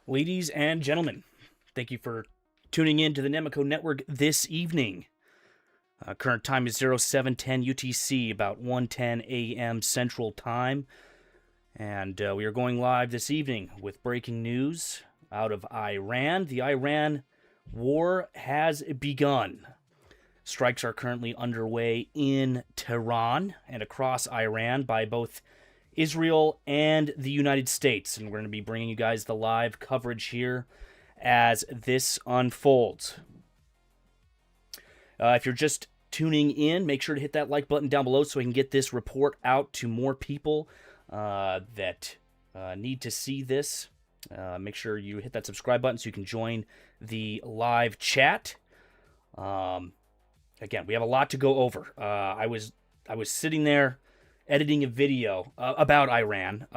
Ladies and gentlemen, thank you for tuning in to the Nemico Network this evening. Current time is 0710 UTC, about 1:10 a.m. Central Time. And we are going live this evening with breaking news out of Iran. The Iran war has begun. Strikes are currently underway in Tehran and across Iran by both Israel and the United States. And we're going to be bringing you guys the live coverage here as this unfolds. If you're just tuning in, make sure to hit that like button down below so we can get this report out to more people that need to see this. Make sure you hit that subscribe button so you can join the live chat. Again, we have a lot to go over. I was sitting there editing a video about Iran.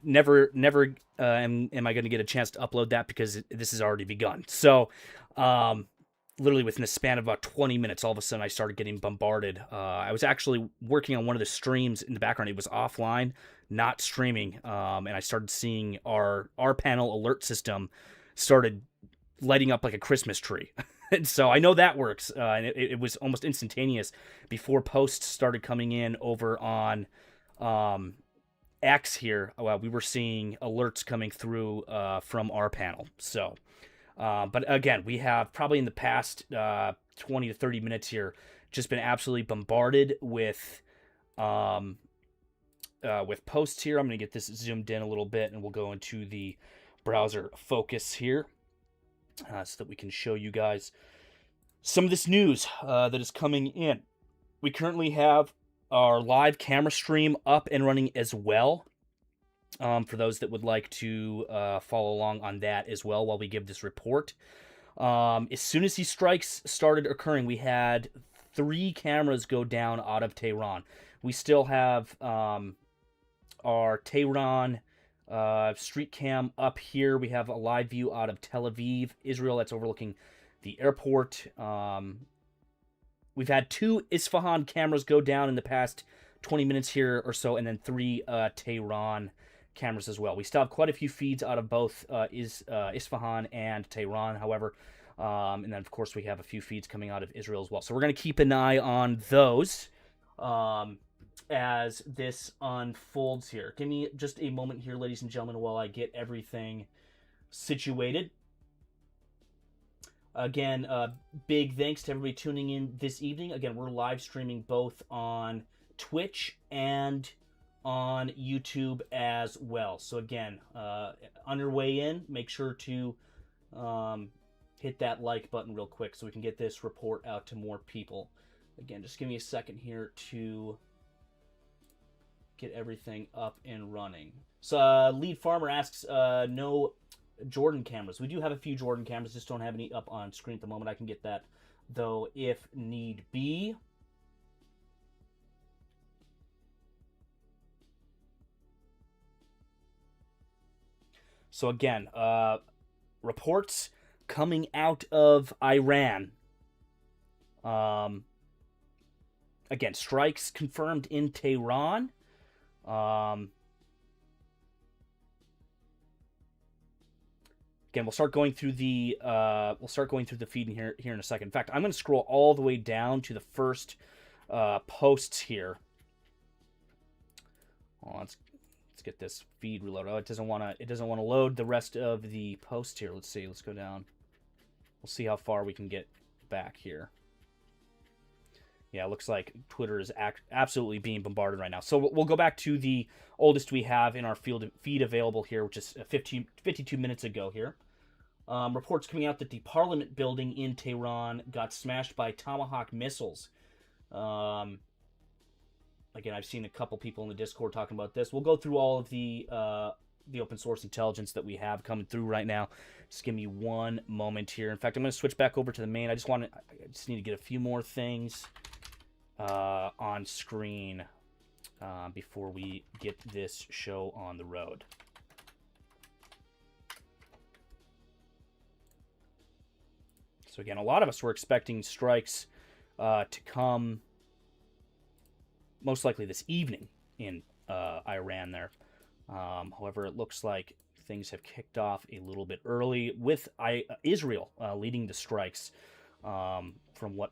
Never am I going to get a chance to upload that because this has already begun. So, literally within a span of about 20 minutes, all of a sudden I started getting bombarded. I was actually working on one of the streams in the background. It was offline, not streaming, and I started seeing our rPanel alert system started lighting up like a Christmas tree. And so I know that works, and it was almost instantaneous before posts started coming in over on X here. We were seeing alerts coming through from rPanel. So, but again, we have probably in the past 20 to 30 minutes here just been absolutely bombarded with posts here. I'm going to get this zoomed in a little bit, and we'll go into the browser focus here. So that we can show you guys some of this news that is coming in. We currently have our live camera stream up and running as well. For those that would like to follow along on that as well while we give this report. As soon as these strikes started occurring, we had 3 cameras go down out of Tehran. We still have our Tehran street cam up here. We have a live view out of Tel Aviv, Israel, that's overlooking the airport. We've had 2 Isfahan cameras go down in the past 20 minutes here or so, and then 3 Tehran cameras as well. We still have quite a few feeds out of both Isfahan and Tehran, however. And then, of course, we have a few feeds coming out of Israel as well. So we're going to keep an eye on those as this unfolds here. Give me just a moment here, ladies and gentlemen, while I get everything situated. Again, big thanks to everybody tuning in this evening. Again, we're live streaming both on Twitch and on YouTube as well. So again, on your way in, make sure to hit that like button real quick so we can get this report out to more people. Again, just give me a second here to get everything up and running. So Lead Farmer asks, no Jordan cameras. We do have a few Jordan cameras, just don't have any up on screen at the moment. I can get that, though, if need be. So again, reports coming out of Iran. Again, strikes confirmed in Tehran. Again, we'll start going through the feed here in a second. In fact, I'm going to scroll all the way down to the first posts here. Oh, let's get this feed reloaded. Oh, it doesn't want to load the rest of the posts here. Let's see. Let's go down. We'll see how far we can get back here. Yeah, it looks like Twitter is absolutely being bombarded right now. So we'll go back to the oldest we have in our feed available here, which is 52 minutes ago here. Reports coming out that the Parliament building in Tehran got smashed by Tomahawk missiles. Again, I've seen a couple people in the Discord talking about this. We'll go through all of the open source intelligence that we have coming through right now. Just give me one moment here. In fact, I'm going to switch back over to the main. I just need to get a few more things on screen before we get this show on the road. So again, a lot of us were expecting strikes to come most likely this evening in Iran there. However, it looks like things have kicked off a little bit early with Israel leading the strikes from what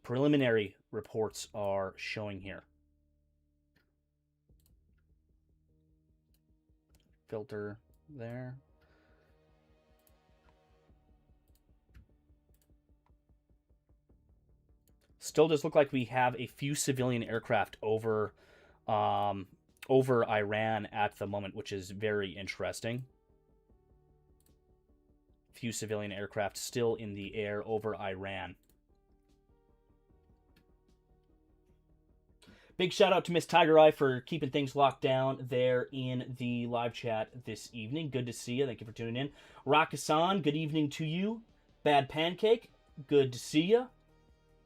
preliminary reports are showing here. Filter there. Still does look like we have a few civilian aircraft over Iran at the moment, which is very interesting. Few civilian aircraft still in the air over Iran. Big shout out to Miss Tiger Eye for keeping things locked down there in the live chat this evening. Good to see you. Thank you for tuning in. Rock Hassan, good evening to you. Bad Pancake, good to see you.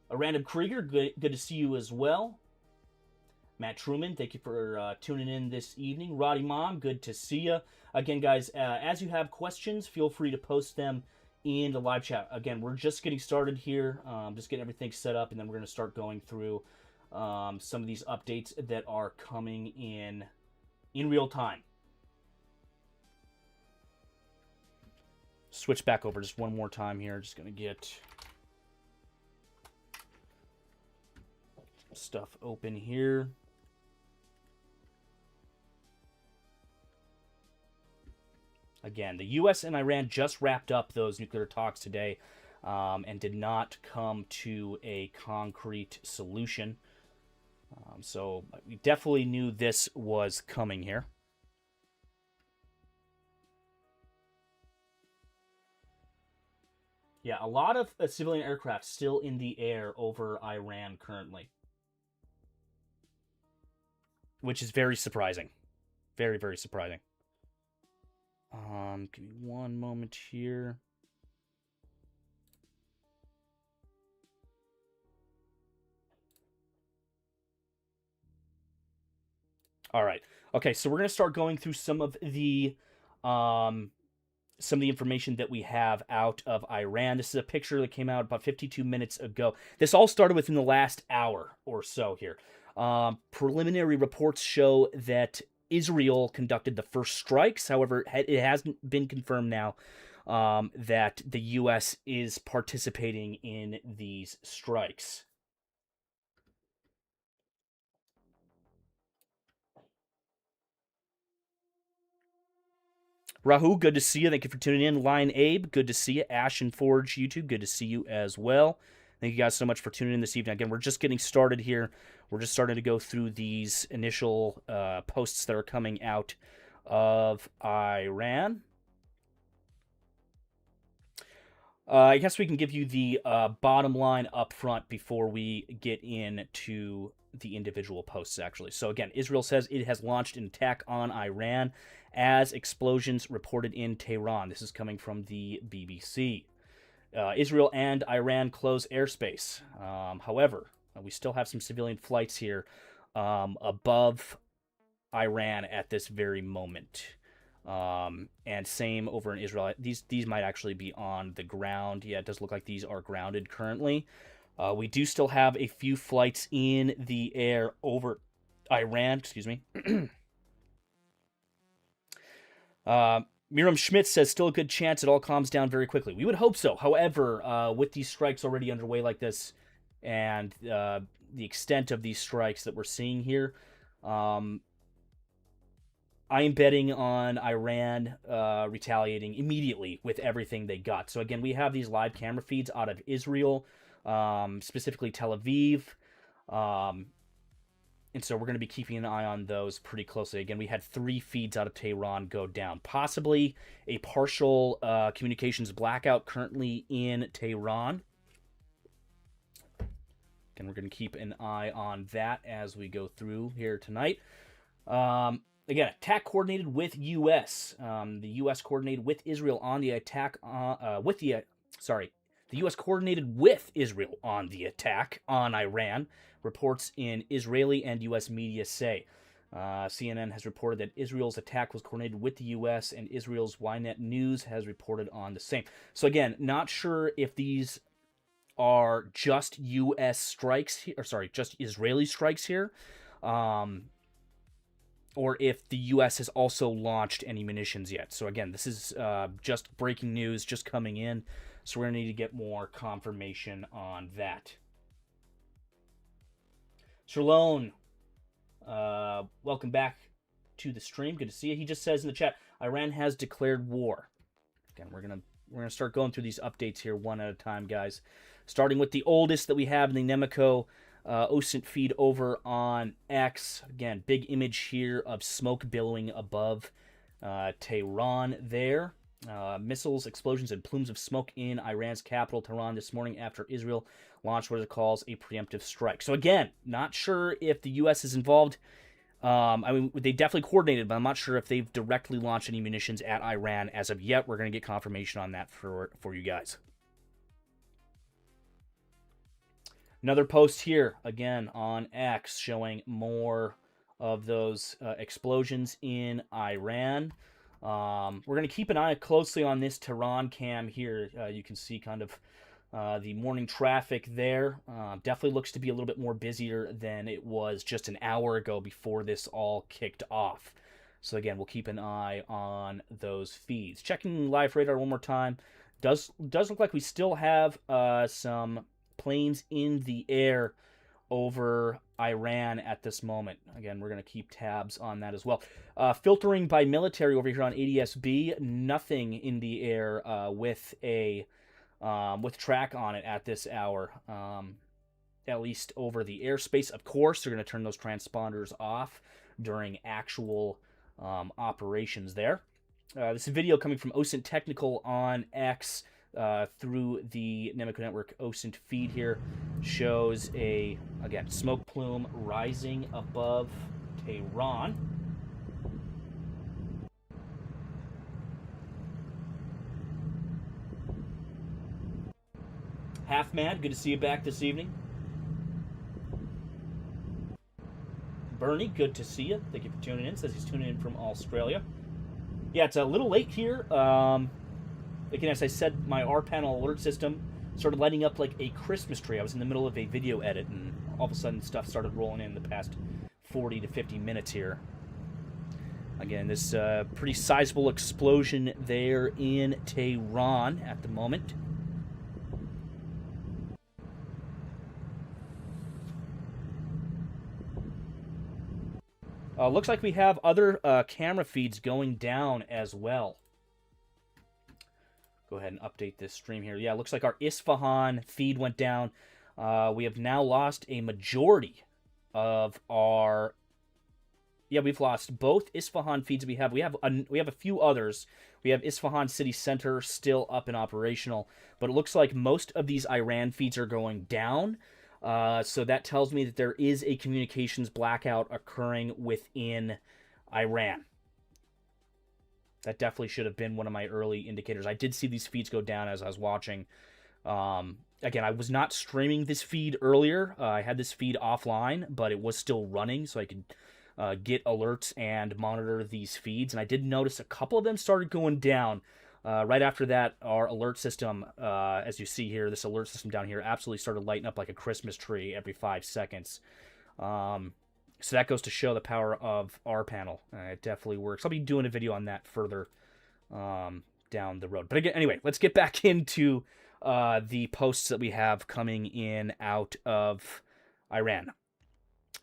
A Random Krieger, good to see you as well. Matt Truman, thank you for tuning in this evening. Roddy Mom, good to see you. Again, guys, as you have questions, feel free to post them in the live chat. Again, we're just getting started here, just getting everything set up, and then we're going to start going through some of these updates that are coming in real time. Switch back over just one more time here. Just going to get stuff open here. Again, the U.S. and Iran just wrapped up those nuclear talks today and did not come to a concrete solution. So we definitely knew this was coming here. Yeah, a lot of civilian aircraft still in the air over Iran currently, which is very surprising. Very, very surprising. Give me one moment here. All right. Okay, so we're going to start going through some of the information that we have out of Iran. This is a picture that came out about 52 minutes ago. This all started within the last hour or so here. Preliminary reports show that Israel conducted the first strikes. However, it hasn't been confirmed now that the U.S. is participating in these strikes. Rahu, good to see you. Thank you for tuning in. Lion Abe, good to see you. Ash and Forge YouTube, good to see you as well. Thank you guys so much for tuning in this evening. Again, we're just getting started here. We're just starting to go through these initial posts that are coming out of Iran. I guess we can give you the bottom line up front before we get into the individual posts, actually. So again, Israel says it has launched an attack on Iran as explosions reported in Tehran. This is coming from the BBC. Israel and Iran close airspace. However, we still have some civilian flights here above Iran at this very moment. And same over in Israel. These might actually be on the ground. Yeah, it does look like these are grounded currently. We do still have a few flights in the air over Iran. Excuse me. Miriam Schmidt says, still a good chance it all calms down very quickly. We would hope so. However, with these strikes already underway like this and the extent of these strikes that we're seeing here, I am betting on Iran retaliating immediately with everything they got. So again, we have these live camera feeds out of Israel, specifically Tel Aviv. And so we're going to be keeping an eye on those pretty closely. Again, we had 3 feeds out of Tehran go down. Possibly a partial communications blackout currently in Tehran. Again, we're going to keep an eye on that as we go through here tonight. Again, attack coordinated with U.S. The U.S. coordinated with Israel on the attack. The U.S. coordinated with Israel on the attack on Iran. Reports in Israeli and U.S. media say. CNN has reported that Israel's attack was coordinated with the U.S. and Israel's Ynet News has reported on the same. So again, not sure if these are just U.S. strikes here, or sorry, just Israeli strikes here. or if the U.S. has also launched any munitions yet. So again, this is just breaking news, just coming in. So we're going to need to get more confirmation on that. Sherlone, welcome back to the stream. Good to see you. He just says in the chat, Iran has declared war. Again, we're gonna start going through these updates here one at a time, guys. Starting with the oldest that we have in the Nemico OSINT feed over on X. Again, big image here of smoke billowing above Tehran there. Missiles, explosions, and plumes of smoke in Iran's capital, Tehran, this morning after Israel launched what it calls a preemptive strike. So again, not sure if the U.S. is involved. I mean, they definitely coordinated, but I'm not sure if they've directly launched any munitions at Iran as of yet. We're going to get confirmation on that for you guys. Another post here, again, on X, showing more of those explosions in Iran. We're going to keep an eye closely on this Tehran cam here. You can see kind of the morning traffic there. Definitely looks to be a little bit more busier than it was just an hour ago before this all kicked off. So again, we'll keep an eye on those feeds. Checking live radar one more time. Does look like we still have some planes in the air over Iran at this moment. Again, we're going to keep tabs on that as well. Filtering by military over here on ADSB. Nothing in the air with track on it at this hour, at least over the airspace. Of course, they're going to turn those transponders off during actual operations there. This video coming from OSINT Technical on X through the Nemico Network OSINT feed here shows a, again, smoke plume rising above Tehran. Half Mad, good to see you back this evening. Bernie, good to see you. Thank you for tuning in. Says he's tuning in from Australia. Yeah, it's a little late here. Again, as I said, my rPanel alert system started lighting up like a Christmas tree. I was in the middle of a video edit, and all of a sudden stuff started rolling in the past 40 to 50 minutes here. Again, this pretty sizable explosion there in Tehran at the moment. Looks like we have other camera feeds going down as well. Go ahead and update this stream here. Yeah, looks like our Isfahan feed went down. We have now lost a majority of our... Yeah, we've lost both Isfahan feeds we have. We have a few others. We have Isfahan City Center still up and operational, but it looks like most of these Iran feeds are going down. So that tells me that there is a communications blackout occurring within Iran. That definitely should have been one of my early indicators. I did see these feeds go down as I was watching. Again, I was not streaming this feed earlier. I had this feed offline, but it was still running, so I could get alerts and monitor these feeds. And I did notice a couple of them started going down. Right after that, our alert system, as you see here, this alert system down here absolutely started lighting up like a Christmas tree every 5 seconds. So that goes to show the power of rPanel. It definitely works. I'll be doing a video on that further down the road. But again, anyway, let's get back into the posts that we have coming in out of Iran.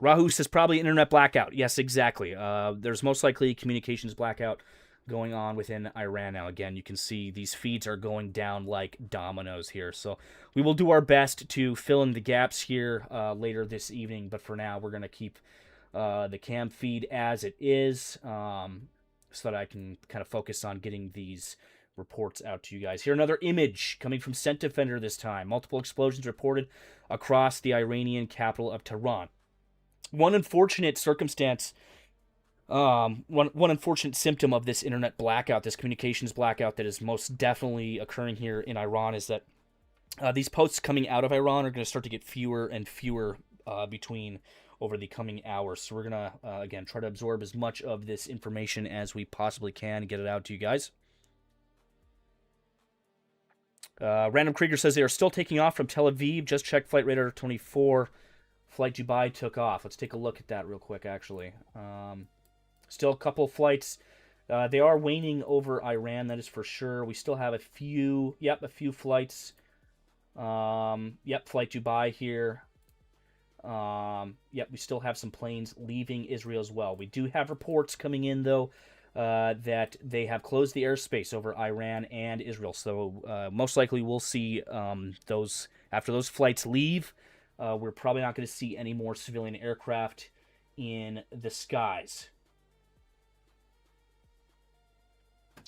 Rahu says probably internet blackout. Yes, exactly. There's most likely communications blackout going on within Iran now. Again, you can see these feeds are going down like dominoes here. So we will do our best to fill in the gaps here later this evening. But for now, we're going to keep the cam feed as it is so that I can kind of focus on getting these reports out to you guys. Here, another image coming from Scent Defender this time. Multiple explosions reported across the Iranian capital of Tehran. One unfortunate circumstance, one unfortunate symptom of this internet blackout, this communications blackout that is most definitely occurring here in Iran is that these posts coming out of Iran are going to start to get fewer and fewer between over the coming hours. So we're going to, again, try to absorb as much of this information as we possibly can and get it out to you guys. Random Krieger says they are still taking off from Tel Aviv. Just checked Flight Radar 24. Flight Dubai took off. Let's take a look at that real quick, actually. Still a couple flights. They are waning over Iran, that is for sure. We still have a few flights. Flight Dubai here. We still have some planes leaving Israel as well. We do have reports coming in, though, that they have closed the airspace over Iran and Israel. So most likely we'll see those after those flights leave. We're probably not going to see any more civilian aircraft in the skies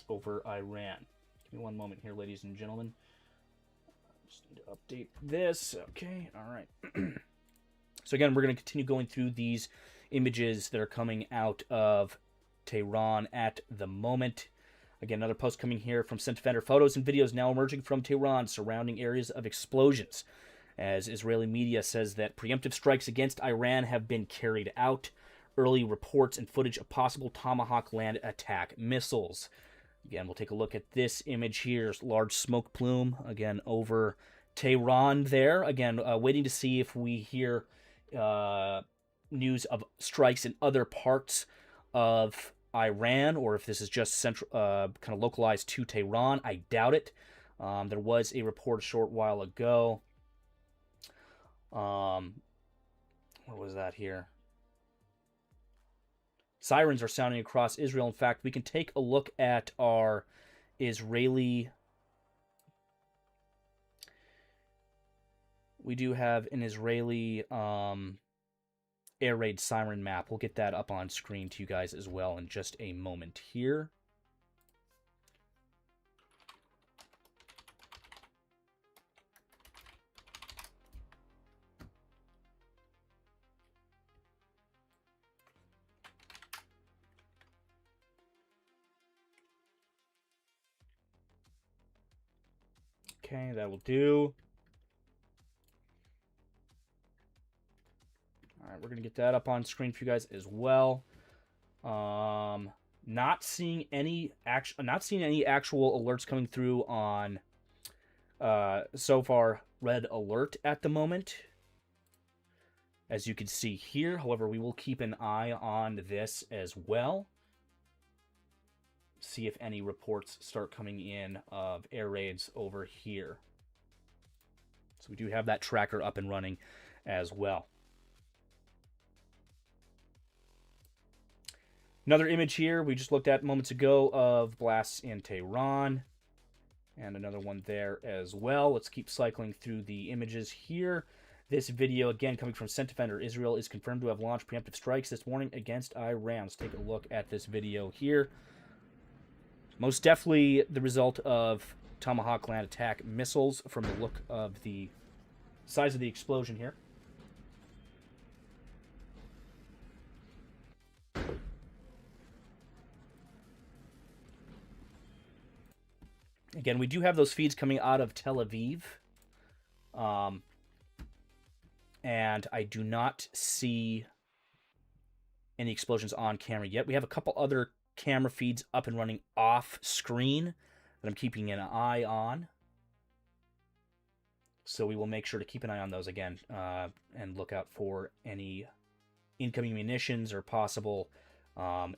over Iran. Give me one moment here, ladies and gentlemen. Just need to update this. Okay, all right. So again, we're going to continue going through these images that are coming out of Tehran at the moment. Again, another post coming here from Defender. Photos and videos now emerging from Tehran surrounding areas of explosions, as Israeli media says that preemptive strikes against Iran have been carried out. Early reports and footage of possible Tomahawk land attack missiles. Again, we'll take a look at this image here. Large smoke plume, again, over Tehran there. Again, waiting to see if we hear news of strikes in other parts of Iran, or if this is just central, kind of localized to Tehran. I doubt it. There was a report a short while ago. What was that here? Sirens are sounding across Israel. In fact, we can take a look at our Israeli... We do have an Israeli air raid siren map. We'll get that up on screen to you guys as well in just a moment here. Okay, that will do. All right, we're gonna get that up on screen for you guys as well. Not seeing any actual alerts coming through on so far red alert at the moment, as you can see here. However, we will keep an eye on this as well. See if any reports start coming in of air raids over here. So we do have that tracker up and running as well. Another image here we just looked at moments ago of blasts in Tehran. And another one there as well. Let's keep cycling through the images here. This video, again, coming from Defender. Israel is confirmed to have launched preemptive strikes this morning against Iran. Let's take a look at this video here. Most definitely the result of Tomahawk land attack missiles from the look of the size of the explosion here. Again, we do have those feeds coming out of Tel Aviv. And I do not see any explosions on camera yet. We have a couple other camera feeds up and running off screen that I'm keeping an eye on. So we will make sure to keep an eye on those again and look out for any incoming munitions or possible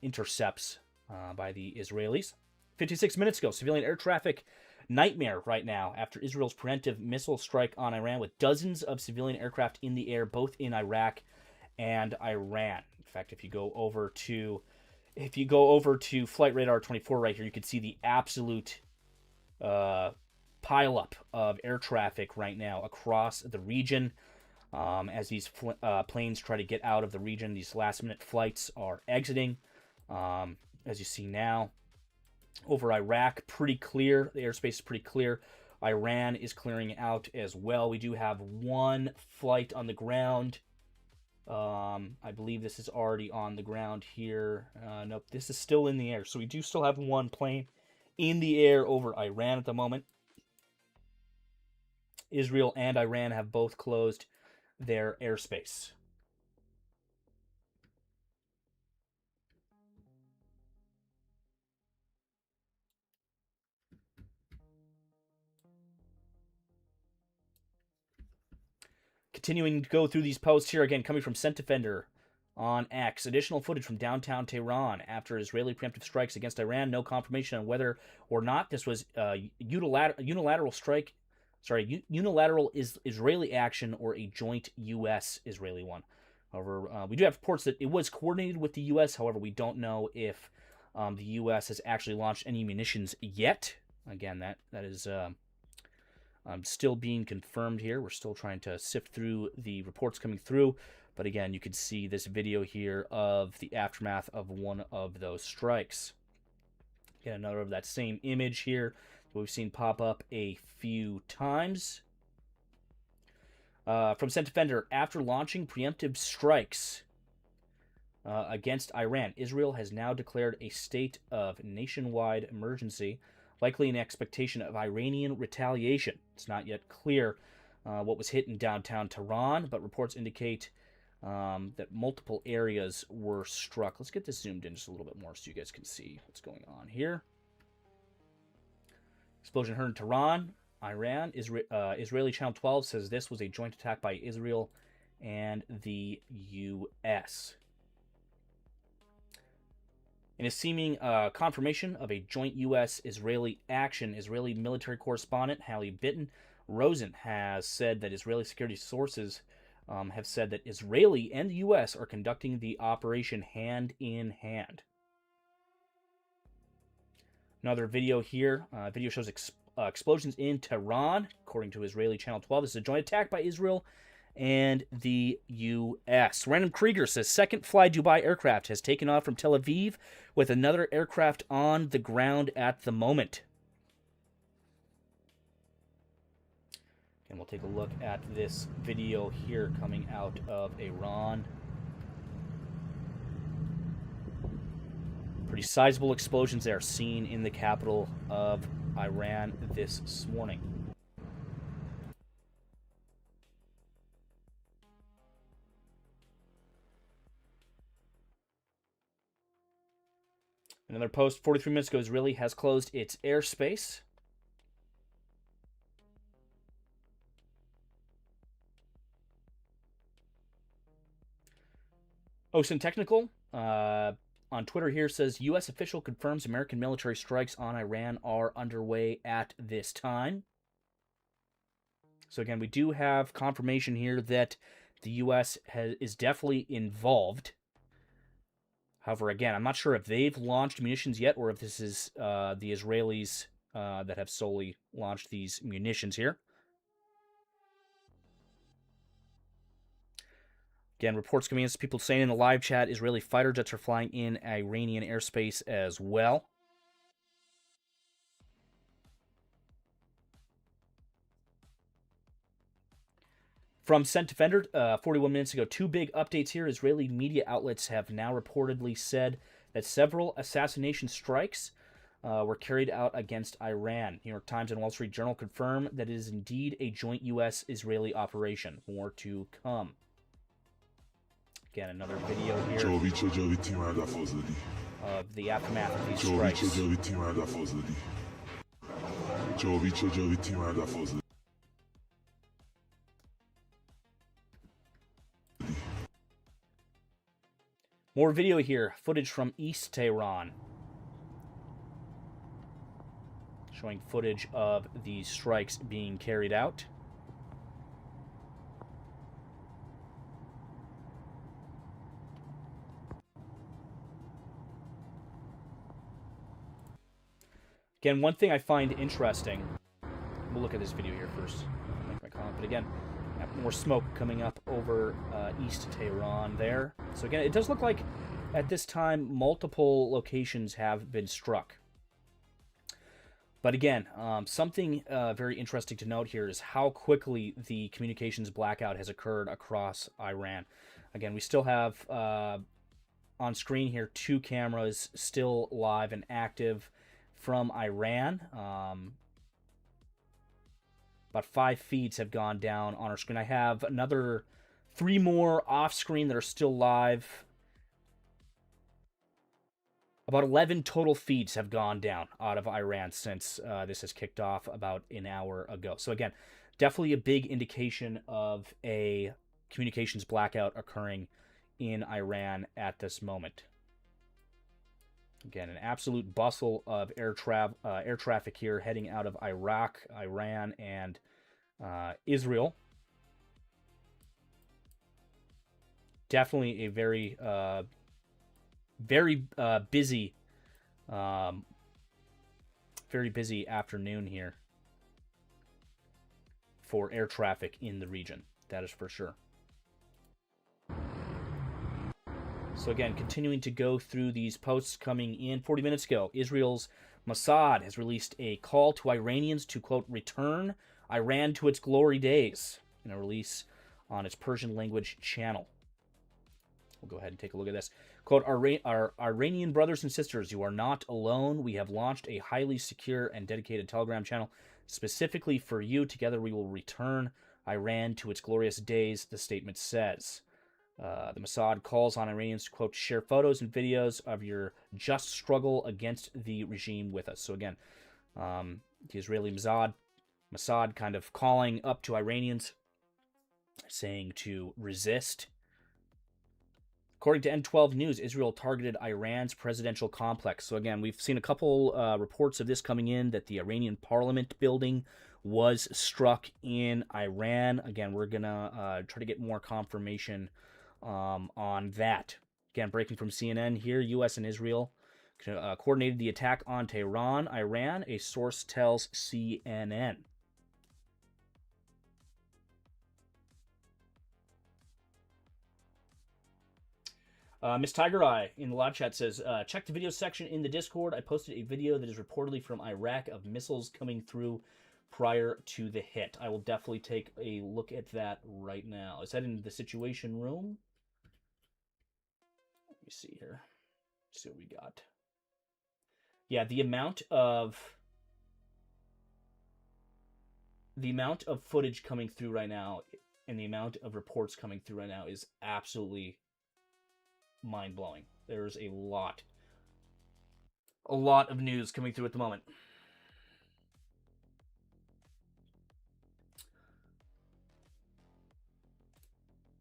intercepts by the Israelis. 56 minutes ago, civilian air traffic nightmare right now after Israel's preemptive missile strike on Iran, with dozens of civilian aircraft in the air, both in Iraq and Iran. In fact, if you go over to Flight Radar 24 right here, you can see the absolute pileup of air traffic right now across the region. As these planes try to get out of the region, these last-minute flights are exiting. As you see now, over Iraq, pretty clear. The airspace is pretty clear. Iran is clearing out as well. We do have one flight on the ground. I believe this is already on the ground here. Nope, this is still in the air. So we do still have one plane in the air over Iran at the moment. Israel and Iran have both closed their airspace. Continuing to go through these posts here, again, coming from Defender. on X. Additional footage from downtown Tehran after Israeli preemptive strikes against Iran. No confirmation on whether or not this was unilateral strike. Sorry, unilateral Israeli action or a joint U.S.-Israeli one. However, we do have reports that it was coordinated with the U.S. However, we don't know if the U.S. has actually launched any munitions yet. Again, that is still being confirmed here. We're still trying to sift through the reports coming through. But again, you can see this video here of the aftermath of one of those strikes. Get another of that same image here that we've seen pop up a few times. From Defender, after launching preemptive strikes against Iran, Israel has now declared a state of nationwide emergency, likely in expectation of Iranian retaliation. It's not yet clear what was hit in downtown Tehran, but reports indicate that multiple areas were struck. Let's get this zoomed in just a little bit more so you guys can see what's going on here. Explosion heard in Tehran, Iran. Israeli Channel 12 says this was a joint attack by Israel and the U.S. In a seeming confirmation of a joint U.S.-Israeli action, Israeli military correspondent Hallie Bitten Rosen has said that Israeli security sources have said that Israeli and the U.S. are conducting the operation hand in hand. Another video here. Video shows explosions in Tehran, according to Israeli Channel 12. This is a joint attack by Israel and the U.S. Random Krieger says second Fly Dubai aircraft has taken off from Tel Aviv with another aircraft on the ground at the moment. And we'll take a look at this video here coming out of Iran. Pretty sizable explosions there seen in the capital of Iran this morning. Another post 43 minutes ago, Israeli has closed its airspace. OSINT Technical on Twitter here says U.S. official confirms American military strikes on Iran are underway at this time. So again, we do have confirmation here that the U.S. is definitely involved. However, again, I'm not sure if they've launched munitions yet or if this is the Israelis that have solely launched these munitions here. Again, reports coming in, people saying in the live chat, Israeli fighter jets are flying in Iranian airspace as well. From Defender, 41 minutes ago, two big updates here. Israeli media outlets have now reportedly said that several assassination strikes were carried out against Iran. New York Times and Wall Street Journal confirm that it is indeed a joint U.S.-Israeli operation. More to come. Again, another video here of the aftermath of these strikes. More video here, footage from East Tehran. Showing footage of these strikes being carried out. Again, one thing I find interesting, we'll look at this video here first, I'll make my comment, but again, more smoke coming up over East Tehran there. So again, it does look like at this time multiple locations have been struck. But again, something very interesting to note here is how quickly the communications blackout has occurred across Iran. Again, we still have on screen here 2 cameras still live and active from Iran. About 5 feeds have gone down on our screen. I have another 3 more off screen that are still live. About 11 total feeds have gone down out of Iran since this has kicked off about an hour ago. So again, definitely a big indication of a communications blackout occurring in Iran at this moment. Again, an absolute bustle of air traffic here heading out of Iraq, Iran, and Israel. Definitely a very busy, very busy afternoon here for air traffic in the region. That is for sure. So again, continuing to go through these posts coming in 40 minutes ago, Israel's Mossad has released a call to Iranians to, quote, return Iran to its glory days in a release on its Persian language channel. We'll go ahead and take a look at this. Quote, our Iranian brothers and sisters, you are not alone. We have launched a highly secure and dedicated Telegram channel specifically for you. Together we will return Iran to its glorious days, the statement says. The Mossad calls on Iranians to, quote, share photos and videos of your just struggle against the regime with us. So again, the Israeli Mossad kind of calling up to Iranians, saying to resist. According to N12 News, Israel targeted Iran's presidential complex. So again, we've seen a couple reports of this coming in, that the Iranian parliament building was struck in Iran. Again, we're going to try to get more confirmation on that. Again, breaking from CNN here, U.S. and Israel coordinated the attack on Tehran, Iran, a source tells CNN. Miss Tiger Eye in the live chat says, check the video section in the Discord. I posted a video that is reportedly from Iraq of missiles coming through prior to the hit. I will definitely take a look at that right now. Is that in the Situation Room? Let me see here. Let's see what we got. Yeah, the amount of footage coming through right now and the amount of reports coming through right now is absolutely mind-blowing. There's a lot of news coming through at the moment.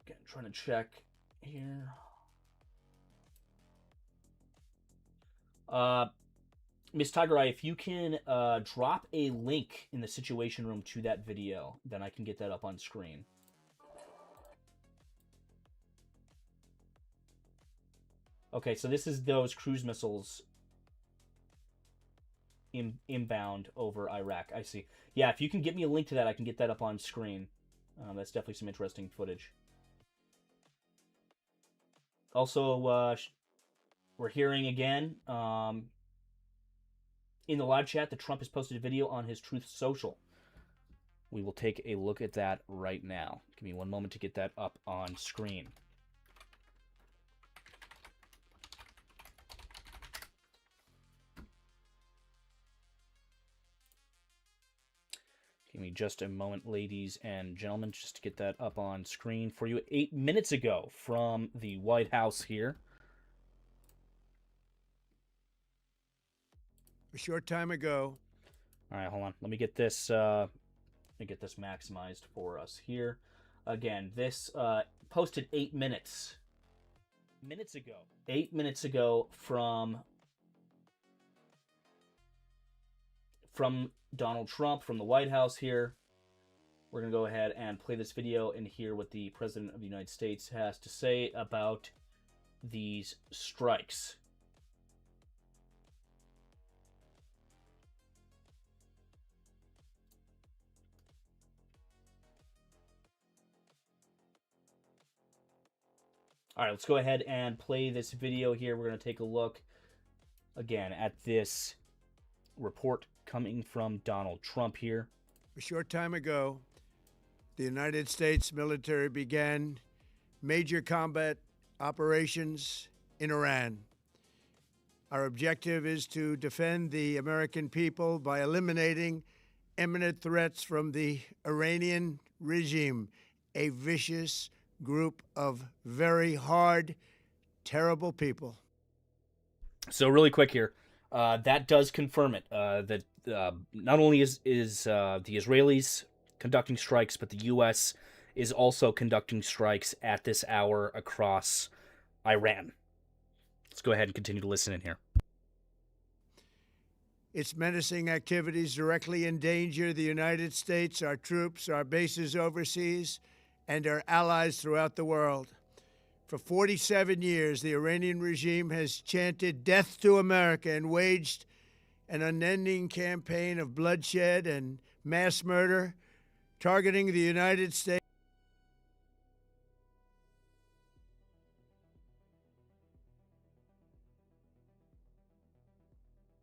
Again, trying to check here. Miss Tiger Eye, if you can drop a link in the Situation Room to that video, then I can get that up on screen. Okay, so this is those cruise missiles inbound over Iraq. I see. Yeah, if you can get me a link to that, I can get that up on screen. That's definitely some interesting footage. Also, we're hearing again in the live chat that Trump has posted a video on his Truth Social. We will take a look at that right now. Give me one moment to get that up on screen. Give me just a moment, ladies and gentlemen, just to get that up on screen for you. 8 minutes ago from the White House here. A short time ago. All right, hold on. Let me get this maximized for us here. Again, this posted 8 minutes ago. 8 minutes ago from Donald Trump from the White House here. We're going to go ahead and play this video and hear what the President of the United States has to say about these strikes. All right, let's go ahead and play this video here. We're going to take a look again at this report coming from Donald Trump here. A short time ago, the United States military began major combat operations in Iran. Our objective is to defend the American people by eliminating imminent threats from the Iranian regime, a vicious group of very hard, terrible people. So really quick here, that does confirm it, that not only is the Israelis conducting strikes, but the U.S. is also conducting strikes at this hour across Iran. Let's go ahead and continue to listen in here. Its menacing activities directly endanger the United States, our troops, our bases overseas, and our allies throughout the world. For 47 years, the Iranian regime has chanted death to America and waged an unending campaign of bloodshed and mass murder, targeting the United States.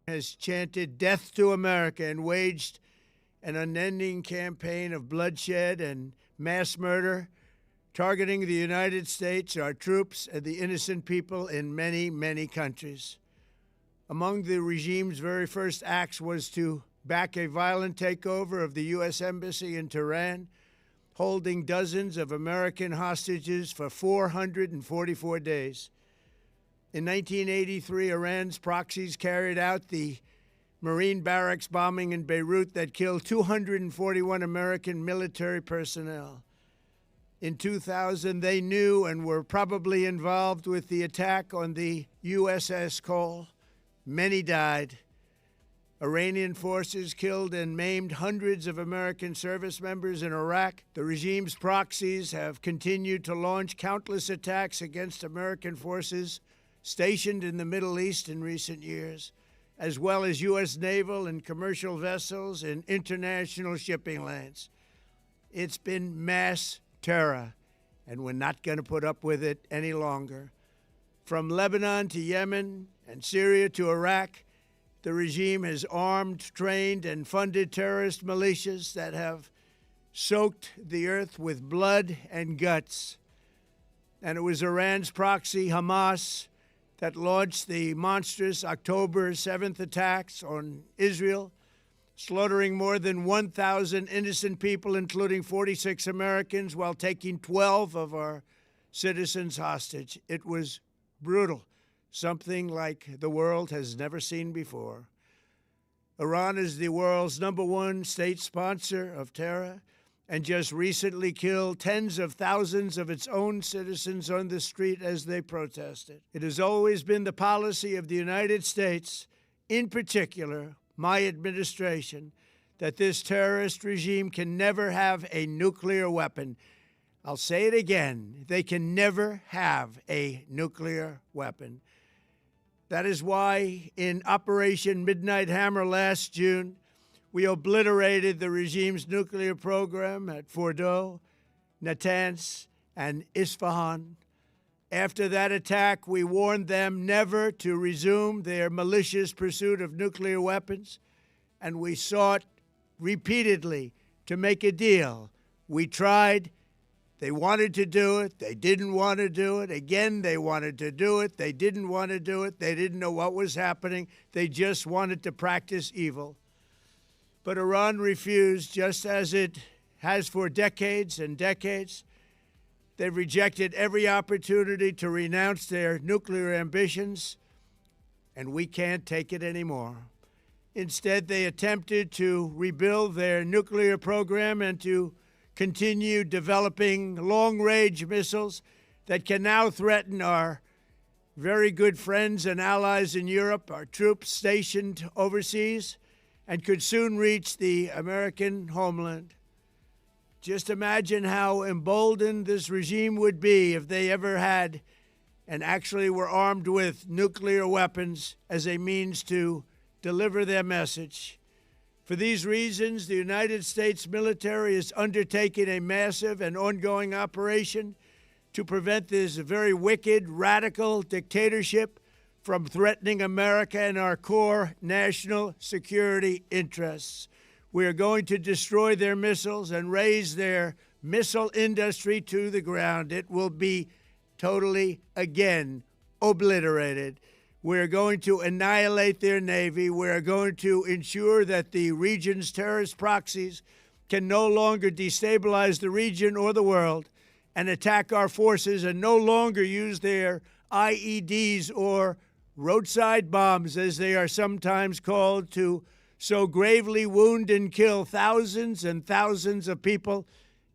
Has chanted death to America and waged an unending campaign of bloodshed and mass murder, targeting the United States, our troops, and the innocent people in many, many countries. Among the regime's very first acts was to back a violent takeover of the U.S. Embassy in Tehran, holding dozens of American hostages for 444 days. In 1983, Iran's proxies carried out the Marine barracks bombing in Beirut that killed 241 American military personnel. In 2000, they knew and were probably involved with the attack on the USS Cole. Many died. Iranian forces killed and maimed hundreds of American service members in Iraq. The regime's proxies have continued to launch countless attacks against American forces stationed in the Middle East in recent years, as well as U.S. naval and commercial vessels in international shipping lanes. It's been mass terror, and we're not going to put up with it any longer. From Lebanon to Yemen and Syria to Iraq, the regime has armed, trained, and funded terrorist militias that have soaked the earth with blood and guts. And it was Iran's proxy, Hamas, that launched the monstrous October 7th attacks on Israel, slaughtering more than 1,000 innocent people, including 46 Americans, while taking 12 of our citizens hostage. It was brutal, something like the world has never seen before. Iran is the world's #1 state sponsor of terror, and just recently killed tens of thousands of its own citizens on the street as they protested. It has always been the policy of the United States, in particular my administration, that this terrorist regime can never have a nuclear weapon. I'll say it again, they can never have a nuclear weapon. That is why in Operation Midnight Hammer last June, we obliterated the regime's nuclear program at Fordow, Natanz, and Isfahan. After that attack, we warned them never to resume their malicious pursuit of nuclear weapons, and we sought repeatedly to make a deal. We tried. They wanted to do it. They didn't want to do it. Again, they wanted to do it. They didn't want to do it. They didn't know what was happening. They just wanted to practice evil. But Iran refused, just as it has for decades and decades. They've rejected every opportunity to renounce their nuclear ambitions, and we can't take it anymore. Instead, they attempted to rebuild their nuclear program and to continue developing long-range missiles that can now threaten our very good friends and allies in Europe, our troops stationed overseas, and could soon reach the American homeland. Just imagine how emboldened this regime would be if they ever had and actually were armed with nuclear weapons as a means to deliver their message. For these reasons, the United States military is undertaking a massive and ongoing operation to prevent this very wicked, radical dictatorship from threatening America and our core national security interests. We are going to destroy their missiles and raise their missile industry to the ground. It will be totally, again, obliterated. We're going to annihilate their Navy. We're going to ensure that the region's terrorist proxies can no longer destabilize the region or the world and attack our forces, and no longer use their IEDs or roadside bombs, as they are sometimes called, to so gravely wound and kill thousands and thousands of people,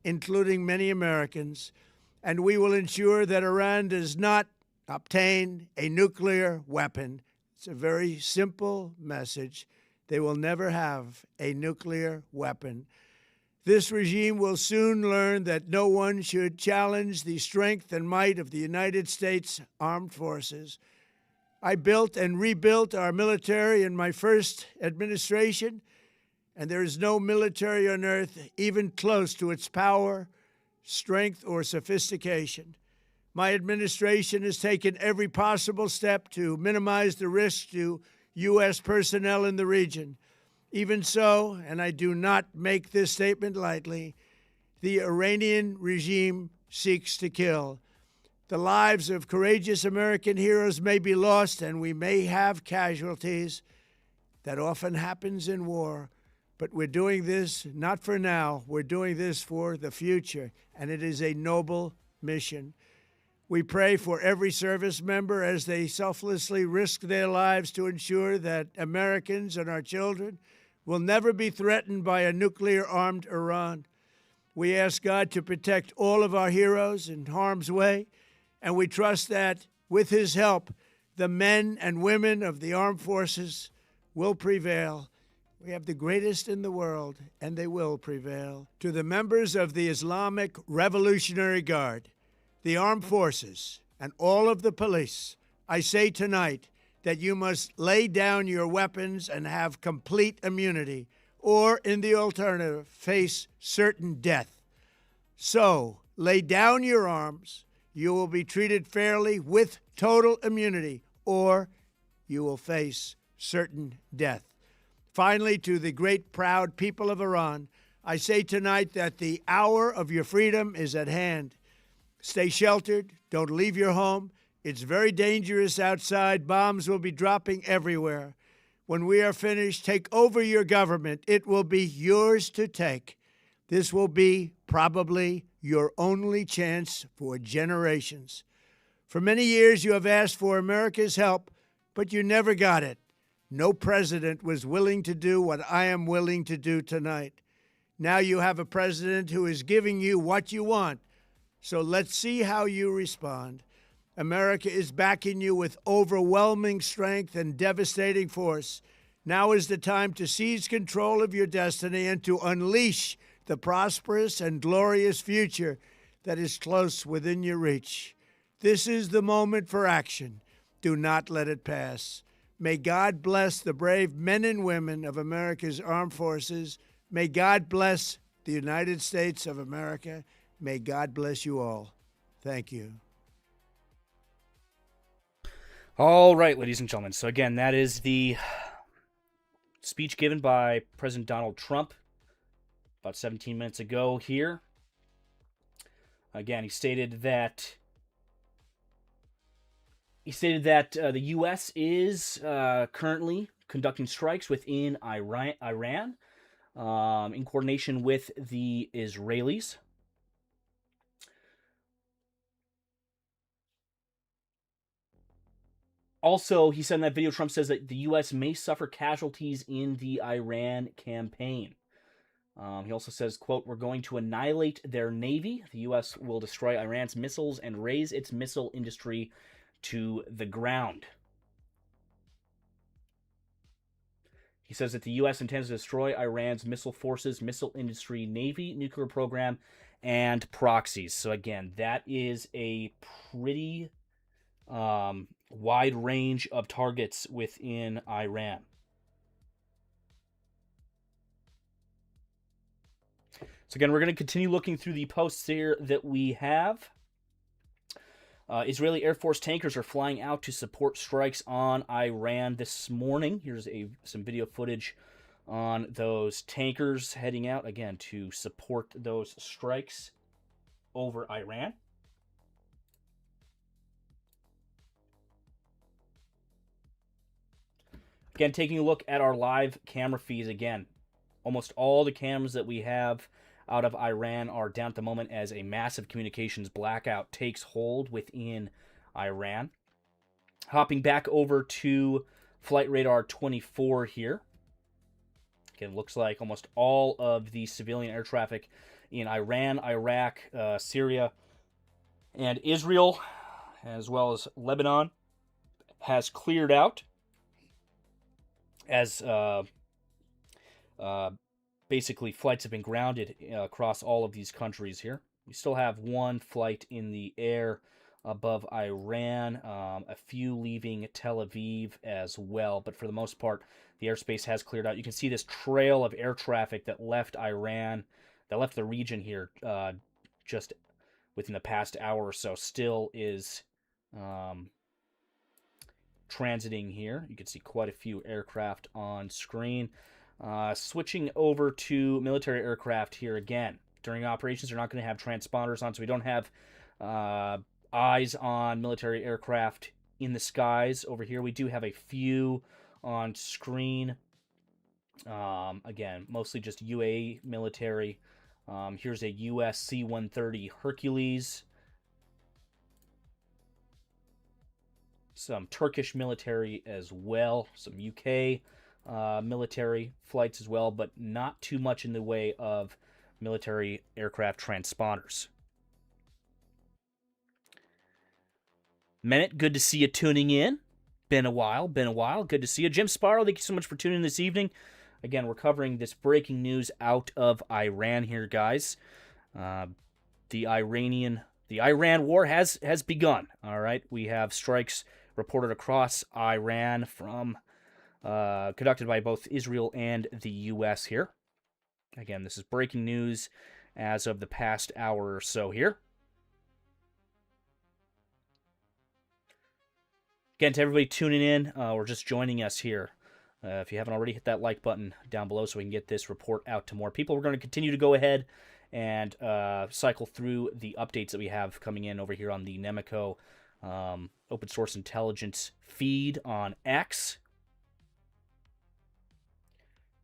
including many Americans. And we will ensure that Iran does not obtain a nuclear weapon. It's a very simple message. They will never have a nuclear weapon. This regime will soon learn that no one should challenge the strength and might of the United States Armed Forces. I built and rebuilt our military in my first administration, and there is no military on earth even close to its power, strength, or sophistication. My administration has taken every possible step to minimize the risk to U.S. personnel in the region. Even so, and I do not make this statement lightly, the Iranian regime seeks to kill. The lives of courageous American heroes may be lost, and we may have casualties. That often happens in war. But we're doing this not for now. We're doing this for the future, and it is a noble mission. We pray for every service member as they selflessly risk their lives to ensure that Americans and our children will never be threatened by a nuclear-armed Iran. We ask God to protect all of our heroes in harm's way, and we trust that, with his help, the men and women of the armed forces will prevail. We have the greatest in the world, and they will prevail. To the members of the Islamic Revolutionary Guard, the armed forces, and all of the police, I say tonight that you must lay down your weapons and have complete immunity, or, in the alternative, face certain death. So, lay down your arms. You will be treated fairly with total immunity, or you will face certain death. Finally, to the great proud people of Iran, I say tonight that the hour of your freedom is at hand. Stay sheltered. Don't leave your home. It's very dangerous outside. Bombs will be dropping everywhere. When we are finished, take over your government. It will be yours to take. This will be probably your only chance for generations. For many years, you have asked for America's help, but you never got it. No president was willing to do what I am willing to do tonight. Now you have a president who is giving you what you want. So let's see how you respond. America is backing you with overwhelming strength and devastating force. Now is the time to seize control of your destiny and to unleash the prosperous and glorious future that is close within your reach. This is the moment for action. Do not let it pass. May God bless the brave men and women of America's armed forces. May God bless the United States of America. May God bless you all. Thank you. All right, ladies and gentlemen. So again, that is the speech given by President Donald Trump about 17 minutes ago here. Again, he stated that the U.S. is currently conducting strikes within Iran in coordination with the Israelis. Also, he said in that video, Trump says that the U.S. may suffer casualties in the Iran campaign. He also says, quote, "We're going to annihilate their navy. The U.S. will destroy Iran's missiles and raise its missile industry to the ground." He says that the U.S. intends to destroy Iran's missile forces, missile industry, navy, nuclear program, and proxies. So again, that is a pretty wide range of targets within Iran. So again, we're going to continue looking through the posts here that we have. Israeli Air Force tankers are flying out to support strikes on Iran this morning. Here's some video footage on those tankers heading out, again, to support those strikes over Iran. Again, taking a look at our live camera feeds again. Almost all the cameras that we have out of Iran are down at the moment as a massive communications blackout takes hold within Iran. Hopping back over to Flight Radar 24 here. Again, looks like almost all of the civilian air traffic in Iran, Iraq, Syria, and Israel as well as Lebanon, has cleared out as basically flights have been grounded across all of these countries here. We still have one flight in the air above Iran, a few leaving Tel Aviv as well, but for the most part, the airspace has cleared out. You can see this trail of air traffic that left Iran, that left the region here just within the past hour or so, still is transiting here. You can see quite a few aircraft on screen. Switching over to military aircraft here again. During operations, they're not going to have transponders on, so we don't have eyes on military aircraft in the skies. Over here, we do have a few on screen. Again, mostly just UAE military. Here's a US C-130 Hercules. Some Turkish military as well. Some UK military flights as well, but not too much in the way of military aircraft transponders. Menet, good to see you tuning in. Been a while. Good to see you. Jim Sparrow, thank you so much for tuning in this evening. Again, we're covering this breaking news out of Iran here, guys. The Iran war has begun. All right, we have strikes reported across Iran from conducted by both Israel and the U.S. here. Again, this is breaking news as of the past hour or so here. Again, to everybody tuning in or just joining us here, if you haven't already, hit that like button down below so we can get this report out to more people. We're going to continue to go ahead and cycle through the updates that we have coming in over here on the Nemico open source intelligence feed on X.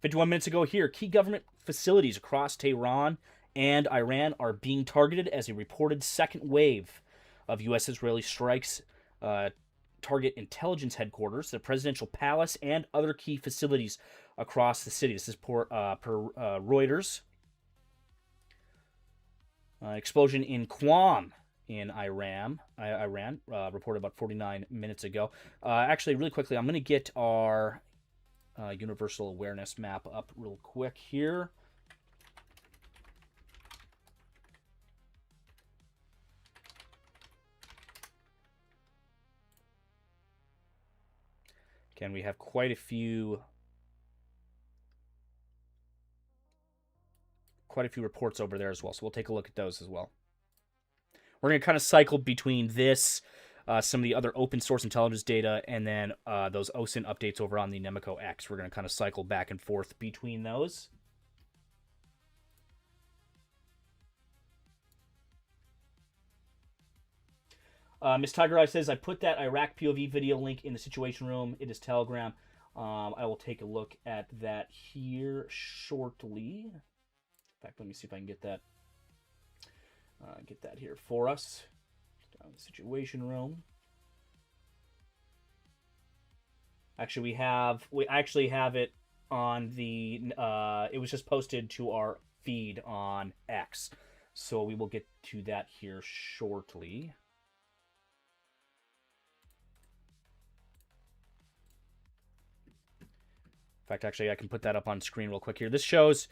51 minutes ago here, key government facilities across Tehran and Iran are being targeted as a reported second wave of U.S.-Israeli strikes target intelligence headquarters, the presidential palace, and other key facilities across the city. This is per Reuters. Explosion in Qom in Iran reported about 49 minutes ago. Actually, really quickly, I'm going to get our universal awareness map up real quick here. Again, we have quite a few reports over there as well, so we'll take a look at those as well. We're going to kind of cycle between this, some of the other open source intelligence data, and then those OSINT updates over on the Nemico X. We're going to kind of cycle back and forth between those. Miss Tiger Eye says, I put that Iraq POV video link in the Situation Room. It is Telegram. I will take a look at that here shortly. In fact, let me see if I can get that here for us. Down in the Situation Room. Actually, we actually have it on the. It was just posted to our feed on X, so we will get to that here shortly. In fact, actually, I can put that up on screen real quick here. This shows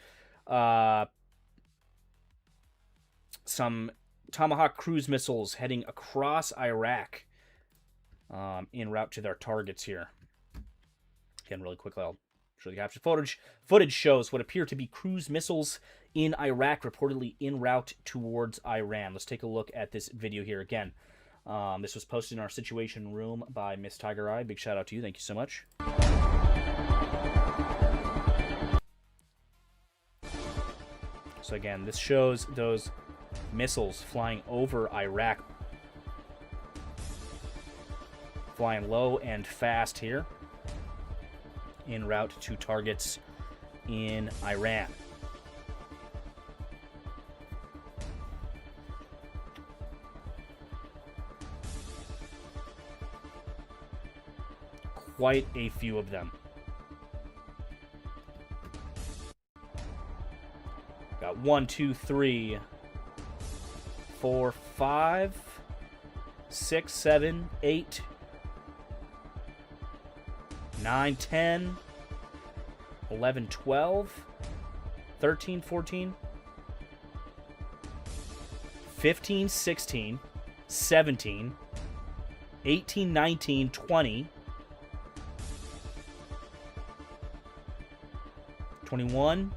some Tomahawk cruise missiles heading across Iraq en route to their targets here. Again, really quickly, I'll show you the capture footage. Footage shows what appear to be cruise missiles in Iraq, reportedly en route towards Iran. Let's take a look at this video here again. This was posted in our Situation Room by Miss Tiger Eye. Big shout out to you. Thank you so much. So again, this shows those missiles flying over Iraq. Flying low and fast here. En route to targets in Iran. Quite a few of them. Got 1, 2, 3, 4, 5. 6, 7, 8, 9, 10, 11, 12, 13, 14, 15, 16, 17, 18, 19, 20, 21,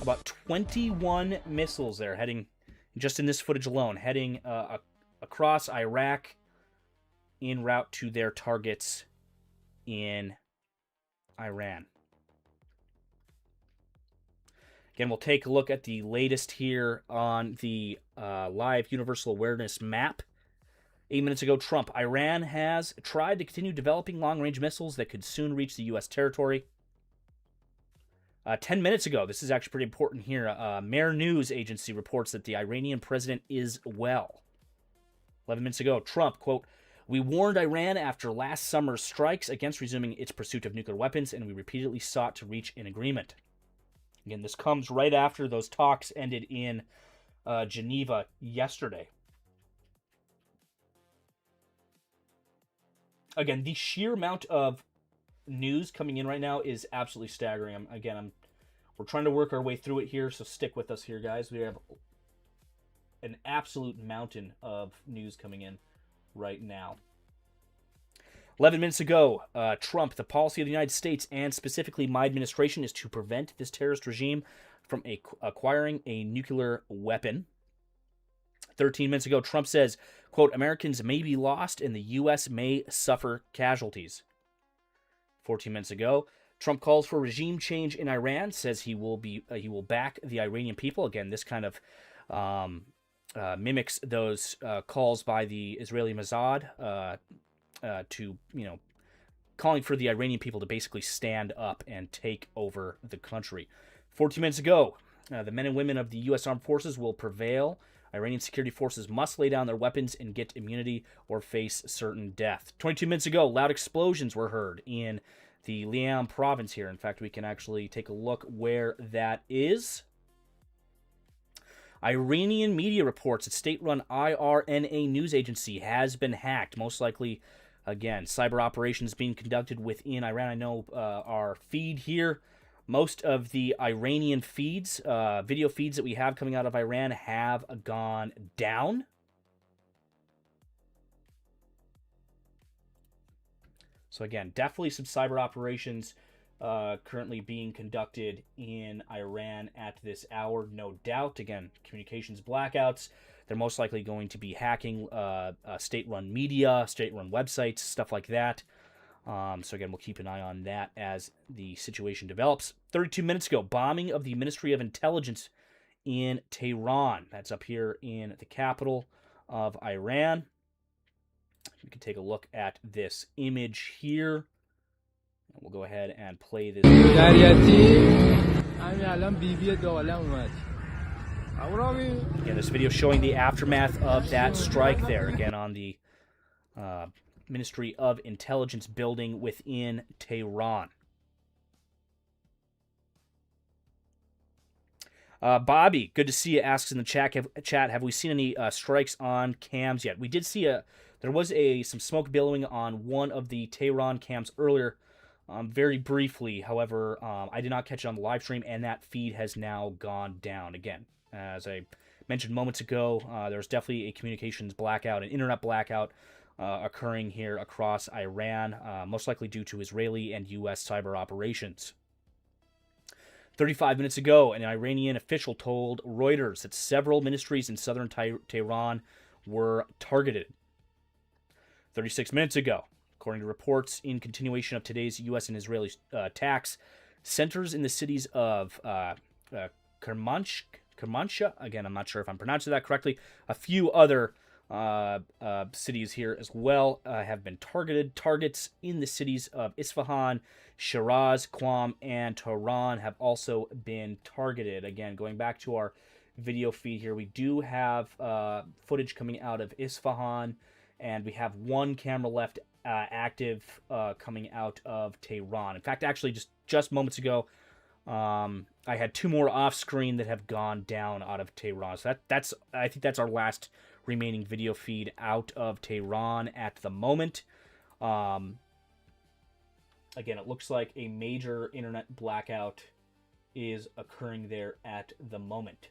about 21 missiles there heading, just in this footage alone, heading across Iraq en route to their targets in Iran. Again, we'll take a look at the latest here on the live universal awareness map. 8 minutes ago, Trump. Iran has tried to continue developing long-range missiles that could soon reach the U.S. territory. 10 minutes ago, this is actually pretty important here, Mehr News Agency reports that the Iranian president is well. 11 minutes ago, Trump, quote, "We warned Iran after last summer's strikes against resuming its pursuit of nuclear weapons, and we repeatedly sought to reach an agreement." Again, this comes right after those talks ended in Geneva yesterday. Again, the sheer amount of news coming in right now is absolutely staggering. We're trying to work our way through it here, so stick with us here, guys. We have an absolute mountain of news coming in right now. 11 minutes ago, Trump, the policy of the United States and specifically my administration is to prevent this terrorist regime from acquiring a nuclear weapon. 13 minutes ago, Trump says, quote, "Americans may be lost and the U.S. may suffer casualties." 14 minutes ago, Trump calls for regime change in Iran, says he will back the Iranian people. Again, this kind of mimics those calls by the Israeli Mossad to, calling for the Iranian people to basically stand up and take over the country. 14 minutes ago, the men and women of the U.S. Armed Forces will prevail. Iranian security forces must lay down their weapons and get immunity or face certain death. 22 minutes ago, loud explosions were heard in the Liam province here. In fact, we can actually take a look where that is. Iranian media reports that state-run IRNA news agency has been hacked, most likely. Again, cyber operations being conducted within Iran. I know our feed here, most of the Iranian feeds, video feeds that we have coming out of Iran have gone down. So again, definitely some cyber operations currently being conducted in Iran at this hour, no doubt. Again, communications blackouts. They're most likely going to be hacking state-run media, state-run websites, stuff like that. So again, we'll keep an eye on that as the situation develops. 32 minutes ago, bombing of the Ministry of Intelligence in Tehran. That's up here in the capital of Iran. We can take a look at this image here. We'll go ahead and play this. Again, this video showing the aftermath of that strike there. Again, on the Ministry of Intelligence building within Tehran. Bobby, good to see you, asks in the chat, have we seen any strikes on cams yet? We did see there was some smoke billowing on one of the Tehran cams earlier, very briefly. However, I did not catch it on the live stream, and that feed has now gone down again. As I mentioned moments ago, there's definitely a communications blackout, an internet blackout occurring here across Iran, most likely due to Israeli and U.S. cyber operations. 35 minutes ago, an Iranian official told Reuters that several ministries in southern Tehran were targeted. 36 minutes ago, according to reports in continuation of today's U.S. and Israeli attacks, centers in the cities of Kermanshah, again, I'm not sure if I'm pronouncing that correctly, a few other cities here as well have been targeted. Targets in the cities of Isfahan, Shiraz, Qom, and Tehran have also been targeted. Again, going back to our video feed here, we do have footage coming out of Isfahan, and we have one camera left active coming out of Tehran. In fact, actually, just moments ago, I had 2 more off screen that have gone down out of Tehran. So I think that's our last remaining video feed out of Tehran at the moment. Again, it looks like a major internet blackout is occurring there at the moment.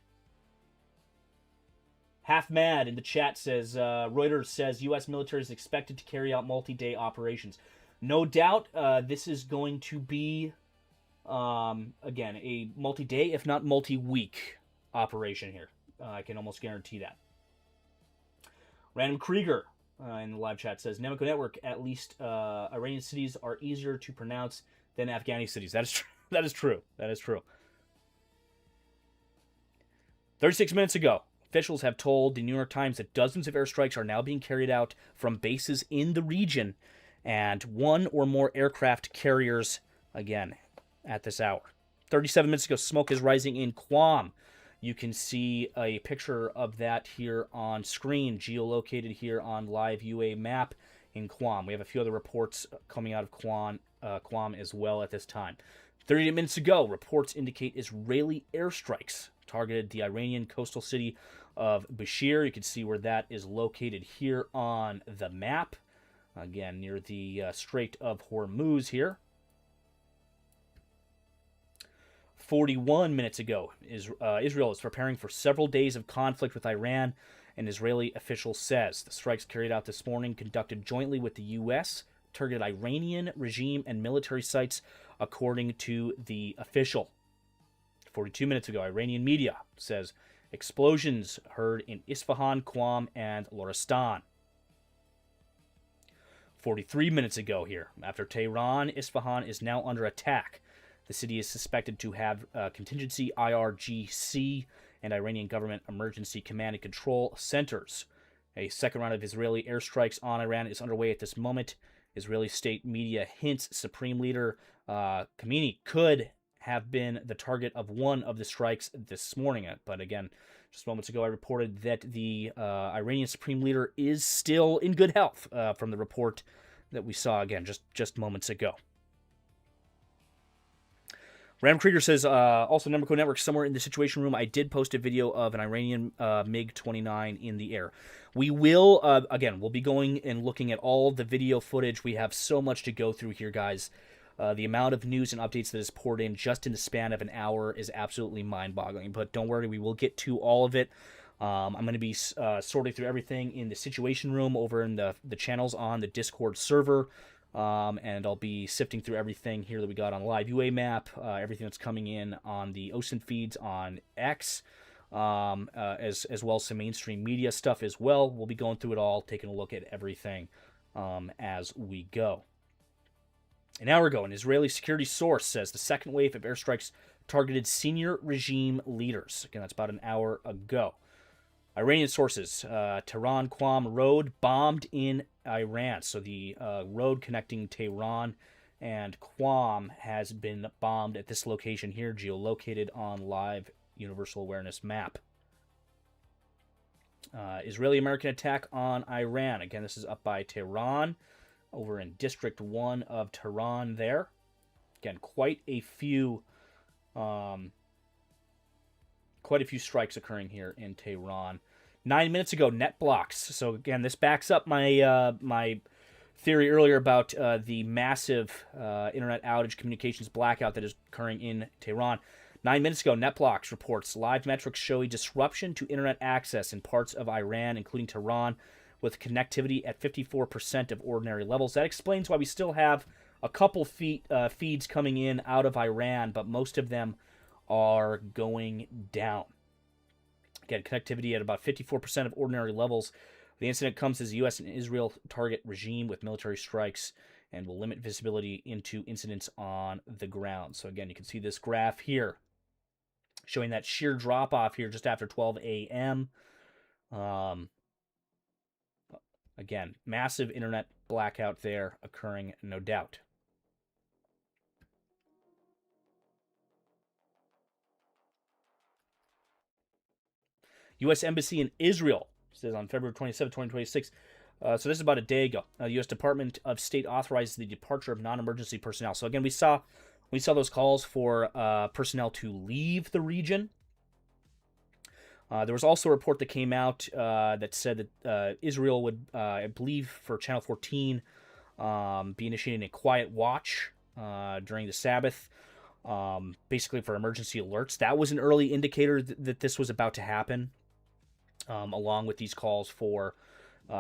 Half Mad in the chat says, Reuters says U.S. military is expected to carry out multi-day operations. No doubt this is going to be, again, a multi-day, if not multi-week operation here. I can almost guarantee that. Random Krieger in the live chat says, Nemico Network, at least Iranian cities are easier to pronounce than Afghani cities. That is true. That is true. That is true. 36 minutes ago, officials have told the New York Times that dozens of airstrikes are now being carried out from bases in the region, and 1 or more aircraft carriers, again, at this hour. 37 minutes ago, smoke is rising in Guam. You can see a picture of that here on screen, geolocated here on live UA map in Guam. We have a few other reports coming out of Guam as well at this time. 38 minutes ago, reports indicate Israeli airstrikes targeted the Iranian coastal city of Bushehr. You can see where that is located here on the map. Again, near the Strait of Hormuz here. 41 minutes ago, Israel is preparing for several days of conflict with Iran, an Israeli official says. The strikes carried out this morning, conducted jointly with the U.S., targeted Iranian regime and military sites, according to the official. 42 minutes ago, Iranian media says explosions heard in Isfahan, Qom, and Loristan. 43 minutes ago here, after Tehran, Isfahan is now under attack. The city is suspected to have contingency IRGC and Iranian government emergency command and control centers. A second round of Israeli airstrikes on Iran is underway at this moment. Israeli state media hints Supreme Leader Khamenei could have been the target of one of the strikes this morning. But again, just moments ago, I reported that the Iranian Supreme Leader is still in good health from the report that we saw, again, just moments ago. Ram Krieger says, also Nemico Network, somewhere in the Situation Room, I did post a video of an Iranian MiG-29 in the air. We will, again, we'll be going and looking at all the video footage. We have so much to go through here, guys. The amount of news and updates that is poured in just in the span of an hour is absolutely mind-boggling. But don't worry, we will get to all of it. I'm going to be sorting through everything in the Situation Room over in the channels on the Discord server. And I'll be sifting through everything here that we got on the live UA map, everything that's coming in on the OSINT feeds on X, as well as some mainstream media stuff as well. We'll be going through it all, taking a look at everything as we go. An hour ago, an Israeli security source says the second wave of airstrikes targeted senior regime leaders. Again, that's about an hour ago. Iranian sources, Tehran-Qom road bombed in Iran. So the road connecting Tehran and Qom has been bombed at this location here, geolocated on live universal awareness map. Israeli-American attack on Iran. Again, this is up by Tehran, over in District 1 of Tehran there. Again, quite a few strikes occurring here in Tehran. 9 minutes ago, net blocks. So again, this backs up my my theory earlier about the massive internet outage, communications blackout that is occurring in Tehran. 9 minutes ago, NetBlocks reports live metrics show a disruption to internet access in parts of Iran, including Tehran, with connectivity at 54% of ordinary levels. That explains why we still have a couple feeds coming in out of Iran, but most of them are going down. Again, connectivity at about 54% of ordinary levels. The incident comes as the U.S. and Israel target regime with military strikes and will limit visibility into incidents on the ground. So again, you can see this graph here showing that sheer drop-off here just after 12 a.m. Again, massive internet blackout there occurring, no doubt. U.S. Embassy in Israel, says on February 27, 2026. So this is about a day ago. The U.S. Department of State authorized the departure of non-emergency personnel. So again, we saw We saw those calls for personnel to leave the region. There was also a report that came out that said that Israel would, I believe, for Channel 14, be initiating a quiet watch during the Sabbath, basically for emergency alerts. That was an early indicator that this was about to happen, along with these calls for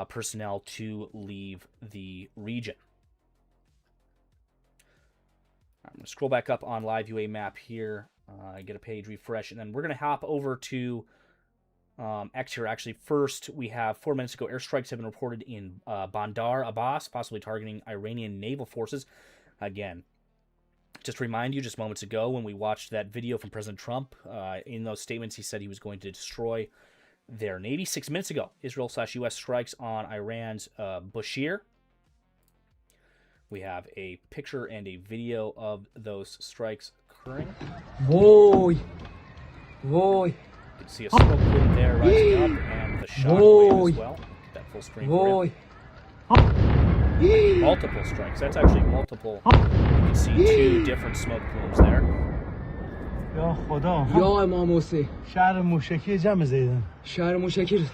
personnel to leave the region. I'm going to scroll back up on live UA map here, get a page refresh, and then we're going to hop over to X here. Actually, first, we have 4 minutes ago, airstrikes have been reported in Bandar Abbas, possibly targeting Iranian naval forces. Again, just to remind you, just moments ago when we watched that video from President Trump, in those statements he said he was going to destroy their navy. 6 minutes ago, Israel/U.S. strikes on Iran's Bushehr. We have a picture and a video of those strikes occurring. Whoa! Whoa! You can see a smoke plume there rising up, and the shockwave as well. Get that full screen for you. Multiple strikes. That's actually multiple. You can see 2 different smoke plumes there. یا خدا یا امام حسین شهر موشکی جمع زیدن شهر موشکی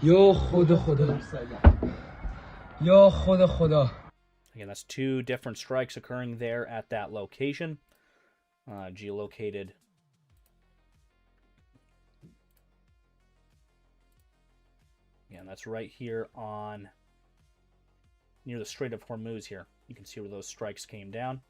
یا خدا خدا یا خدا خدا. Again, that's 2 different strikes occurring there at that location. Geolocated. Yeah, that's right here on near the Strait of Hormuz here. You can see where those strikes came down.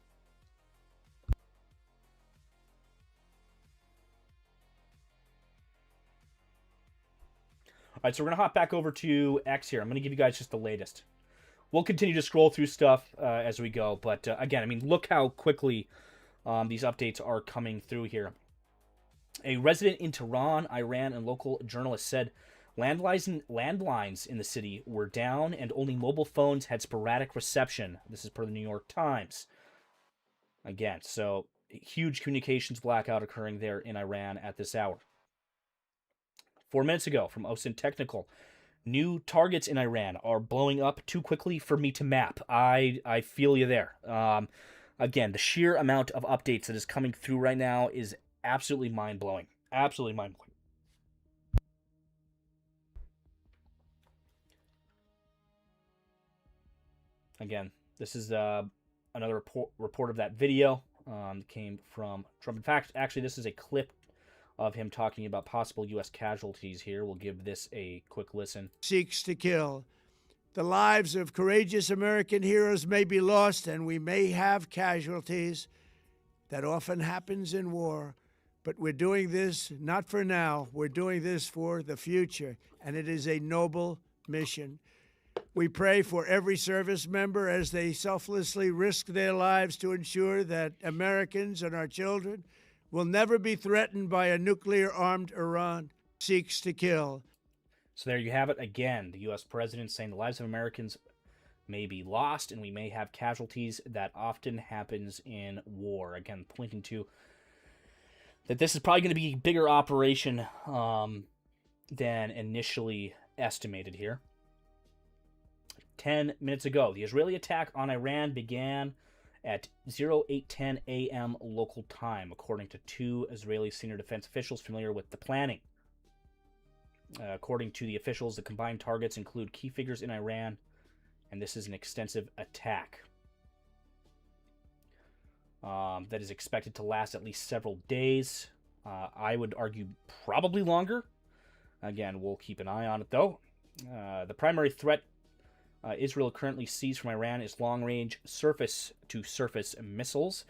All right, so we're going to hop back over to X here. I'm going to give you guys just the latest. We'll continue to scroll through stuff as we go. But again, I mean, look how quickly these updates are coming through here. A resident in Tehran, Iran, and local journalists said landlines in the city were down and only mobile phones had sporadic reception. This is per the New York Times. Again, so huge communications blackout occurring there in Iran at this hour. 4 minutes ago from OSINT Technical, new targets in Iran are blowing up too quickly for me to map. I feel you there. Again, the sheer amount of updates that is coming through right now is absolutely mind-blowing. Absolutely mind-blowing. Again, this is another report of that video. Came from Trump. In fact, actually, this is a clip of him talking about possible U.S. casualties here. We'll give this a quick listen. Seeks to kill. The lives of courageous American heroes may be lost, and we may have casualties. That often happens in war. But we're doing this not for now. We're doing this for the future, and it is a noble mission. We pray for every service member as they selflessly risk their lives to ensure that Americans and our children will never be threatened by a nuclear-armed Iran seeks to kill. So there you have it again. The U.S. president saying the lives of Americans may be lost and we may have casualties. That often happens in war. Again, pointing to that this is probably going to be a bigger operation than initially estimated here. 10 minutes ago, the Israeli attack on Iran began at 08:10 a.m. local time, according to 2 Israeli senior defense officials familiar with the planning. According to the officials, the combined targets include key figures in Iran, and this is an extensive attack that is expected to last at least several days. I would argue probably longer. Again, we'll keep an eye on it, though. The primary threat Israel currently sees from Iran is long-range surface-to-surface missiles.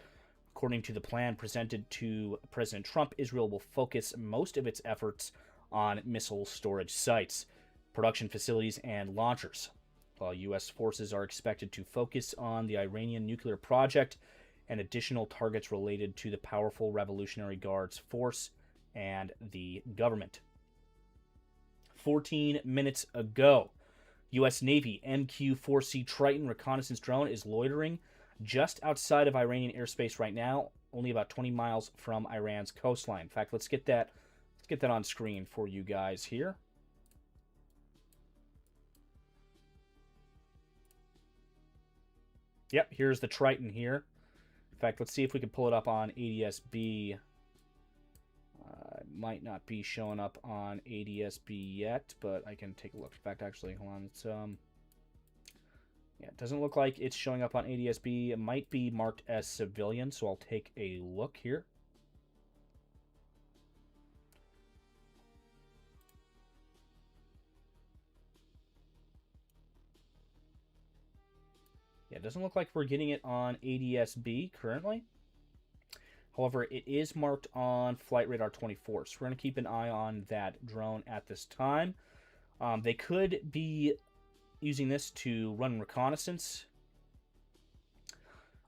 According to the plan presented to President Trump, Israel will focus most of its efforts on missile storage sites, production facilities, and launchers, while U.S. forces are expected to focus on the Iranian nuclear project and additional targets related to the powerful Revolutionary Guards force and the government. 14 minutes ago, U.S. Navy MQ-4C Triton reconnaissance drone is loitering just outside of Iranian airspace right now, only about 20 miles from Iran's coastline. In fact, let's get that on screen for you guys here. Yep, here's the Triton here. fact, let's see if we can pull it up on ADSB. It might not be showing up on ADSB yet, but I can take a look. In fact, actually, hold on. It's yeah, it doesn't look like it's showing up on ADSB. It might be marked as civilian, so I'll take a look here. Yeah, it doesn't look like we're getting it on ADSB currently. However, it is marked on Flight Radar 24, so we're going to keep an eye on that drone at this time. They could be using this to run reconnaissance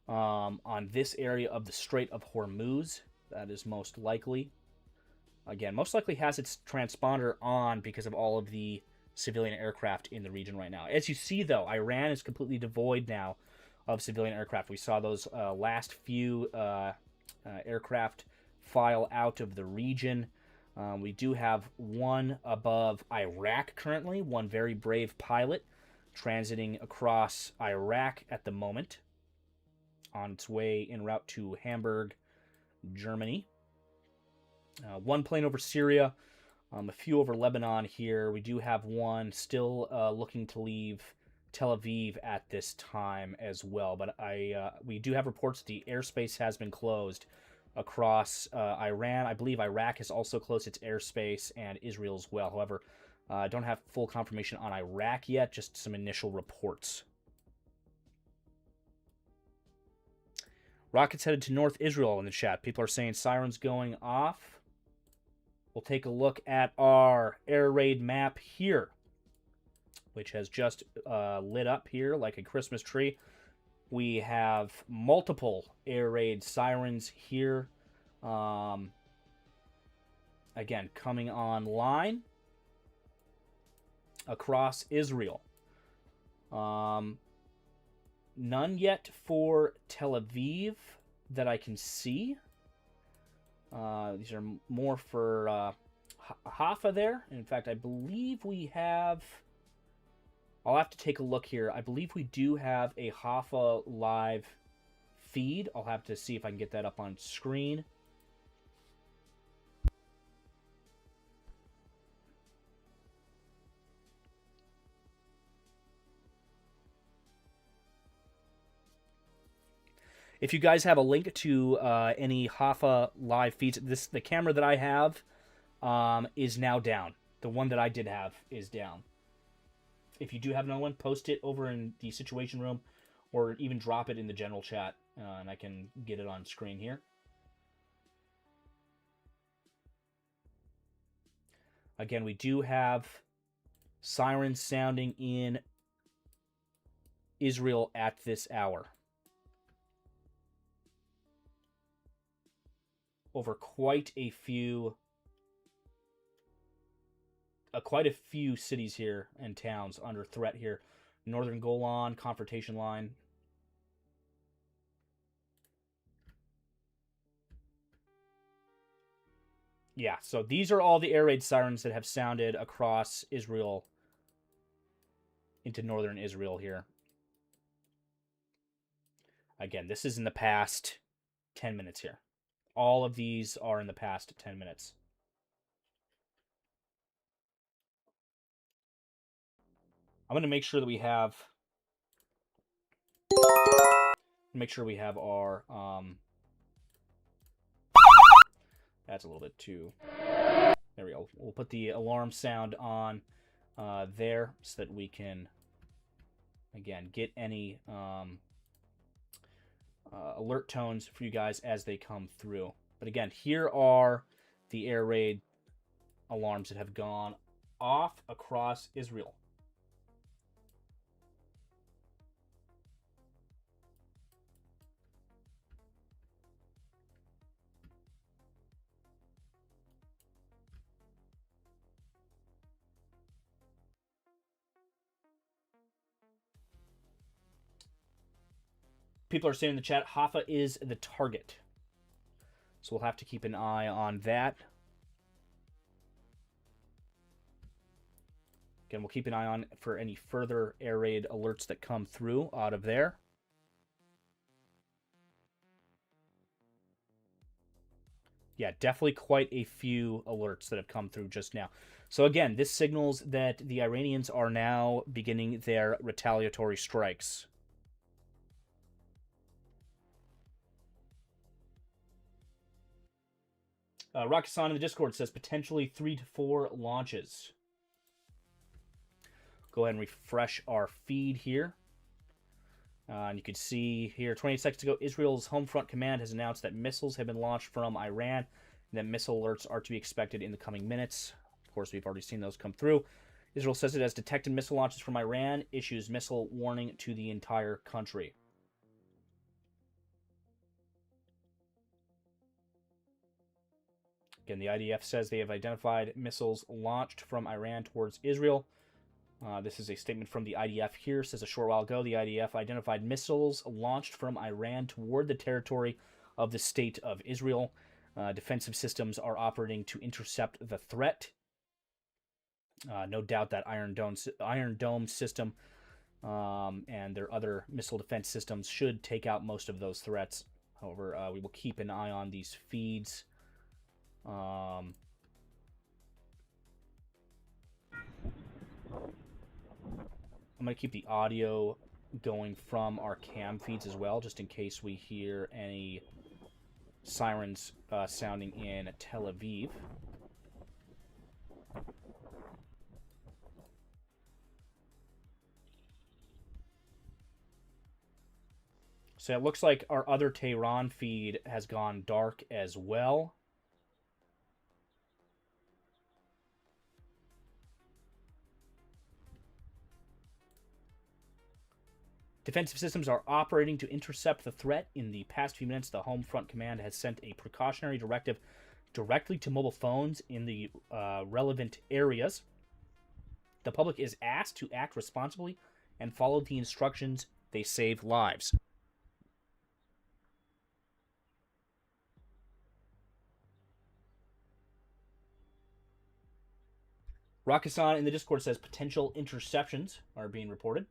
on this area of the Strait of Hormuz. That is most likely. Again, most likely has its transponder on because of all of the civilian aircraft in the region right now. As you see, though, Iran is completely devoid now of civilian aircraft. We saw those last few aircraft file out of the region. We do have one above Iraq currently, one very brave pilot transiting across Iraq at the moment on its way en route to Hamburg, Germany. One plane over Syria, a few over Lebanon here. We do have one still looking to leave Tel Aviv at this time as well. But we do have reports the airspace has been closed across Iran. I believe Iraq has also closed its airspace, and Israel as well. However, I don't have full confirmation on Iraq yet, just some initial reports. Rockets headed to North Israel in the chat. People are saying sirens going off. We'll take a look at our air raid map here, which has just lit up here like a Christmas tree. We have multiple air raid sirens here. Again, coming online across Israel. None yet for Tel Aviv that I can see. These are more for Haifa there. In fact, I believe we have... I'll have to take a look here. I believe we do have a Haifa live feed. I'll have to see if I can get that up on screen. If you guys have a link to any Haifa live feeds, the camera that I have is now down. The one that I did have is down. If you do have another one, post it over in the Situation Room, or even drop it in the general chat, and I can get it on screen here. Again, we do have sirens sounding in Israel at this hour. Over quite a few cities here and towns under threat here. Northern Golan, confrontation line. Yeah, so these are all the air raid sirens that have sounded across Israel into northern Israel here. Again, this is in the past 10 minutes here. All of these are in the past 10 minutes. I'm going to make sure that we have our that's a little bit too. There we go. We'll put the alarm sound on there so that we can again get any alert tones for you guys as they come through. But again, here are the air raid alarms that have gone off across Israel. People are saying in the chat, Haifa is the target. So we'll have to keep an eye on that. Again, we'll keep an eye on for any further air raid alerts that come through out of there. Yeah, definitely quite a few alerts that have come through just now. So again, this signals that the Iranians are now beginning their retaliatory strikes. Rakissan in the Discord says potentially 3 to 4 launches. Go ahead and refresh our feed here. And you can see here, 28 seconds ago, Israel's Home Front Command has announced that missiles have been launched from Iran, and that missile alerts are to be expected in the coming minutes. Of course, we've already seen those come through. Israel says it has detected missile launches from Iran, issues missile warning to the entire country. Again, the IDF says they have identified missiles launched from Iran towards Israel. This is a statement from the IDF here. It says a short while ago, the IDF identified missiles launched from Iran toward the territory of the state of Israel. Defensive systems are operating to intercept the threat. No doubt that Iron Dome system and their other missile defense systems should take out most of those threats. However, we will keep an eye on these feeds. I'm going to keep the audio going from our cam feeds as well, just in case we hear any sirens sounding in Tel Aviv. So it looks like our other Tehran feed has gone dark as well. Defensive systems are operating to intercept the threat. In the past few minutes, the Home Front Command has sent a precautionary directive directly to mobile phones in the relevant areas. The public is asked to act responsibly and follow the instructions. They save lives. Rakissan in the Discord says potential interceptions are being reported.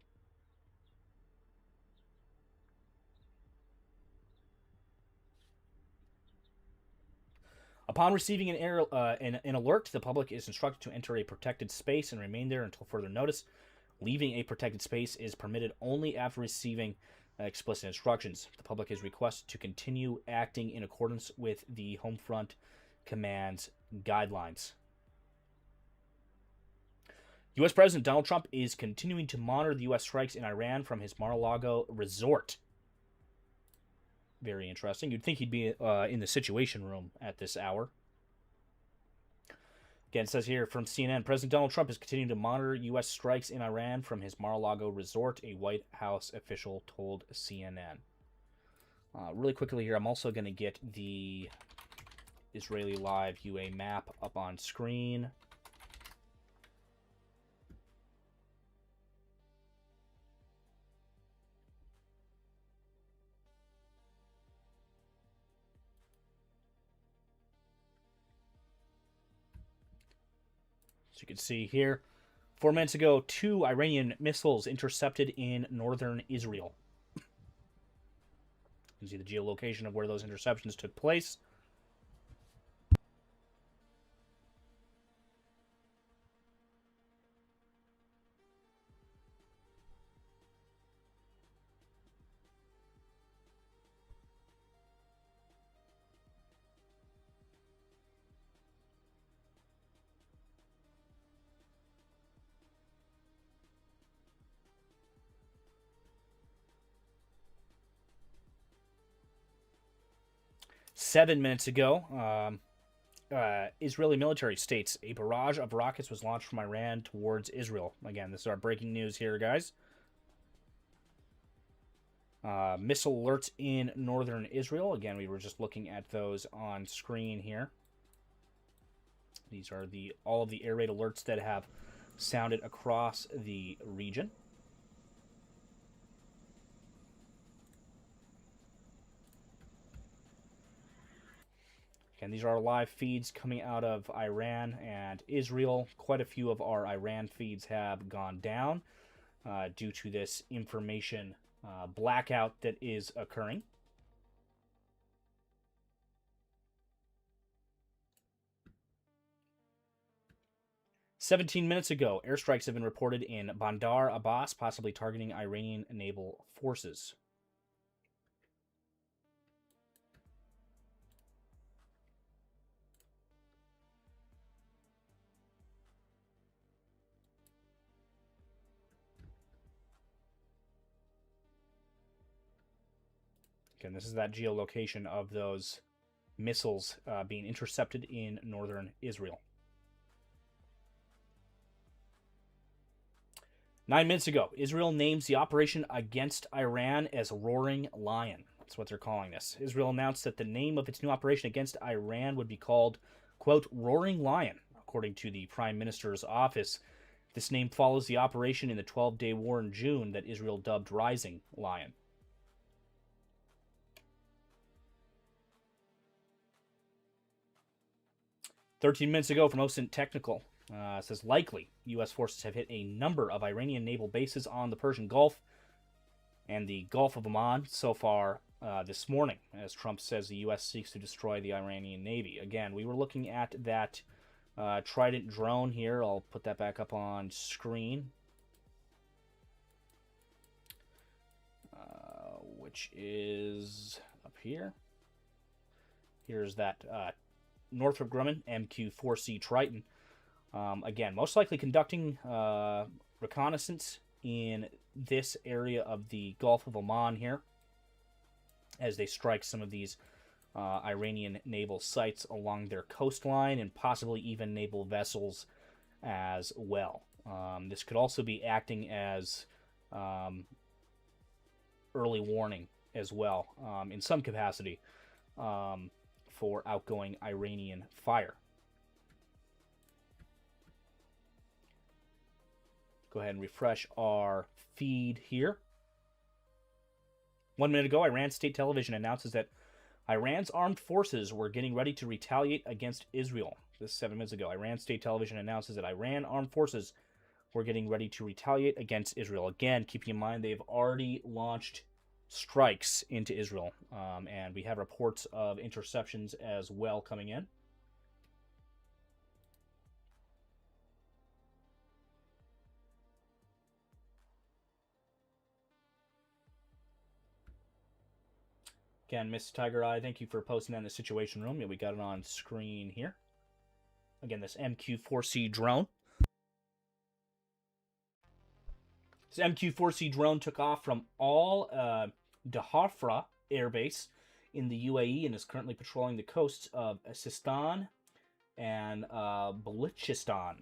Upon receiving an alert, the public is instructed to enter a protected space and remain there until further notice. Leaving a protected space is permitted only after receiving explicit instructions. The public is requested to continue acting in accordance with the Home Front Command's guidelines. U.S. President Donald Trump is continuing to monitor the U.S. strikes in Iran from his Mar-a-Lago resort. Very interesting. You'd think he'd be in the Situation Room at this hour. Again, it says here from CNN, President Donald Trump is continuing to monitor U.S. strikes in Iran from his Mar-a-Lago resort, a White House official told CNN. Really quickly here, I'm also going to get the Israeli Live UA map up on screen. You can see here, 4 minutes ago, 2 Iranian missiles intercepted in northern Israel. You can see the geolocation of where those interceptions took place. Seven minutes ago, Israeli military states a barrage of rockets was launched from Iran towards Israel. Again, this is our breaking news here, guys. Missile alerts in northern Israel. Again, we were just looking at those on screen here. These are all of the air raid alerts that have sounded across the region. And these are our live feeds coming out of Iran and Israel. Quite a few of our Iran feeds have gone down due to this information blackout that is occurring. 17 minutes ago, airstrikes have been reported in Bandar Abbas, possibly targeting Iranian naval forces. Again, this is that geolocation of those missiles being intercepted in northern Israel. 9 minutes ago, Israel names the operation against Iran as Roaring Lion. That's what they're calling this. Israel announced that the name of its new operation against Iran would be called, quote, Roaring Lion, according to the Prime Minister's office. This name follows the operation in the 12-day war in June that Israel dubbed Rising Lion. "13 minutes ago from OSINT Technical, says likely U.S. forces have hit a number of Iranian naval bases on the Persian Gulf and the Gulf of Oman so far this morning, as Trump says the U.S. seeks to destroy the Iranian Navy. Again, we were looking at that Trident drone here. I'll put that back up on screen, which is up here. Here's that Northrop Grumman MQ-4C Triton. Again, most likely conducting reconnaissance in this area of the Gulf of Oman here as they strike some of these Iranian naval sites along their coastline and possibly even naval vessels as well. This could also be acting as early warning as well in some capacity for outgoing Iranian fire. Go ahead and refresh our feed here. 1 minute ago, Iran state television announces that Iran's armed forces were getting ready to retaliate against Israel. This is 7 minutes ago. Iran state television announces that Iran armed forces were getting ready to retaliate against Israel. Again, keep in mind they've already launched strikes into Israel, and we have reports of interceptions as well coming in. Again, Miss Tiger Eye, thank you for posting that in the Situation Room. Yeah, we got it on screen here. Again, this MQ-4C drone. This MQ-4C drone took off from Al Dhafra Air Base in the UAE and is currently patrolling the coasts of Sistan and Balochistan.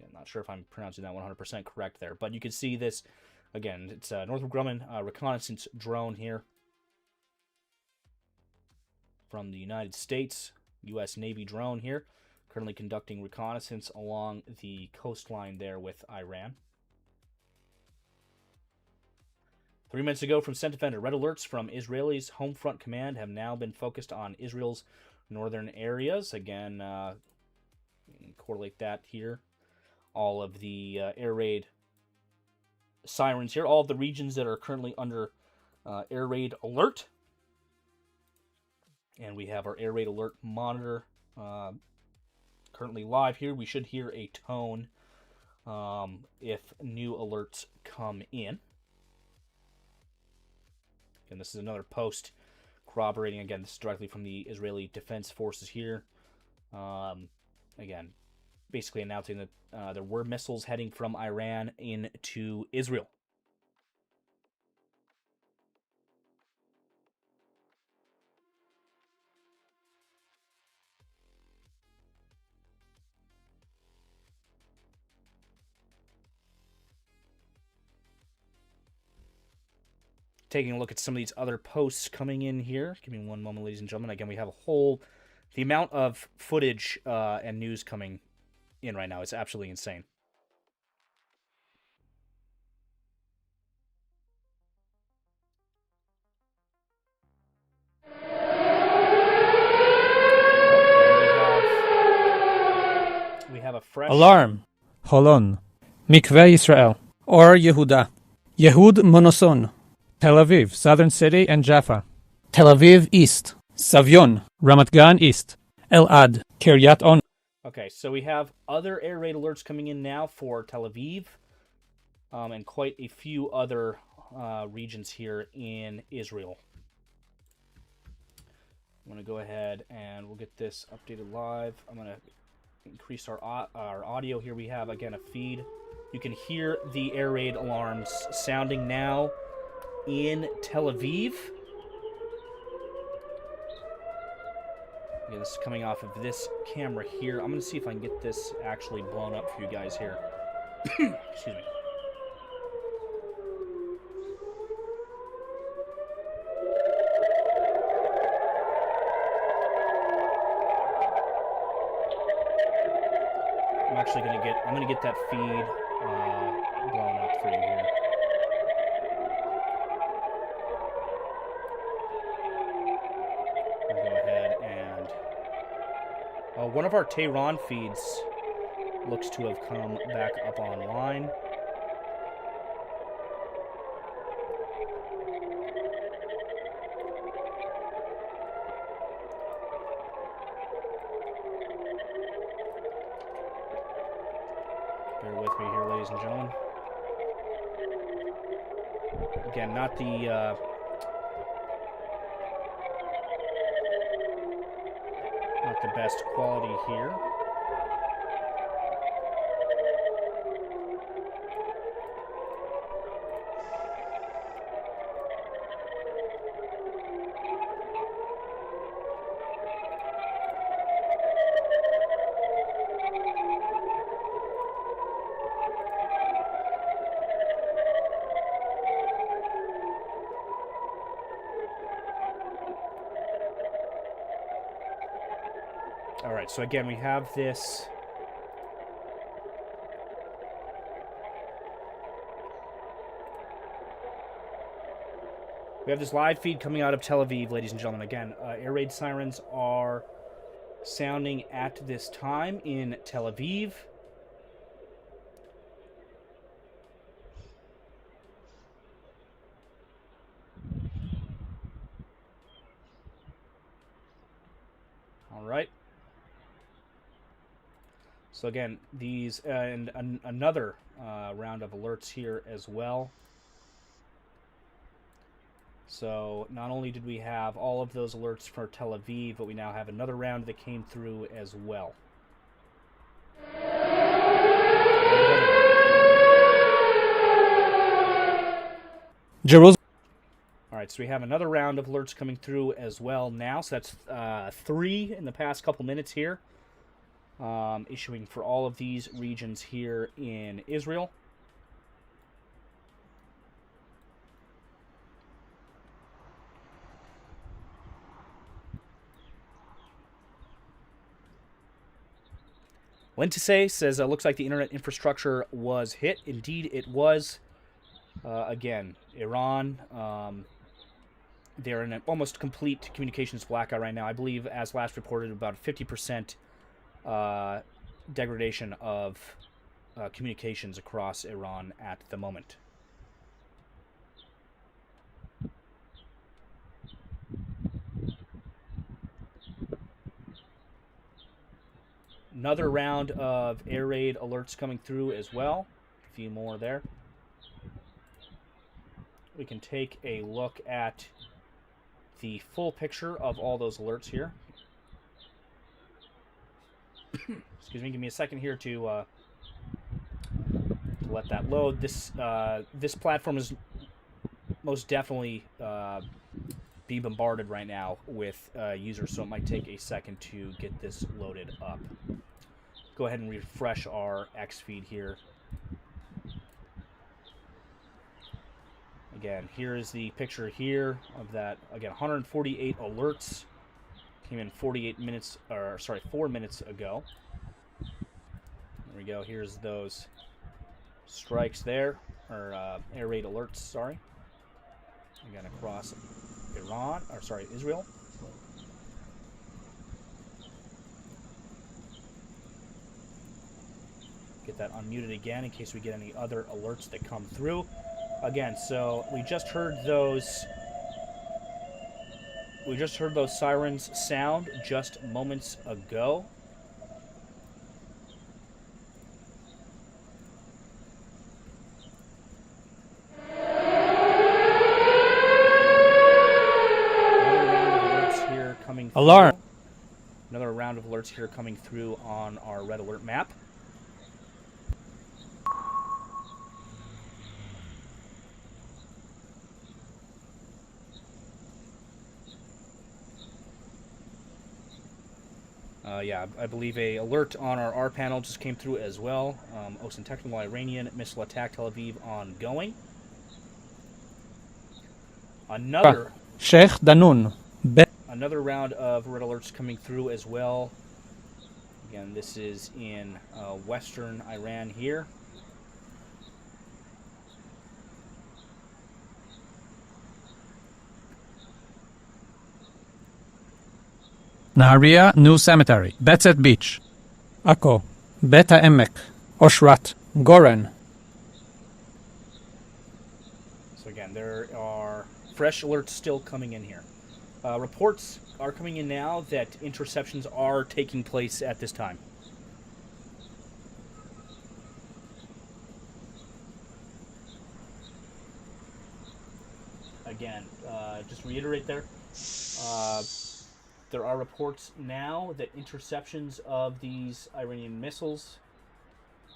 I'm not sure if I'm pronouncing that 100% correct there, but you can see this. Again, it's a Northrop Grumman reconnaissance drone here from the United States. U.S. Navy drone here, currently conducting reconnaissance along the coastline there with Iran. 3 minutes ago from Centifender, red alerts from Israel's Home Front Command have now been focused on Israel's northern areas. Again, correlate that here. All of the air raid sirens here, all of the regions that are currently under air raid alert. And we have our air raid alert monitor currently live here. We should hear a tone if new alerts come in. And this is another post corroborating. Again, this is directly from the Israeli Defense Forces here. Again, basically announcing that there were missiles heading from Iran into Israel. Taking a look at some of these other posts coming in here. Give me one moment, ladies and gentlemen. Again, we have the amount of footage and news coming in right now is absolutely insane. We have a fresh Alarm. Holon. Mikveh Yisrael. Or Yehuda. Yehud Monoson. Tel Aviv, Southern City and Jaffa. Tel Aviv East. Savyon, Ramat Gan East. Elad, Kiryat On. Okay, so we have other air raid alerts coming in now for Tel Aviv, and quite a few other regions here in Israel. I'm going to go ahead and we'll get this updated live. I'm going to increase our audio here. We have, again, a feed. You can hear the air raid alarms sounding now in Tel Aviv. Again, this is coming off of this camera here. I'm going to see if I can get this actually blown up for you guys here. Excuse me. I'm gonna get that feed blown up for you here. I'll go ahead and one of our Tehran feeds looks to have come back up online. Bear with me here, ladies and gentlemen. Again, not the best quality here. All right, so again, we have this. We have this live feed coming out of Tel Aviv, ladies and gentlemen. Again, air raid sirens are sounding at this time in Tel Aviv. All right. So again, these and another round of alerts here as well. So not only did we have all of those alerts for Tel Aviv, but we now have another round that came through as well. Jerusalem. All right, so we have another round of alerts coming through as well now. So that's 3 in the past couple minutes here. Issuing for all of these regions here in Israel. Lentise says, looks like the internet infrastructure was hit. Indeed, it was. Again, Iran, they're in an almost complete communications blackout right now. I believe, as last reported, about 50% degradation of communications across Iran at the moment. Another round of air raid alerts coming through as well. A few more there. We can take a look at the full picture of all those alerts here. Excuse me, give me a second here to let that load. This platform is most definitely be bombarded right now with users, so it might take a second to get this loaded up. Go ahead and refresh our X feed here. Again, here is the picture here of that. Again, 148 alerts came in 4 minutes ago. There we go. Here's those strikes there, or air raid alerts, sorry. Again, across Israel. Get that unmuted again in case we get any other alerts that come through. Again, so we just heard those sirens sound just moments ago. Alarm. Another round of alerts here coming through on our red alert map. Yeah, I believe a alert on our rPanel just came through as well. OSINT technical Iranian missile attack Tel Aviv ongoing. Another Sheikh Danun. another round of red alerts coming through as well. Again, this is in western Iran here. Naharia New Cemetery. Betzet Beach. Akko. Beta Emek. Oshrat. Goren. So again, there are fresh alerts still coming in here. Reports are coming in now that interceptions are taking place at this time. Again, just reiterate there. There are reports now that interceptions of these Iranian missiles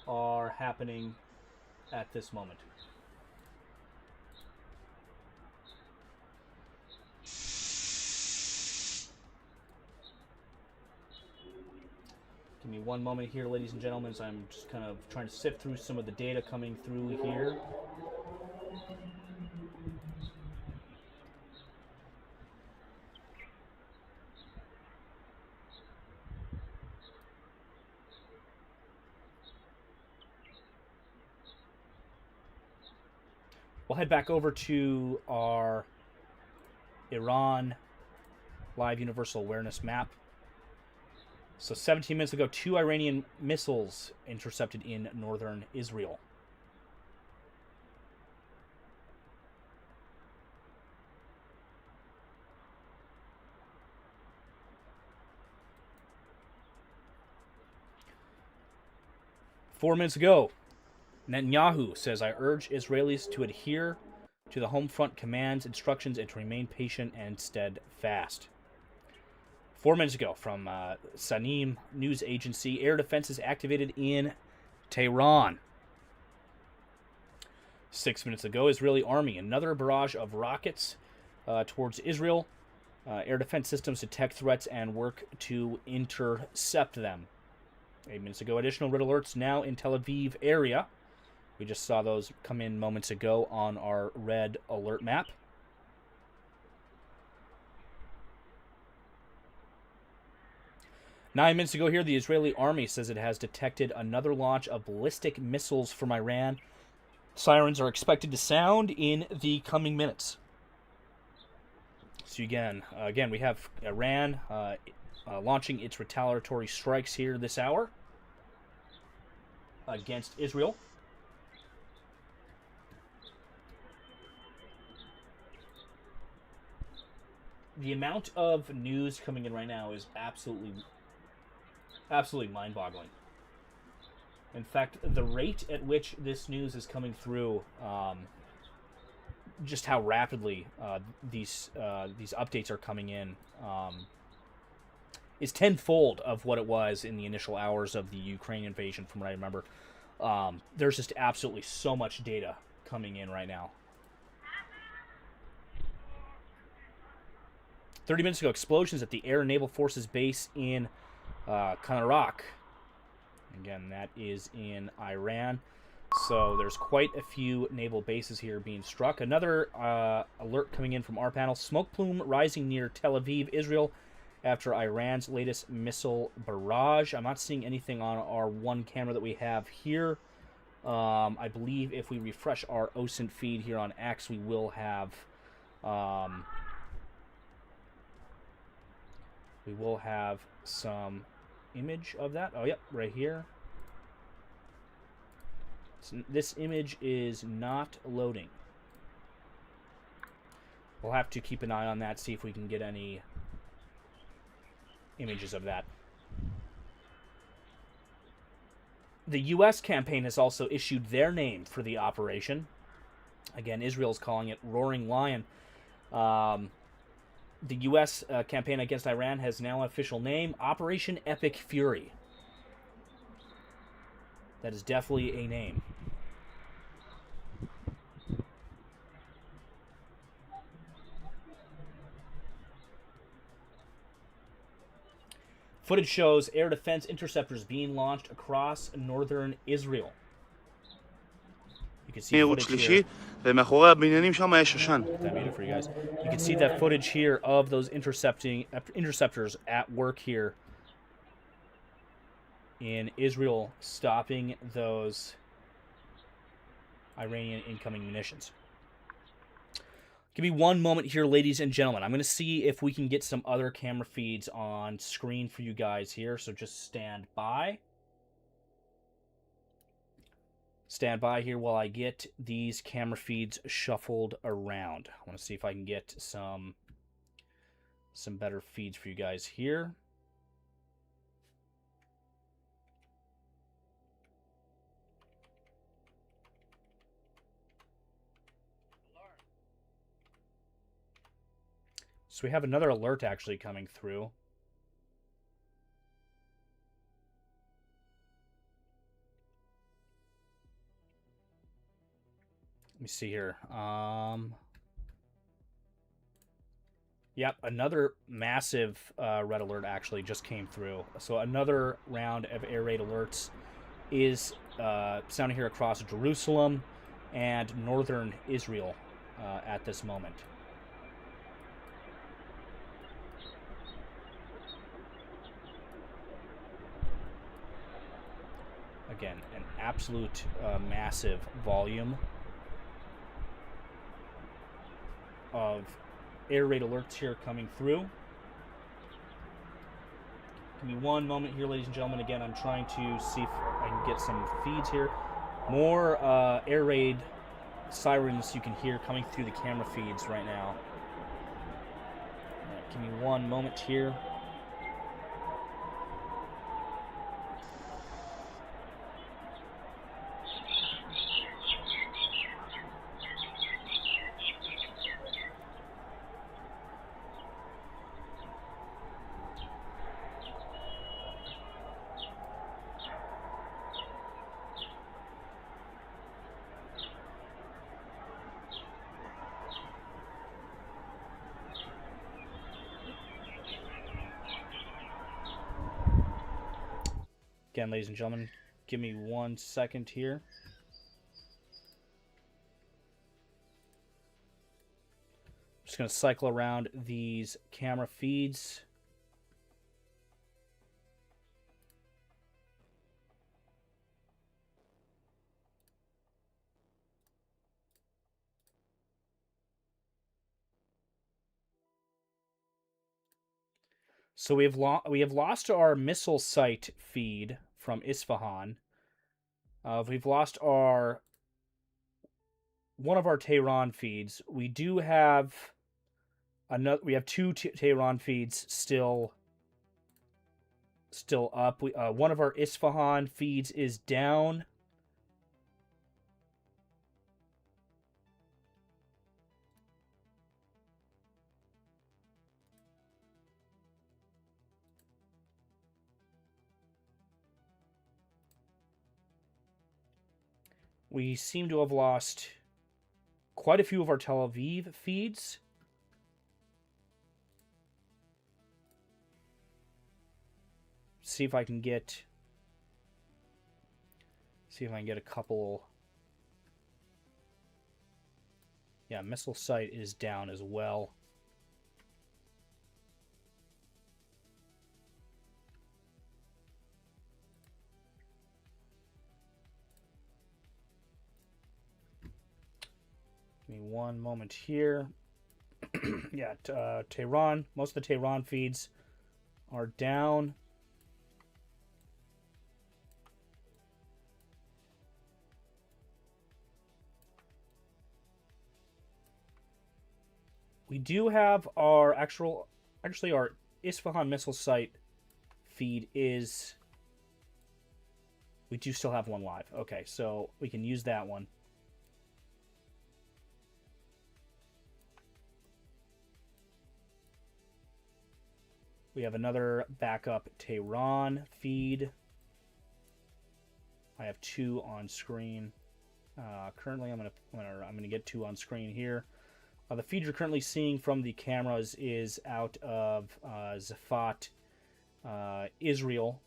are happening at this moment. Give me one moment here, ladies and gentlemen, as I'm just kind of trying to sift through some of the data coming through here. We'll head back over to our Iran live universal awareness map. So 17 minutes ago, 2 Iranian missiles intercepted in northern Israel. Four minutes ago, Netanyahu says, I urge Israelis to adhere to the home front command's instructions and to remain patient and steadfast. 4 minutes ago, from Sanim news agency, air defense is activated in Tehran. 6 minutes ago, Israeli army, another barrage of rockets towards Israel. Air defense systems detect threats and work to intercept them. 8 minutes ago, additional red alerts now in Tel Aviv area. We just saw those come in moments ago on our red alert map. Nine minutes ago here, the Israeli army says it has detected another launch of ballistic missiles from Iran. Sirens are expected to sound in the coming minutes. So again, we have Iran launching its retaliatory strikes here this hour against Israel. The amount of news coming in right now is absolutely mind-boggling. In fact, the rate at which this news is coming through, just how rapidly these updates are coming in, is tenfold of what it was in the initial hours of the Ukraine invasion, from what I remember. There's just absolutely so much data coming in right now. 30 minutes ago, explosions at the Air and Naval Forces base in Kanarak. Again, that is in Iran. So there's quite a few naval bases here being struck. Another alert coming in from rPanel. Smoke plume rising near Tel Aviv, Israel, after Iran's latest missile barrage. I'm not seeing anything on our one camera that we have here. I believe if we refresh our OSINT feed here on X, we will have some image of that. Oh, yep, right here. So this image is not loading. We'll have to keep an eye on that, see if we can get any images of that. The U.S. campaign has also issued their name for the operation. Again, Israel's calling it Roaring Lion. the U.S. Campaign against Iran has now an official name, Operation Epic Fury. That is definitely a name. Footage shows air defense interceptors being launched across northern Israel. You can see footage here. That muted for you guys. You can see that footage here of those interceptors at work here in Israel, stopping those Iranian incoming munitions. Give me one moment here, ladies and gentlemen. I'm going to see if we can get some other camera feeds on screen for you guys here, so just stand by. Stand by here while I get these camera feeds shuffled around. I want to see if I can get some better feeds for you guys here. So we have another alert actually coming through. Let me see here. Yep, another massive red alert actually just came through. So another round of air raid alerts is sounding here across Jerusalem and northern Israel at this moment. Again, an absolute massive volume of air raid alerts here coming through. Give me one moment here, ladies and gentlemen. Again, I'm trying to see if I can get some feeds here. More air raid sirens you can hear coming through the camera feeds right now. All right, give me one moment here. Again, ladies and gentlemen, give me 1 second here. Just going to cycle around these camera feeds. So we have lost our missile site feed from Isfahan. We've lost one of our Tehran feeds. We do have another. We have two Tehran feeds still up. One of our Isfahan feeds is down. We seem to have lost quite a few of our Tel Aviv feeds. See if I can get a couple. Yeah, missile site is down as well. Give me one moment here. Yeah, Tehran. Most of the Tehran feeds are down. We do have our actually our Isfahan missile site feed is. We do still have one live. Okay, so we can use that one. We have another backup Tehran feed. I have 2 on screen. Currently, I'm gonna get 2 on screen here. The feed you're currently seeing from the cameras is out of Zafat, Israel.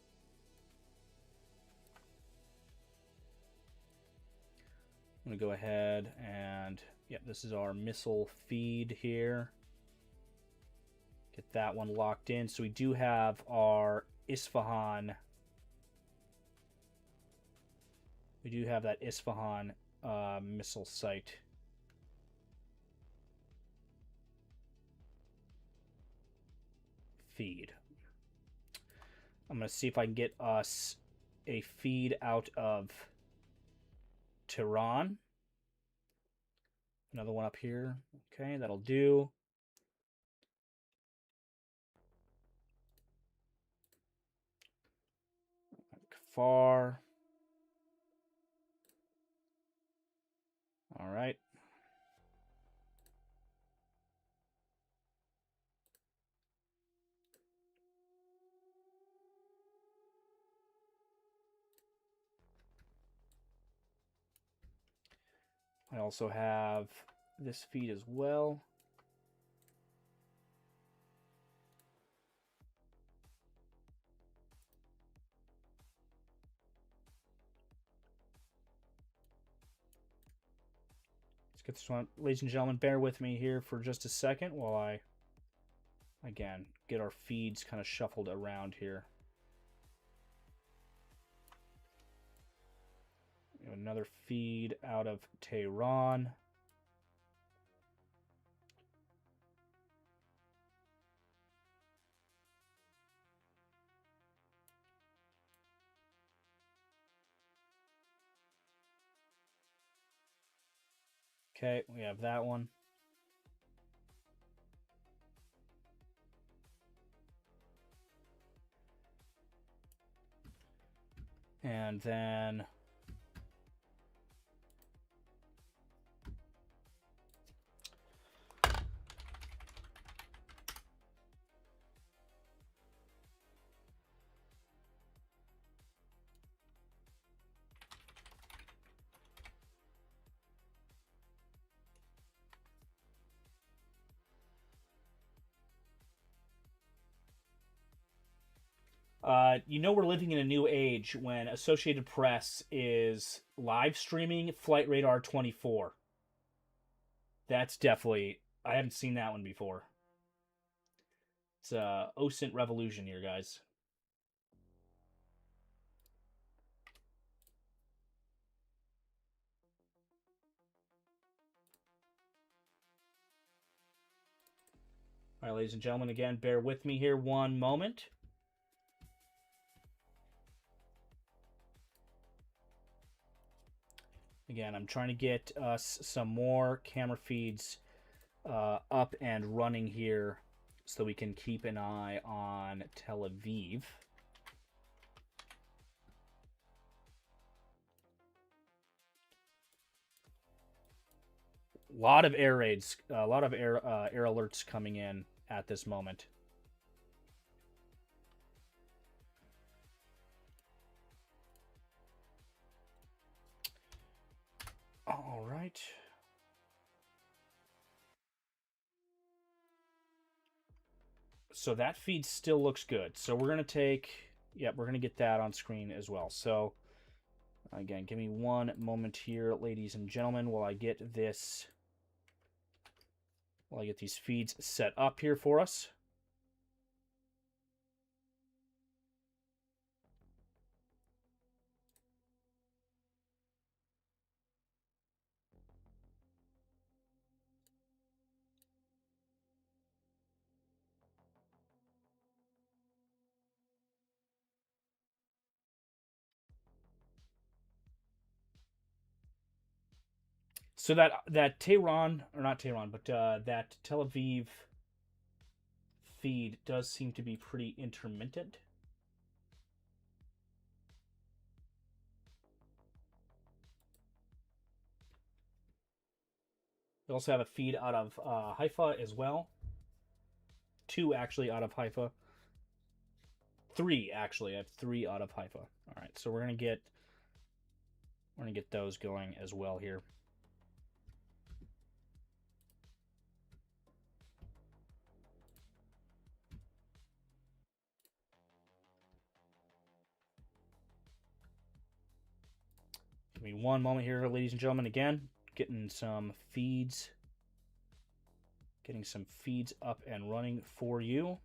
I'm gonna go ahead and this is our missile feed here. Get that one locked in. So we do have our Isfahan. We do have that Isfahan missile site. Feed. I'm going to see if I can get us a feed out of Tehran. Another one up here. Okay, that'll do. Far. All right. I also have this feed as well. Let's get this one. Ladies and gentlemen, bear with me here for just a second while I, again, get our feeds kind of shuffled around here. Another feed out of Tehran. Okay, we have that one. And then you know we're living in a new age when Associated Press is live streaming Flight Radar 24. That's definitely... I haven't seen that one before. It's a OSINT revolution here, guys. All right, ladies and gentlemen, again, bear with me here one moment. Again, I'm trying to get us some more camera feeds up and running here so we can keep an eye on Tel Aviv. A lot of air raids, a lot of air alerts coming in at this moment. All right. So that feed still looks good. So we're going to take, we're going to get that on screen as well. So again, give me one moment here, ladies and gentlemen, while I get this, while I get these feeds set up here for us. So that Tehran, or not Tehran, but that Tel Aviv feed does seem to be pretty intermittent. We also have a feed out of Haifa as well. 2 actually out of Haifa. 3 actually. I have 3 out of Haifa. All right, so we're gonna get those going as well here. Give me one moment here, ladies and gentlemen. Again, getting some feeds up and running for you.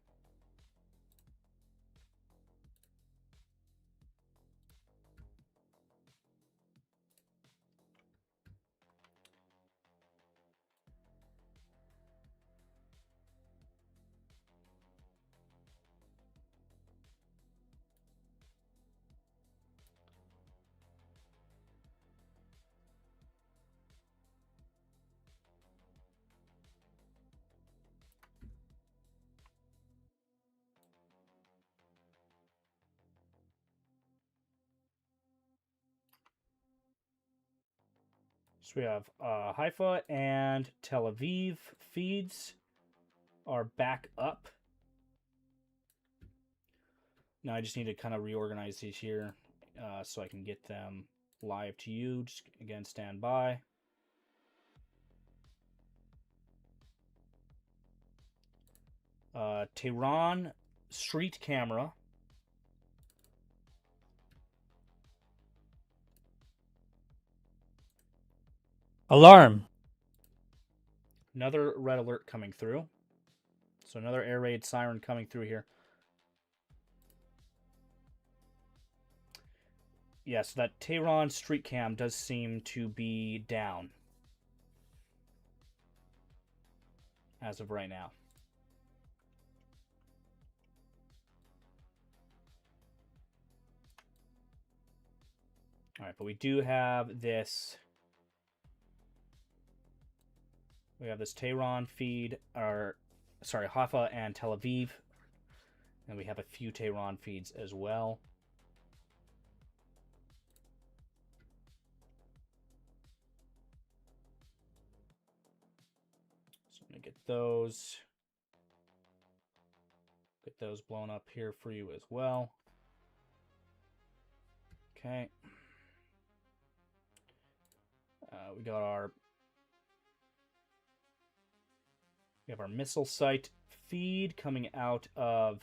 So we have Haifa and Tel Aviv feeds are back up. Now I just need to kind of reorganize these here so I can get them live to you. Just again, stand by. Tehran street camera. Alarm. Another red alert coming through. So another air raid siren coming through here. Yes, that Tehran street cam does seem to be down as of right now. All right, but we do have this. We have this Tehran feed, or sorry, Haifa and Tel Aviv, and we have a few Tehran feeds as well. So I'm gonna get those blown up here for you as well. Okay. We got our We have our missile site feed coming out of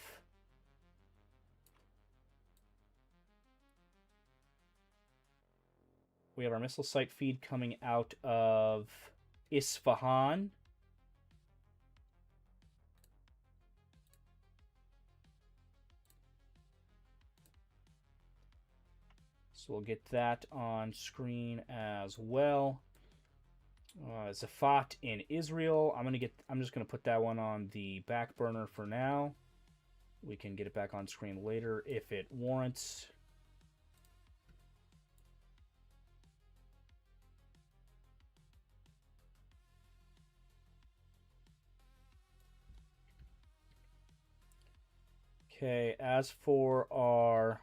Isfahan. So we'll get that on screen as well. Zafat in Israel. I'm just gonna put that one on the back burner for now. We can get it back on screen later if it warrants. Okay, as for our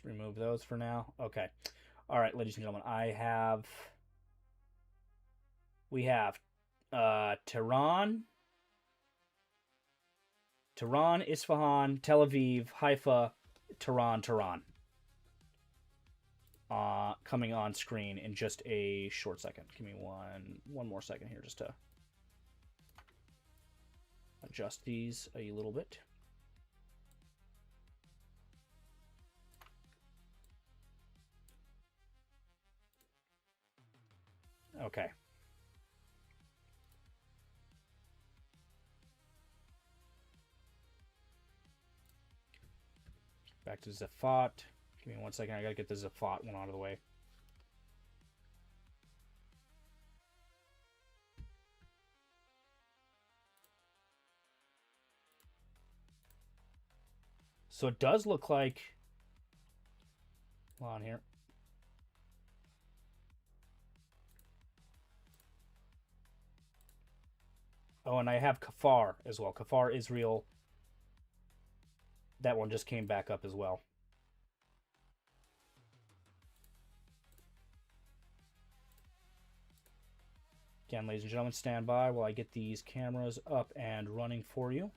remove those for now. Okay. All right, ladies and gentlemen, we have Tehran, Isfahan, Tel Aviv, Haifa, Tehran. Coming on screen in just a short second. Give me one more second here just to adjust these a little bit. Okay. Back to Zafat. Give me 1 second. I gotta get the Zafat one out of the way. So it does look like. Hold on here. Oh, and I have Kafar as well. Kafar, Israel. That one just came back up as well. Again, ladies and gentlemen, stand by while I get these cameras up and running for you.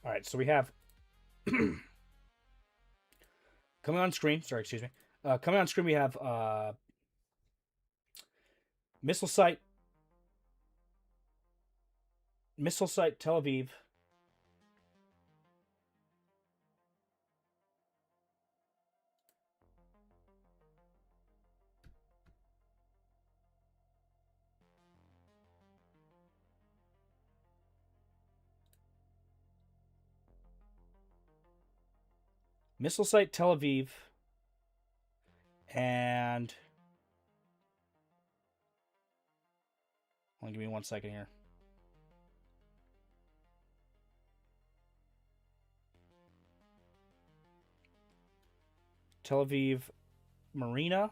All right, so we have coming on screen. Sorry, excuse me. Coming on screen, we have missile site Tel Aviv. Missile site Tel Aviv. And give me 1 second here. Tel Aviv Marina.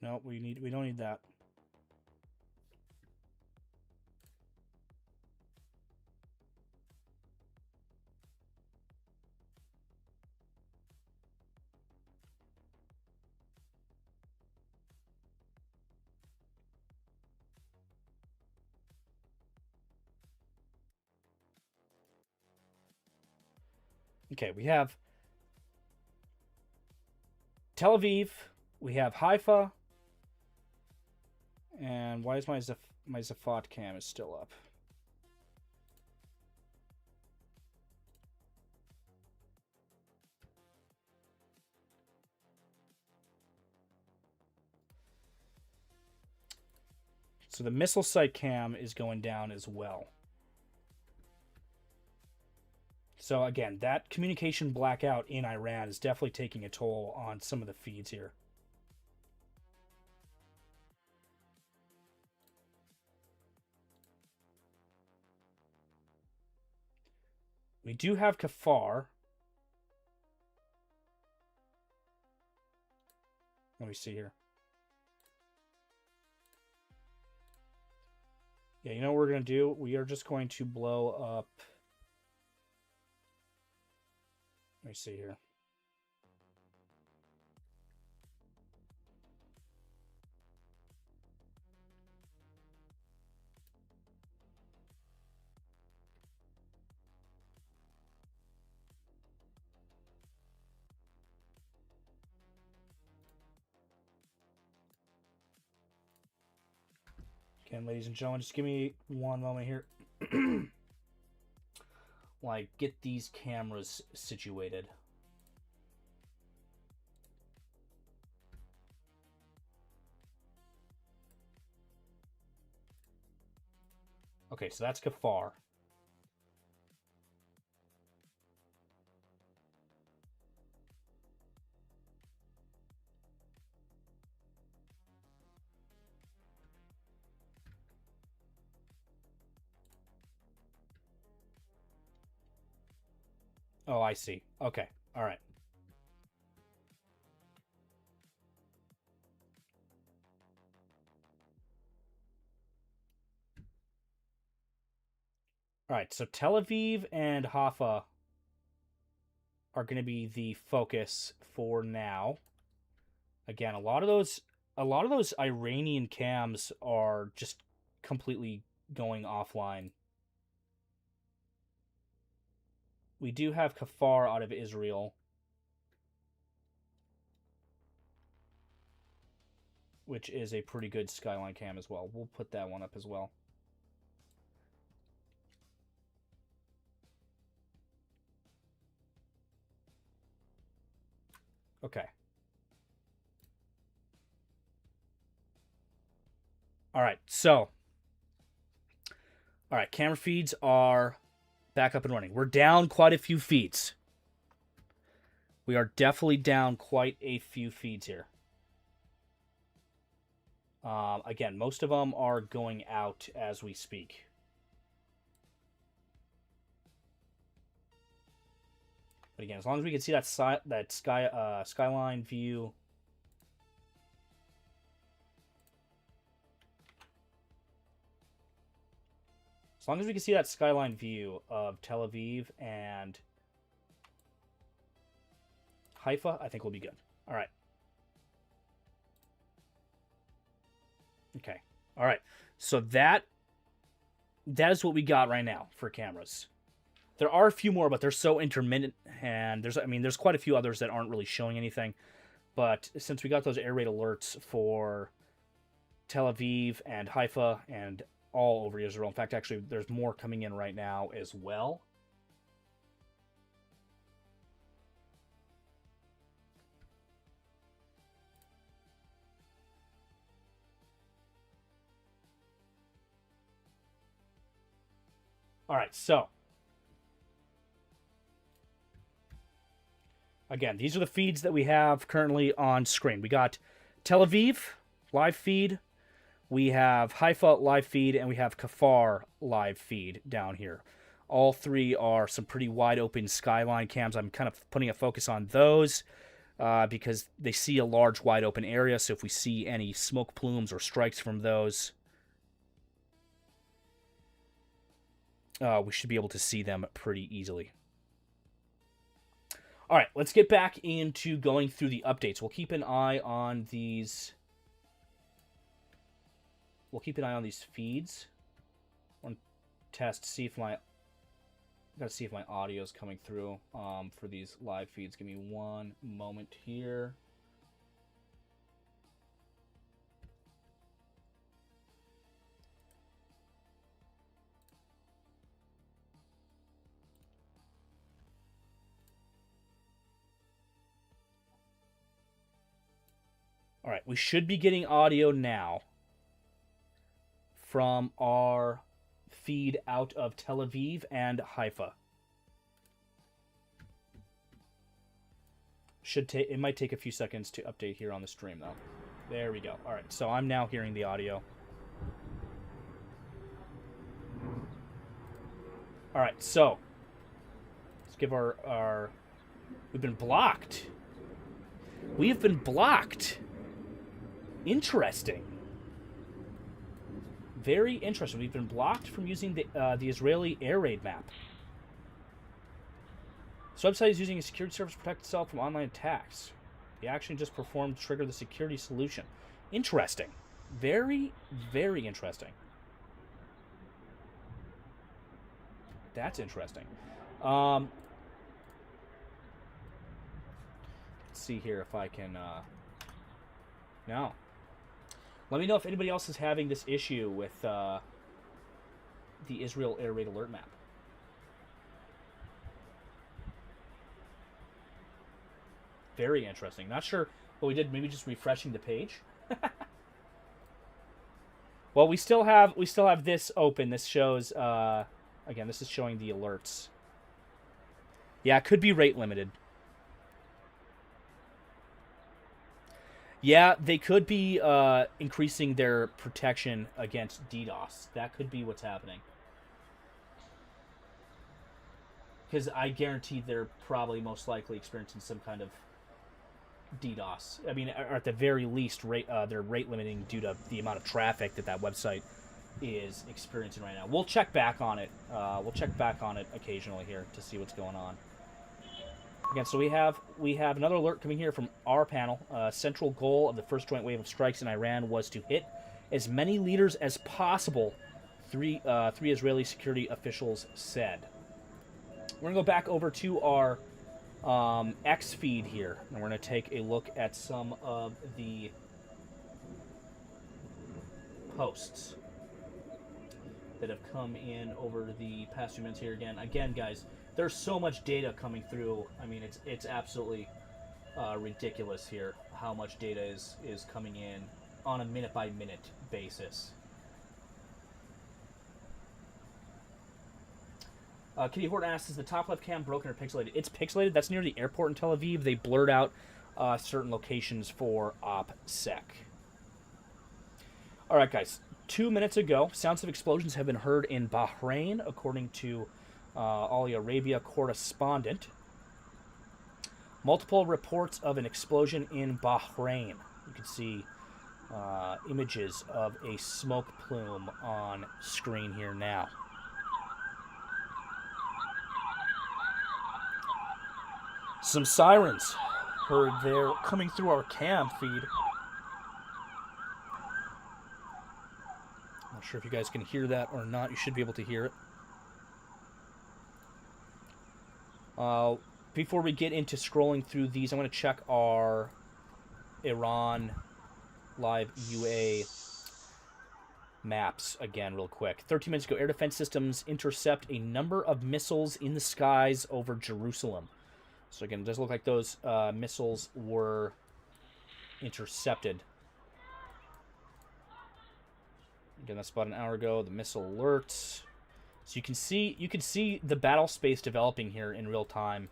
No, we don't need that. Okay, we have Tel Aviv, we have Haifa, and why is my Zafat cam is still up? So the missile site cam is going down as well. So again, that communication blackout in Iran is definitely taking a toll on some of the feeds here. We do have Kafar. Let me see here. Yeah, you know what we're going to do? We are just going to blow up... Let me see here. Again, ladies and gentlemen, just give me one moment here. While I get these cameras situated. Okay, so that's Kafar. Oh, I see. Okay. All right. All right. So Tel Aviv and Haifa are going to be the focus for now. Again, a lot of those Iranian cams are just completely going offline. We do have Kafar out of Israel, which is a pretty good skyline cam as well. We'll put that one up as well. Okay. All right, so. All right, camera feeds are back up and running. We're down quite a few feeds. We are definitely down quite a few feeds here. Again, most of them are going out as we speak. But again, as long as we can see that skyline view. As long as we can see that skyline view of Tel Aviv and Haifa, I think we'll be good. All right. Okay. All right. So that is what we got right now for cameras. There are a few more, but they're so intermittent, and there's quite a few others that aren't really showing anything. But since we got those air raid alerts for Tel Aviv and Haifa and all over Israel, in fact, actually, there's more coming in right now as well. All right, so again, these are the feeds that we have currently on screen. We got Tel Aviv live feed, we have Haifa live feed, and we have Kafar live feed down here. All three are some pretty wide open skyline cams. I'm kind of putting a focus on those because they see a large wide open area. So if we see any smoke plumes or strikes from those, we should be able to see them pretty easily. All right, let's get back into going through the updates. We'll keep an eye on these. We'll keep an eye on these feeds. I want to test, see if my audio is coming through for these live feeds. Give me one moment here. All right, we should be getting audio now from our feed out of Tel Aviv and Haifa. It might take a few seconds to update here on the stream, though. There we go. All right, so I'm now hearing the audio. All right, so let's give our we've been blocked. We have been blocked. Interesting. Very interesting. We've been blocked from using the Israeli air raid map. This website is using a security service to protect itself from online attacks. The action just performed to trigger the security solution. Interesting. Very, very interesting. That's interesting. Let's see here if I can... No. Let me know if anybody else is having this issue with the Israel air raid alert map. Very interesting. Not sure what we did. Maybe just refreshing the page. Well, we still have this open. This shows again. This is showing the alerts. Yeah, it could be rate limited. Yeah, they could be increasing their protection against DDoS. That could be what's happening. Because I guarantee they're probably most likely experiencing some kind of DDoS. I mean, or at the very least, they're rate limiting due to the amount of traffic that website is experiencing right now. We'll check back on it. We'll check back on it occasionally here to see what's going on. Again, so we have another alert coming here from rPanel. Central goal of the first joint wave of strikes in Iran was to hit as many leaders as possible. Three Israeli security officials said. We're gonna go back over to our X feed here, and we're gonna take a look at some of the posts that have come in over the past few minutes here. Again, guys. There's so much data coming through. I mean, it's absolutely ridiculous here how much data is coming in on a minute-by-minute basis. Kitty Horton asks, is the top left cam broken or pixelated? It's pixelated. That's near the airport in Tel Aviv. They blurred out certain locations for OPSEC. All right, guys. 2 minutes ago, sounds of explosions have been heard in Bahrain, according to Ali Arabia correspondent. Multiple reports of an explosion in Bahrain. You can see images of a smoke plume on screen here now. Some sirens heard there coming through our cam feed. Not sure if you guys can hear that or not. You should be able to hear it. Before we get into scrolling through these, I'm going to check our Iran live UA maps again real quick. 13 minutes ago, air defense systems intercept a number of missiles in the skies over Jerusalem. So again, it does look like those missiles were intercepted. Again, that's about an hour ago. The missile alerts. So you can see the battle space developing here in real time.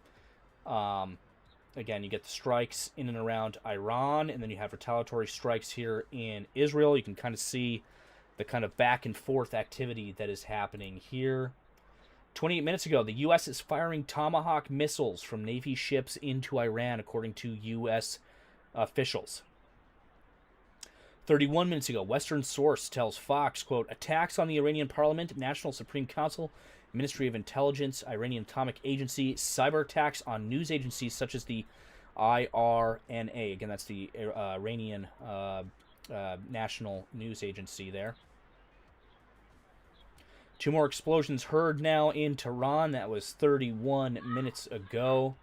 Again, you get the strikes in and around Iran, and then you have retaliatory strikes here in Israel. You can kind of see the kind of back and forth activity that is happening here. 28 minutes ago, the U.S. is firing Tomahawk missiles from Navy ships into Iran, according to U.S. officials. 31 minutes ago, Western source tells Fox, quote, attacks on the Iranian parliament, National Supreme Council, Ministry of Intelligence, Iranian Atomic Agency, cyber attacks on news agencies such as the IRNA. Again, that's the Iranian National News Agency there. 2 more explosions heard now in Tehran. That was 31 minutes ago.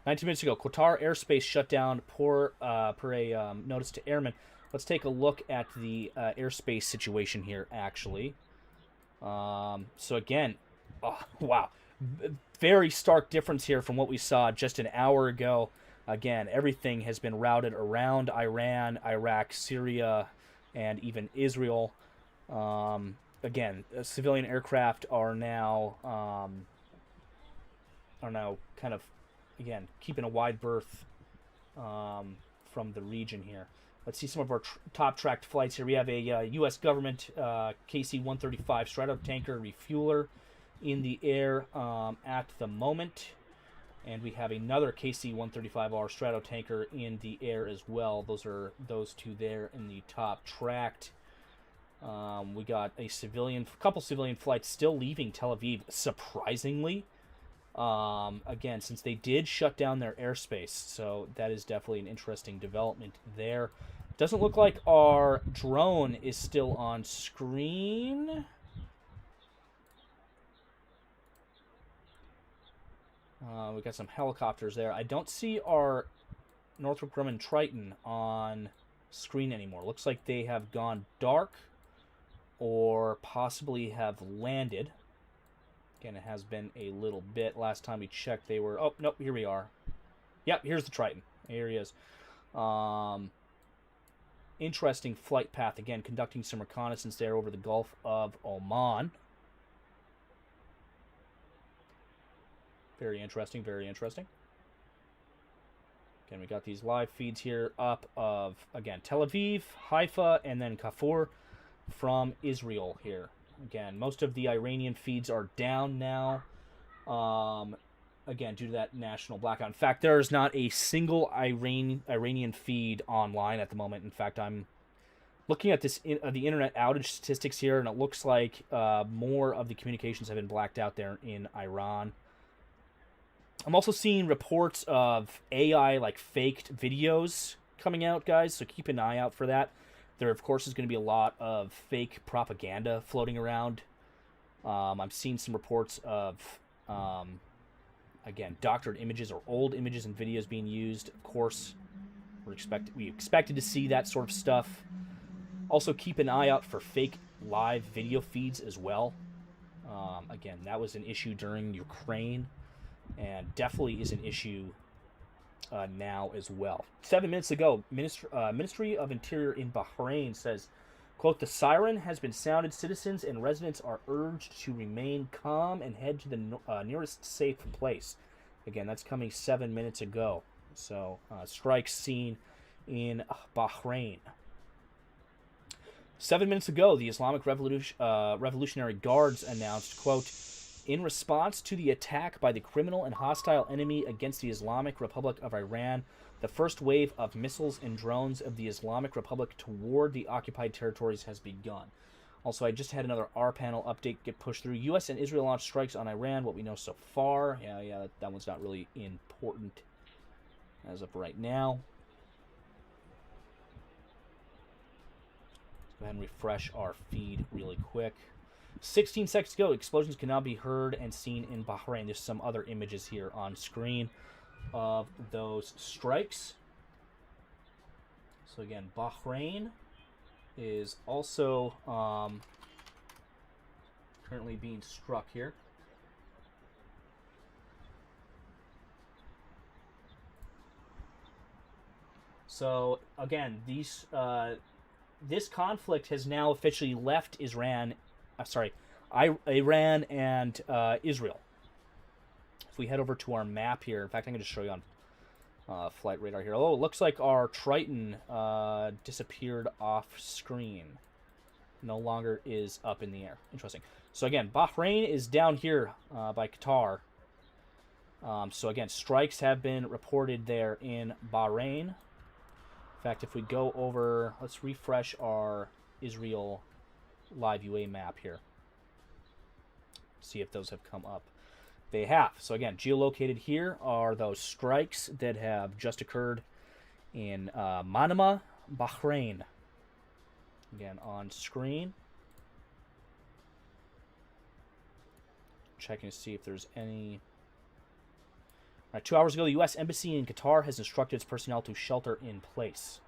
19 minutes ago, Qatar airspace shut down per a notice to airmen. Let's take a look at the airspace situation here, actually. So again, oh, wow. Very stark difference here from what we saw just an hour ago. Again, everything has been routed around Iran, Iraq, Syria, and even Israel. Again, civilian aircraft are now kind of, again, keeping a wide berth from the region here. Let's see some of our top tracked flights here. We have a U.S. government KC-135 Stratotanker refueler in the air at the moment. And we have another KC-135R Stratotanker in the air as well. Those are those two there in the top tracked. We got a couple civilian flights still leaving Tel Aviv, surprisingly. Again, since they did shut down their airspace, so that is definitely an interesting development there. Doesn't look like our drone is still on screen. We got some helicopters there. I don't see our Northrop Grumman Triton on screen anymore. Looks like they have gone dark or possibly have landed. Again, it has been a little bit. Last time we checked, they were... Oh, nope, here we are. Yep, here's the Triton. Here he is. Interesting flight path. Again, conducting some reconnaissance there over the Gulf of Oman. Very interesting, very interesting. Again, we got these live feeds here up of, again, Tel Aviv, Haifa, and then Kafur from Israel here. Again, most of the Iranian feeds are down now. Again, due to that national blackout. In fact, there is not a single Iranian feed online at the moment. In fact, I'm looking at this the internet outage statistics here, and it looks like more of the communications have been blacked out there in Iran. I'm also seeing reports of AI, like faked videos coming out, guys, so keep an eye out for that. There, of course, is going to be a lot of fake propaganda floating around. I'm seeing some reports of, again, doctored images or old images and videos being used. Of course, we expected to see that sort of stuff. Also, keep an eye out for fake live video feeds as well. Again, that was an issue during Ukraine, and definitely is an issue now as well. 7 minutes ago, Ministry of Interior in Bahrain says, quote, the siren has been sounded. Citizens and residents are urged to remain calm and head to the nearest safe place. Again, that's coming 7 minutes ago. So, strikes seen in Bahrain. 7 minutes ago, the Islamic Revolutionary Guards announced, quote, In response to the attack by the criminal and hostile enemy against the Islamic Republic of Iran, the first wave of missiles and drones of the Islamic Republic toward the occupied territories has begun. Also, I just had another rPanel update get pushed through. U.S. and Israel launched strikes on Iran, what we know so far. Yeah, that one's not really important as of right now. Let's go ahead and refresh our feed really quick. 16 seconds ago, explosions can now be heard and seen in Bahrain. There's some other images here on screen of those strikes. So again, Bahrain is also currently being struck here. So again, this conflict has now officially left Iran and Israel. If we head over to our map here, in fact, I'm going to show you on flight radar here. Oh, it looks like our Triton disappeared off screen. No longer is up in the air. Interesting. So again, Bahrain is down here by Qatar. So again, strikes have been reported there in Bahrain. In fact, if we go over, let's refresh our Israel live UA map here. See if those have come up. They have. So again, geolocated here are those strikes that have just occurred in Manama, Bahrain. Again, on screen. Checking to see if there's any... All right, 2 hours ago, the U.S. Embassy in Qatar has instructed its personnel to shelter in place.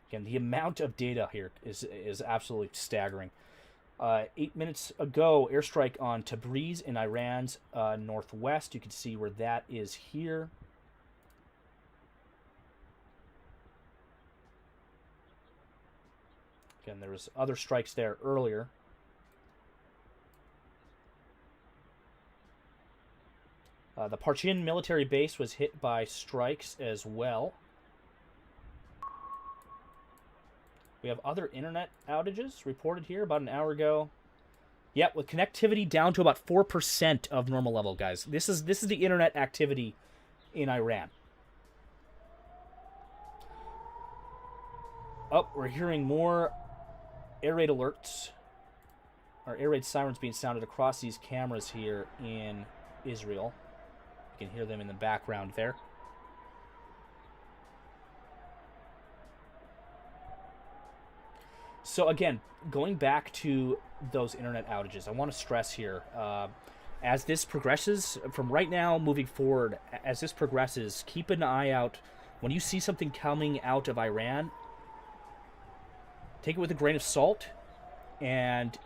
Again, the amount of data here is absolutely staggering. 8 minutes ago, airstrike on Tabriz in Iran's northwest. You can see where that is here. Again, there was other strikes there earlier. The Parchin military base was hit by strikes as well. We have other internet outages reported here about an hour ago. Yep, with connectivity down to about 4% of normal level, guys. This is the internet activity in Iran. Oh, we're hearing more air raid alerts, or air raid sirens being sounded across these cameras here in Israel. You can hear them in the background there. So again, going back to those internet outages, I want to stress here, as this progresses, from right now moving forward, as this progresses, keep an eye out. When you see something coming out of Iran, take it with a grain of salt and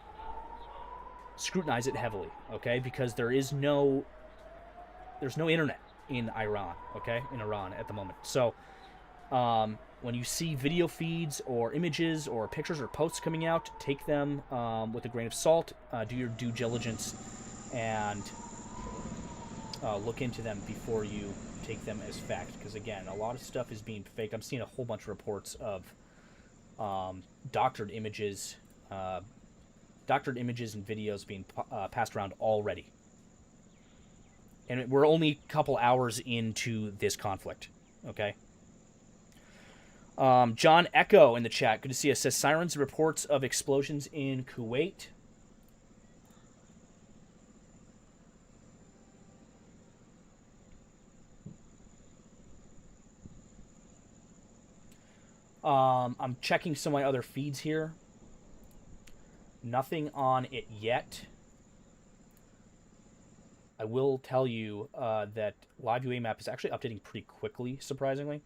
scrutinize it heavily, okay? Because there's no internet in Iran, okay? In Iran at the moment. So, when you see video feeds or images or pictures or posts coming out, take them with a grain of salt. Do your due diligence and look into them before you take them as fact. Because again, a lot of stuff is being faked. I'm seeing a whole bunch of reports of doctored images and videos being passed around already. And we're only a couple hours into this conflict, okay? John Echo in the chat. Good to see us. Says sirens and reports of explosions in Kuwait. I'm checking some of my other feeds here. Nothing on it yet. I will tell you that Live UA map is actually updating pretty quickly, surprisingly.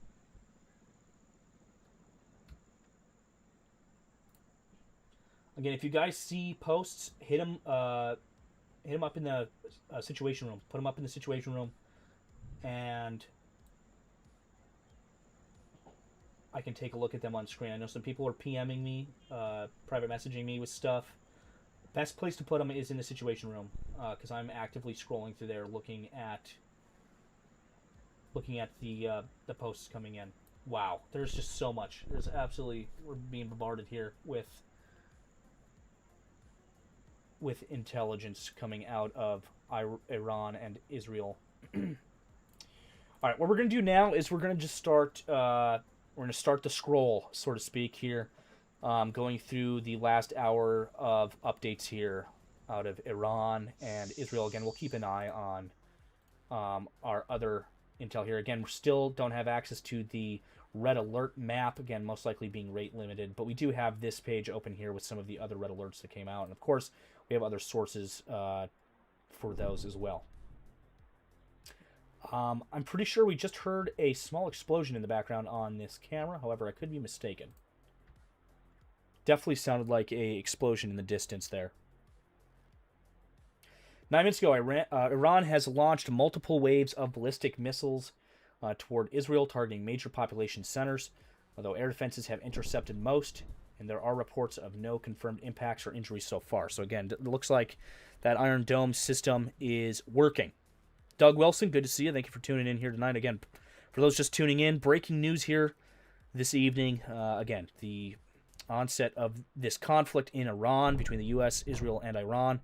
Again, if you guys see posts, hit them up in the situation room. Put them up in the situation room, and I can take a look at them on screen. I know some people are PMing me, private messaging me with stuff. Best place to put them is in the situation room, because I'm actively scrolling through there looking at looking at the posts coming in. Wow, there's just so much. There's absolutely, we're being bombarded here with intelligence coming out of Iran and Israel. All right, what we're going to do now is we're going to just start. We're going to start the scroll, so to speak, here, going through the last hour of updates here out of Iran and Israel. Again, we'll keep an eye on our other intel here. Again, we still don't have access to the red alert map, again, most likely being rate limited, but we do have this page open here with some of the other red alerts that came out, and of course we have other sources for those as well. I'm pretty sure we just heard a small explosion in the background on this camera, however I could be mistaken. Definitely sounded like a explosion in the distance there. 9 minutes ago, Iran has launched multiple waves of ballistic missiles toward Israel, targeting major population centers, although air defenses have intercepted most, and there are reports of no confirmed impacts or injuries so far. So again, it looks like that Iron Dome system is working. Doug Wilson, good to see you. Thank you for tuning in here tonight. Again, for those just tuning in, breaking news here this evening. Again, the onset of this conflict in Iran between the U.S., Israel, and Iran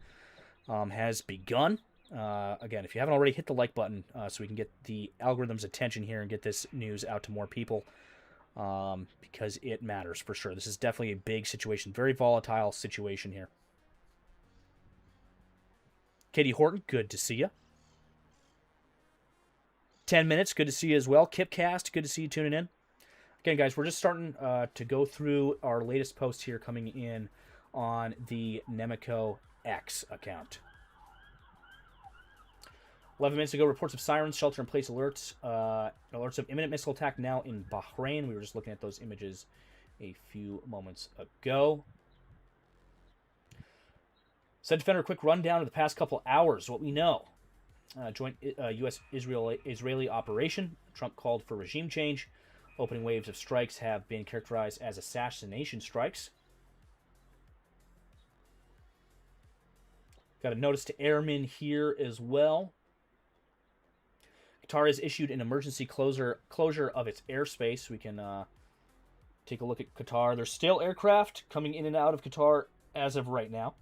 has begun. Again, if you haven't already, hit the like button so we can get the algorithm's attention here and get this news out to more people, because it matters for sure. This is definitely a big situation, very volatile situation here. Katie Horton, good to see you. 10 minutes, good to see you as well. Kipcast, good to see you tuning in. Again, guys, we're just starting to go through our latest posts here coming in on the Nemico X account. 11 minutes ago, reports of sirens, shelter-in-place alerts, alerts of imminent missile attack now in Bahrain. We were just looking at those images a few moments ago. Said Defender, a quick rundown of the past couple hours, what we know. Joint U.S.-Israeli operation. Trump called for regime change. Opening waves of strikes have been characterized as assassination strikes. Got a notice to airmen here as well. Qatar has issued an emergency closure of its airspace. We can take a look at Qatar. There's still aircraft coming in and out of Qatar as of right now.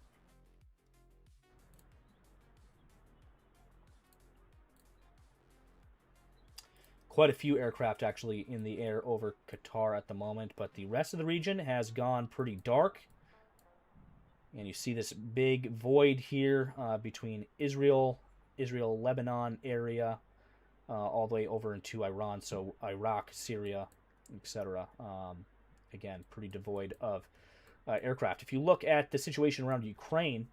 Quite a few aircraft actually in the air over Qatar at the moment, but the rest of the region has gone pretty dark. And you see this big void here between Israel, Lebanon area, all the way over into Iran, so Iraq, Syria, etc. Again, pretty devoid of aircraft. If you look at the situation around Ukraine,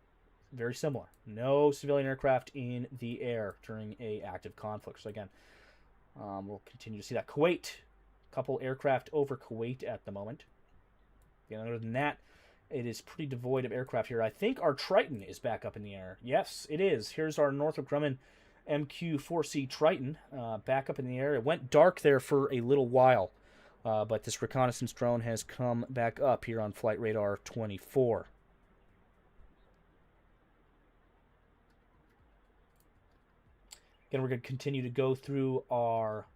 very similar. No civilian aircraft in the air during a active conflict. So again, we'll continue to see that. Kuwait, a couple aircraft over Kuwait at the moment. Again, other than that, it is pretty devoid of aircraft here. I think our Triton is back up in the air. Yes, it is. Here's our Northrop Grumman MQ-4C Triton back up in the air. It went dark there for a little while, but this reconnaissance drone has come back up here on Flight Radar 24. Again, we're going to continue to go through our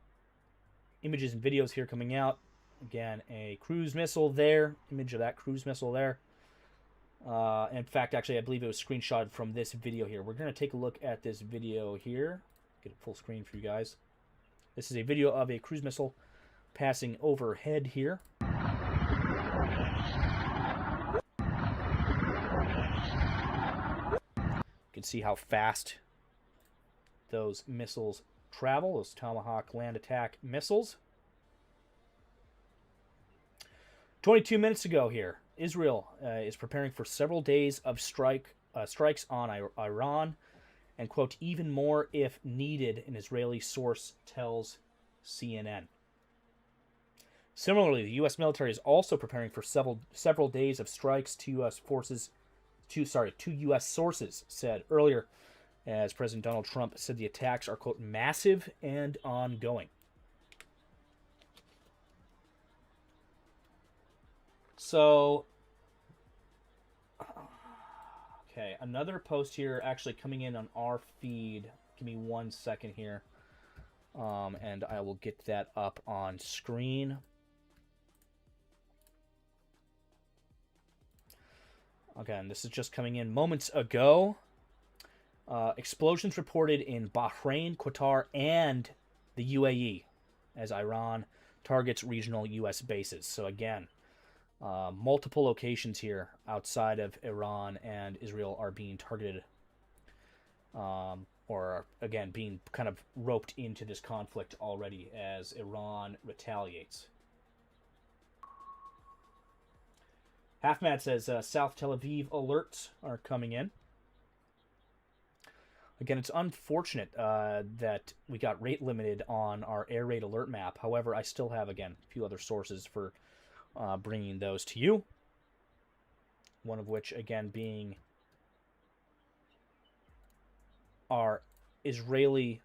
images and videos here coming out. Again, a cruise missile there, image of that cruise missile there. In fact, actually, I believe it was screenshotted from this video here. We're going to take a look at this video here. Get a full screen for you guys. This is a video of a cruise missile passing overhead here. You can see how fast those missiles travel, those Tomahawk land attack missiles. 22 minutes ago here, Israel is preparing for several days of strikes on Iran, and, quote, even more if needed, an Israeli source tells CNN. Similarly, the U.S. military is also preparing for several days of strikes to U.S. forces, to U.S. sources said earlier, as President Donald Trump said the attacks are, quote, massive and ongoing. So, okay, another post here actually coming in on our feed. Give me 1 second here. and I will get that up on screen. Again, this is just coming in moments ago. Explosions reported in Bahrain, Qatar, and the UAE as Iran targets regional U.S. bases. So again, multiple locations here outside of Iran and Israel are being targeted, or again, being kind of roped into this conflict already as Iran retaliates. HalfMad says South Tel Aviv alerts are coming in. Again, it's unfortunate that we got rate limited on our air raid alert map. However, I still have, again, a few other sources for bringing those to you. One of which, again, being our Israeli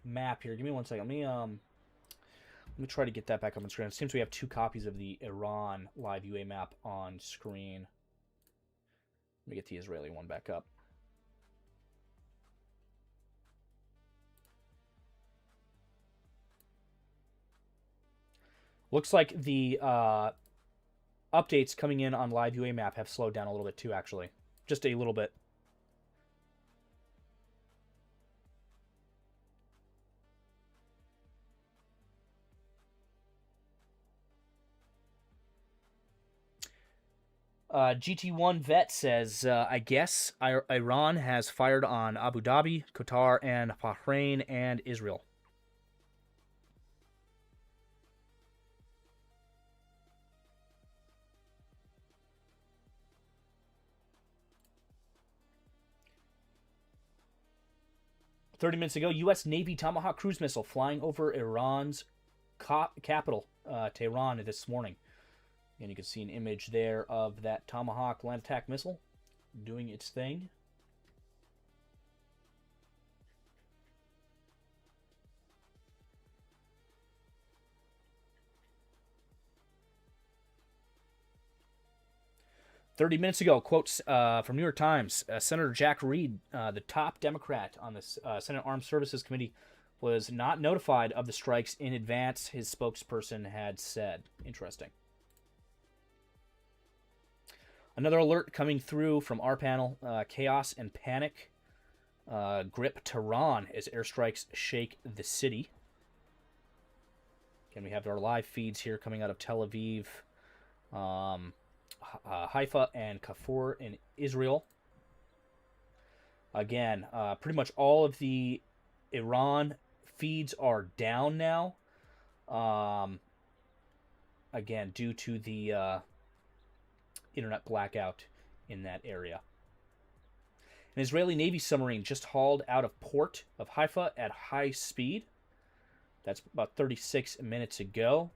map here. Give me 1 second. Let me try to get that back up on screen. It seems we have 2 copies of the Iran live UA map on screen. Let me get the Israeli one back up. Looks like the updates coming in on live UA map have slowed down a little bit too, actually. Just a little bit. GT1 Vet says, I guess Iran has fired on Abu Dhabi, Qatar, and Bahrain, and Israel. "30 minutes ago, U.S. Navy Tomahawk cruise missile flying over Iran's capital, Tehran, this morning." And you can see an image there of that Tomahawk land attack missile doing its thing. "30 minutes ago, quotes from New York Times, Senator Jack Reed, the top Democrat on the Senate Armed Services Committee, was not notified of the strikes in advance, his spokesperson had said. Interesting. Another alert coming through from rPanel, chaos and panic grip Tehran as airstrikes shake the city. Again, we have our live feeds here coming out of Tel Aviv, Haifa, and Kafur in Israel. Again, pretty much all of the Iran feeds are down now. Again, due to the internet blackout in that area. An Israeli Navy submarine just hauled out of port of Haifa at high speed. That's about 36 minutes ago.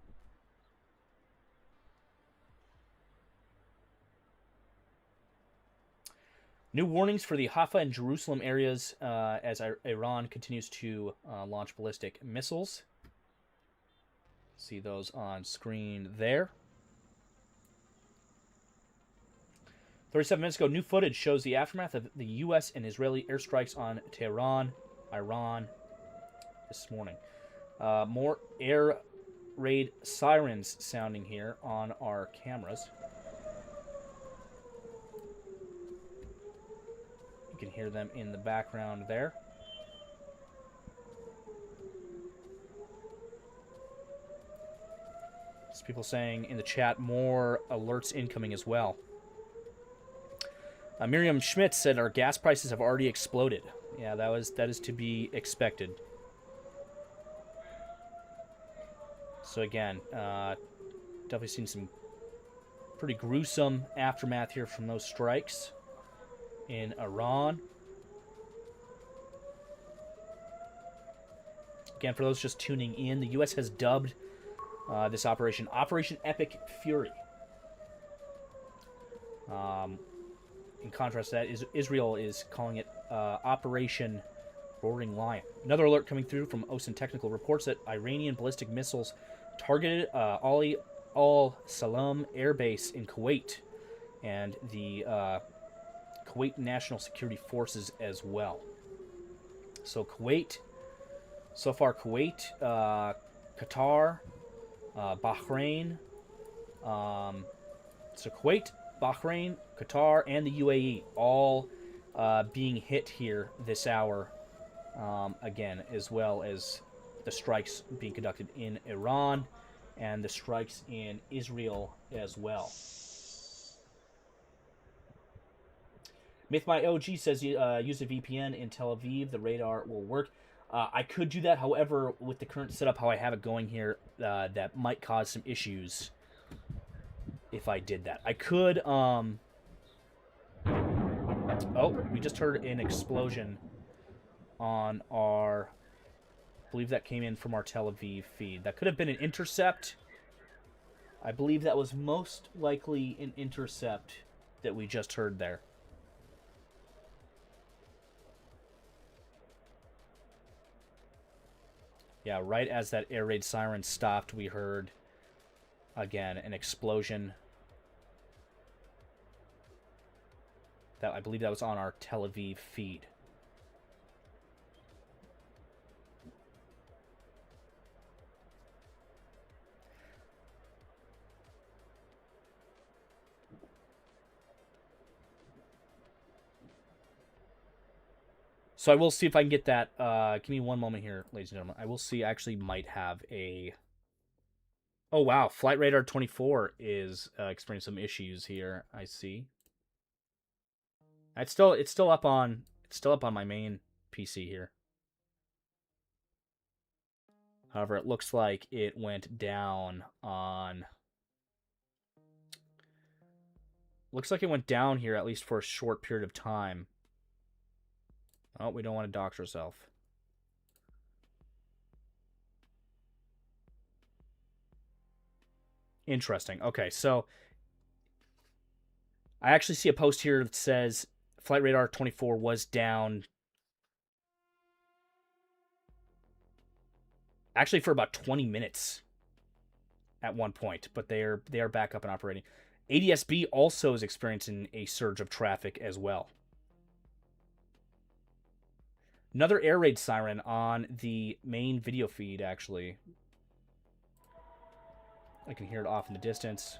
New warnings for the Haifa and Jerusalem areas as Iran continues to launch ballistic missiles. See those on screen there. 37 minutes ago, new footage shows the aftermath of the U.S. and Israeli airstrikes on Tehran, Iran, this morning. More air raid sirens sounding here on our cameras. You can hear them in the background there. There's people saying in the chat more alerts incoming as well. Miriam Schmidt said our gas prices have already exploded. Yeah, that is to be expected. So again, definitely seen some pretty gruesome aftermath here from those strikes in Iran. Again, for those just tuning in, the U.S. has dubbed this operation Operation Epic Fury. In contrast to that, Israel is calling it Operation Roaring Lion. Another alert coming through from OSINT Technical reports that Iranian ballistic missiles targeted Ali al-Salam Air Base in Kuwait and the Kuwait National Security Forces as well. So Kuwait, so far Kuwait, Qatar, Bahrain. So Kuwait, Bahrain, Qatar, and the UAE all being hit here this hour. Again, as well as the strikes being conducted in Iran and the strikes in Israel as well. MythMyOG says use a VPN in Tel Aviv. The radar will work. I could do that. However, with the current setup, how I have it going here, that might cause some issues if I did that. I could... Oh, we just heard an explosion on our... I believe that came in from our Tel Aviv feed. That could have been an intercept. I believe that was most likely an intercept that we just heard there. Yeah, right as that air raid siren stopped, we heard, again, an explosion. That I believe that was on our Tel Aviv feed. So I will see if I can get that. Give me one moment here, ladies and gentlemen. I will see. I actually might have a... Oh, wow. Flight Radar 24 is experiencing some issues here. I see. It's still up on my main PC here. However, it looks like it went down on... Looks like it went down here, at least for a short period of time. Oh, we don't want to dox ourselves. Interesting. Okay, so I actually see a post here that says Flight Radar 24 was down actually for about 20 minutes at one point, but they are back up and operating. ADSB also is experiencing a surge of traffic as well. Another air raid siren on the main video feed, actually. I can hear it off in the distance.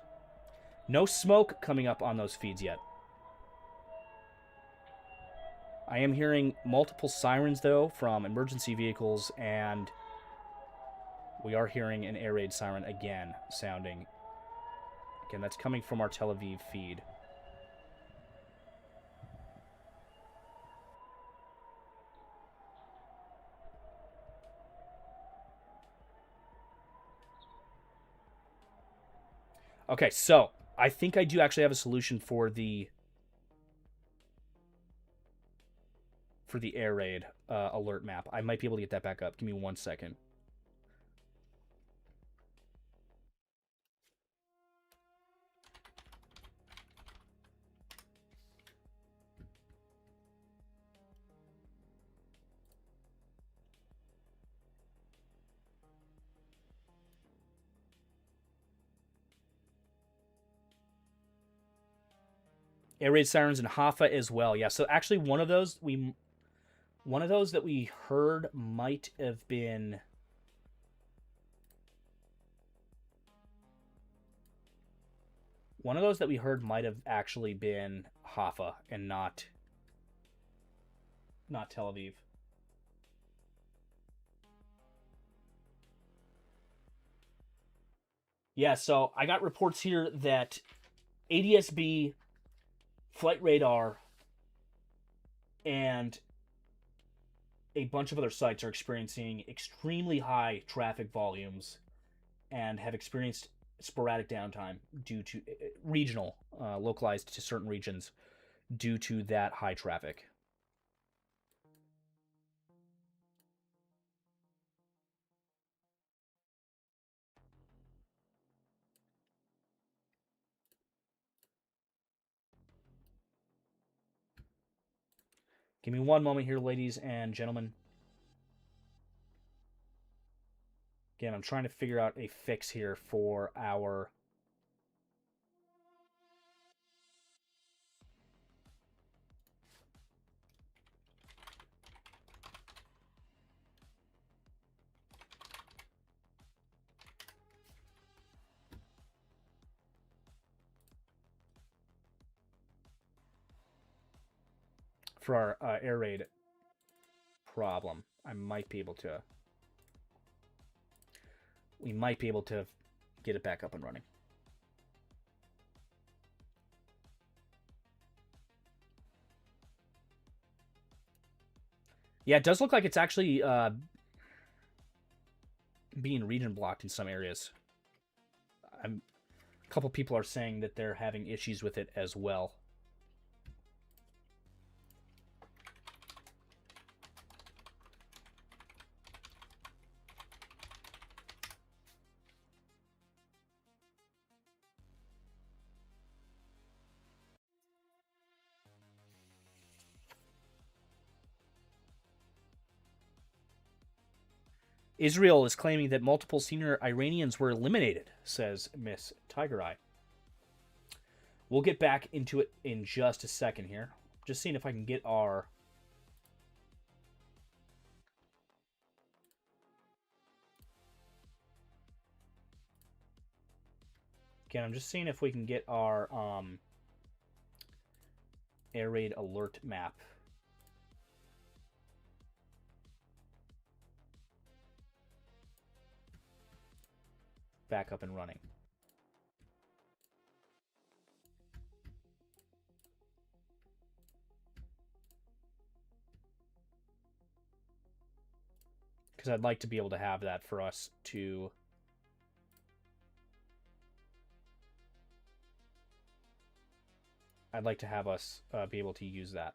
No smoke coming up on those feeds yet. I am hearing multiple sirens, though, from emergency vehicles, and we are hearing an air raid siren again sounding. Again, that's coming from our Tel Aviv feed. Okay, so I think I do actually have a solution for the air raid alert map. I might be able to get that back up. Give me 1 second. Air raid sirens in Haifa as well. Yeah, so actually one of those that we heard might have been actually been Haifa and not Tel Aviv. Yeah, so I got reports here that ADSB, Flight Radar, and a bunch of other sites are experiencing extremely high traffic volumes and have experienced sporadic downtime due to regional, localized to certain regions due to that high traffic. Give me one moment here, ladies and gentlemen. Again, I'm trying to figure out a fix here for our... for our air raid problem. We might be able to get it back up and running. Yeah, it does look like it's actually being region blocked in some areas. A couple people are saying that they're having issues with it as well. Israel is claiming that multiple senior Iranians were eliminated, says Miss Tiger Eye. We'll get back into it in just a second here. Just seeing if I can get our... Again, I'm just seeing if we can get our air raid alert map. Back up and running. Because I'd like to be able to have that for us to... I'd like to have us be able to use that.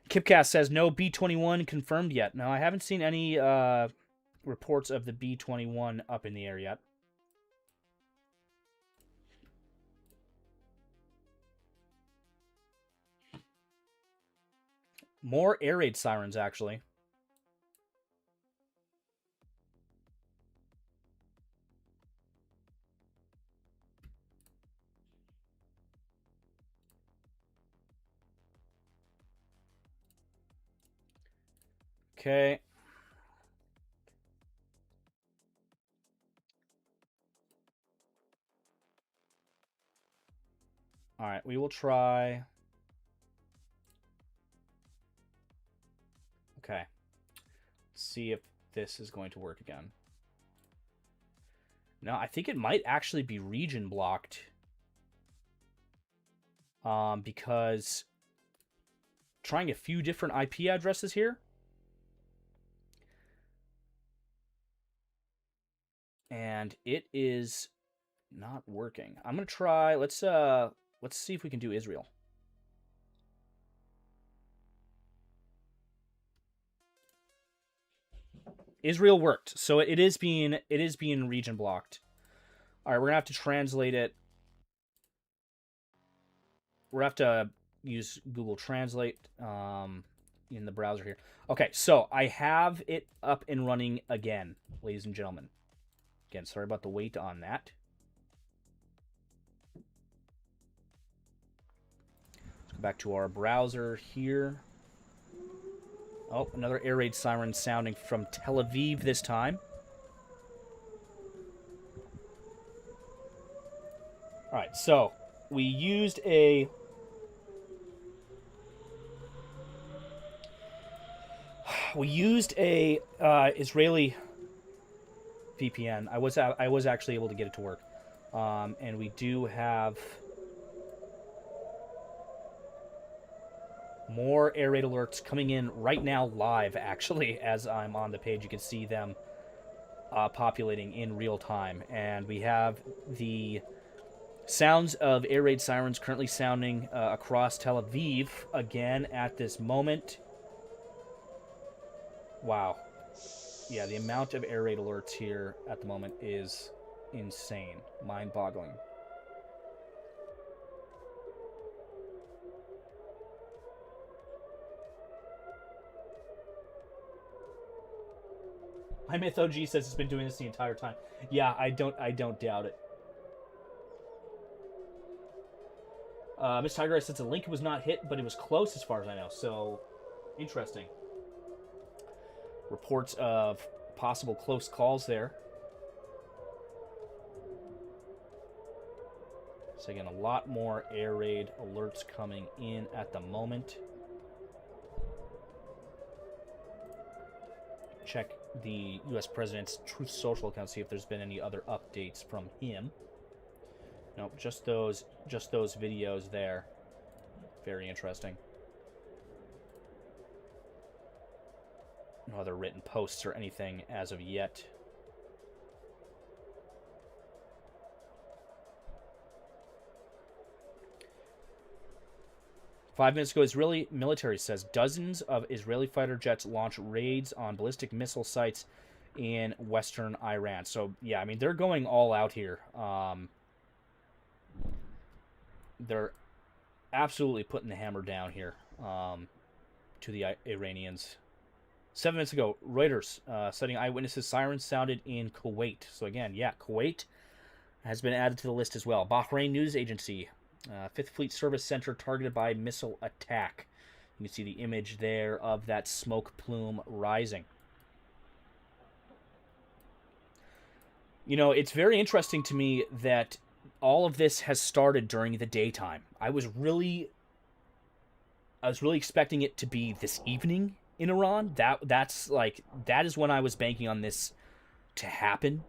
Kipcast says no B-21 confirmed yet. No, I haven't seen any reports of the B-21 up in the air yet. More air raid sirens, actually. Okay. All right, we will try. Okay. Let's see if this is going to work again. No, I think it might actually be region blocked. Because trying a few different IP addresses here. And it is not working. I'm gonna try. Let's see if we can do Israel. Israel worked, so it is being region blocked. All right, we're gonna have to translate it. We're gonna have to use Google Translate in the browser here. Okay, so I have it up and running again, ladies and gentlemen. Again, sorry about the wait on that. Let's go back to our browser here. Oh, another air raid siren sounding from Tel Aviv this time. All right, so we used a... Israeli VPN. I was actually able to get it to work, and we do have more air raid alerts coming in right now live. Actually, as I'm on the page, you can see them populating in real time, and we have the Sounds of air raid sirens currently sounding across Tel Aviv again at this moment. Wow. Yeah, the amount of air raid alerts here at the moment is insane. Mind-boggling. My MythOG says it's been doing this the entire time. Yeah, I don't doubt it. Miss Tiger says the link was not hit, but it was close as far as I know. So, interesting. Reports of possible close calls there. So again, a lot more air raid alerts coming in at the moment. Check the U.S. President's Truth Social account, see if there's been any other updates from him. Nope, just those videos there. Very interesting. No other written posts or anything as of yet. Five minutes ago, Israeli military says dozens of Israeli fighter jets launch raids on ballistic missile sites in western Iran. So, yeah, I mean, they're going all out here. They're absolutely putting the hammer down here to the Iranians. 7 minutes ago, Reuters citing eyewitnesses, sirens sounded in Kuwait. So again, yeah, Kuwait has been added to the list as well. Bahrain news agency, 5th Fleet Service Center targeted by missile attack. You can see the image there of that smoke plume rising. You know, it's very interesting to me that all of this has started during the daytime. I was really expecting it to be this evening in Iran. That is when I was banking on this to happen.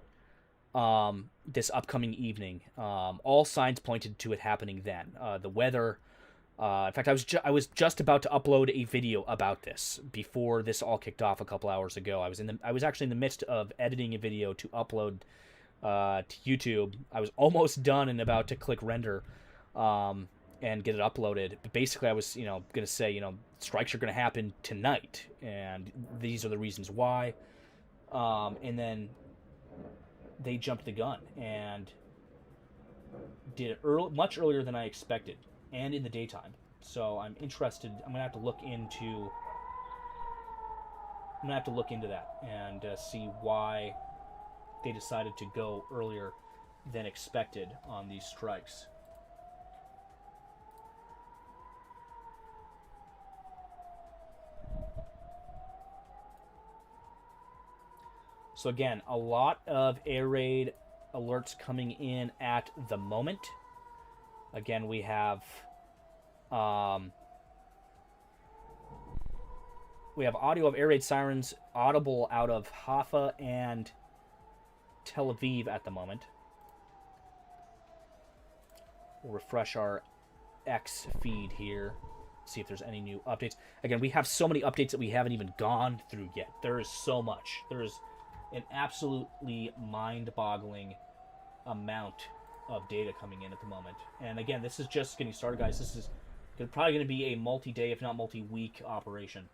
This upcoming evening. All signs pointed to it happening then. The weather. In fact, I was just about to upload a video about this before this all kicked off a couple hours ago. I was actually in the midst of editing a video to upload to YouTube. I was almost done and about to click render and get it uploaded. But basically, I was going to say strikes are going to happen tonight, and these are the reasons why. And then they jumped the gun and did it much earlier than I expected, and in the daytime. So I'm interested. I'm gonna have to look into that and see why they decided to go earlier than expected on these strikes. So again, a lot of air raid alerts coming in at the moment. Again, we have audio of air raid sirens audible out of Haifa and Tel Aviv at the moment. We'll refresh our X feed here, see if there's any new updates. Again, we have so many updates that we haven't even gone through yet. There is so much. There is an absolutely mind-boggling amount of data coming in at the moment. And again, this is just getting started, guys. This is probably going to be a multi-day, if not multi-week operation.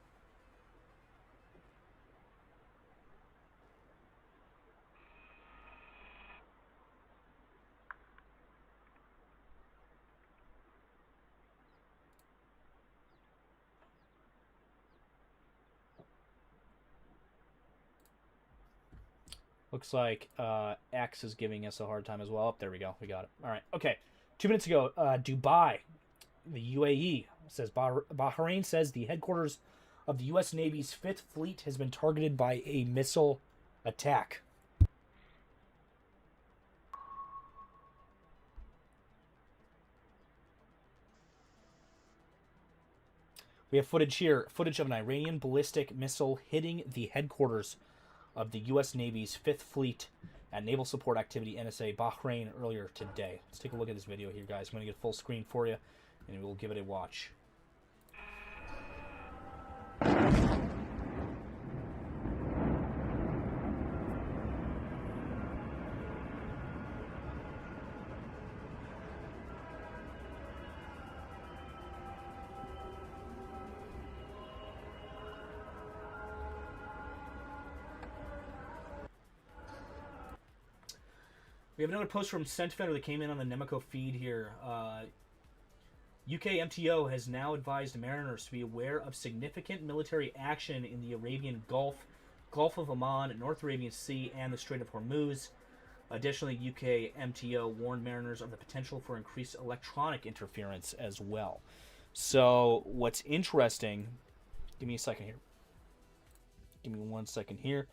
Looks like X is giving us a hard time as well. Oh, there we go. We got it. All right. Okay. 2 minutes ago, Dubai, the UAE, says Bahrain says the headquarters of the U.S. Navy's 5th Fleet has been targeted by a missile attack. We have footage here. Footage of an Iranian ballistic missile hitting the headquarters of the U.S. Navy's 5th Fleet at Naval Support Activity NSA Bahrain earlier today. Let's take a look at this video here, guys. I'm going to get full screen for you, and we'll give it a watch. We have another post from Sentinel that came in on the Nemico feed here. UK MTO has now advised mariners to be aware of significant military action in the Arabian Gulf, Gulf of Oman, North Arabian Sea, and the Strait of Hormuz. Additionally, UK MTO warned mariners of the potential for increased electronic interference as well. So, what's interesting... Give me a second here. Give me 1 second here.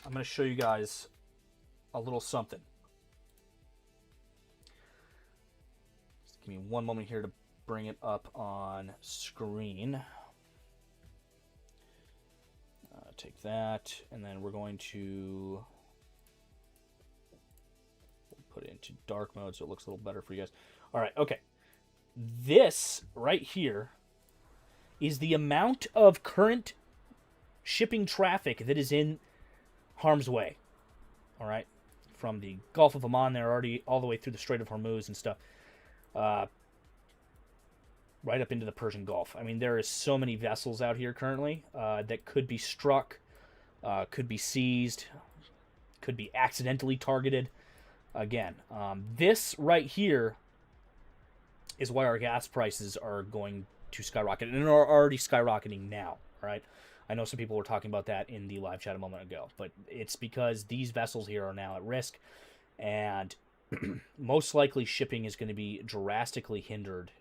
I'm going to show you guys a little something. Just give me one moment here to bring it up on screen. Take that, and then we're going to put it into dark mode so it looks a little better for you guys. All right, okay. This right here is the amount of current shipping traffic that is in harm's way. All right, from the Gulf of Oman, they're already all the way through the Strait of Hormuz and stuff, right up into the Persian Gulf. I mean, there is so many vessels out here currently that could be struck, could be seized, could be accidentally targeted. Again, this right here is why our gas prices are going to skyrocket, and are already skyrocketing now. Right? I know some people were talking about that in the live chat a moment ago, but it's because these vessels here are now at risk, and most likely shipping is going to be drastically hindered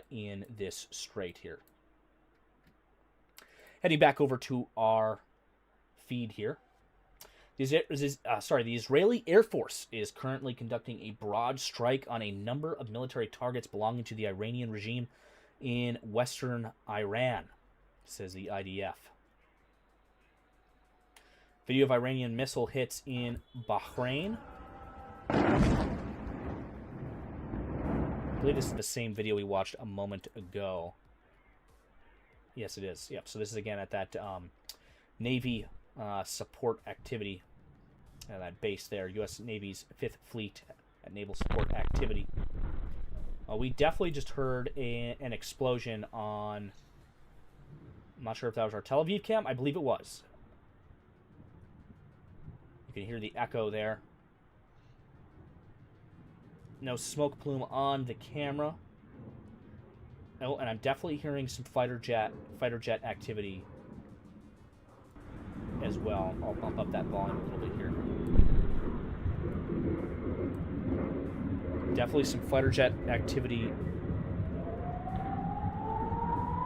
in this strait here. Heading back over to our feed here. The Israeli Air Force is currently conducting a broad strike on a number of military targets belonging to the Iranian regime in western Iran, says the IDF. Video of Iranian missile hits in Bahrain. I believe this is the same video we watched a moment ago. Yes, it is. Yep. So this is again at that Navy support activity, that base there, U.S. Navy's 5th Fleet at Naval Support Activity. We definitely just heard an explosion on... I'm not sure if that was our Tel Aviv cam. I believe it was. You can hear the echo there. No smoke plume on the camera. Oh, and I'm definitely hearing some fighter jet activity as well. I'll bump up that volume a little bit here. Definitely some fighter jet activity.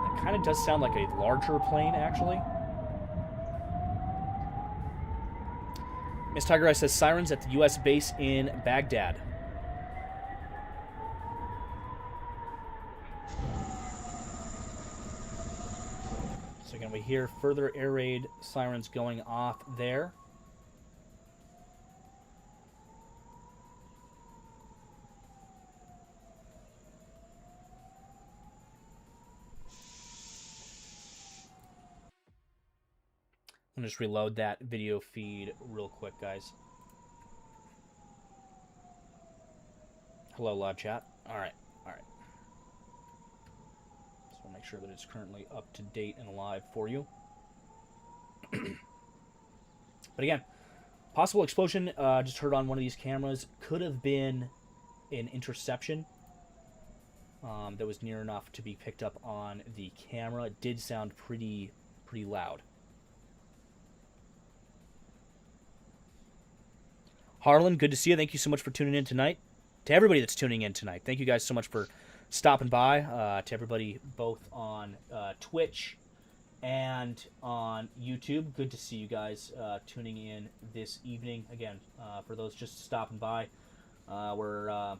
It kind of does sound like a larger plane, actually. Miss Tiger Eye says sirens at the U.S. base in Baghdad. So again, we hear further air raid sirens going off there. I'll just reload that video feed real quick, guys. Hello, live chat. All right. So I'll make sure that it's currently up to date and live for you. But again, possible explosion just heard on one of these cameras. Could have been an interception that was near enough to be picked up on the camera. It did sound pretty loud. Harlan, good to see you. Thank you so much for tuning in tonight. To everybody that's tuning in tonight, thank you guys so much for stopping by. To everybody both on Twitch and on YouTube, good to see you guys tuning in this evening. Again, for those just stopping by, we're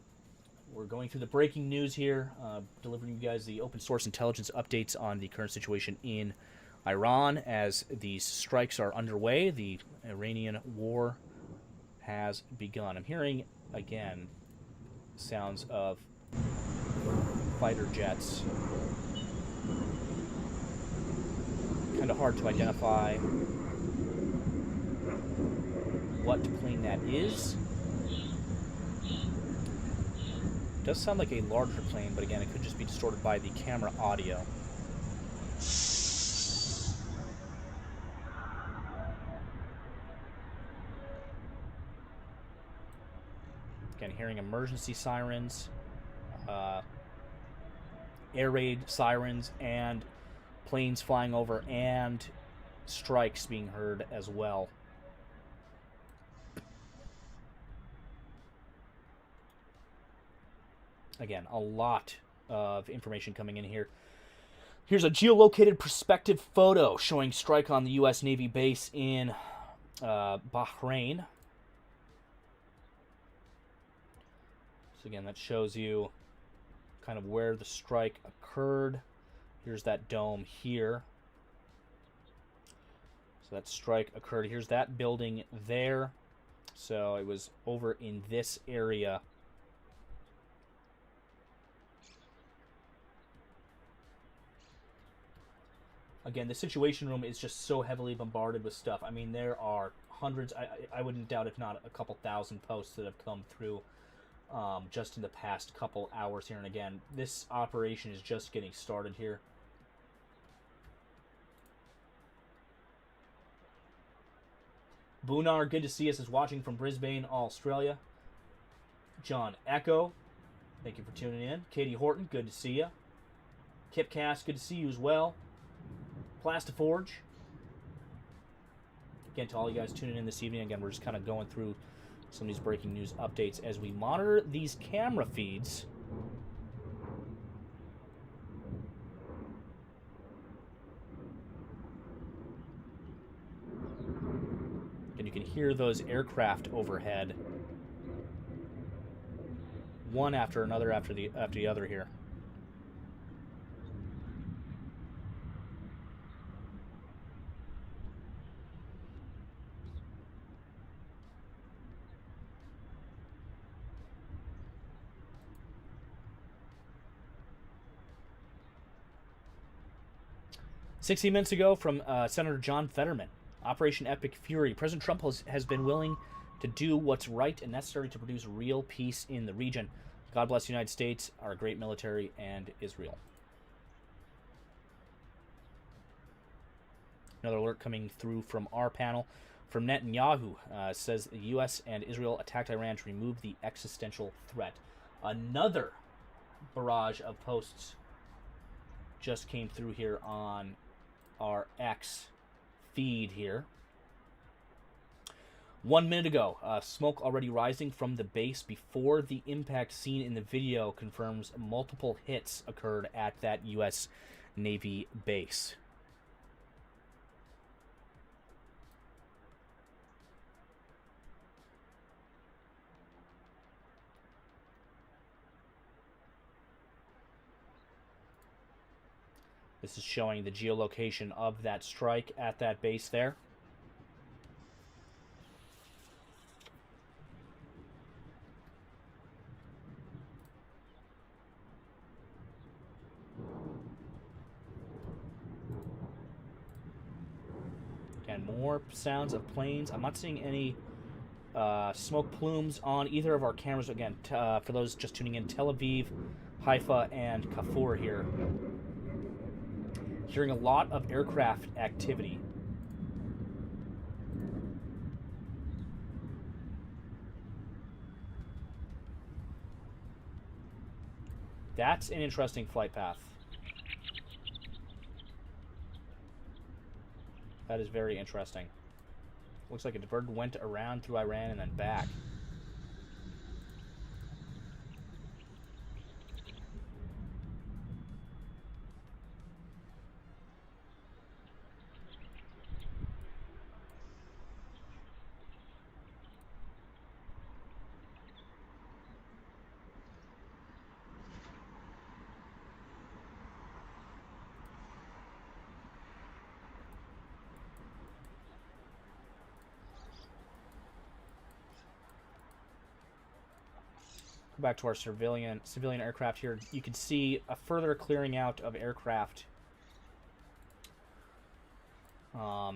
going through the breaking news here, delivering you guys the open source intelligence updates on the current situation in Iran as these strikes are underway. The Iranian war has begun. I'm hearing, again, sounds of fighter jets. Kind of hard to identify what plane that is. It does sound like a larger plane, but again, it could just be distorted by the camera audio. Again, hearing emergency sirens, air raid sirens, and planes flying over, and strikes being heard as well. Again, a lot of information coming in here. Here's a geolocated perspective photo showing strike on the U.S. Navy base in Bahrain. So again, that shows you kind of where the strike occurred. Here's that dome here. So that strike occurred. Here's that building there. So it was over in this area. Again, the Situation Room is just so heavily bombarded with stuff. I mean, there are hundreds, I wouldn't doubt if not a couple thousand posts that have come through just in the past couple hours here. And again, this operation is just getting started here. Boonar, good to see us, is watching from Brisbane, Australia. John Echo, thank you for tuning in. Katie Horton, good to see you. Kipcast, good to see you as well. Plastiforge. Again, to all you guys tuning in this evening, again, we're just kind of going through some of these breaking news updates as we monitor these camera feeds. And you can hear those aircraft overhead, one after another after the other here. "60 minutes ago from Senator John Fetterman, Operation Epic Fury. President Trump has been willing to do what's right and necessary to produce real peace in the region. God bless the United States, our great military, and Israel." Another alert coming through from our panel from Netanyahu says the U.S. and Israel attacked Iran to remove the existential threat. Another barrage of posts just came through here on our X feed here. 1 minute ago, smoke already rising from the base before the impact seen in the video confirms multiple hits occurred at that U.S. Navy base. This is showing the geolocation of that strike at that base there. Again, more sounds of planes. I'm not seeing any smoke plumes on either of our cameras. Again, for those just tuning in, Tel Aviv, Haifa, and Kafur here. Hearing a lot of aircraft activity. That's an interesting flight path. That is very interesting. Looks like a bird went around through Iran and then back. Back to our civilian aircraft here. You can see a further clearing out of aircraft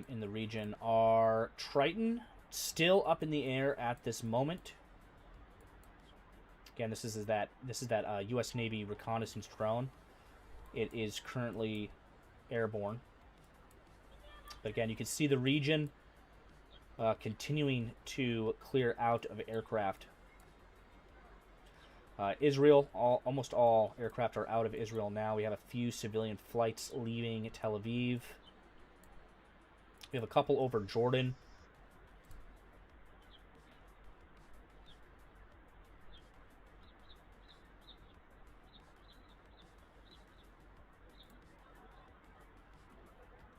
in the region. Our Triton still up in the air at this moment. Again, this is that U.S. Navy reconnaissance drone. It is currently airborne. But again, you can see the region continuing to clear out of aircraft. Israel, almost all aircraft are out of Israel now. We have a few civilian flights leaving Tel Aviv. We have a couple over Jordan.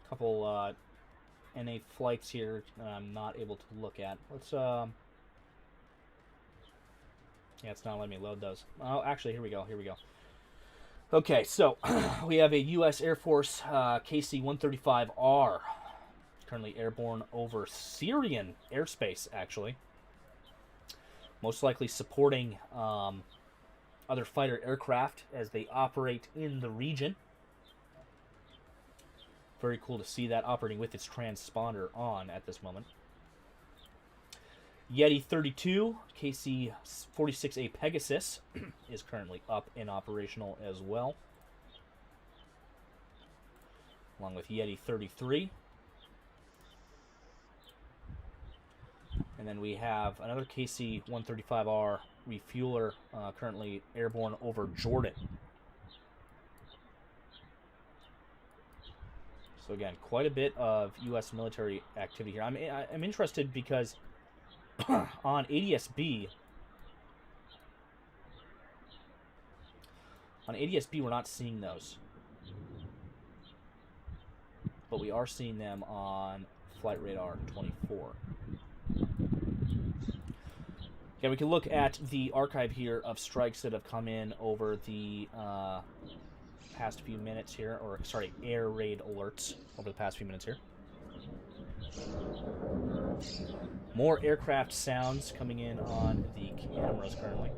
Couple NA flights here that I'm not able to look at. Let's yeah, it's not letting me load those. Oh, actually, here we go. Okay, so we have a U.S. Air Force KC-135R, currently airborne over Syrian airspace, actually. Most likely supporting other fighter aircraft as they operate in the region. Very cool to see that operating with its transponder on at this moment. Yeti 32, KC-46A Pegasus is currently up and operational as well, along with Yeti 33. And then we have another KC-135R refueler currently airborne over Jordan. So again, quite a bit of U.S. military activity here. I'm interested because on ADSB, we're not seeing those, but we are seeing them on Flight Radar 24. Yeah, we can look at the archive here of strikes that have come in over the past few minutes here, or sorry, air raid alerts over the past few minutes here. More aircraft sounds coming in on the cameras currently.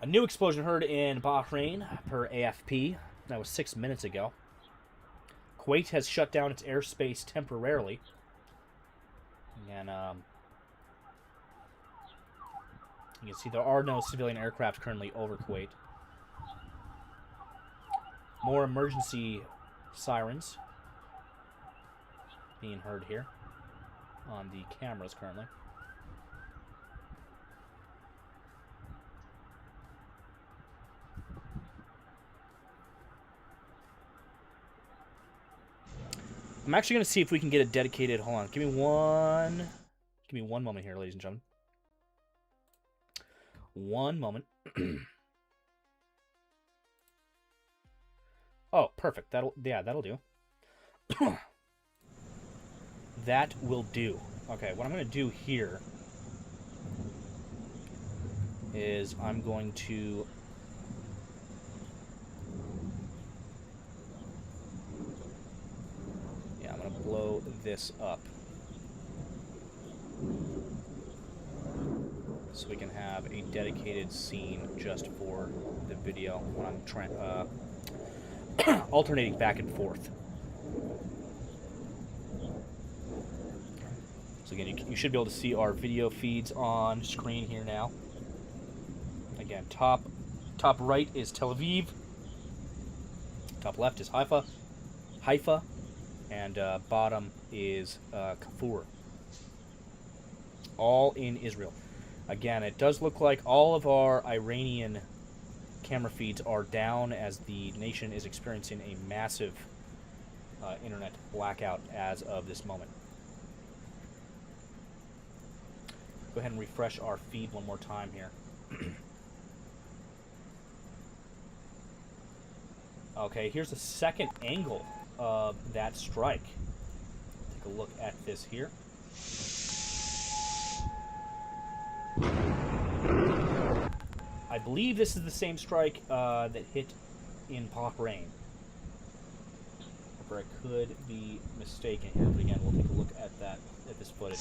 A new explosion heard in Bahrain, per AFP. That was 6 minutes ago. Kuwait has shut down its airspace temporarily. And you can see there are no civilian aircraft currently over Kuwait. More emergency sirens being heard here on the cameras currently. I'm actually going to see if we can get a dedicated... Hold on. Give me one moment here, ladies and gentlemen. One moment. Oh, perfect. That'll do. That will do. Okay, what I'm going to do here is I'm going to... blow this up so we can have a dedicated scene just for the video when I'm trying alternating back and forth. So again, you should be able to see our video feeds on screen here now. Again, top right is Tel Aviv, top left is Haifa, and bottom is Kafur. All in Israel. Again, it does look like all of our Iranian camera feeds are down as the nation is experiencing a massive internet blackout as of this moment. Go ahead and refresh our feed one more time here. Okay, here's the second angle of that strike. Take a look at this here. I believe this is the same strike that hit in Bahrain. However, I could be mistaken here, but again, we'll take a look at this footage.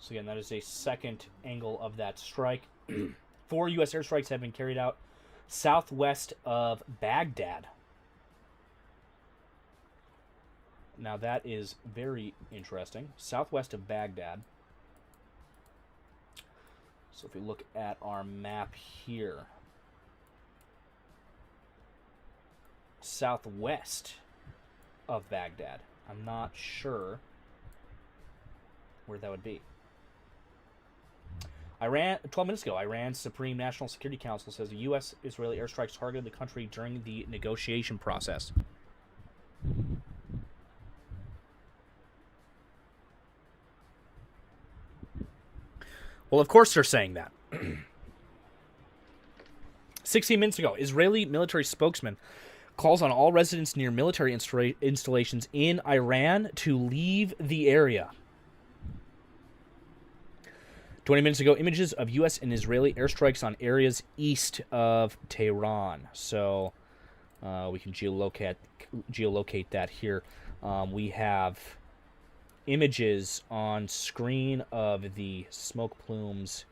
So again, that is a second angle of that strike. 4 U.S. airstrikes have been carried out southwest of Baghdad. Now that is very interesting. Southwest of Baghdad. So if we look at our map here, southwest of Baghdad. I'm not sure where that would be. Iran, 12 minutes ago, Iran's Supreme National Security Council says the U.S.-Israeli airstrikes targeted the country during the negotiation process. Well, of course they're saying that. 16 minutes ago, Israeli military spokesman calls on all residents near military installations in Iran to leave the area. 20 minutes ago, images of U.S. and Israeli airstrikes on areas east of Tehran. So we can geolocate that here. We have images on screen of the smoke plumes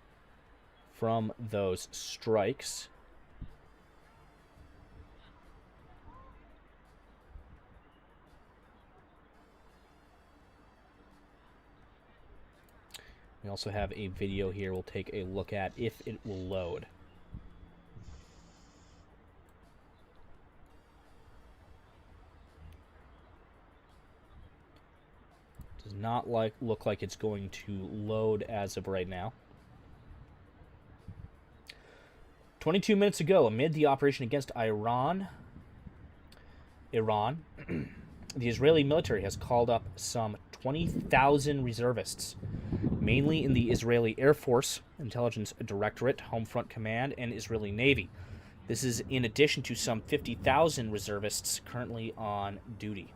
from those strikes. We also have a video here we'll take a look at if it will load. Does not look like it's going to load as of right now. 22 minutes ago, amid the operation against Iran, the Israeli military has called up some 20,000 reservists, mainly in the Israeli Air Force, Intelligence Directorate, Home Front Command, and Israeli Navy. This is in addition to some 50,000 reservists currently on duty.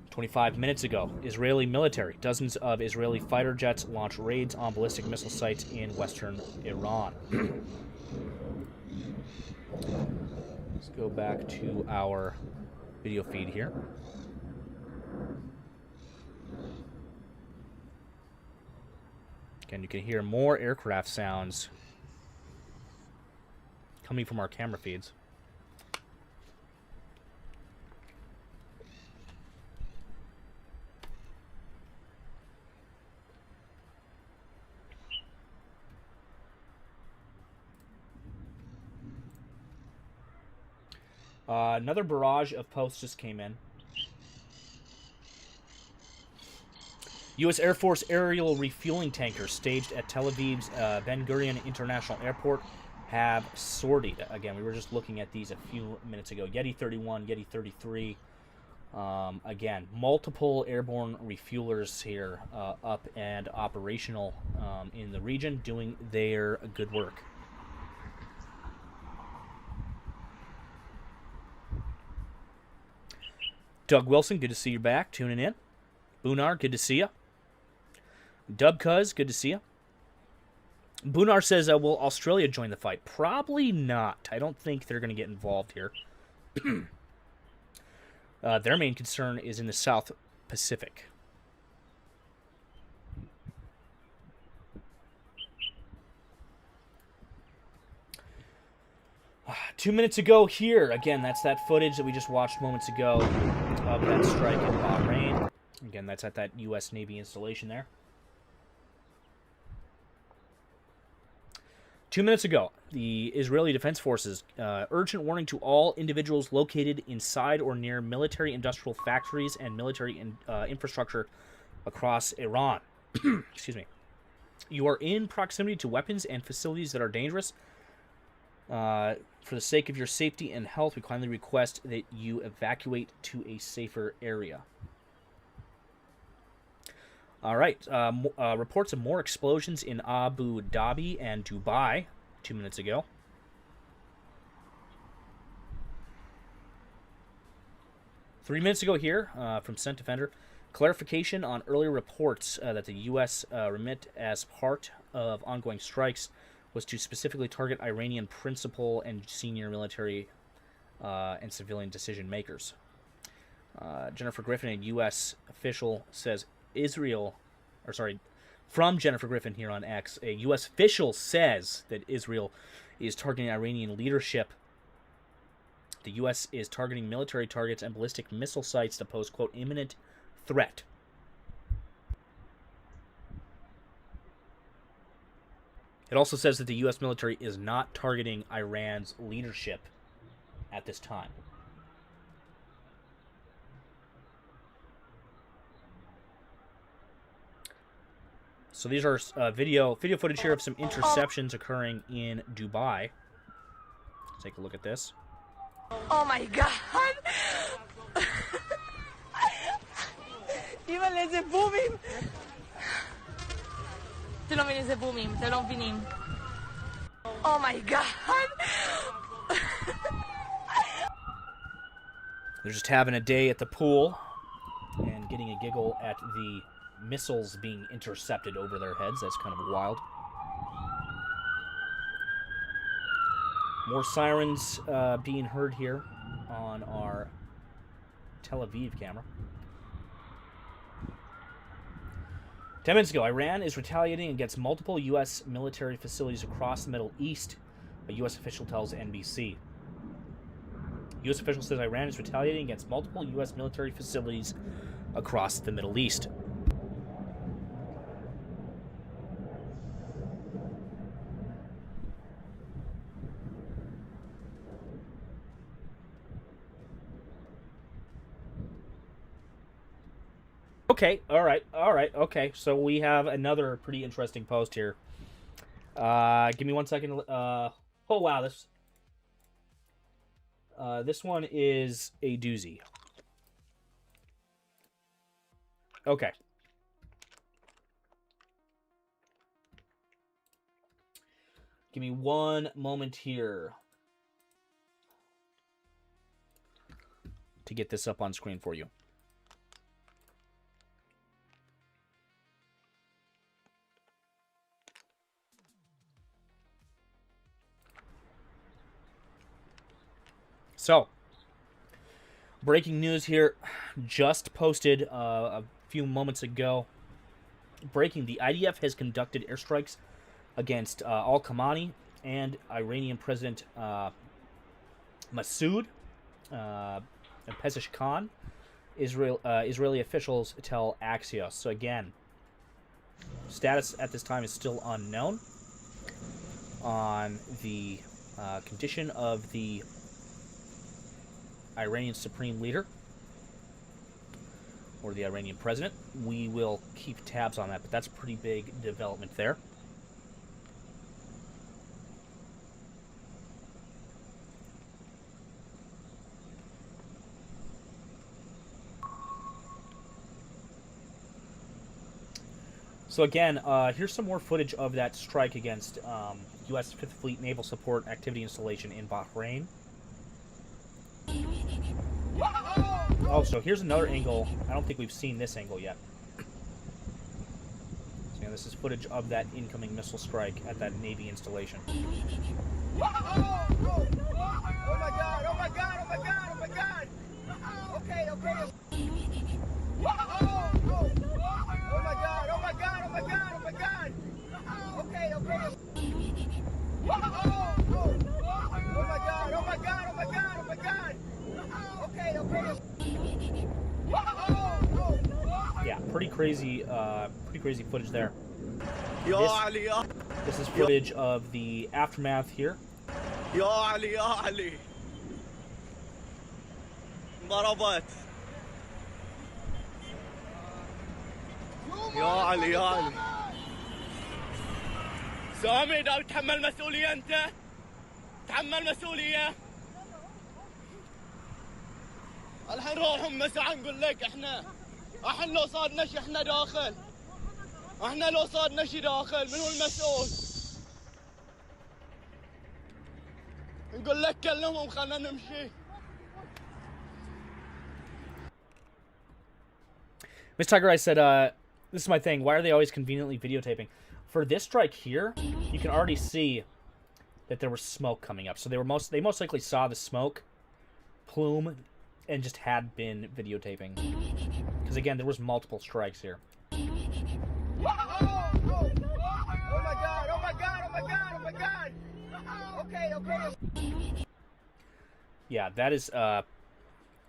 25 minutes ago, Israeli military, dozens of Israeli fighter jets launch raids on ballistic missile sites in western Iran. Let's go back to our video feed here. Again, you can hear more aircraft sounds coming from our camera feeds. Another barrage of posts just came in. U.S. Air Force aerial refueling tankers staged at Tel Aviv's Ben Gurion International Airport have sortied. Again, we were just looking at these a few minutes ago. Yeti 31, Yeti 33. Again, multiple airborne refuelers here up and operational in the region, doing their good work. Doug Wilson, good to see you back, tuning in. Bunar, good to see you. Dub Cuz, good to see you. Bunar says, will Australia join the fight? Probably not. I don't think they're going to get involved here. Their main concern is in the South Pacific. Two minutes ago here, again, that's that footage that we just watched moments ago of that strike in Bahrain. Again, that's at that U.S. Navy installation there. 2 minutes ago, the Israeli Defense Forces, urgent warning to all individuals located inside or near military industrial factories and military infrastructure across Iran. Excuse me. You are in proximity to weapons and facilities that are dangerous. For the sake of your safety and health, we kindly request that you evacuate to a safer area. All right. Reports of more explosions in Abu Dhabi and Dubai 2 minutes ago. 3 minutes ago here from Scent Defender, clarification on earlier reports that the U.S. remit as part of ongoing strikes was to specifically target Iranian principal and senior military and civilian decision makers. Jennifer Griffin, a U.S. official, says from Jennifer Griffin here on X, a U.S. official says that Israel is targeting Iranian leadership. The U.S. is targeting military targets and ballistic missile sites to pose, quote, imminent threat. It also says that the U.S. military is not targeting Iran's leadership at this time. So these are video footage here of some interceptions occurring in Dubai. Let's take a look at this. Oh my God! אימא'לה, איזה בומים! אתם לא מבינים איזה בומים, אתם לא מבינים. Oh my God! They're just having a day at the pool and getting a giggle at the missiles being intercepted over their heads. That's kind of wild. More sirens being heard here on our Tel Aviv camera. 10 minutes ago, Iran is retaliating against multiple U.S. military facilities across the Middle East, a U.S. official tells NBC. U.S. official says Iran is retaliating against multiple U.S. military facilities across the Middle East. Okay, all right, okay. So we have another pretty interesting post here. Give me 1 second. Oh wow, this one is a doozy. Okay. Give me 1 moment here to get this up on screen for you. So, breaking news here, just posted a few moments ago. Breaking, the IDF has conducted airstrikes against Al-Khamenei and Iranian President Masoud and Pezeshkian. Israeli officials tell Axios. So again, status at this time is still unknown on the condition of the Iranian supreme leader or the Iranian president. We will keep tabs on that, but that's a pretty big development there. So again, here's some more footage of that strike against U.S. Fifth Fleet Naval Support Activity Installation in Bahrain. Oh, so here's another angle. I don't think we've seen this angle yet. So yeah, this is footage of that incoming missile strike at that Navy installation. Oh my God, oh my God, oh my God, oh my God. Okay. Oh my God, oh my God, oh my God, oh my God. Okay. Oh my God, oh my God, oh my God. Okay. Yeah, pretty crazy footage there. This is footage of the aftermath here. يا علي ضربت يا علي سامي ده تحمل مسؤولية أنت تحمل مسؤولية الحين روح مساعة نقول لك احنا لو صادنا شي احنا داخل احنا لو صادنا شي داخل من هو المسؤول نقول لك كلمهم خلنا نمشي Miss Tiger Eyes said, this is my thing. Why are they always conveniently videotaping? For this strike here, you can already see that there was smoke coming up. So they most likely saw the smoke plume and just had been videotaping. Because again, there was multiple strikes here. Oh my god! Oh my god! Oh my god! Oh my god! Okay, okay. Yeah, that is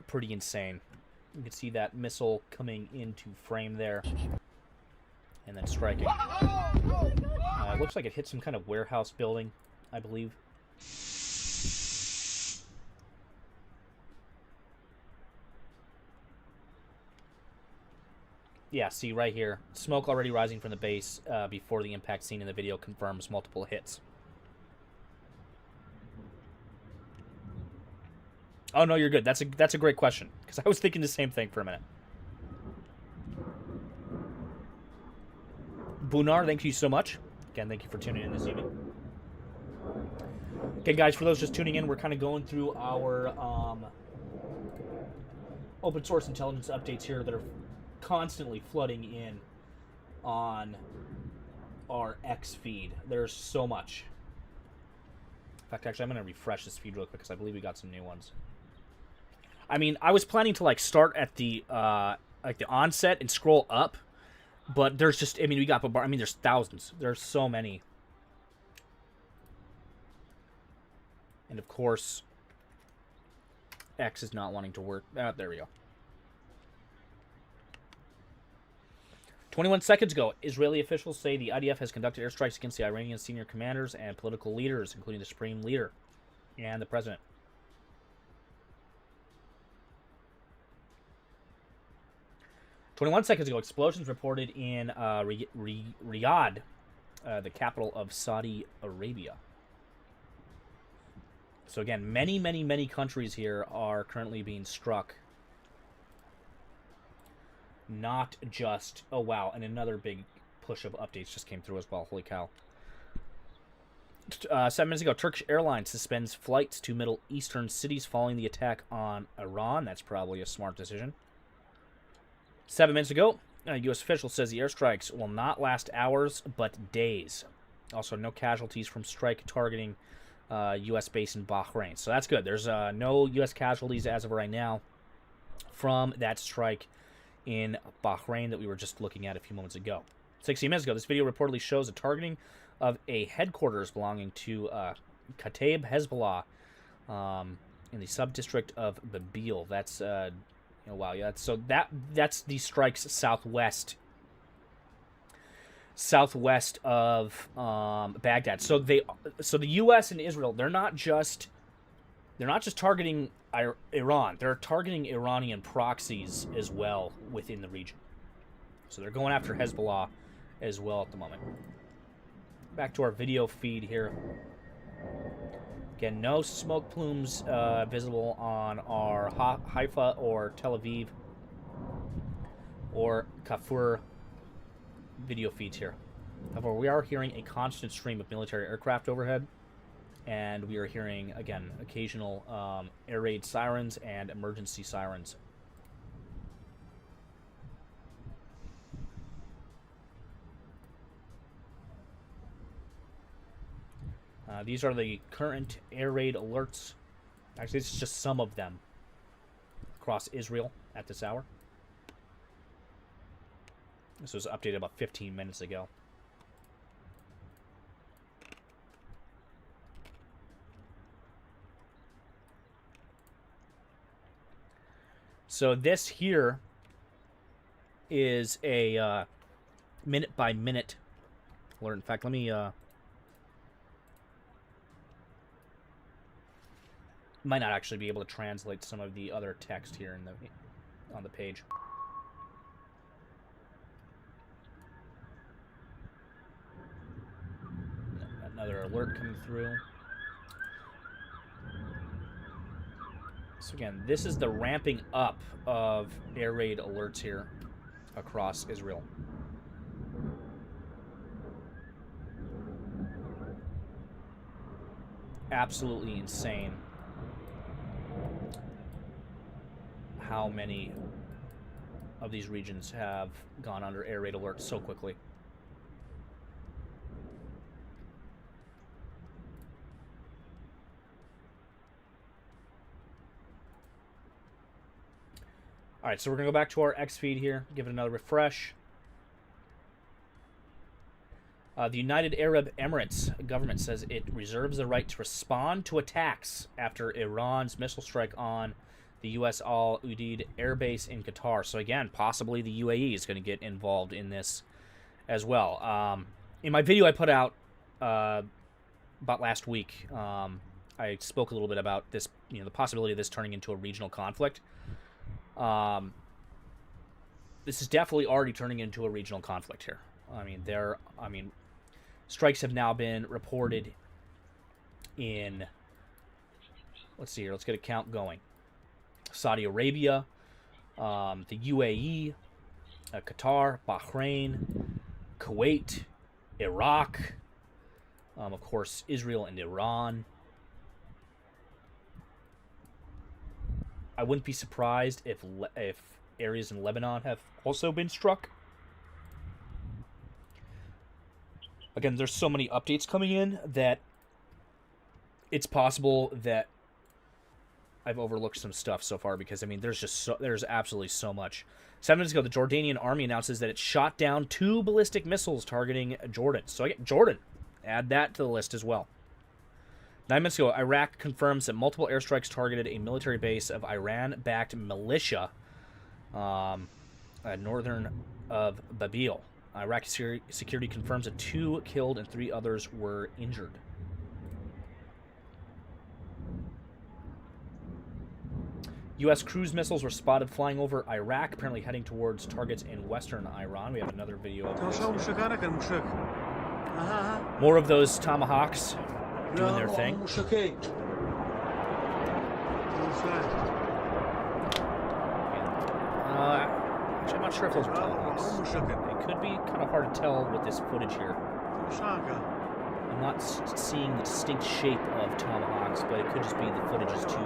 pretty insane. You can see that missile coming into frame there. And then striking. It looks like it hit some kind of warehouse building, I believe. Yeah, see right here. Smoke already rising from the base before the impact seen in the video confirms multiple hits. Oh, no, you're good. That's a great question, because I was thinking the same thing for a minute. Bunar, thank you so much. Again, thank you for tuning in this evening. Okay, guys, for those just tuning in, we're kind of going through our open source intelligence updates here that are constantly flooding in on our X feed. There's so much. In fact, actually, I'm going to refresh this feed real quick because I believe we got some new ones. I mean, I was planning to start at the the onset and scroll up, but there's just, I mean, we got Bombarded. I mean, there's thousands. There's so many. And of course, X is not wanting to work. There we go. 21 seconds ago, Israeli officials say the IDF has conducted airstrikes against the Iranian senior commanders and political leaders, including the supreme leader and the president. "21 seconds ago, explosions reported in Riyadh, the capital of Saudi Arabia." So again, many countries here are currently being struck. Not just... Oh, wow. And another big push of updates just came through as well. Holy cow. 7 minutes ago, Turkish Airlines suspends flights to Middle Eastern cities following the attack on Iran. That's probably a smart decision. 7 minutes ago, a U.S. official says the airstrikes will not last hours, but days. Also, no casualties from strike targeting U.S. base in Bahrain. So that's good. There's no U.S. casualties as of right now from that strike in Bahrain that we were just looking at a few moments ago. 60 minutes ago, this video reportedly shows a targeting of a headquarters belonging to Kataib Hezbollah in the sub-district of Babil. That's, oh, wow, yeah. So that's the strikes southwest of Baghdad. So the U.S. and Israel, they're not just targeting Iran. They're targeting Iranian proxies as well within the region. So they're going after Hezbollah as well at the moment. Back to our video feed here. Again, no smoke plumes visible on our Haifa or Tel Aviv or Kafur video feeds here. However, we are hearing a constant stream of military aircraft overhead. And we are hearing, again, occasional air raid sirens and emergency sirens. These are the current air raid alerts. Actually, this is just some of them across Israel at this hour. This was updated about 15 minutes ago. So this here is a minute-by-minute alert. In fact, let me... might not actually be able to translate some of the other text here in on the page. Another alert coming through. So again, this is the ramping up of air raid alerts here across Israel. Absolutely insane how many of these regions have gone under air raid alert so quickly. All right, so we're going to go back to our X feed here, give it another refresh. The United Arab Emirates government says it reserves the right to respond to attacks after Iran's missile strike on the U.S. Al Udeid Air Base in Qatar. So again, possibly the UAE is going to get involved in this as well. In my video I put out about last week, I spoke a little bit about this, the possibility of this turning into a regional conflict. This is definitely already turning into a regional conflict here. Strikes have now been reported in, let's see here, let's get a count going. Saudi Arabia, the UAE, Qatar, Bahrain, Kuwait, Iraq, of course, Israel and Iran. I wouldn't be surprised if areas in Lebanon have also been struck. Again, there's so many updates coming in that it's possible that I've overlooked some stuff so far because, there's absolutely so much. 7 minutes ago, the Jordanian army announces that it shot down 2 ballistic missiles targeting Jordan. So, again, Jordan, add that to the list as well. 9 minutes ago, Iraq confirms that multiple airstrikes targeted a military base of Iran-backed militia northern of Babil. Iraqi security confirms that 2 killed and 3 others were injured. U.S. cruise missiles were spotted flying over Iraq, apparently heading towards targets in western Iran. We have another video of this here. More of those Tomahawks doing their thing. Actually, I'm not sure if those are Tomahawks. It could be kind of hard to tell with this footage here. I'm not seeing the distinct shape of Tomahawks, but it could just be the footage is too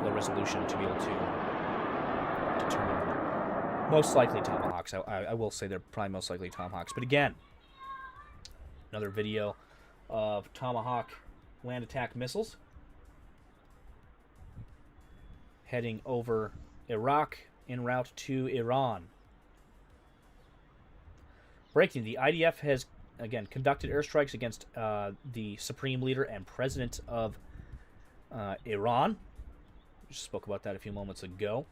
low resolution to be able to determine. Most likely Tomahawks. I will say they're probably most likely Tomahawks. But again, another video of Tomahawk land attack missiles heading over Iraq en route to Iran. Breaking, the IDF has, again, conducted airstrikes against the supreme leader and president of Iran. We just spoke about that a few moments ago.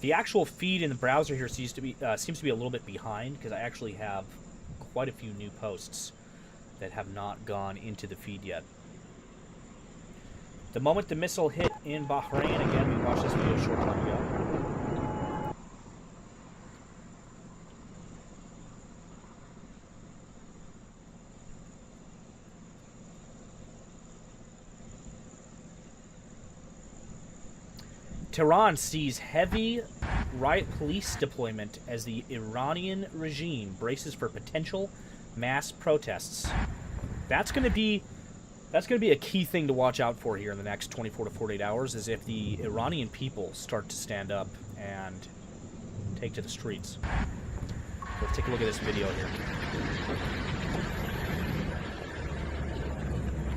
The actual feed in the browser here seems to be a little bit behind because I actually have quite a few new posts that have not gone into the feed yet. The moment the missile hit in Bahrain, again, we watched this video a short time ago. Tehran sees heavy riot police deployment as the Iranian regime braces for potential mass protests. That's going to be a key thing to watch out for here in the next 24 to 48 hours, is if the Iranian people start to stand up and take to the streets. Let's take a look at this video here.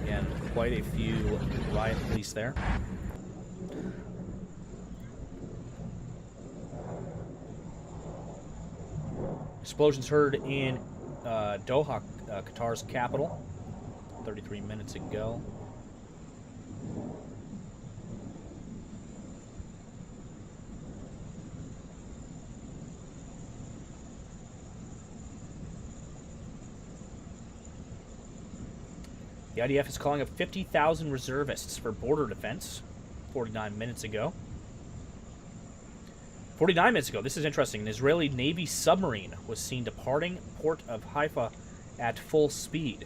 Again, quite a few riot police there. Explosions heard in Doha, Qatar's capital, 33 minutes ago. The IDF is calling up 50,000 reservists for border defense, 49 minutes ago. 49 minutes ago, this is interesting, an Israeli Navy submarine was seen departing port of Haifa at full speed.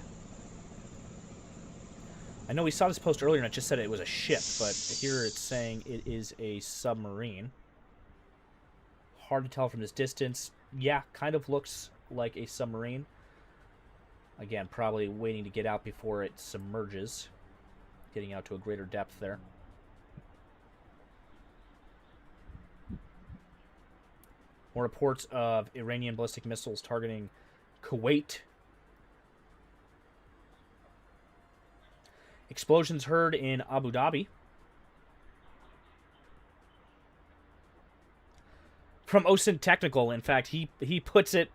I know we saw this post earlier and it just said it was a ship, but here it's saying it is a submarine. Hard to tell from this distance. yeah, kind of looks like a submarine. Again, probably waiting to get out before it submerges. Getting out to a greater depth there. More reports of Iranian ballistic missiles targeting Kuwait. Explosions heard in Abu Dhabi. From OSINT Technical, in fact, he puts it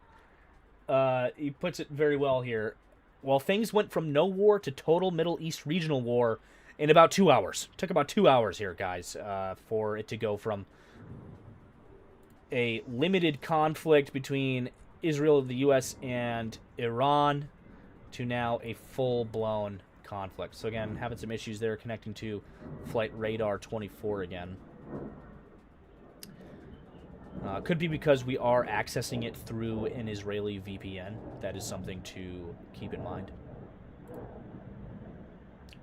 very well here. While things went from no war to total Middle East regional war in about 2 hours. Took about 2 hours here, guys, for it to go from a limited conflict between Israel, the U.S., and Iran to now a full-blown conflict. So again, having some issues there connecting to Flight Radar 24 again. Could be because we are accessing it through an Israeli VPN. That is something to keep in mind.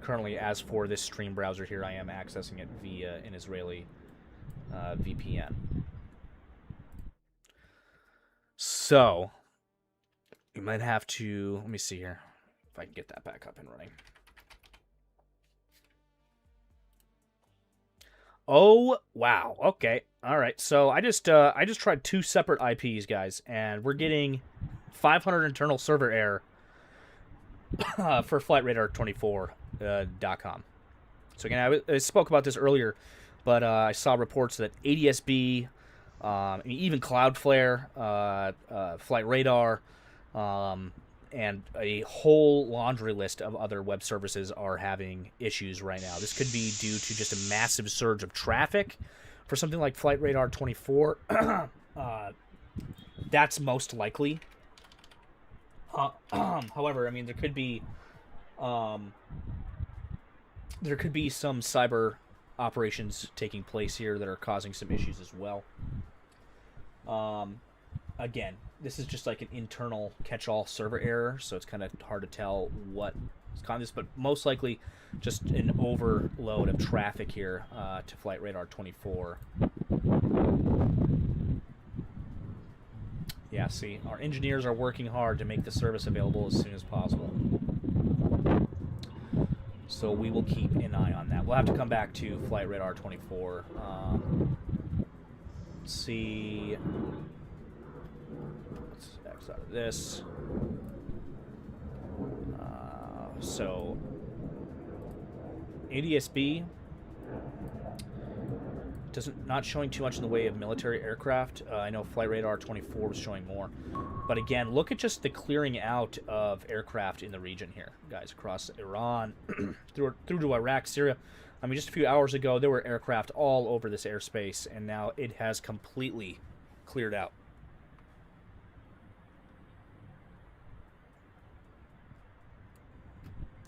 Currently, as for this stream browser here, I am accessing it via an Israeli VPN. So, you might have to... Let me see here if I can get that back up and running. Oh, wow. Okay. All right. So I just tried 2 separate IPs, guys, and we're getting 500 internal server error for FlightRadar24.com. So again, I spoke about this earlier, but I saw reports that ADSB, even Cloudflare, Flight Radar, and a whole laundry list of other web services are having issues right now. This could be due to just a massive surge of traffic for something like Flight Radar 24. That's most likely. However, I mean, there could be some cyber operations taking place here that are causing some issues as well. Again, this is just like an internal catch-all server error, so it's kind of hard to tell what is causing this, but most likely just an overload of traffic here to Flight Radar 24. Yeah, see, our engineers are working hard to make the service available as soon as possible. So we will keep an eye on that. We'll have to come back to Flight Radar 24. See... X out of this. So ADSB not showing too much in the way of military aircraft. I know Flight Radar 24 was showing more, but again, look at just the clearing out of aircraft in the region here, guys, across Iran, through to Iraq, Syria. I mean, just a few hours ago, there were aircraft all over this airspace, and now it has completely cleared out.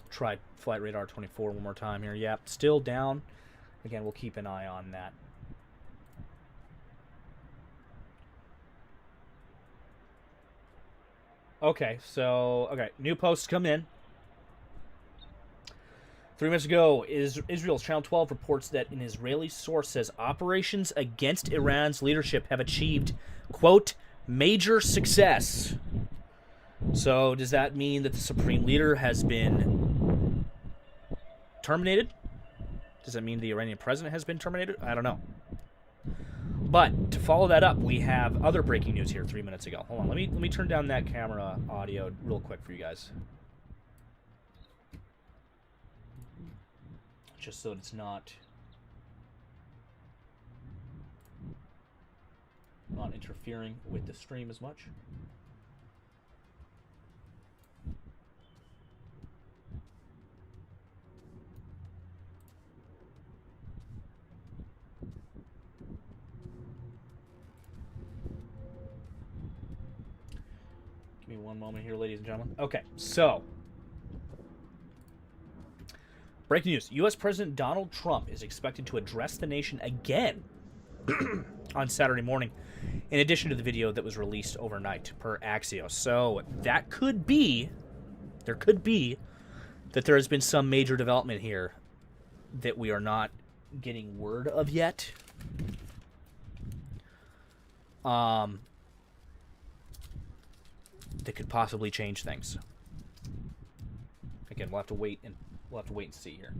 Try Flight Radar 24 one more time here. Yeah, still down. Again, we'll keep an eye on that. Okay, so, new posts come in. 3 minutes ago, Israel's Channel 12 reports that an Israeli source says operations against Iran's leadership have achieved, quote, major success. So, does that mean that the supreme leader has been terminated? Does that mean the Iranian president has been terminated? I don't know. But to follow that up, we have other breaking news here 3 minutes ago. Hold on, let me turn down that camera audio real quick for you guys. Just so that it's not interfering with the stream as much. Give me one moment here, ladies and gentlemen. Okay, so breaking news. U.S. President Donald Trump is expected to address the nation again on Saturday morning, in addition to the video that was released overnight per Axios. So that could be, that there has been some major development here that we are not getting word of yet. that could possibly change things. Again, we'll have to wait and see here.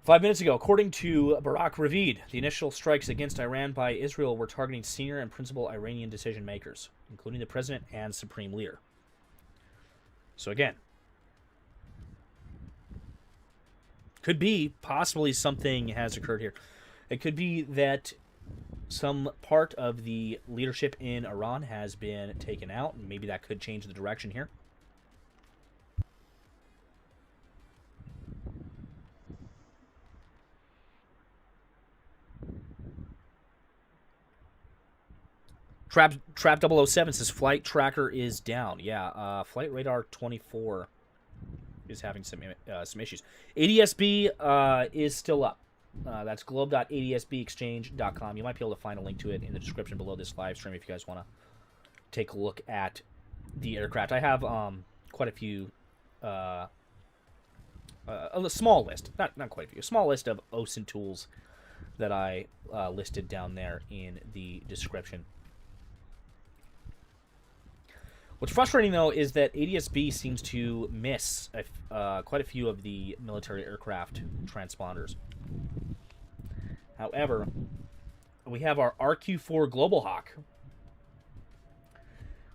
5 minutes ago, according to Barak Ravid, the initial strikes against Iran by Israel were targeting senior and principal Iranian decision makers, including the president and supreme leader. So again, could be possibly something has occurred here. It could be that some part of the leadership in Iran has been taken out, and maybe that could change the direction here. Trap 007 says flight tracker is down. Yeah, flight radar 24 is having some issues. ADSB is still up. That's globe.adsbexchange.com. You might be able to find a link to it in the description below this live stream if you guys want to take a look at the aircraft. I have quite a few, a small list, not quite a few, a small list of OSINT tools that I listed down there in the description. What's frustrating, though, is that ADSB seems to miss quite a few of the military aircraft transponders. However, we have our RQ-4 Global Hawk.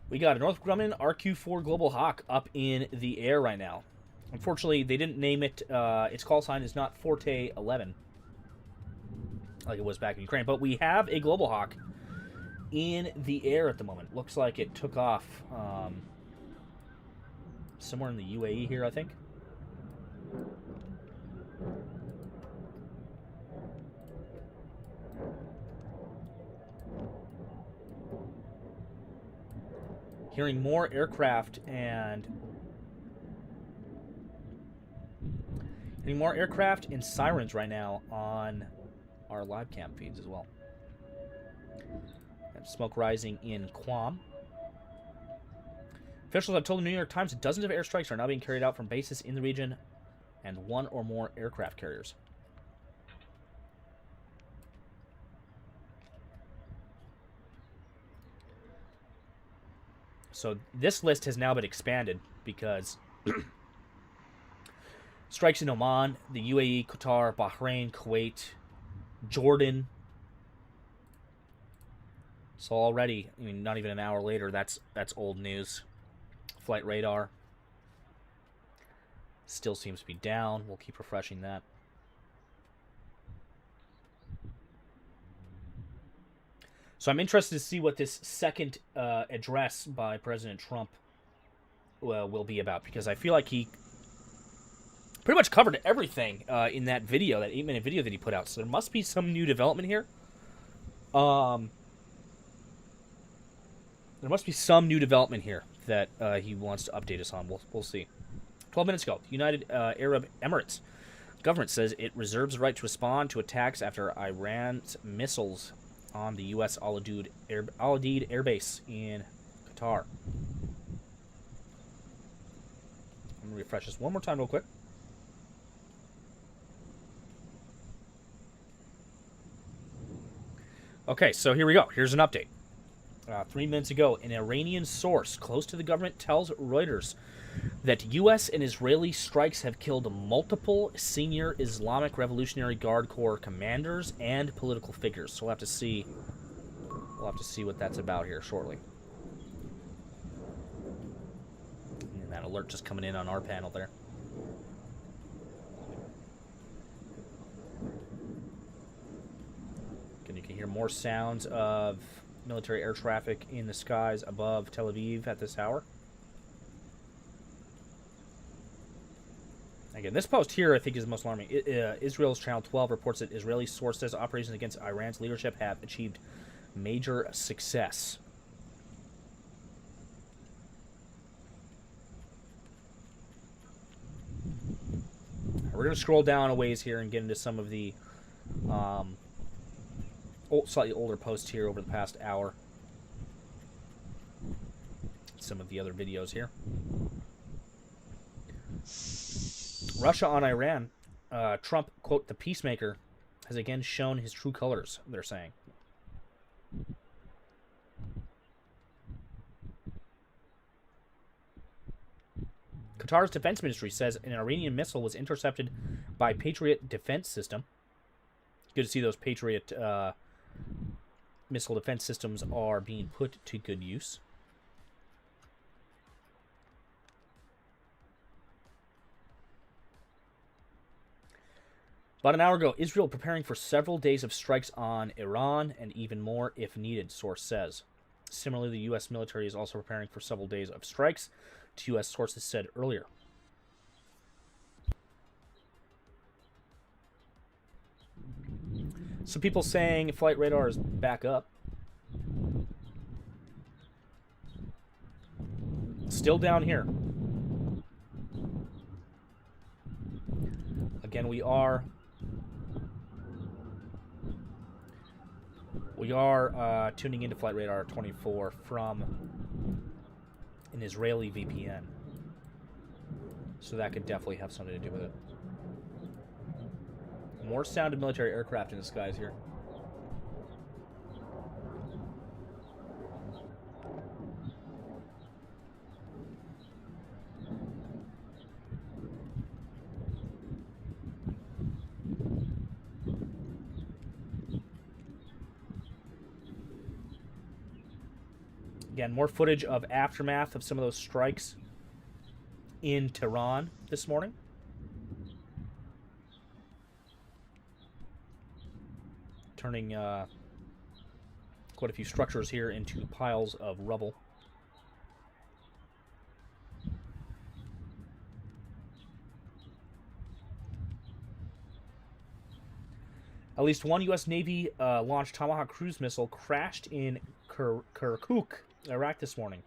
We got a Northrop Grumman RQ-4 Global Hawk up in the air right now. Unfortunately, they didn't name it. Its call sign is not Forte 11, like it was back in Ukraine. But we have a Global Hawk in the air at the moment. Looks like it took off somewhere in the UAE here, I think. Hearing more aircraft and sirens right now on our live cam feeds as well. Smoke rising in Guam. Officials have told the New York Times that dozens of airstrikes are now being carried out from bases in the region and one or more aircraft carriers. So this list has now been expanded because strikes in Oman, the UAE, Qatar, Bahrain, Kuwait, Jordan. So already, I mean, not even an hour later, that's old news. Flight radar still seems to be down. We'll keep refreshing that. So I'm interested to see what this second address by President Trump will be about, because I feel like he pretty much covered everything in that video, that 8-minute video that he put out. So there must be some new development here. There must be some new development here that he wants to update us on. We'll see. 12 minutes ago, the United Arab Emirates government says it reserves the right to respond to attacks after Iran's missiles on the U.S. Al Udeid Air Base in Qatar. I'm going to refresh this one more time real quick. Okay, so here we go. Here's an update. 3 minutes ago, an Iranian source close to the government tells Reuters that U.S. and Israeli strikes have killed multiple senior Islamic Revolutionary Guard Corps commanders and political figures. So we'll have to see what that's about here shortly. And that alert just coming in on our panel there. And you can hear more sounds of military air traffic in the skies above Tel Aviv at this hour. Again, this post here I think is the most alarming. Israel's Channel 12 reports that Israeli source says operations against Iran's leadership have achieved major success. We're going to scroll down a ways here and get into some of the slightly older posts here over the past hour. Some of the other videos here. Russia on Iran. Trump, quote, the peacemaker, has again shown his true colors, they're saying. Qatar's defense ministry says an Iranian missile was intercepted by Patriot defense system. Good to see those Patriot missile defense systems are being put to good use. About an hour ago, Israel preparing for several days of strikes on Iran and even more if needed, source says. Similarly, the U.S. military is also preparing for several days of strikes, to U.S. sources said earlier. Some people saying flight radar is back up. Still down here. Again, we are tuning into Flight Radar 24 from an Israeli VPN. So that could definitely have something to do with it. More sound of military aircraft in the skies here. Again, more footage of aftermath of some of those strikes in Tehran this morning. Turning quite a few structures here into piles of rubble. At least one U.S. Navy launched Tomahawk cruise missile crashed in Kirkuk, Iraq this morning.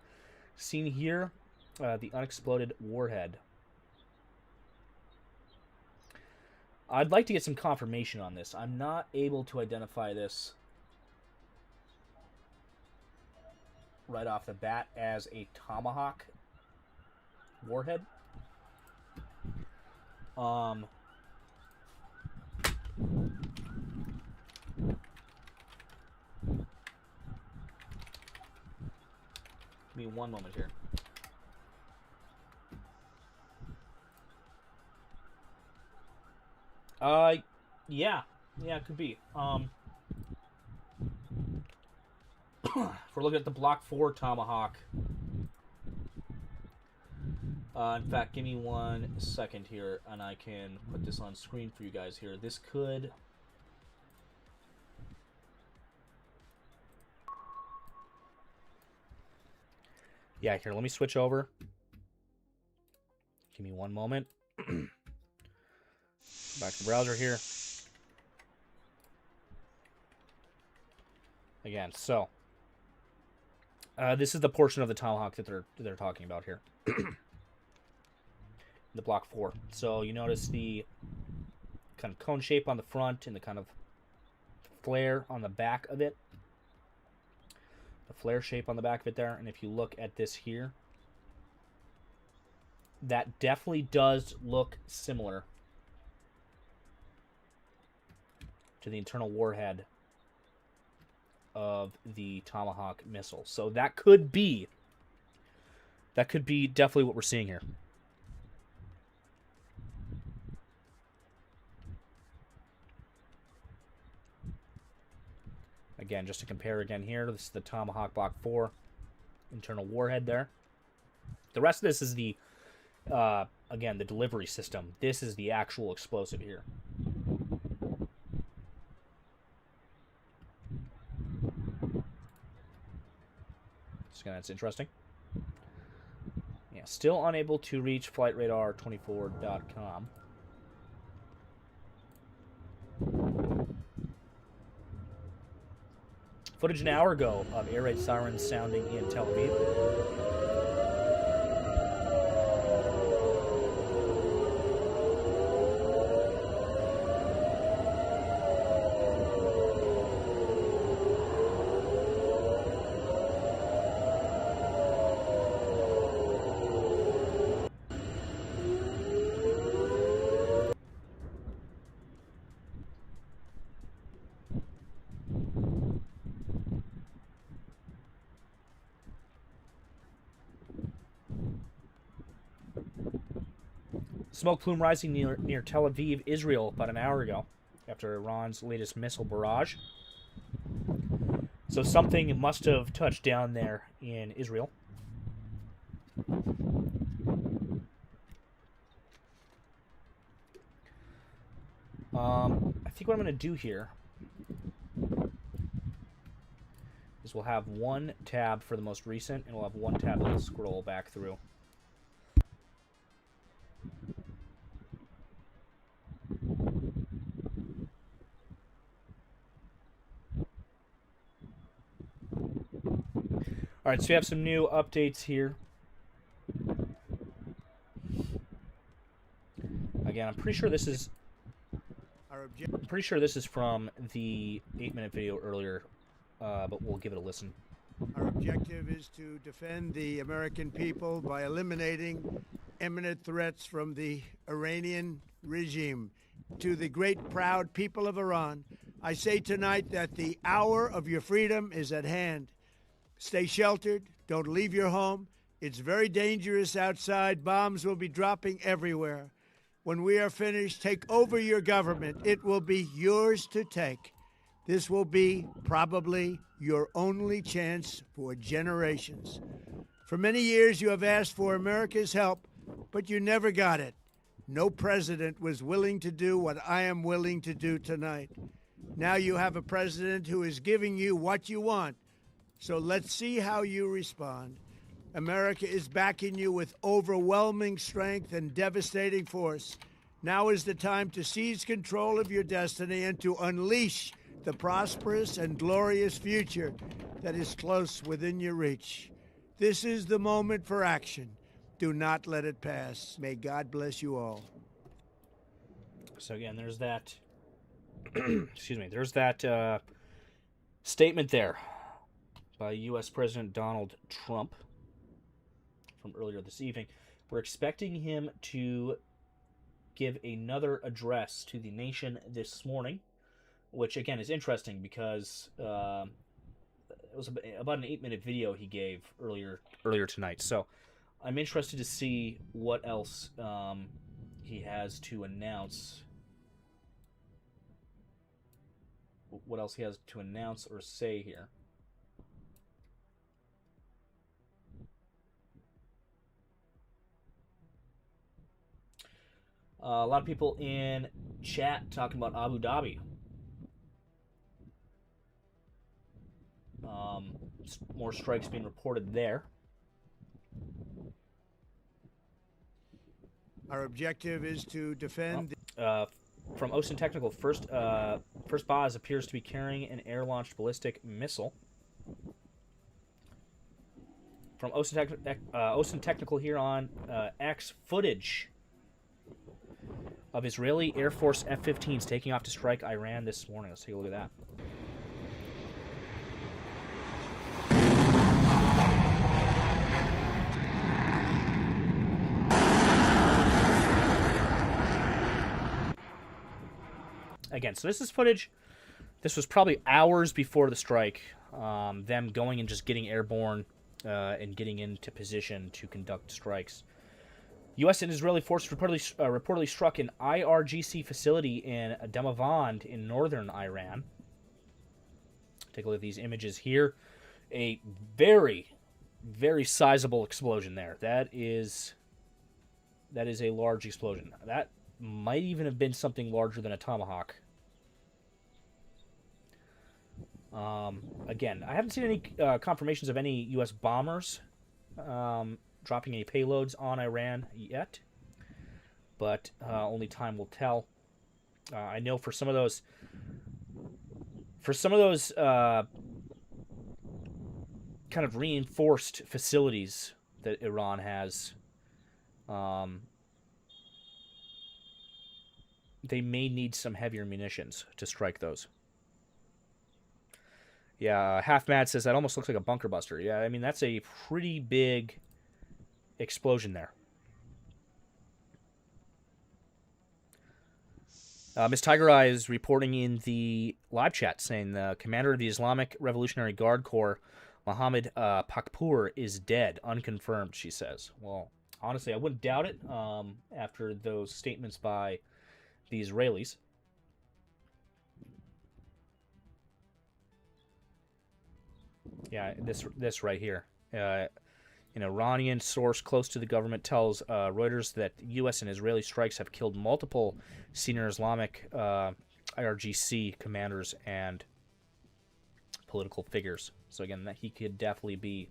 Seen here, the unexploded warhead. I'd like to get some confirmation on this. I'm not able to identify this right off the bat as a Tomahawk warhead. Give me one moment here. Yeah, it could be. If we're looking at the Block 4 Tomahawk, in fact, give me 1 second here, and I can put this on screen for you guys here. This could... Yeah, here, let me switch over. Give me 1 moment. Back to the browser here. Again, so this is the portion of the Tomahawk that they're talking about here. The Block 4. So you notice the kind of cone shape on the front and the kind of flare on the back of it. The flare shape on the back of it there. And if you look at this here, that definitely does look similar to the internal warhead of the Tomahawk missile. So that could be definitely what we're seeing here. Again, just to compare again here, this is the Tomahawk Block 4 internal warhead there. The rest of this is the, again, the delivery system. This is the actual explosive here. So that's interesting. Yeah, still unable to reach flightradar24.com. Footage an hour ago of air raid sirens sounding in Tel Aviv. Smoke plume rising near Tel Aviv, Israel, about an hour ago, after Iran's latest missile barrage. So something must have touched down there in Israel. I think what I'm going to do here is we'll have one tab for the most recent, and we'll have one tab that will scroll back through. All right, so we have some new updates here. Again, I'm pretty sure this is from the 8-minute video earlier, but we'll give it a listen. Our objective is to defend the American people by eliminating imminent threats from the Iranian regime. To the great, proud people of Iran, I say tonight that the hour of your freedom is at hand. Stay sheltered. Don't leave your home. It's very dangerous outside. Bombs will be dropping everywhere. When we are finished, take over your government. It will be yours to take. This will be probably your only chance for generations. For many years, you have asked for America's help, but you never got it. No president was willing to do what I am willing to do tonight. Now you have a president who is giving you what you want. So let's see how you respond. America is backing you with overwhelming strength and devastating force. Now is the time to seize control of your destiny and to unleash the prosperous and glorious future that is close within your reach. This is the moment for action. Do not let it pass. May God bless you all. So again, there's that excuse me, there's that statement there by U.S. President Donald Trump from earlier this evening. We're expecting him to give another address to the nation this morning, which again is interesting because it was about an 8-minute video he gave earlier tonight. So I'm interested to see what else he has to announce. What else he has to announce or say here. A lot of people in chat talking about Abu Dhabi. More strikes being reported there. Our objective is to defend. From OSINT Technical, first Boz appears to be carrying an air-launched ballistic missile. From OSINT Technical here on X, footage of Israeli Air Force F-15s taking off to strike Iran this morning. Let's take a look at that. Again, so this is footage. This was probably hours before the strike. Them going and just getting airborne and getting into position to conduct strikes. U.S. and Israeli forces reportedly struck an IRGC facility in Damavand in northern Iran. Take a look at these images here. A very, very sizable explosion there. That is a large explosion. That might even have been something larger than a Tomahawk. Again, I haven't seen any confirmations of any U.S. bombers dropping any payloads on Iran yet, but only time will tell. I know for some of those kind of reinforced facilities that Iran has, they may need some heavier munitions to strike those. Yeah, Half Mad says that almost looks like a bunker buster. Yeah, I mean, that's a pretty big explosion there. Miss Tiger Eye is reporting in the live chat saying the commander of the Islamic Revolutionary Guard Corps, Mohammed Pakpour, is dead. Unconfirmed, she says. Well, Honestly, I wouldn't doubt it after those statements by the Israelis. Yeah, this right here. An Iranian source close to the government tells Reuters that U.S. and Israeli strikes have killed multiple senior Islamic IRGC commanders and political figures. So again, that he could definitely be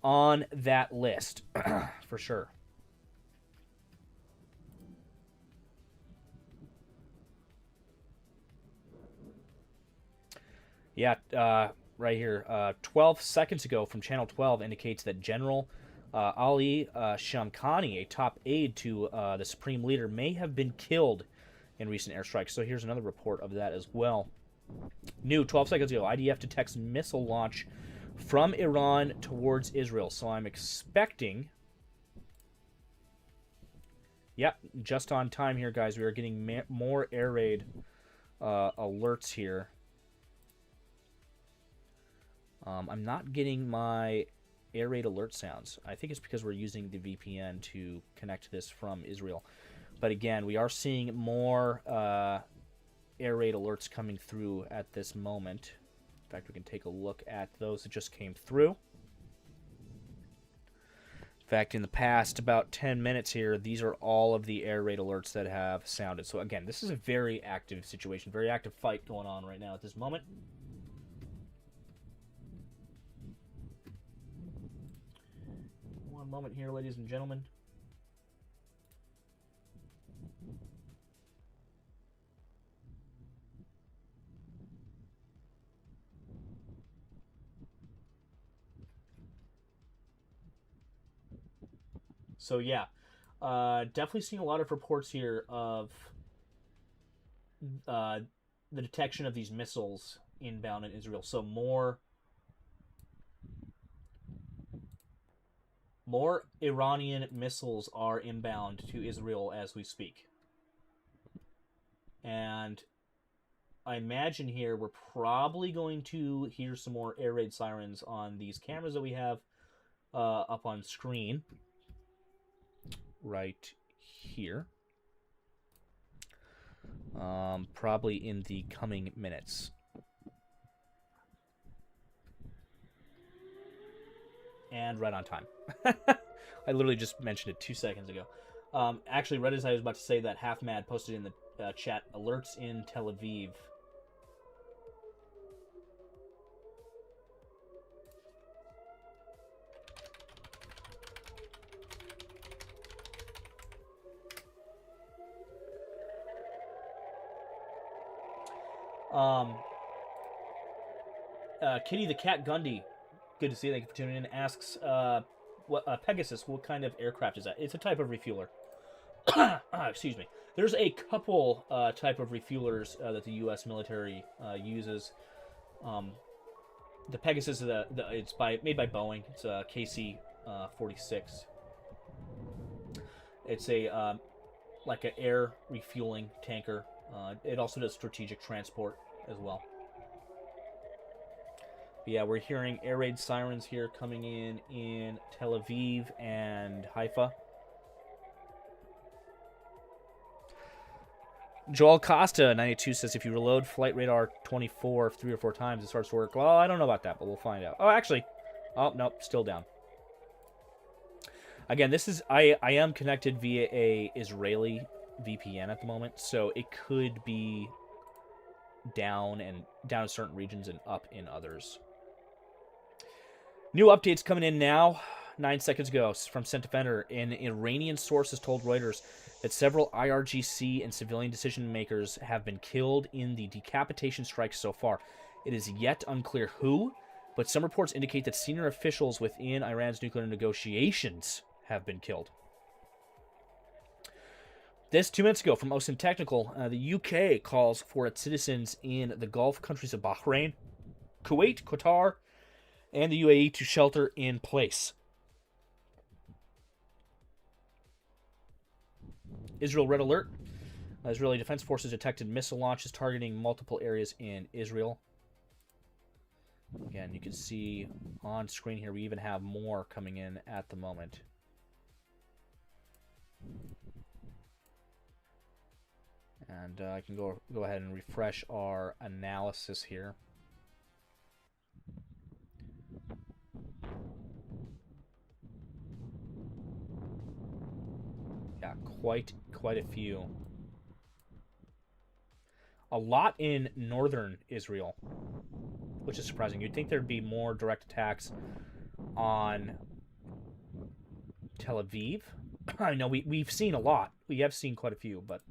on that list for sure. Yeah, right here. 12 seconds ago from Channel 12 indicates that General Ali Shamkhani, a top aide to the Supreme Leader, may have been killed in recent airstrikes. So here's another report of that as well. New 12 seconds ago, IDF detects missile launch from Iran towards Israel. So I'm expecting... Yep, just on time here, guys. We are getting more air raid alerts here. I'm not getting my air raid alert sounds. I think it's because we're using the VPN to connect this from Israel. But again, we are seeing more air raid alerts coming through at this moment. In fact, we can take a look at those that just came through. In fact, in the past about 10 minutes here, these are all of the air raid alerts that have sounded. So again, this is a very active situation, very active fight going on right now at this moment. One moment here, ladies and gentlemen. So yeah, definitely seeing a lot of reports here of the detection of these missiles inbound in Israel. So more Iranian missiles are inbound to Israel as we speak. And I imagine here we're probably going to hear some more air raid sirens on these cameras that we have up on screen right here. Probably in the coming minutes. And right on time. I literally just mentioned it 2 seconds ago. Actually, right as I was about to say that, Half Mad posted in the chat, alerts in Tel Aviv. Kitty the Cat Gundy, good to see you. Thank you for tuning in. Asks, Pegasus, what kind of aircraft is that? It's a type of refueler. Excuse me. There's a couple type of refuelers that the U.S. military uses. The Pegasus is it's made by Boeing. It's a KC-46. It's a like an air refueling tanker. It also does strategic transport as well. But yeah, we're hearing air raid sirens here coming in Tel Aviv and Haifa. Joel Costa 92 says if you reload Flight Radar 24 3 or 4 times, it starts to work. Well, I don't know about that, but we'll find out. Oh, actually, oh nope, still down. Again, this is I am connected via a Israeli VPN at the moment, so it could be down in certain regions and up in others. New updates coming in now. 9 seconds ago from Defender, an Iranian source has told Reuters that several IRGC and civilian decision makers have been killed in the decapitation strikes so far. It is yet unclear who, but some reports indicate that senior officials within Iran's nuclear negotiations have been killed. This 2 minutes ago from OSINT Technical, the UK calls for its citizens in the Gulf countries of Bahrain, Kuwait, Qatar, and the UAE to shelter in place. Israel Red Alert. Israeli Defense Forces detected missile launches targeting multiple areas in Israel. Again, you can see on screen here we even have more coming in at the moment. And I can go ahead and refresh our analysis here. Yeah, quite a few. A lot in northern Israel, which is surprising. You'd think there'd be more direct attacks on Tel Aviv. I know we've seen a lot. We have seen quite a few, but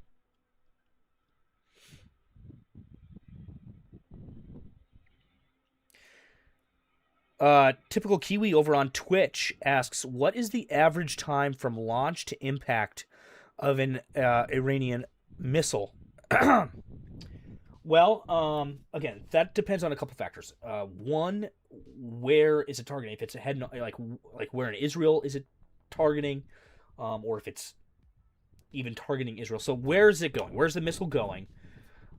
Typical Kiwi over on Twitch asks, what is the average time from launch to impact of an Iranian missile? Well, again, that depends on a couple factors. One, where is it targeting? If it's a head, like where in Israel is it targeting, or if it's even targeting Israel. So where is it going? Where's the missile going?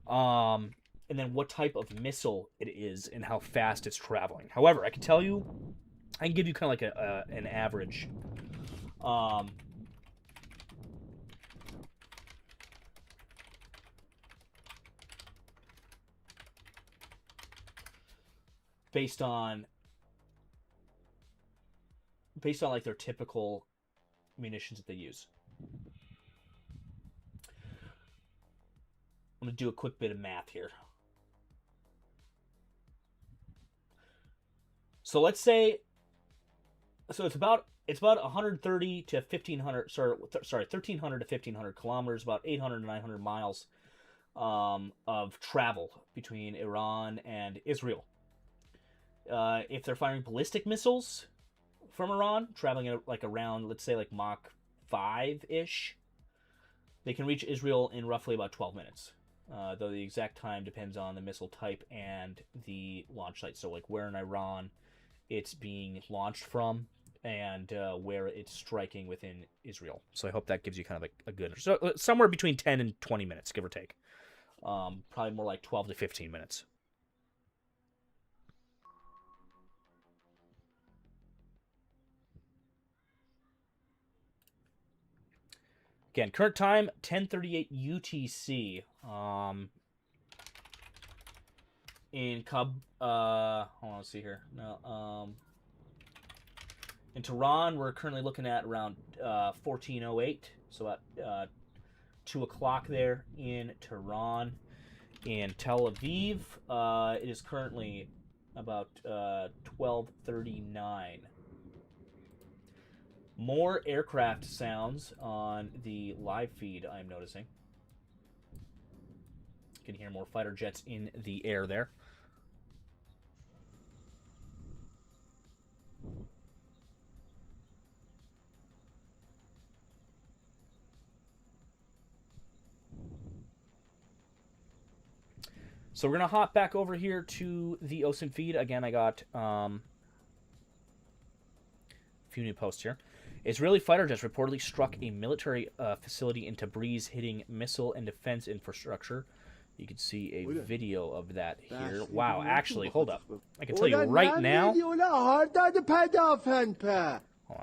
And then what type of missile it is and how fast it's traveling. However, I can tell you, I can give you kind of like an average. Based on like their typical munitions that they use. I'm going to do a quick bit of math here. So let's say, so it's about 130 to 1500, sorry, 1300 to 1500 kilometers, about 800 to 900 miles of travel between Iran and Israel. If they're firing ballistic missiles from Iran, traveling at like around, let's say like Mach 5-ish, they can reach Israel in roughly about 12 minutes. Though the exact time depends on the missile type and the launch site. So like where in Iran it's being launched from and where it's striking within Israel. So I hope that gives you kind of a good... So somewhere between 10 and 20 minutes, give or take. Probably more like 12 to 15 minutes. Again, current time, 10:38 UTC. In hold on, let's see here. No, in Tehran, we're currently looking at around 14:08, so about 2 o'clock there in Tehran. In Tel Aviv, it is currently about 12:39. More aircraft sounds on the live feed, I'm noticing. You can hear more fighter jets in the air there. So we're going to hop back over here to the OSINT feed. Again, I got a few new posts here. Israeli fighter jets reportedly struck a military facility in Tabriz, hitting missile and defense infrastructure. You can see a video of that here. Wow, actually, hold up. I can tell you right now... Hold on,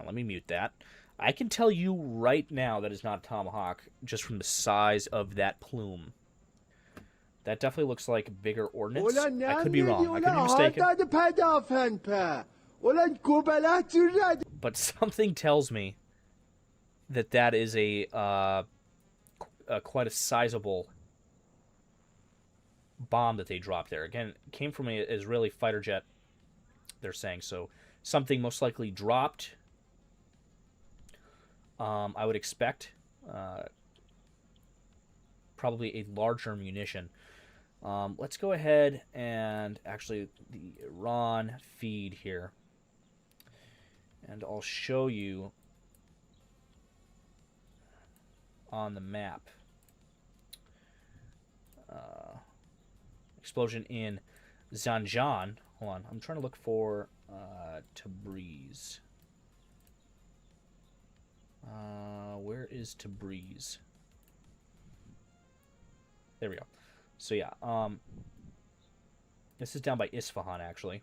let me mute that. I can tell you right now that is not a Tomahawk, just from the size of that plume. That definitely looks like bigger ordnance. I could be wrong. I could be mistaken. But something tells me that that is a quite a sizable bomb that they dropped there. Again, it came from an Israeli fighter jet, they're saying. So something most likely dropped, I would expect. Probably a larger munition. Let's go ahead and actually the Iran feed here. And I'll show you on the map. Explosion in Zanjan. Hold on, I'm trying to look for Tabriz. Where is Tabriz? There we go. So yeah, this is down by Isfahan actually.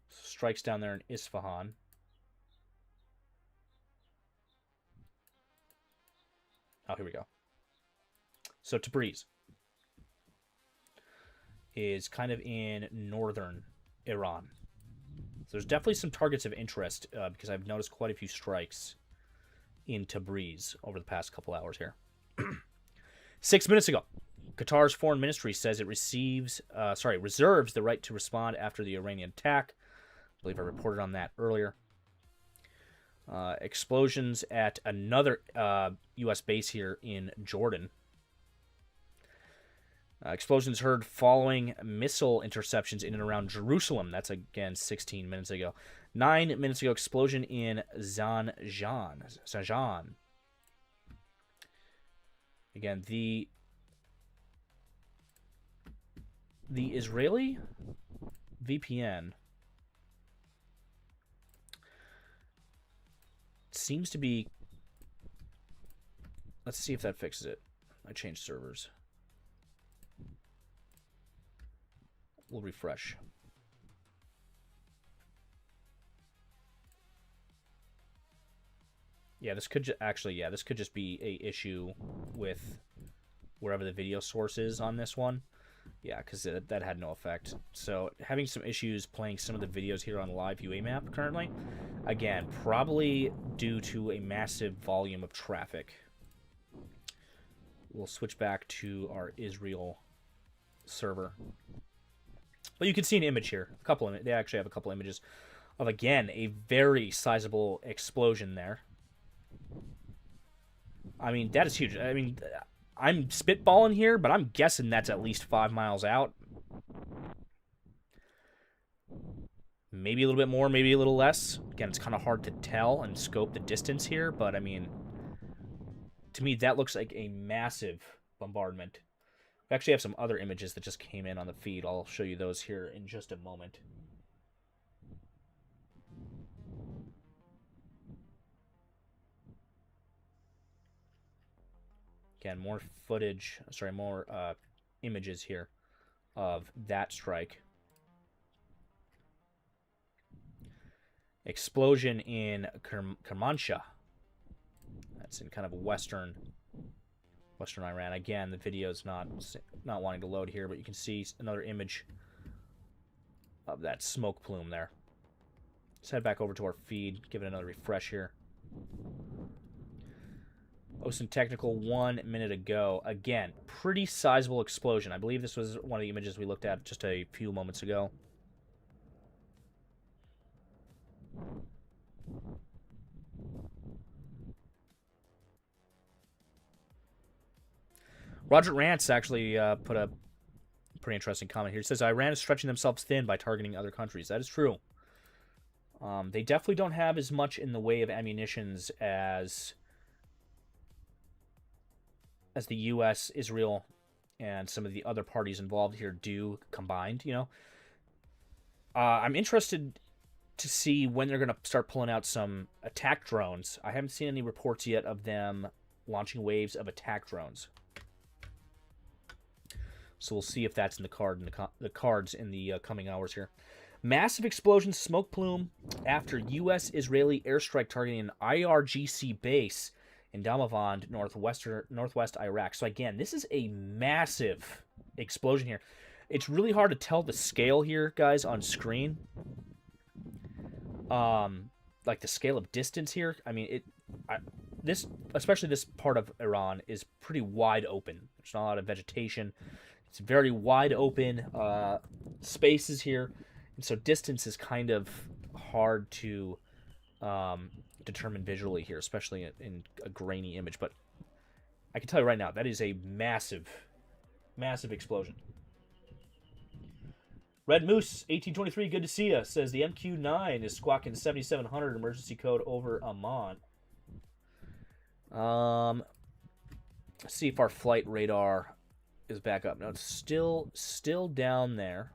Strikes down there in Isfahan. Oh, here we go. So Tabriz is kind of in northern Iran. So there's definitely some targets of interest because I've noticed quite a few strikes in Tabriz over the past couple hours here. 6 minutes ago, Qatar's foreign ministry says it reserves the right to respond after the Iranian attack. I believe I reported on that earlier. Explosions at another U.S. base here in Jordan. Explosions heard following missile interceptions in and around Jerusalem. That's, again, 16 minutes ago. 9 minutes ago, explosion in Zanjan. Again, the Israeli VPN seems to be... Let's see if that fixes it. I changed servers. We'll refresh. Yeah, this could this could just be a issue with wherever the video source is on this one. Yeah, because that had no effect. So having some issues playing some of the videos here on live UA map currently. Again, probably due to a massive volume of traffic. We'll switch back to our Israel server. But you can see an image here. They actually have a couple images of, again, a very sizable explosion there. I mean, that is huge. I mean, I'm spitballing here, but I'm guessing that's at least 5 miles out. Maybe a little bit more, maybe a little less. Again, it's kind of hard to tell and scope the distance here, but I mean, to me, that looks like a massive bombardment. We actually have some other images that just came in on the feed. I'll show you those here in just a moment. Again, more footage, more images here of that strike. Explosion in Kermanshah. That's in kind of western Iran. Again, the video's not wanting to load here, but you can see another image of that smoke plume there. Let's head back over to our feed, give it another refresh here. OSINT Technical 1 minute ago. Again, pretty sizable explosion. I believe this was one of the images we looked at just a few moments ago. Roger Rance actually put a pretty interesting comment here. He says, Iran is stretching themselves thin by targeting other countries. That is true. They definitely don't have as much in the way of ammunitions as the U.S., Israel, and some of the other parties involved here do combined, you know. I'm interested to see when they're going to start pulling out some attack drones. I haven't seen any reports yet of them launching waves of attack drones. So we'll see if that's in the cards in the coming hours here. Massive explosion, smoke plume after U.S.-Israeli airstrike targeting an IRGC base in Damavand, northwest Iraq. So again, this is a massive explosion here. It's really hard to tell the scale here, guys, on screen. Like the scale of distance here. I mean, especially this part of Iran is pretty wide open. There's not a lot of vegetation. It's very wide open spaces here, and so distance is kind of hard to determine visually here, especially in a grainy image. But I can tell you right now, that is a massive, massive explosion. Red Moose 1823, good to see you. Says the MQ-9 is squawking 7700 emergency code over Amman. Let's see if our flight radar is back up. No, it's still down there.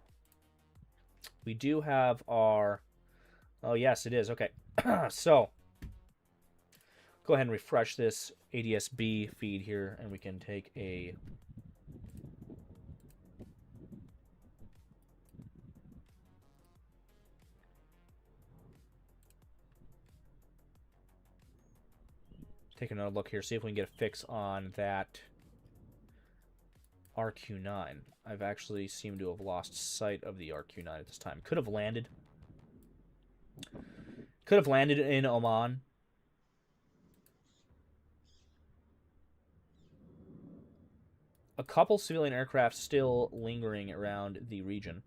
We do have our... Oh, yes, it is. Okay. So, go ahead and refresh this ADSB feed here, and we can take a... take another look here, see if we can get a fix on that RQ-9. I've actually seemed to have lost sight of the RQ-9 at this time. Could have landed. Could have landed in Oman. A couple civilian aircraft still lingering around the region.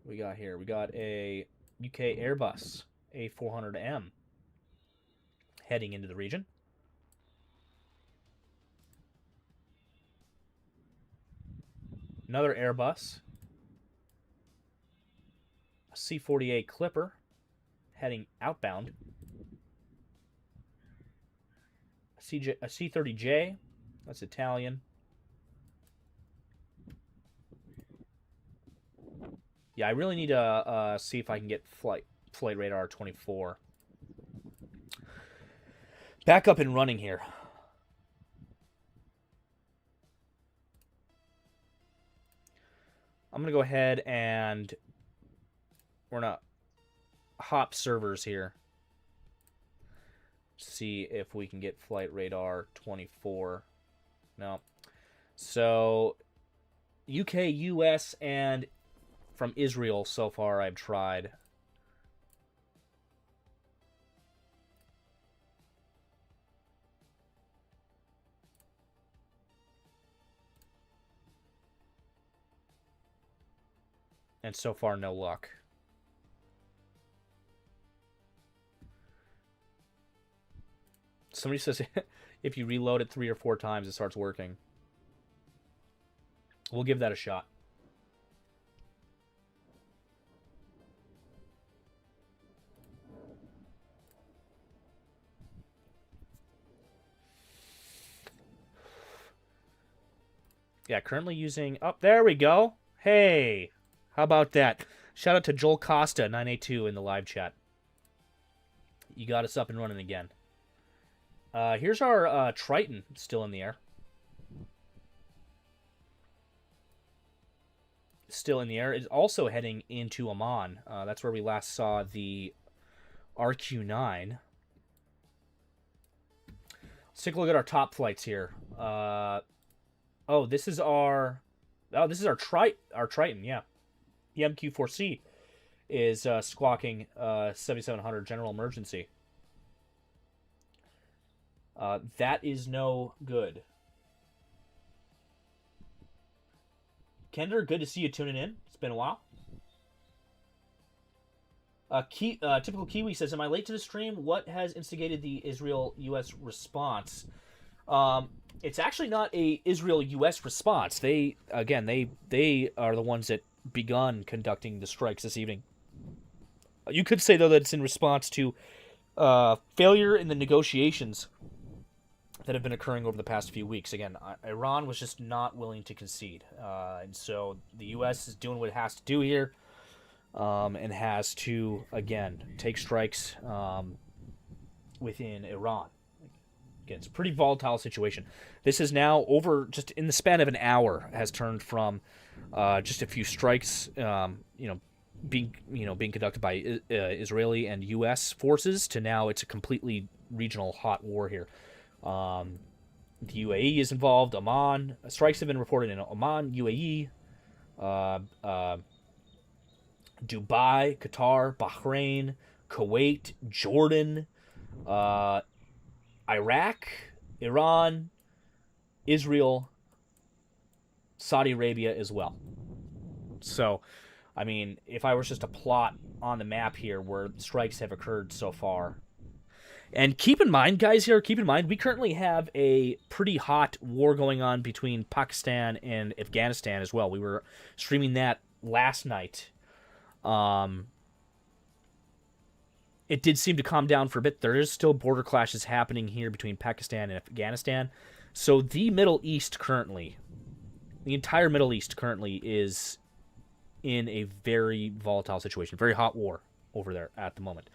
We got here. We got a UK Airbus A400M heading into the region. Another Airbus, a C-48 Clipper heading outbound. A C-30J, that's Italian. Yeah, I really need to see if I can get flight radar 24 back up and running here. I'm going to go ahead and we're going to hop servers here. See if we can get flight radar 24. No. So, UK, US, and from Israel so far I've tried. And so far, no luck. Somebody says if you reload it 3 or 4 times, it starts working. We'll give that a shot. Yeah, currently using... Oh, there we go. Hey, how about that? Shout out to Joel Costa, 982 in the live chat. You got us up and running again. Here's our Triton still in the air. Still in the air. Is also heading into Oman. That's where we last saw the RQ-9. Let's take a look at our top flights here. This is our Triton, yeah. The MQ-4C is squawking 7700 general emergency. That is no good. Kender, good to see you tuning in. It's been a while. Typical Kiwi says, am I late to the stream? What has instigated the Israel-U.S. response? It's actually not a Israel-U.S. response. They are the ones that begun conducting the strikes this evening. You could say, though, that it's in response to failure in the negotiations that have been occurring over the past few weeks. Again, Iran was just not willing to concede. And so the U.S. is doing what it has to do here and has to, again, take strikes within Iran. Again, it's a pretty volatile situation. This is now over, just in the span of an hour, has turned from just a few strikes, being conducted by Israeli and U.S. forces to now it's a completely regional hot war here. The UAE is involved. Oman strikes have been reported in Oman, UAE, Dubai, Qatar, Bahrain, Kuwait, Jordan, Iraq, Iran, Israel, Saudi Arabia as well. So, I mean, if I was just to plot on the map here where strikes have occurred so far. And keep in mind, guys, we currently have a pretty hot war going on between Pakistan and Afghanistan as well. We were streaming that last night. It did seem to calm down for a bit. There is still border clashes happening here between Pakistan and Afghanistan. So the Middle East currently, the entire Middle East currently is in a very volatile situation, very hot war over there at the moment.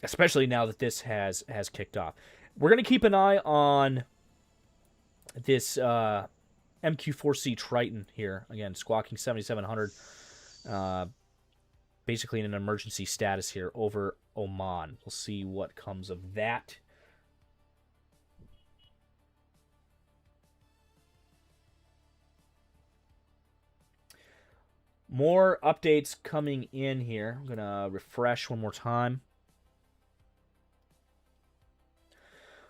Especially now that this has kicked off. We're going to keep an eye on this MQ-4C Triton here. Again, squawking 7700. basically in an emergency status here over Oman. We'll see what comes of that. More updates coming in here. I'm going to refresh one more time.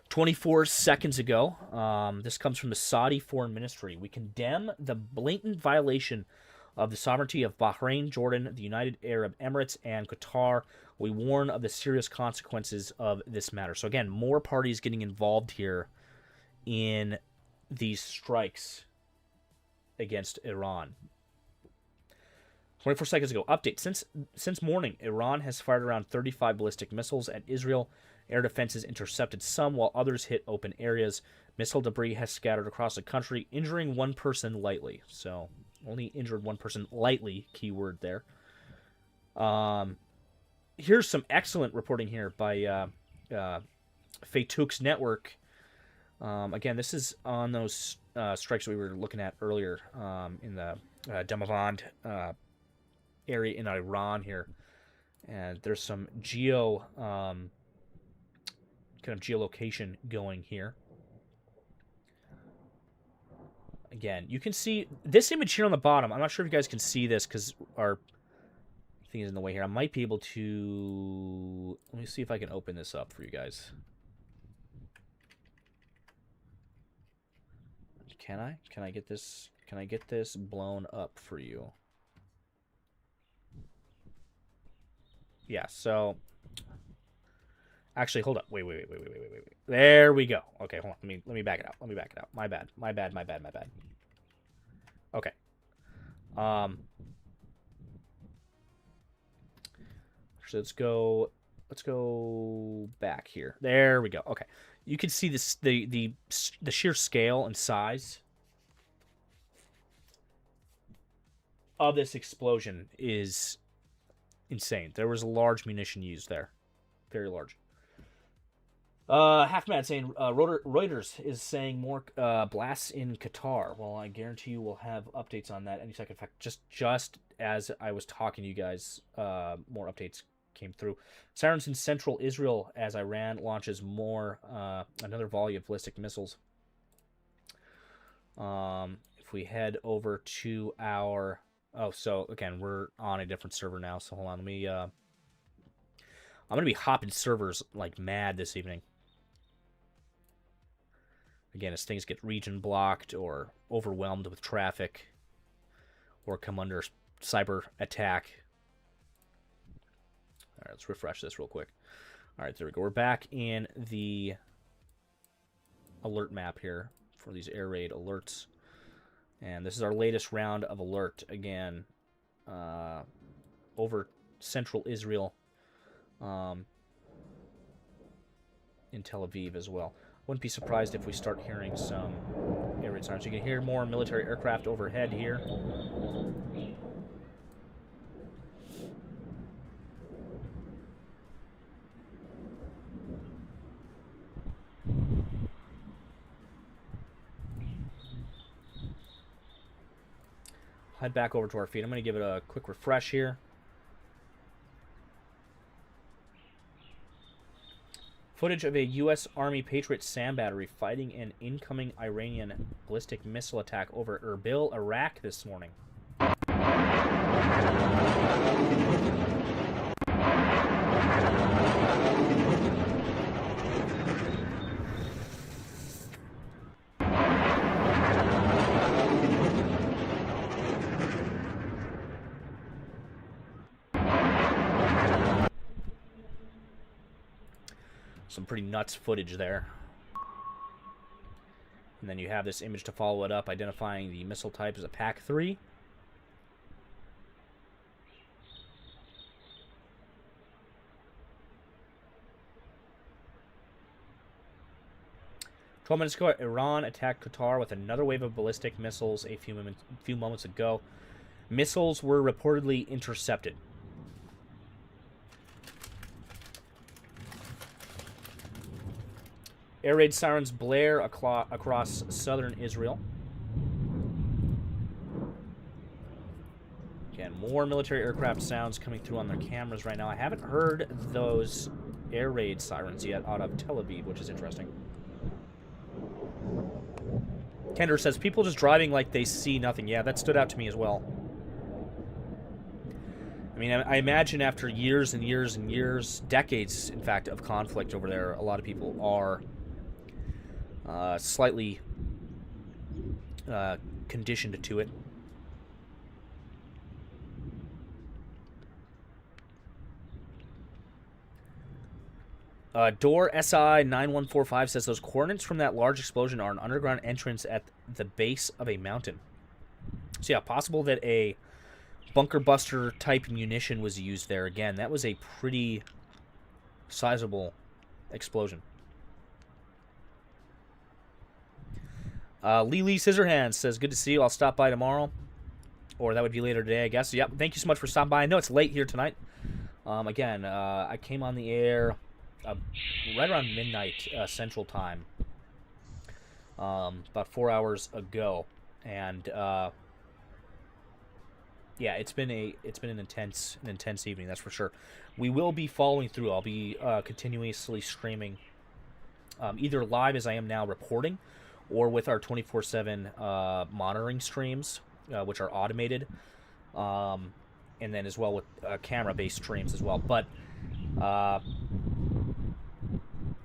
24 seconds ago, this comes from the Saudi Foreign Ministry. We condemn the blatant violation of the sovereignty of Bahrain, Jordan, the United Arab Emirates, and Qatar. We warn of the serious consequences of this matter. So again, more parties getting involved here in these strikes against Iran. 24 seconds ago, update. Since morning, Iran has fired around 35 ballistic missiles at Israel. Air defenses intercepted some, while others hit open areas. Missile debris has scattered across the country, injuring one person lightly. So, only injured one person lightly, keyword there. Here's some excellent reporting here by Faytouk's network. Again, this is on those strikes we were looking at earlier in the Demavand area in Iran here. And there's some kind of geolocation going here. Again, you can see this image here on the bottom. I'm not sure if you guys can see this because our thing is in the way here. I might be able to... Let me see if I can open this up for you guys. Can I? Can I get this? Can I get this blown up for you? Yeah, so... Actually, hold up. Wait. There we go. Okay, hold on. Let me back it out. My bad. Okay. So let's go back here. There we go. Okay. You can see this the sheer scale and size of this explosion is insane. There was a large munition used there. Very large. Half Mad saying Reuters is saying more blasts in Qatar. Well, I guarantee you we'll have updates on that any second. In fact, just as I was talking to you guys, more updates came through. Sirens in central Israel as Iran launches another volley of ballistic missiles. If we head over to our... Oh, so again, we're on a different server now. So hold on, let me... I'm going to be hopping servers like mad this evening. Again, as things get region blocked or overwhelmed with traffic or come under cyber attack. All right, let's refresh this real quick. All right, there we go. We're back in the alert map here for these air raid alerts. And this is our latest round of alert, again, over central Israel. In Tel Aviv as well. Wouldn't be surprised if we start hearing some air raid sirens. You can hear more military aircraft overhead here. Head back over to our feed. I'm going to give it a quick refresh here. Footage of a U.S. Army Patriot SAM battery fighting an incoming Iranian ballistic missile attack over Erbil, Iraq this morning. Some pretty nuts footage there. And then you have this image to follow it up, identifying the missile type as a PAC-3. "12 minutes ago, Iran attacked Qatar with another wave of ballistic missiles a few moments ago. Missiles were reportedly intercepted." Air raid sirens blare across southern Israel. Again, more military aircraft sounds coming through on their cameras right now. I haven't heard those air raid sirens yet out of Tel Aviv, which is interesting. Kender says, people just driving like they see nothing. Yeah, that stood out to me as well. I mean, I imagine after years and years and years, decades, in fact, of conflict over there, a lot of people are slightly conditioned to it. Door SI 9145 says those coordinates from that large explosion are an underground entrance at the base of a mountain. So yeah, possible that a bunker buster type munition was used there. Again, that was a pretty sizable explosion. Lee Scissorhands says, good to see you. I'll stop by tomorrow. Or that would be later today, I guess. Yep, thank you so much for stopping by. I know it's late here tonight. Again, I came on the air right around midnight Central Time, about 4 hours ago, and yeah, it's been an intense evening, that's for sure. We will be following through. I'll be continuously streaming, either live as I am now reporting, or with our 24/7 monitoring streams, which are automated, and then as well with camera-based streams as well. But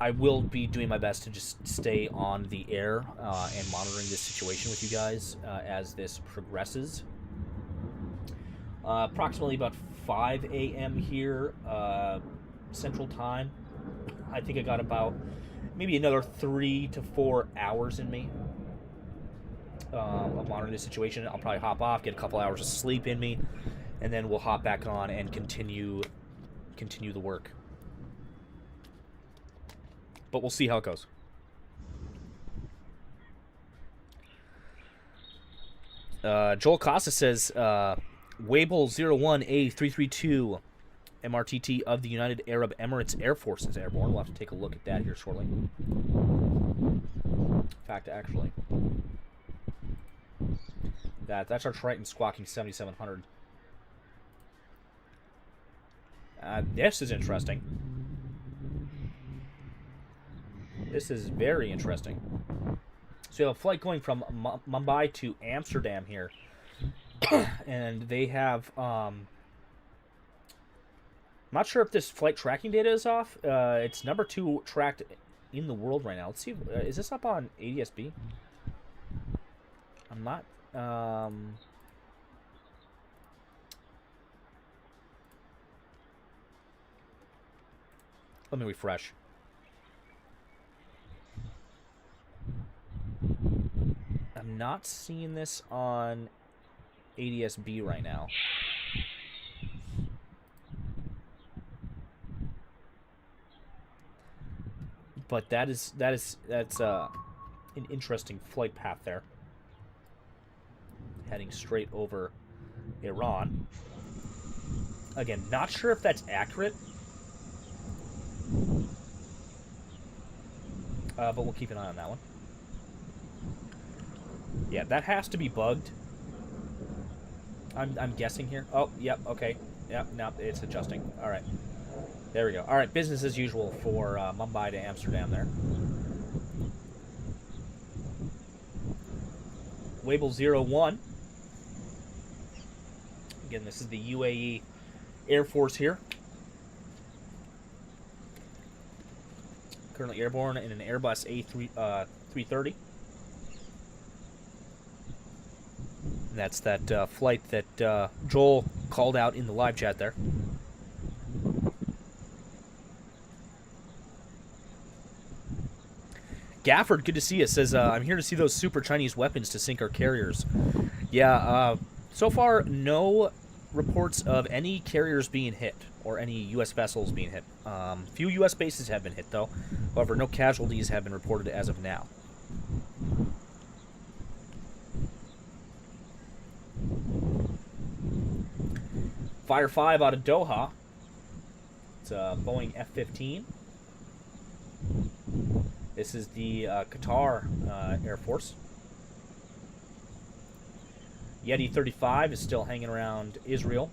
I will be doing my best to just stay on the air and monitoring this situation with you guys as this progresses. Approximately about 5 a.m. here, Central Time. I think I got about maybe another 3 to 4 hours in me of monitoring this situation. I'll probably hop off, get a couple hours of sleep in me, and then we'll hop back on and continue the work. But we'll see how it goes. Joel Costa says, Wable 01A332 MRTT of the United Arab Emirates Air Force is airborne. We'll have to take a look at that here shortly. In fact, actually, that's our Triton squawking 7700. This is interesting. This is very interesting. So you have a flight going from Mumbai to Amsterdam here. And they have, not sure if this flight tracking data is off. It's number 2 tracked in the world right now. Let's see, is this up on ADSB? I'm not, let me refresh. I'm not seeing this on ADSB right now. But that's an interesting flight path there. Heading straight over Iran. Again, not sure if that's accurate. But we'll keep an eye on that one. Yeah, that has to be bugged. I'm guessing here. Oh, yep, okay. Yep, now it's adjusting. All right. There we go. All right, business as usual for Mumbai to Amsterdam there. Wable 01. Again, this is the UAE Air Force here. Currently airborne in an Airbus A330. And that's that flight that Joel called out in the live chat there. Gafford, good to see you, says, I'm here to see those super Chinese weapons to sink our carriers. Yeah, so far, no reports of any carriers being hit or any U.S. vessels being hit. Few U.S. bases have been hit, though. However, no casualties have been reported as of now. Fire 5 out of Doha. It's a Boeing F-15. This is the Qatar Air Force. Yeti 35 is still hanging around Israel,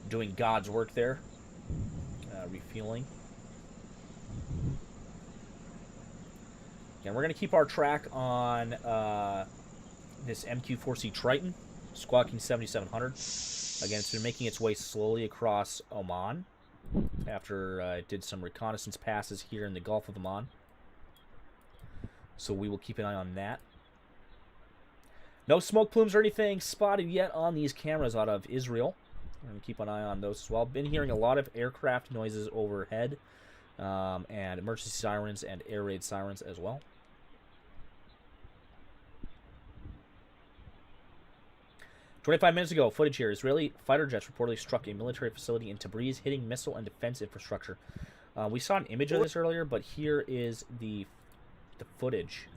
doing God's work there, refueling. And we're going to keep our track on this MQ-4C Triton, squawking 7700. Again, it's been making its way slowly across Oman after it did some reconnaissance passes here in the Gulf of Oman. So we will keep an eye on that. No smoke plumes or anything spotted yet on these cameras out of Israel. We're going to keep an eye on those as well. Been hearing a lot of aircraft noises overhead, and emergency sirens and air raid sirens as well. "25 minutes ago, footage here. Israeli fighter jets reportedly struck a military facility in Tabriz, hitting missile and defense infrastructure." We saw an image of this earlier, but here is the footage.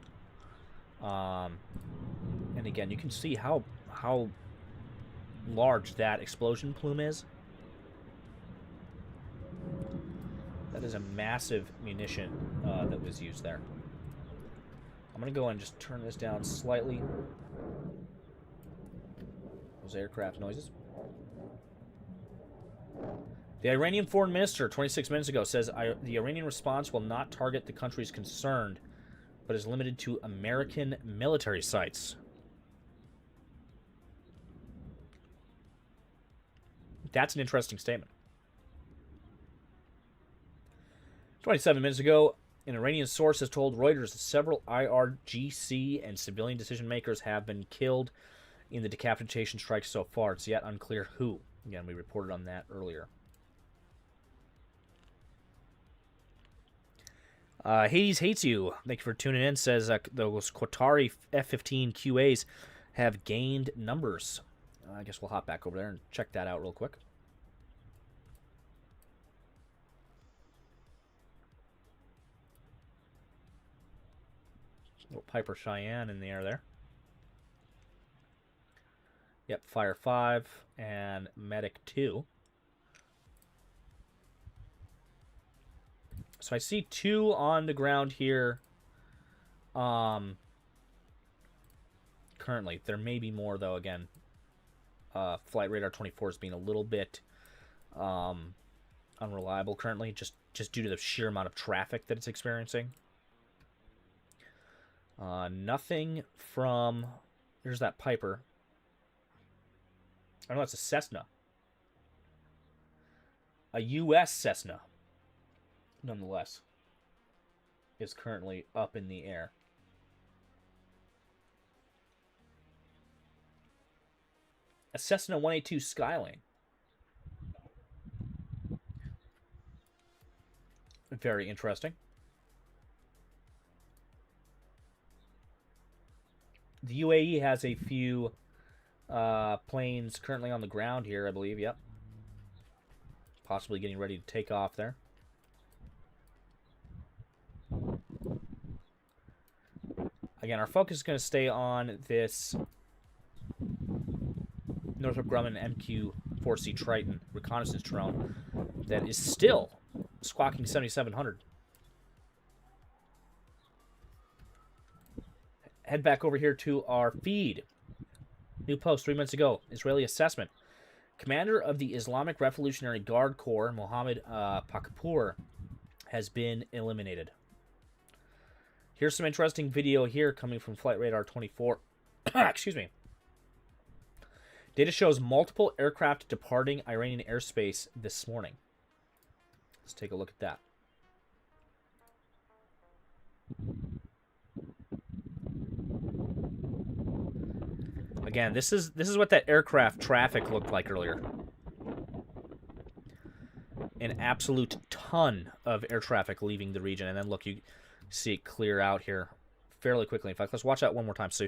And again, you can see how large that explosion plume is. That is a massive munition that was used there. I'm going to go and just turn this down slightly. Those aircraft noises. The Iranian foreign minister, 26 minutes ago, says the Iranian response will not target the countries concerned, but is limited to American military sites. That's an interesting statement. 27 minutes ago, an Iranian source has told Reuters that several IRGC and civilian decision makers have been killed in the decapitation strikes so far. It's yet unclear who. Again, we reported on that earlier. Hades hates you. Thank you for tuning in. Says those Qatari F-15 QAs have gained numbers. I guess we'll hop back over there and check that out real quick. Little Piper Cheyenne in the air there. Yep, Fire 5 and Medic 2. So I see 2 on the ground here. Currently, there may be more though. Again, Flight Radar 24 is being a little bit unreliable currently, just due to the sheer amount of traffic that it's experiencing. Nothing from. There's that Piper. I know it's a Cessna. A U.S. Cessna, nonetheless, is currently up in the air. A Cessna 182 Skyline. Very interesting. The UAE has a few planes currently on the ground here, I believe. Yep. Possibly getting ready to take off there. Again, our focus is going to stay on this Northrop Grumman MQ-4C Triton reconnaissance drone that is still squawking 7700. Head back over here to our feed. New post 3 minutes ago. Israeli assessment. Commander of the Islamic Revolutionary Guard Corps, Mohammed Pakpour, has been eliminated. Here's some interesting video here coming from Flight Radar 24. Excuse me. Data shows multiple aircraft departing Iranian airspace this morning. Let's take a look at that. Again, this is what that aircraft traffic looked like earlier. An absolute ton of air traffic leaving the region, and then look, you see it clear out here fairly quickly. In fact, let's watch that one more time. So,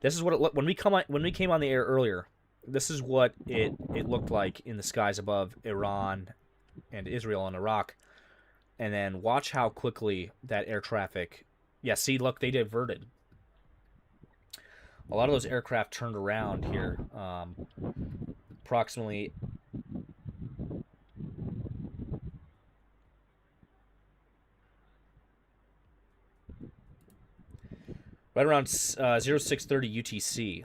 this is what it looked when we came on the air earlier. This is what it looked like in the skies above Iran and Israel and Iraq, and then watch how quickly that air traffic. Yeah, see, look, they diverted. A lot of those aircraft turned around here, approximately Right around 0630 UTC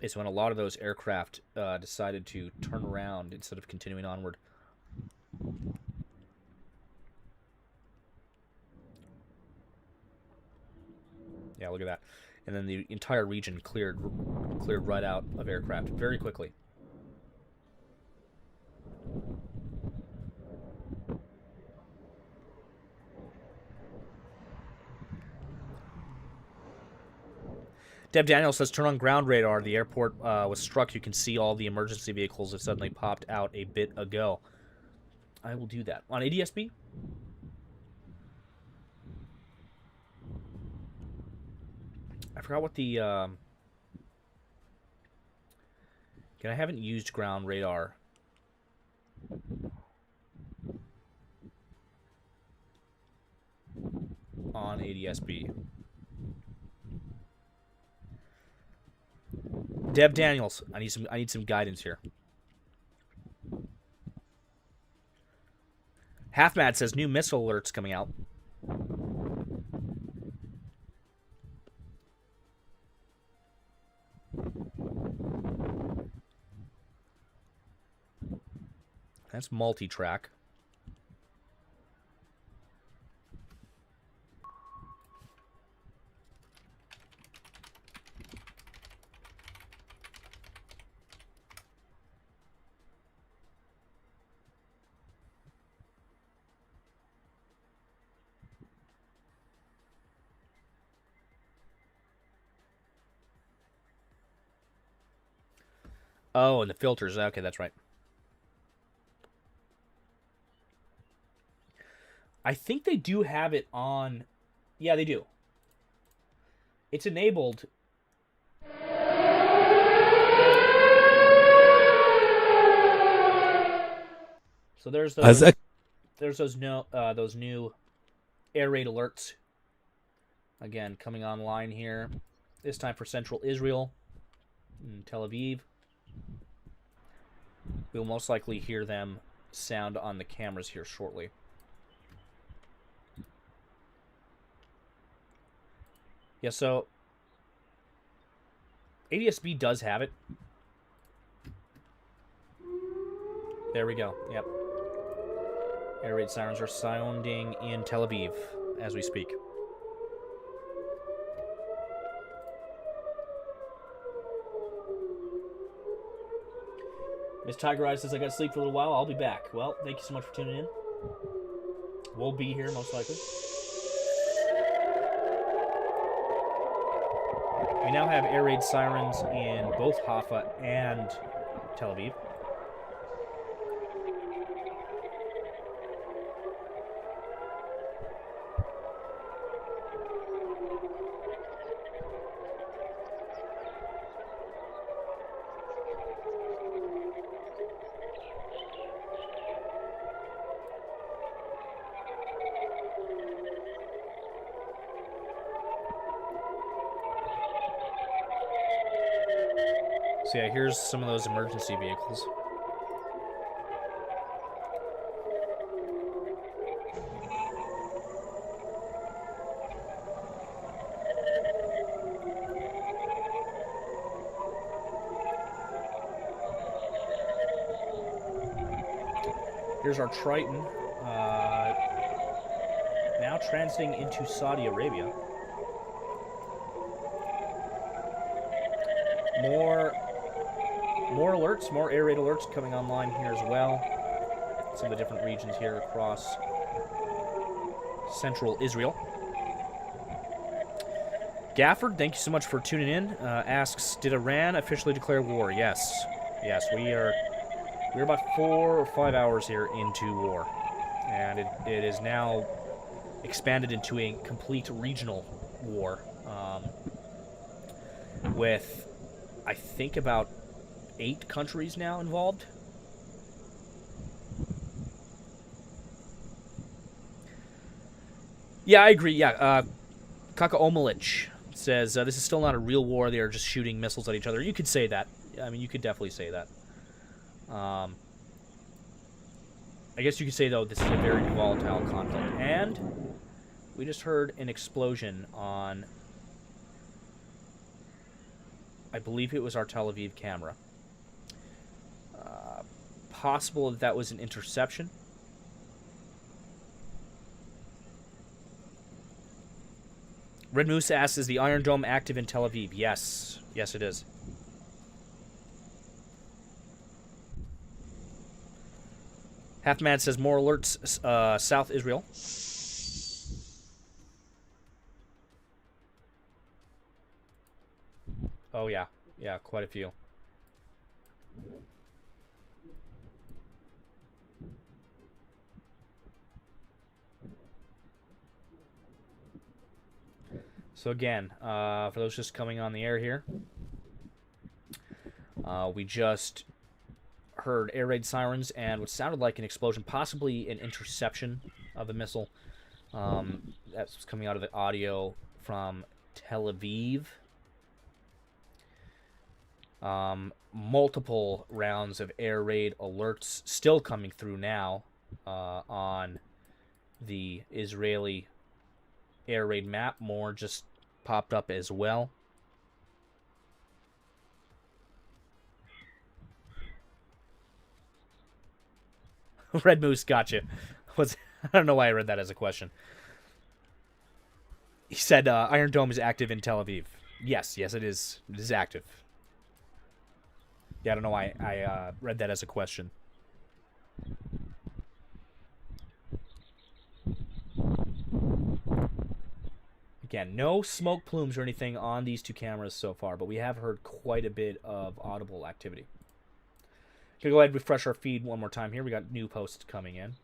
is when a lot of those aircraft decided to turn around instead of continuing onward. Yeah, look at that. And then the entire region cleared right out of aircraft very quickly. Deb Daniel says, turn on ground radar. The airport was struck. You can see all the emergency vehicles have suddenly popped out a bit ago. I will do that. On ADSB? I forgot what the... I haven't used ground radar. On ADSB. Deb Daniels, I need some guidance here. Half Mad says new missile alerts coming out. That's multi-track. Oh, and the filters. Okay, that's right. I think they do have it on... Yeah, they do. It's enabled. So there's those, those new air raid alerts. Again, coming online here. This time for Central Israel, in Tel Aviv. We'll most likely hear them sound on the cameras here shortly. Yeah, so ADSB does have it. There we go. Yep. Air raid sirens are sounding in Tel Aviv as we speak. Miss Tiger Eyes says, I gotta sleep for a little while. I'll be back. Well, thank you so much for tuning in. We'll be here, most likely. We now have air raid sirens in both Haifa and Tel Aviv. So yeah, here's some of those emergency vehicles. Here's our Triton, now transiting into Saudi Arabia. More alerts, more air raid alerts coming online here as well. Some of the different regions here across Central Israel. Gafford, thank you so much for tuning in. Asks, did Iran officially declare war? Yes. Yes, we're about 4 or 5 hours here into war. And it is now expanded into a complete regional war. With, I think, about 8 countries now involved. Yeah, I agree. Yeah, Kaka Omelich says, this is still not a real war. They are just shooting missiles at each other. You could say that. I mean, you could definitely say that. I guess you could say, though, this is a very volatile conflict. And we just heard an explosion on I believe it was our Tel Aviv camera. Possible that was an interception. Red Moose asks, is the Iron Dome active in Tel Aviv? Yes. Yes, it is. Half Mad says, more alerts, South Israel. Oh, yeah. Yeah, quite a few. So again, for those just coming on the air here, we just heard air raid sirens and what sounded like an explosion, possibly an interception of a missile. That's coming out of the audio from Tel Aviv. Multiple rounds of air raid alerts still coming through now on the Israeli air raid map. More just popped up as well. Red Moose, gotcha. I don't know why I read that as a question. He said Iron Dome is active in Tel Aviv. Yes, yes, it is. It is active. Yeah, I don't know why I read that as a question. Again, no smoke plumes or anything on these two cameras so far, but we have heard quite a bit of audible activity. Gonna go ahead and refresh our feed one more time here. We got new posts coming in.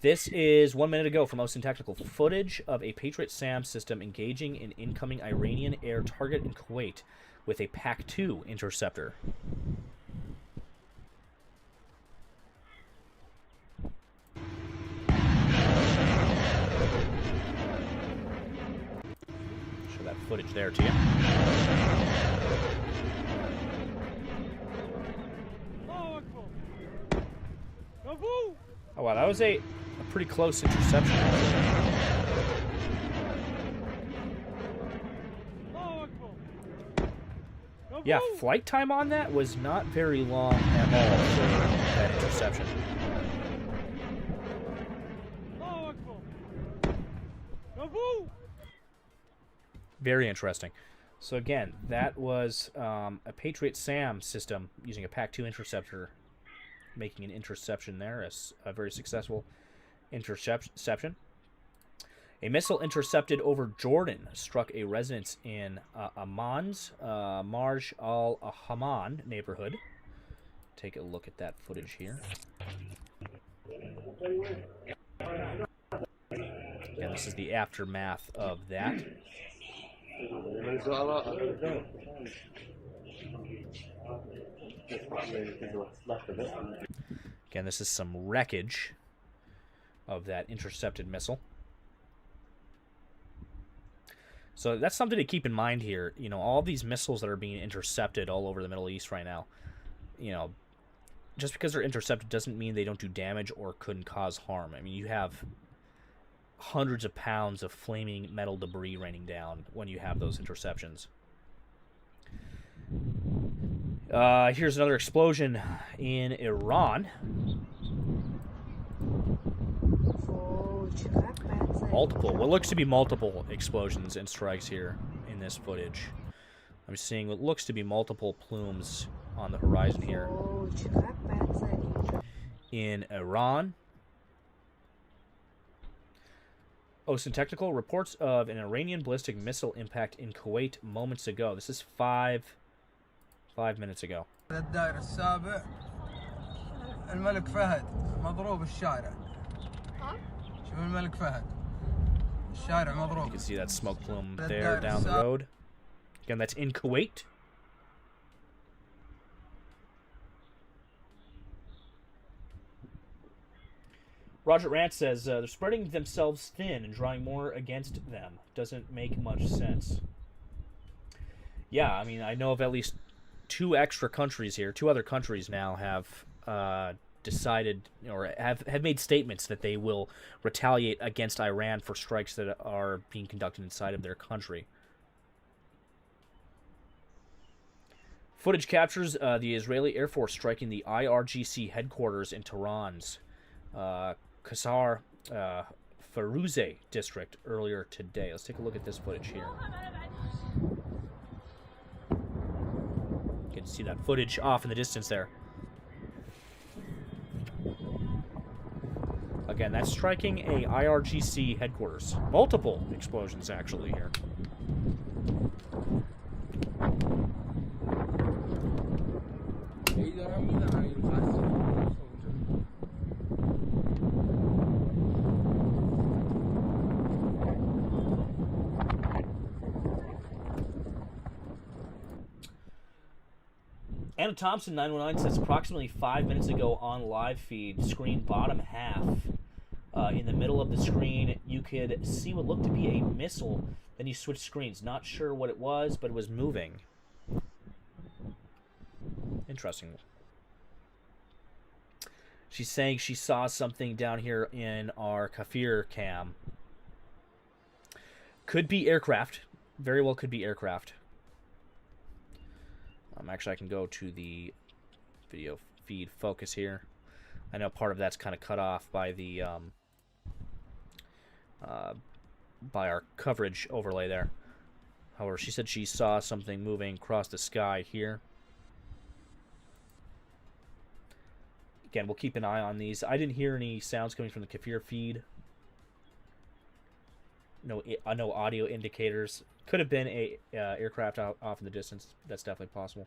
This is 1 minute ago from OSINT Technical. Footage of a Patriot SAM system engaging an incoming Iranian air target in Kuwait with a PAC-2 interceptor. Show that footage there to you. Oh wow, that was a pretty close interception. Yeah, flight time on that was not very long at all for that interception. Very interesting. So again, that was a Patriot SAM system using a PAC-2 interceptor, making an interception there, a very successful interception. A missile intercepted over Jordan struck a residence in Amman's Marj al-Haman neighborhood. Take a look at that footage here. Again, this is the aftermath of that. Again, this is some wreckage of that intercepted missile. So that's something to keep in mind here. You know, all these missiles that are being intercepted all over the Middle East right now, you know, just because they're intercepted doesn't mean they don't do damage or couldn't cause harm. I mean, you have hundreds of pounds of flaming metal debris raining down when you have those interceptions. Here's another explosion in Iran. Multiple, what looks to be multiple explosions and strikes here in this footage. I'm seeing what looks to be multiple plumes on the horizon here. In Iran. OSINT Technical, reports of an Iranian ballistic missile impact in Kuwait moments ago. This is five minutes ago. الدائرة السابع الملك فهد مضروب الشارع. شوف الملك فهد الشارع مضروب. You can see that smoke plume there down the road. Again, that's in Kuwait. Roger Rant says they're spreading themselves thin and drawing more against them. Doesn't make much sense. Yeah, I mean, I know of at least two extra countries here. Two other countries now have decided or have made statements that they will retaliate against Iran for strikes that are being conducted inside of their country. Footage captures the Israeli Air Force striking the IRGC headquarters in Tehran's Qasr Firouzeh district earlier today. Let's take a look at this footage here. You can see that footage off in the distance there. Again, that's striking a IRGC headquarters. Multiple explosions, actually, here. Anna Thompson 919 says approximately 5 minutes ago on live feed, screen bottom half, in the middle of the screen, you could see what looked to be a missile. Then you switched screens. Not sure what it was, but it was moving. Interesting. She's saying she saw something down here in our Kafir cam. Could be aircraft. Very well could be aircraft. Actually, I can go to the video feed focus here. I know part of that's kind of cut off by the by our coverage overlay there. However, she said she saw something moving across the sky here. Again, we'll keep an eye on these. I didn't hear any sounds coming from the Kafir feed. No audio indicators. Could have been a aircraft off in the distance. That's definitely possible.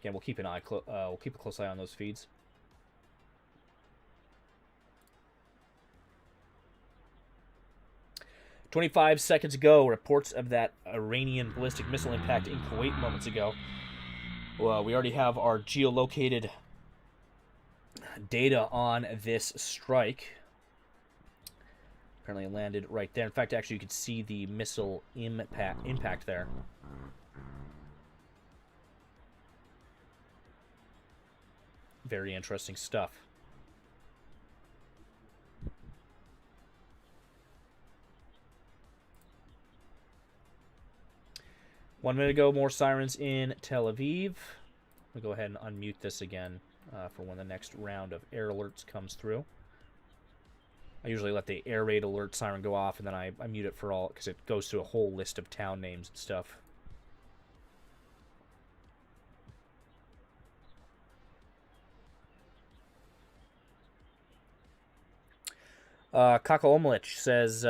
Again, we'll keep an eye. We'll keep a close eye on those feeds. "25 seconds ago, reports of that Iranian ballistic missile impact in Kuwait moments ago." Well, we already have our geolocated data on this strike. Apparently it landed right there. In fact, actually, you could see the missile impact there. Very interesting stuff. One minute ago, more sirens in Tel Aviv. We'll go ahead and unmute this again for when the next round of air alerts comes through. I usually let the air raid alert siren go off, and then I mute it for all, because it goes through a whole list of town names and stuff. Kaka Omelich says,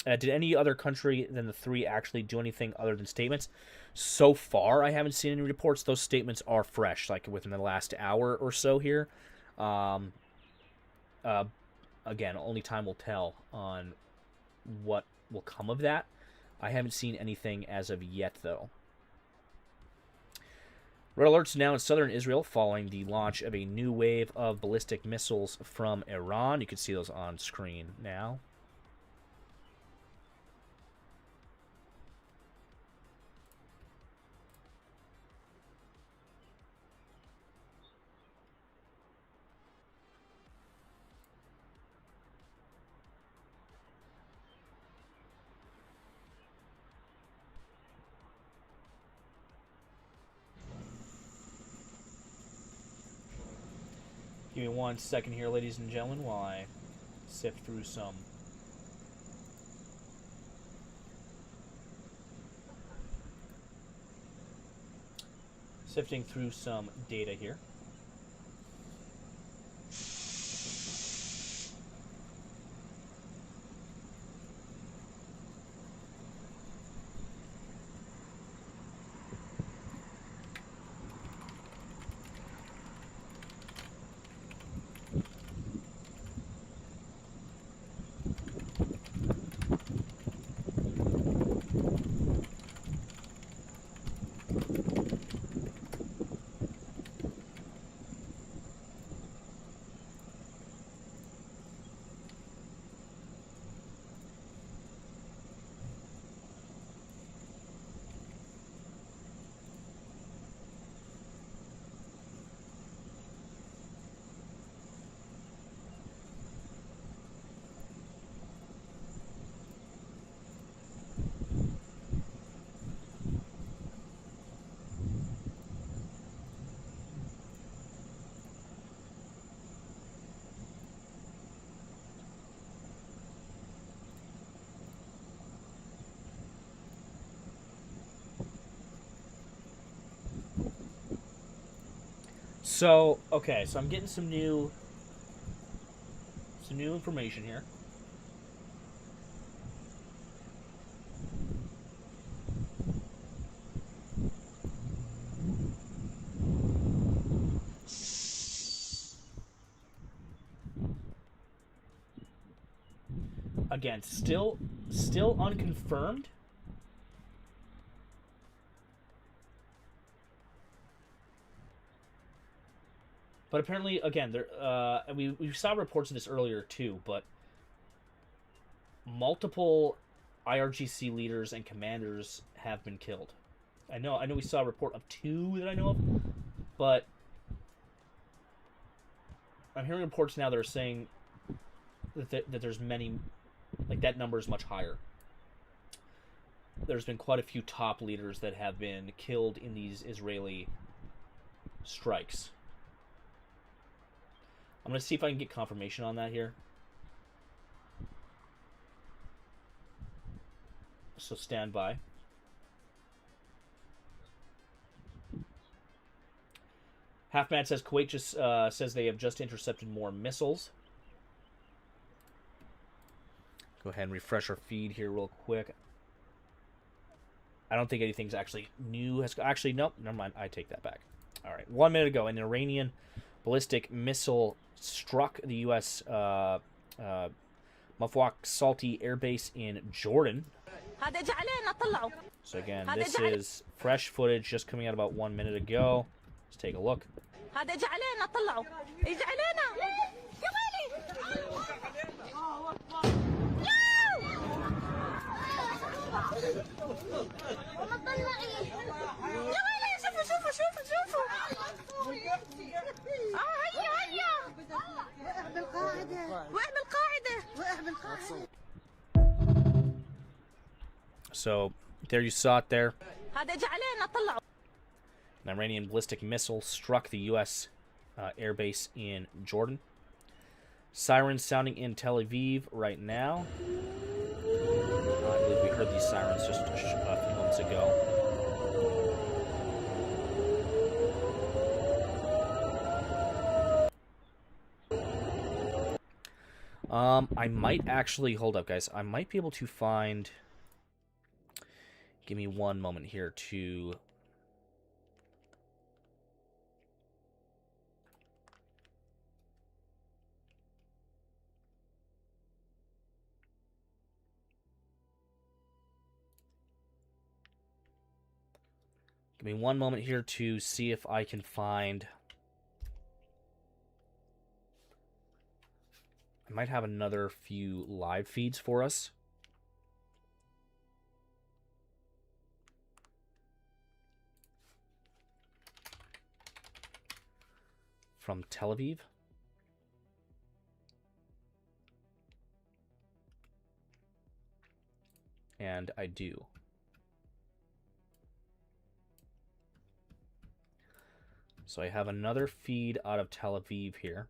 did any other country than the three actually do anything other than statements? So far, I haven't seen any reports. Those statements are fresh, like within the last hour or so here. Again, only time will tell on what will come of that. I haven't seen anything as of yet, though. Red alerts now in southern Israel following the launch of a new wave of ballistic missiles from Iran. You can see those on screen now. Give me 1 second here, ladies and gentlemen, while I sift through some data here. So, okay, so I'm getting some new information here. Again, still unconfirmed. But apparently, again, there we saw reports of this earlier too, but multiple IRGC leaders and commanders have been killed. I know we saw a report of 2 that I know of, but I'm hearing reports now that are saying that there's many, like that number is much higher. There's been quite a few top leaders that have been killed in these Israeli strikes. I'm going to see if I can get confirmation on that here. So stand by. Halfman says Kuwait just says they have just intercepted more missiles. Go ahead and refresh our feed here real quick. I don't think anything's actually new. Actually, nope. Never mind. I take that back. All right. 1 minute ago, an Iranian ballistic missile struck the U.S. Mafwaq Salty Air Base in Jordan. So again, this is fresh footage just coming out about 1 minute ago. Let's take a look. So there you saw it there. An Iranian ballistic missile struck the U.S. Air Base in Jordan. Sirens sounding in Tel Aviv right now. I believe we heard these sirens just a few moments ago. I might actually, hold up guys, I might be able to find, give me one moment here to see if I can find, I might have another few live feeds for us. From Tel Aviv. And I do. So I have another feed out of Tel Aviv here.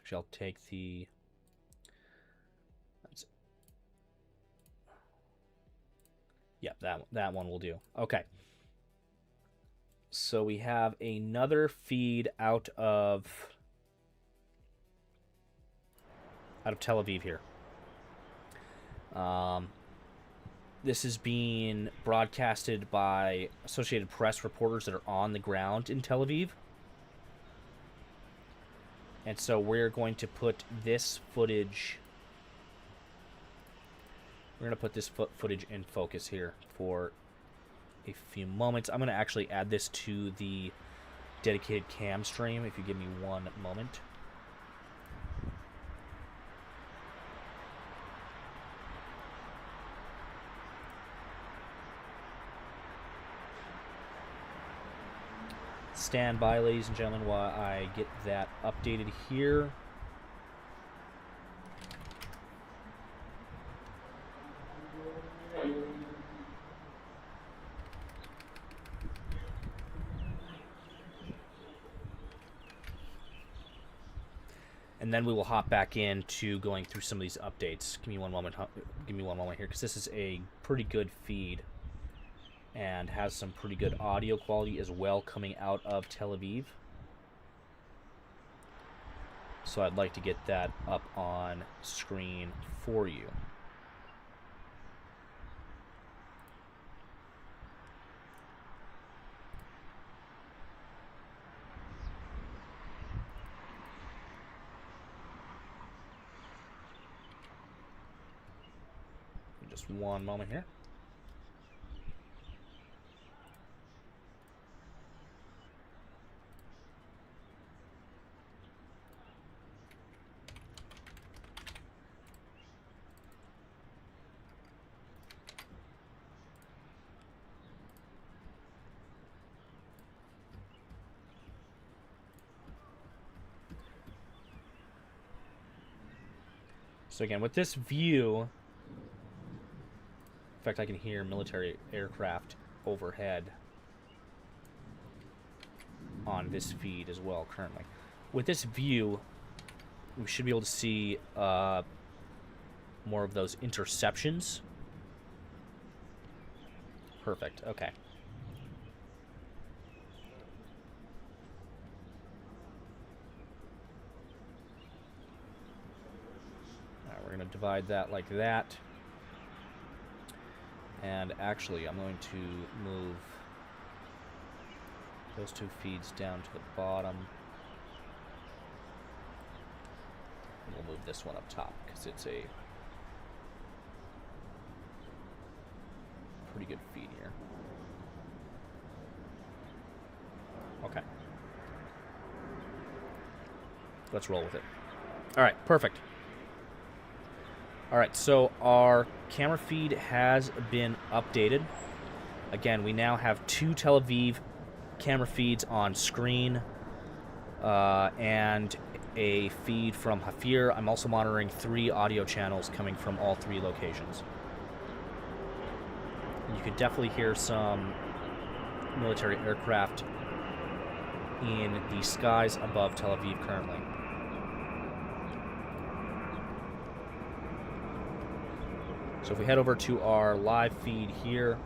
Actually, I'll take the... Yep, that one will do. Okay. So we have another feed out of Tel Aviv here. This is being broadcasted by Associated Press reporters that are on the ground in Tel Aviv. And so we're going to put this footage... We're going to put this footage in focus here for a few moments. I'm going to actually add this to the dedicated cam stream if you give me one moment. Stand by, ladies and gentlemen, while I get that updated here. and then we will hop back into going through some of these updates. Give me one moment. Give me one moment here, because this is a pretty good feed and has some pretty good audio quality as well coming out of Tel Aviv. So I'd like to get that up on screen for you. Just one moment here. So again, with this view, in fact, I can hear military aircraft overhead on this feed as well currently. With this view, we should be able to see more of those interceptions. Perfect, okay. We're going to divide that like that. And actually, I'm going to move those two feeds down to the bottom. And we'll move this one up top because it's a pretty good feed here. Okay. Let's roll with it. All right, perfect. All right, so our camera feed has been updated. Again, we now have 2 Tel Aviv camera feeds on screen and a feed from Hafir. I'm also monitoring 3 audio channels coming from all 3 locations. You could definitely hear some military aircraft in the skies above Tel Aviv currently. So if we head over to our live feed here,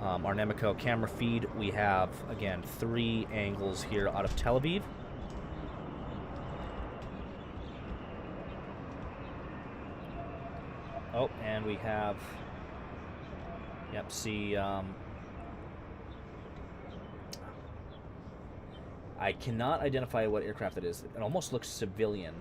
our Nemico camera feed, we have, again, 3 angles here out of Tel Aviv. Oh, and we have, yep, see, I cannot identify what aircraft it is. It almost looks civilian.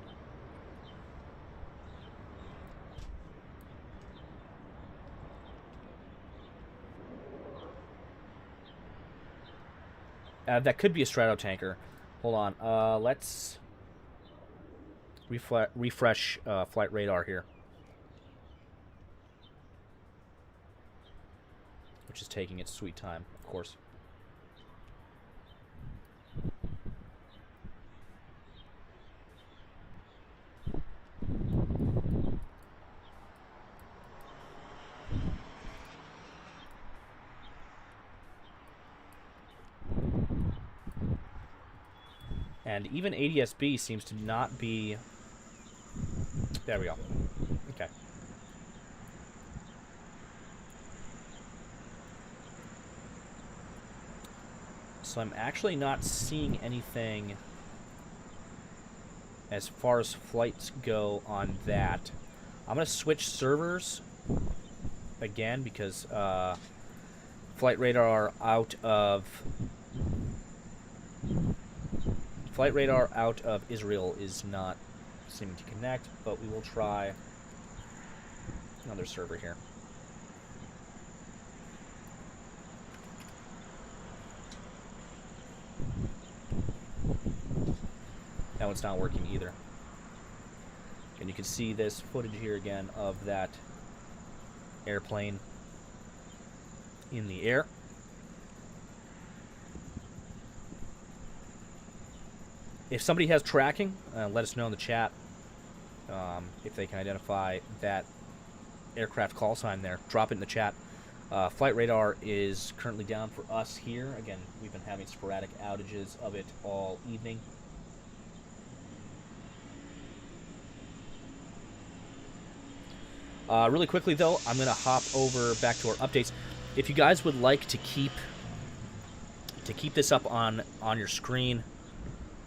That could be a stratotanker. Hold on. Let's refresh flight radar here, which is taking its sweet time, of course. And even ADSB seems to not be... There we go. Okay. So I'm actually not seeing anything as far as flights go on that. I'm going to switch servers again because flight radar out of Israel is not seeming to connect, but we will try another server here. That one's not working either. And you can see this footage here again of that airplane in the air. If somebody has tracking, let us know in the chat if they can identify that aircraft call sign there. Drop it in the chat. Flight radar is currently down for us here. Again, we've been having sporadic outages of it all evening. Really quickly, though, I'm going to hop over back to our updates. If you guys would like to keep this up on your screen,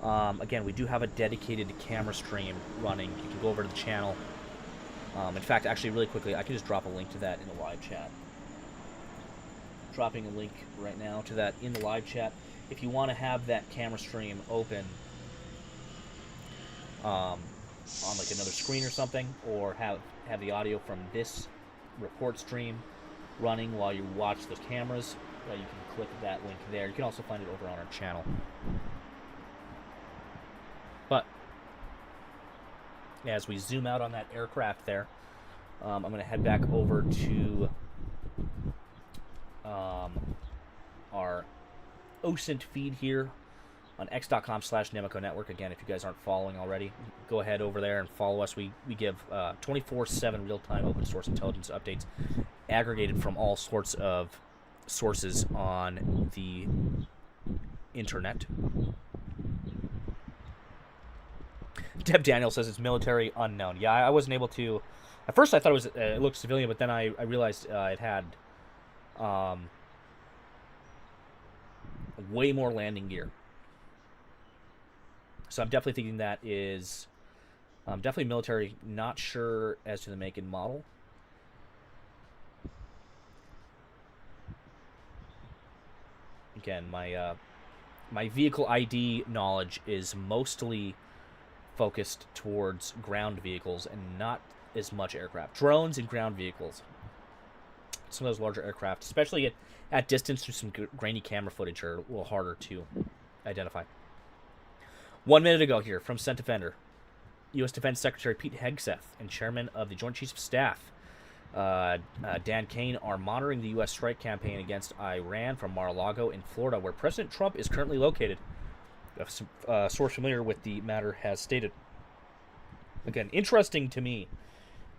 again, we do have a dedicated camera stream running. You can go over to the channel. In fact, actually, really quickly, I can just drop a link to that in the live chat. Dropping a link right now to that in the live chat. If you want to have that camera stream open on like another screen or something, or have the audio from this report stream running while you watch the cameras, you can click that link there. You can also find it over on our channel. But as we zoom out on that aircraft there, I'm going to head back over to our OSINT feed here on x.com/Nemico Network. Again, if you guys aren't following already, go ahead over there and follow us. We give 24/7 real-time open source intelligence updates aggregated from all sorts of sources on the internet. Deb Daniel says it's military unknown. Yeah, I wasn't able to. At first, I thought it looked civilian, but then I realized it had way more landing gear. So I'm definitely thinking that is definitely military. Not sure as to the make and model. Again, my vehicle ID knowledge is mostly focused towards ground vehicles and not as much aircraft. Drones and ground vehicles. Some of those larger aircraft, especially at distance through some grainy camera footage, are a little harder to identify. 1 minute ago here from CENTDEFENDER, U.S. Defense Secretary Pete Hegseth and Chairman of the Joint Chiefs of Staff Dan Kane are monitoring the U.S. strike campaign against Iran from Mar-a-Lago in Florida, where President Trump is currently located. A source familiar with the matter has stated. Again, interesting to me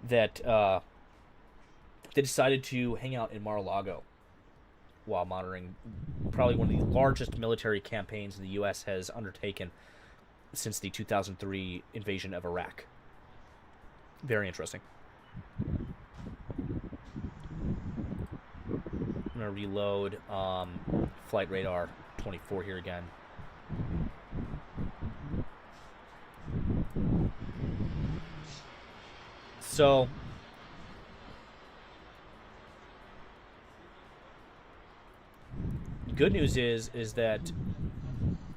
that they decided to hang out in Mar-a-Lago while monitoring probably one of the largest military campaigns the U.S. has undertaken since the 2003 invasion of Iraq. Very interesting. I'm going to reload Flight Radar 24 here again. So, good news is that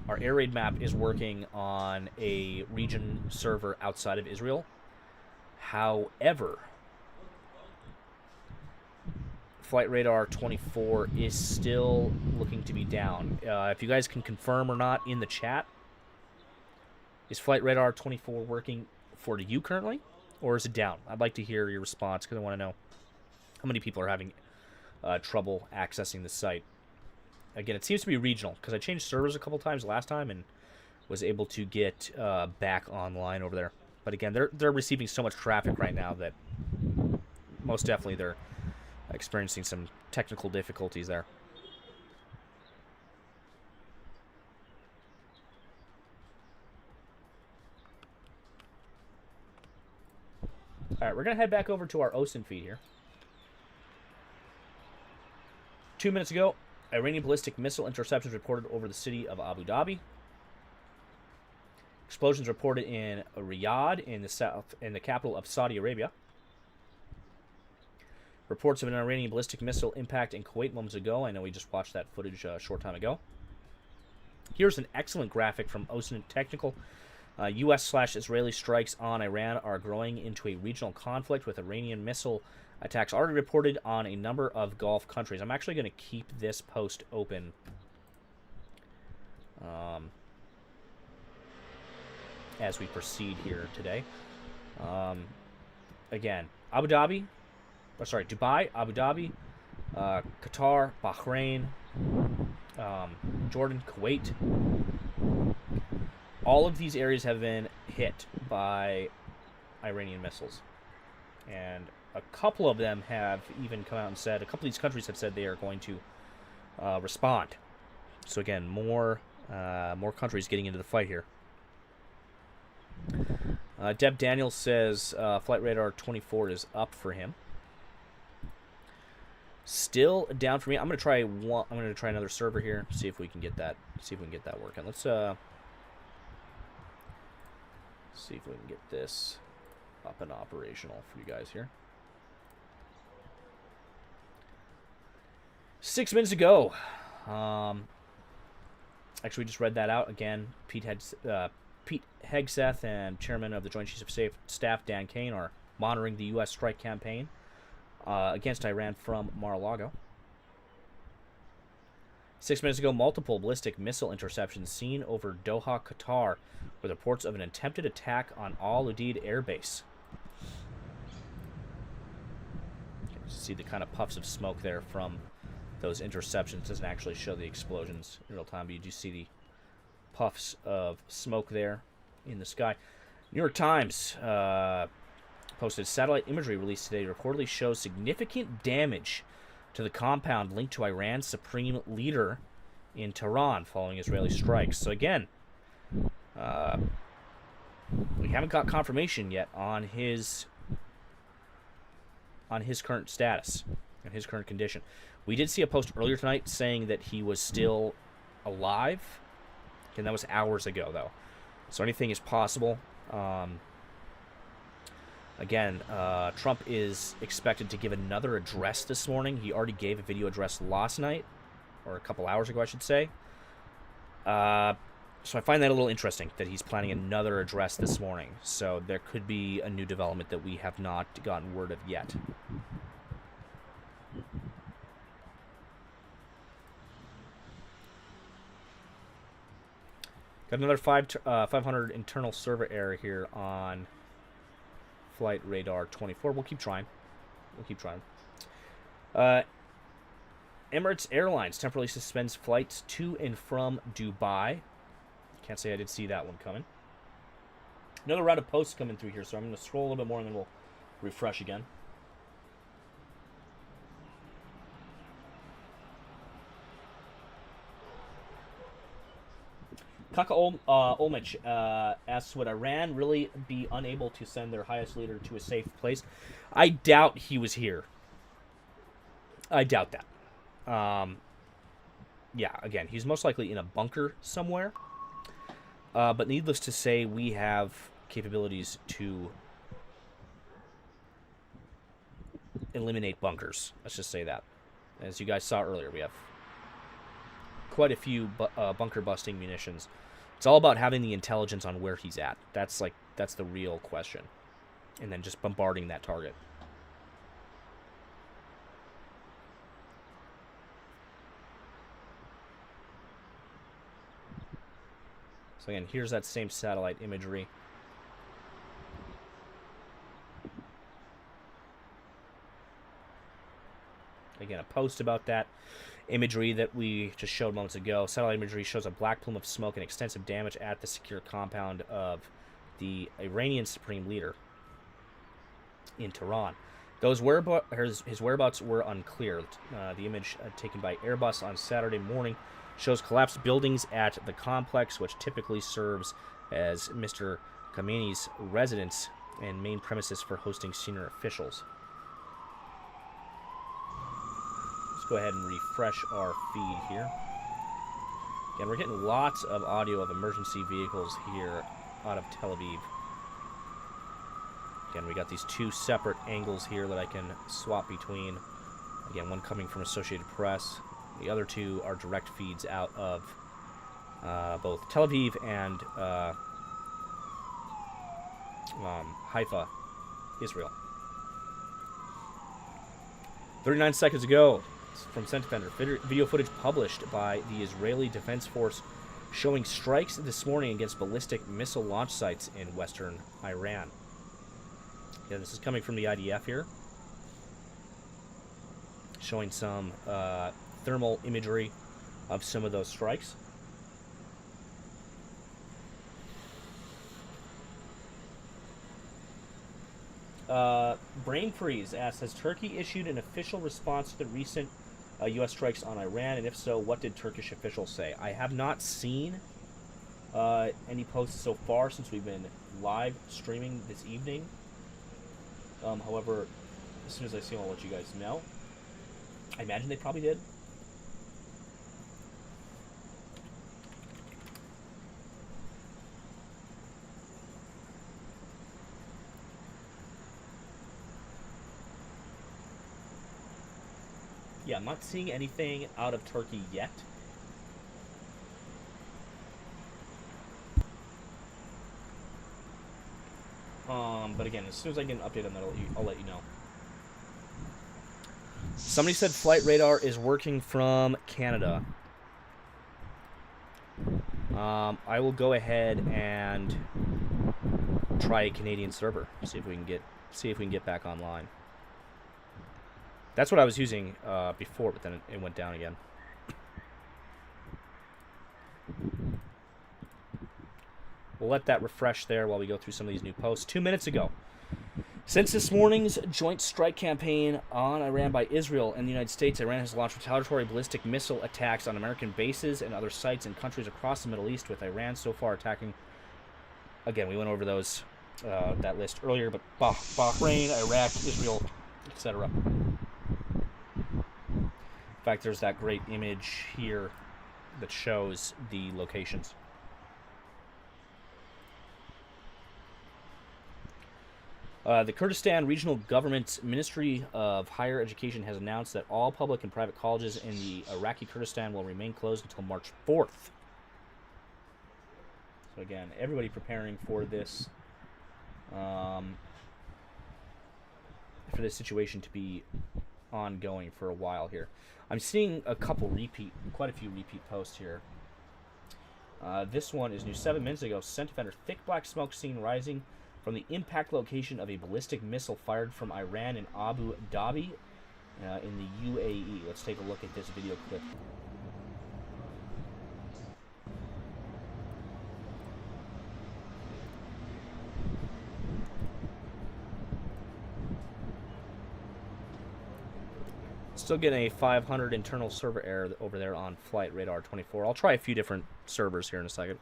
our air raid map is working on a region server outside of Israel. However, Flight Radar 24 is still looking to be down. If you guys can confirm or not in the chat, is Flight Radar 24 working for you currently, or is it down? I'd like to hear your response because I want to know how many people are having trouble accessing the site. Again, it seems to be regional because I changed servers a couple times last time and was able to get back online over there. But again, they're receiving so much traffic right now that most definitely they're experiencing some technical difficulties there. All right, we're going to head back over to our OSINT feed here. 2 minutes ago, Iranian ballistic missile interceptions reported over the city of Abu Dhabi. Explosions reported in Riyadh, in the south, in the capital of Saudi Arabia. Reports of an Iranian ballistic missile impact in Kuwait moments ago. I know we just watched that footage a short time ago. Here's an excellent graphic from OSINT Technical. U.S./Israeli strikes on Iran are growing into a regional conflict, with Iranian missile attacks already reported on a number of Gulf countries. I'm actually going to keep this post open as we proceed here today. Again, Dubai, Abu Dhabi, Qatar, Bahrain, Jordan, Kuwait. All of these areas have been hit by Iranian missiles. And a couple of them have even come out and said, a couple of these countries have said they are going to respond. So again, more countries getting into the fight here. Deb Daniels says Flight Radar 24 is up for him. Still down for me. I'm gonna try one. I'm gonna try another server here. See if we can get that. See if we can get that working. Let's see if we can get this up and operational for you guys here. 6 minutes ago. Actually, we just read that out again. Pete Hegseth and Chairman of the Joint Chiefs of Staff Dan Kane are monitoring the U.S. strike campaign against Iran from Mar-a-Lago. 6 minutes ago, multiple ballistic missile interceptions seen over Doha, Qatar, with reports of an attempted attack on Al Udeid Air Base. You can see the kind of puffs of smoke there from those interceptions. Doesn't actually show the explosions in real time, but you do see the puffs of smoke there in the sky. New York Times posted satellite imagery released today reportedly shows significant damage to the compound linked to Iran's supreme leader in Tehran following Israeli strikes. So again, we haven't got confirmation yet on his current status and his current condition. We did see a post earlier tonight saying that he was still alive, and that was hours ago, though. So anything is possible. Again, Trump is expected to give another address this morning. He already gave a video address last night, or a couple hours ago, I should say. So I find that a little interesting, that he's planning another address this morning. So there could be a new development that we have not gotten word of yet. Got another 500 internal server error here on Flight Radar 24. We'll keep trying. Emirates Airlines temporarily suspends flights to and from Dubai. Can't say I did see that one coming. Another round of posts coming through here, so I'm going to scroll a little bit more and then we'll refresh again. Kaka Olmich asks, would Iran really be unable to send their highest leader to a safe place? I doubt he was here. I doubt that. Yeah, again, he's most likely in a bunker somewhere. But needless to say, we have capabilities to eliminate bunkers. Let's just say that. As you guys saw earlier, we have quite a few bunker busting munitions. It's all about having the intelligence on where he's at. That's the real question. And then just bombarding that target. So again, here's that same satellite imagery. Again, a post about that imagery that we just showed moments ago. Satellite imagery shows a black plume of smoke and extensive damage at the secure compound of the Iranian supreme leader in Tehran. His whereabouts were unclear. The image taken by Airbus on Saturday morning shows collapsed buildings at the complex, which typically serves as Mr. Khamenei's residence and main premises for hosting senior officials. Let's go ahead and refresh our feed here. Again, we're getting lots of audio of emergency vehicles here out of Tel Aviv. Again, we got these two separate angles here that I can swap between. Again, one coming from Associated Press. The other two are direct feeds out of both Tel Aviv and Haifa, Israel. 39 seconds ago, from Sentinel, video footage published by the Israeli Defense Force showing strikes this morning against ballistic missile launch sites in western Iran. Yeah, this is coming from the IDF here, showing some thermal imagery of some of those strikes. Brain Freeze asks, has Turkey issued an official response to the recent U.S. strikes on Iran? And if so, what did Turkish officials say? I have not seen any posts so far since we've been live streaming this evening. However, as soon as I see them, I'll let you guys know. I imagine they probably did. Yeah, I'm not seeing anything out of Turkey yet. But again, as soon as I get an update on that, I'll let you know. Somebody said flight radar is working from Canada. I will go ahead and try a Canadian server. See if we can get back online. That's what I was using before, but then it went down again. We'll let that refresh there while we go through some of these new posts. 2 minutes ago, since this morning's joint strike campaign on Iran by Israel and the United States, Iran has launched retaliatory ballistic missile attacks on American bases and other sites in countries across the Middle East, with Iran so far attacking. Again, we went over those that list earlier, but Bahrain, Iraq, Israel, etc. In fact, there's that great image here that shows the locations. The Kurdistan Regional Government's Ministry of Higher Education has announced that all public and private colleges in the Iraqi Kurdistan will remain closed until March 4th. So again, everybody preparing for this situation to be ongoing for a while here. I'm seeing quite a few repeat posts here. This one is new 7 minutes ago. Scent offender, thick black smoke seen rising from the impact location of a ballistic missile fired from Iran in Abu Dhabi in the UAE. Let's take a look at this video clip. Still getting a 500 internal server error over there on Flight Radar 24. I'll try a few different servers here in a second.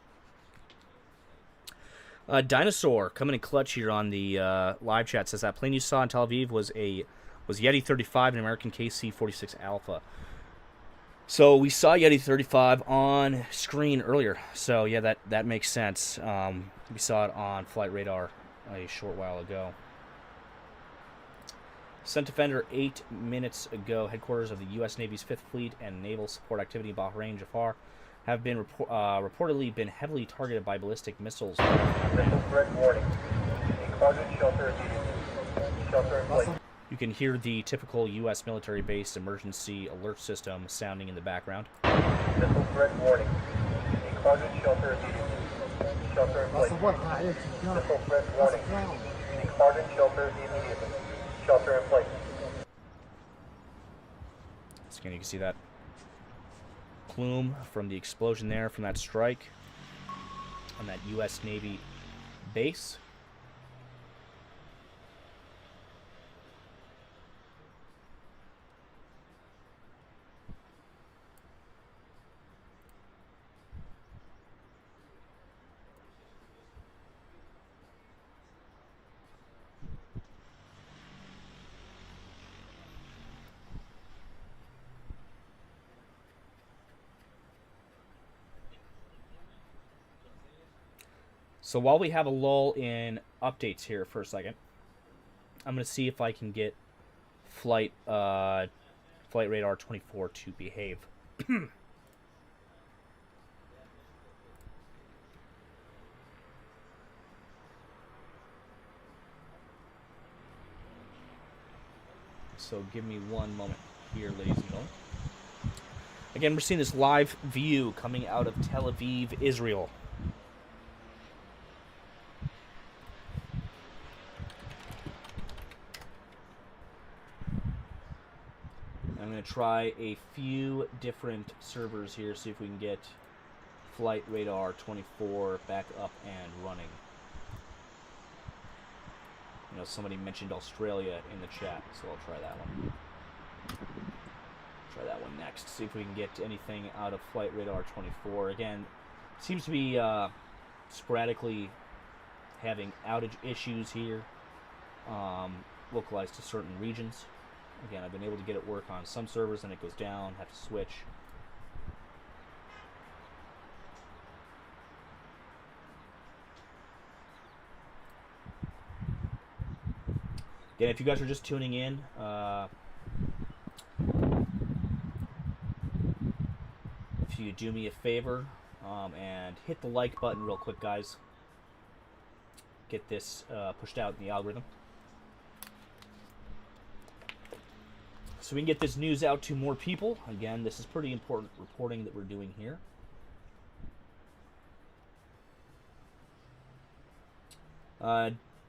Dinosaur coming in clutch here on the live chat says that plane you saw in Tel Aviv was Yeti 35, an American KC-46 Alpha. So we saw Yeti 35 on screen earlier. So yeah, that makes sense. We saw it on Flight Radar a short while ago. Sent offender 8 minutes ago. Headquarters of the U.S. Navy's 5th Fleet and Naval Support Activity Bahrain, Jafar, have been reportedly been heavily targeted by ballistic missiles. Missile threat warning. Enclosure shelter immediately. Shelter in place. You can hear the typical U.S. military-based emergency alert system sounding in the background. Missile threat warning. Enclosure shelter immediately. Shelter in place. Missile threat warning. Enclosure shelter immediately. Shelter in place. So again, you can see that plume from the explosion there from that strike on that U.S. Navy base. So while we have a lull in updates here for a second, I'm going to see if I can get Flight Radar 24 to behave. So give me one moment here, ladies and gentlemen. Again, we're seeing this live view coming out of Tel Aviv, Israel. I'm going to try a few different servers here, see if we can get Flight Radar 24 back up and running. You know, somebody mentioned Australia in the chat, so I'll try that one. Try that one next, see if we can get anything out of Flight Radar 24. Again, Seems to be sporadically having outage issues here, localized to certain regions. Again, I've been able to get it work on some servers, and it goes down, have to switch. Again, if you guys are just tuning in, if you do me a favor and hit the like button real quick, guys, get this pushed out in the algorithm, so we can get this news out to more people. Again, this is pretty important reporting that we're doing here.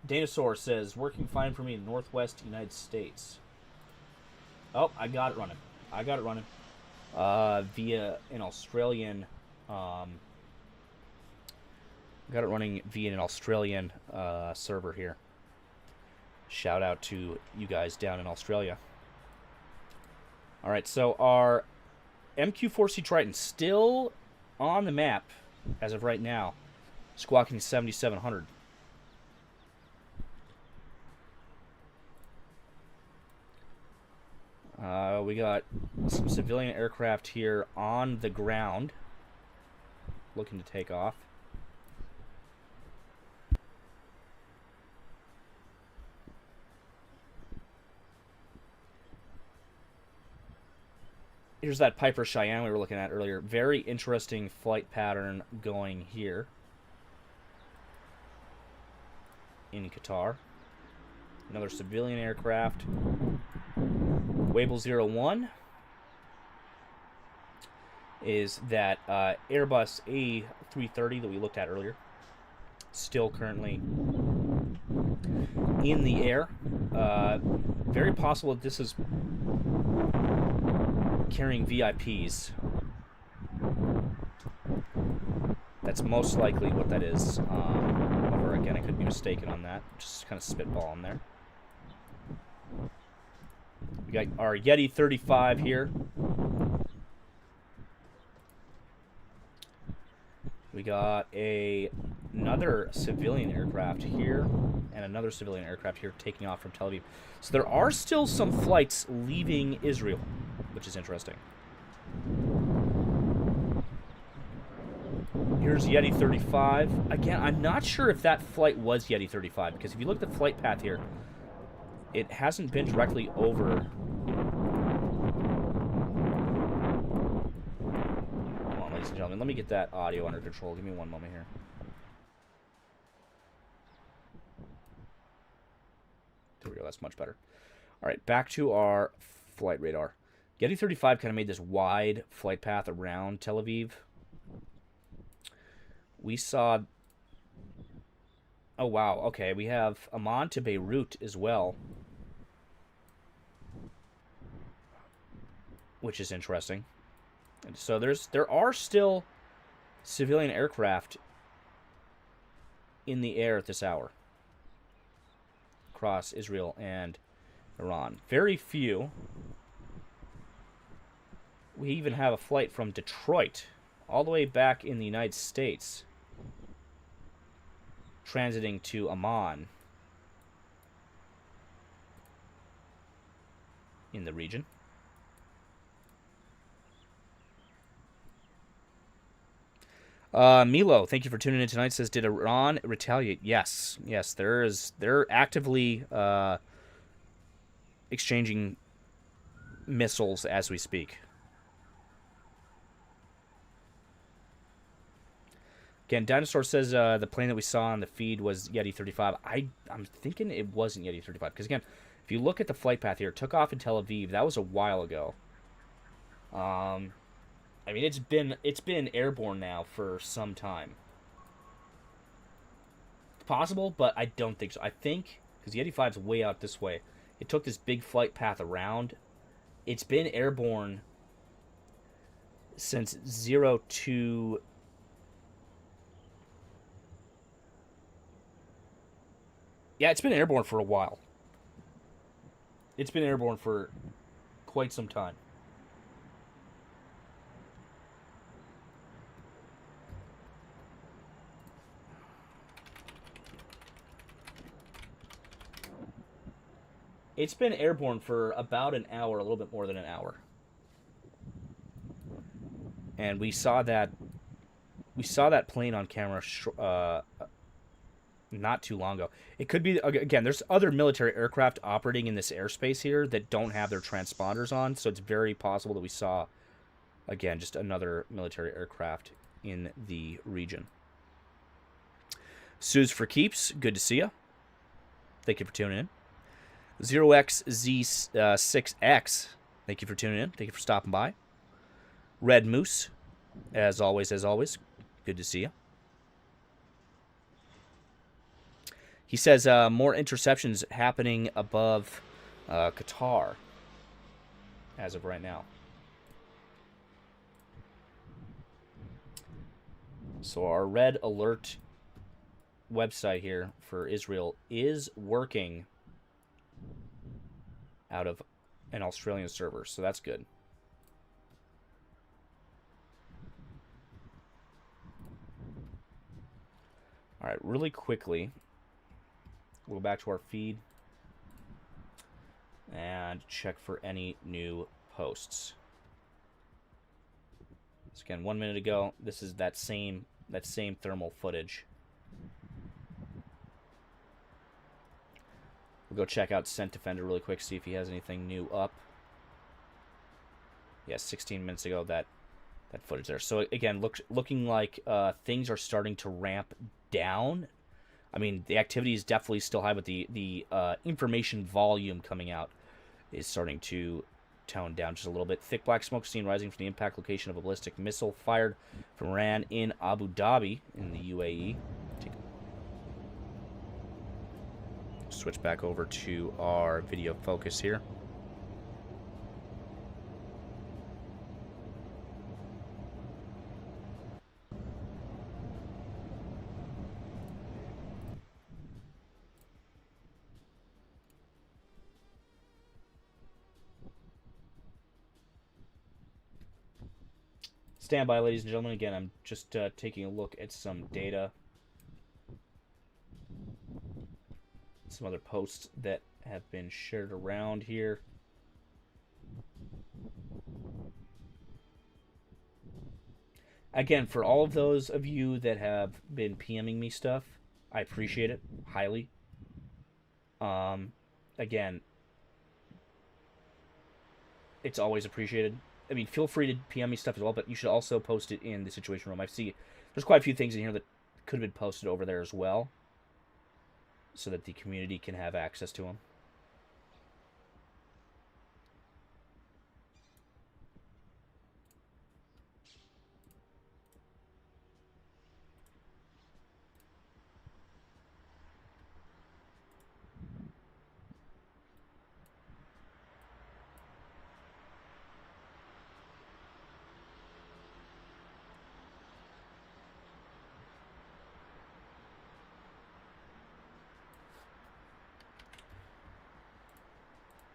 Dinosaur says, working fine for me in Northwest United States. Oh, I got it running. Via an Australian... got it running via an Australian server here. Shout out to you guys down in Australia. Alright, so our MQ-4C Triton still on the map as of right now, squawking 7,700. We got some civilian aircraft here on the ground looking to take off. Here's that Piper Cheyenne we were looking at earlier. Very interesting flight pattern going here in Qatar. Another civilian aircraft. Wable 01 is that Airbus A330 that we looked at earlier. Still currently in the air. Very possible that this is carrying VIPs. That's most likely what that is. However, again, I could be mistaken on that. Just kind of spitballing there. We got our Yeti 35 here. We got another civilian aircraft here and another civilian aircraft here taking off from Tel Aviv. So there are still some flights leaving Israel, which is interesting. Here's Yeti 35. Again, I'm not sure if that flight was Yeti 35, because if you look at the flight path here, it hasn't been directly over. Come on, ladies and gentlemen. Let me get that audio under control. Give me one moment here. There we go. That's much better. All right, back to our flight radar. Yeti 35 kind of made this wide flight path around Tel Aviv. We saw... Oh, wow. Okay, we have Amman to Beirut as well, which is interesting. And so there are still civilian aircraft in the air at this hour across Israel and Iran. Very few. We even have a flight from Detroit all the way back in the United States, transiting to Amman in the region. Milo, thank you for tuning in tonight. Says, did Iran retaliate? Yes, they're actively exchanging missiles as we speak. Again, Dinosaur says the plane that we saw on the feed was Yeti 35. I'm thinking it wasn't Yeti 35, because again, if you look at the flight path here, it took off in Tel Aviv. That was a while ago. I mean, it's been airborne now for some time. It's possible, but I don't think so. I think, because the 85's way out this way, it took this big flight path around. It's been airborne since 02... Yeah, it's been airborne for a while. It's been airborne for quite some time. It's been airborne for about an hour, a little bit more than an hour. And we saw that plane on camera not too long ago. It could be, again, there's other military aircraft operating in this airspace here that don't have their transponders on, so it's very possible that we saw, again, just another military aircraft in the region. Suze for keeps, good to see you. Thank you for tuning in. 0xZ6X, thank you for tuning in. Thank you for stopping by. Red Moose, as always, good to see you. He says more interceptions happening above Qatar as of right now. So our red alert website here for Israel is working out of an Australian server, so that's good. All right, really quickly, we'll go back to our feed and check for any new posts. So again, 1 minute ago, this is that same thermal footage. We'll go check out Scent Defender really quick, see if he has anything new up. Yeah, 16 minutes ago, that footage there. So again, looking like things are starting to ramp down. I mean, the activity is definitely still high, but the information volume coming out is starting to tone down just a little bit. Thick black smoke seen rising from the impact location of a ballistic missile fired from Iran in Abu Dhabi in the UAE. Switch back over to our video focus here. Stand by, ladies and gentlemen. Again, I'm just taking a look at some data. Some other posts that have been shared around here. Again, for all of those of you that have been PMing me stuff, I appreciate it highly. Again, it's always appreciated. I mean, feel free to PM me stuff as well, but you should also post it in the Situation Room. I see there's quite a few things in here that could have been posted over there as well, so that the community can have access to them.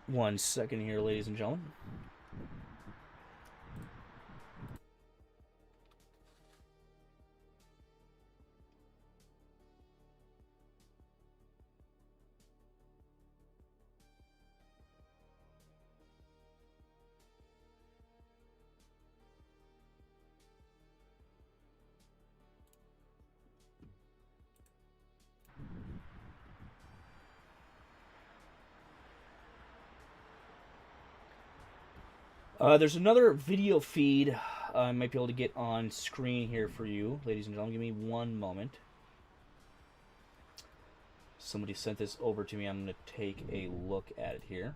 One second here, ladies and gentlemen. There's another video feed I might be able to get on screen here for you, ladies and gentlemen. Give me one moment. Somebody sent this over to me. I'm going to take a look at it here.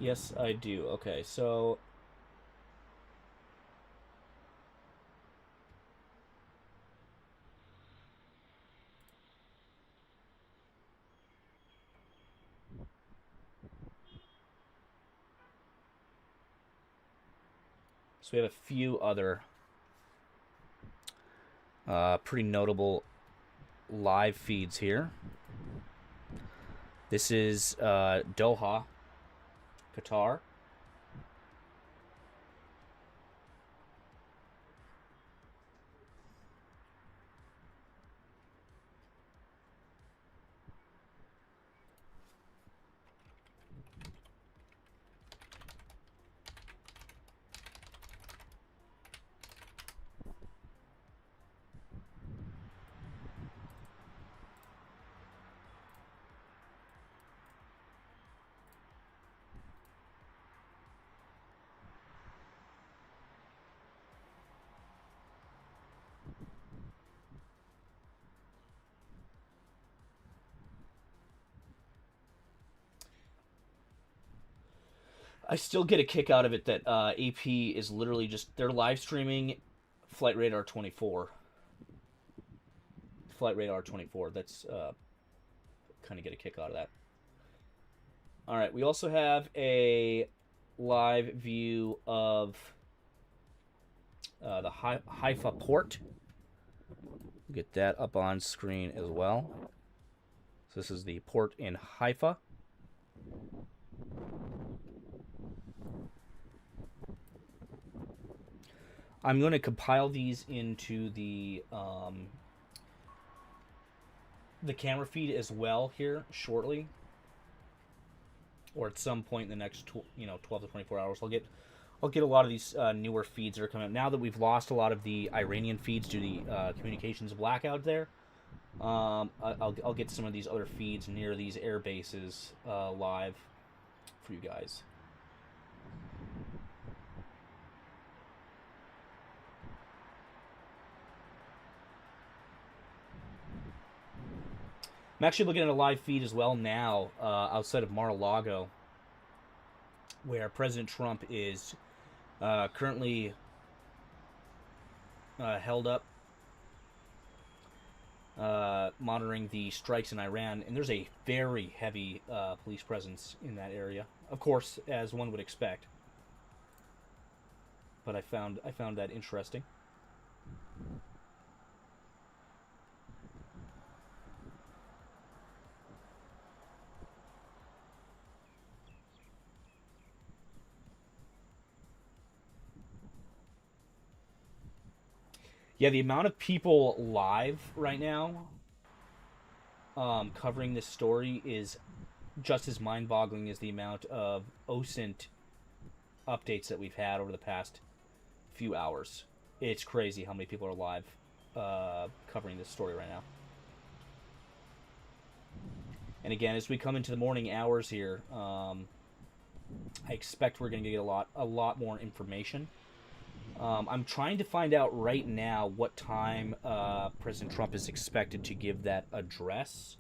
Yes, I do. Okay, so we have a few other pretty notable live feeds here. This is Doha, Qatar. I still get a kick out of it that AP is literally just, they're live streaming Flight Radar 24. Flight Radar 24. That's kind of get a kick out of that. All right, we also have a live view of the Haifa port. We'll get that up on screen as well. So this is the port in Haifa. I'm going to compile these into the camera feed as well here shortly, or at some point in the next 12 to 24 hours. I'll get a lot of these newer feeds that are coming up now that we've lost a lot of the Iranian feeds due to the communications blackout there. I'll get some of these other feeds near these air bases live for you guys. I'm actually looking at a live feed as well now outside of Mar-a-Lago, where President Trump is currently held up, monitoring the strikes in Iran, and there's a very heavy police presence in that area, of course, as one would expect. But I found that interesting. Yeah, the amount of people live right now covering this story is just as mind-boggling as the amount of OSINT updates that we've had over the past few hours. It's crazy how many people are live covering this story right now. And again, as we come into the morning hours here, I expect we're going to get a lot more information. I'm trying to find out right now what time President Trump is expected to give that address.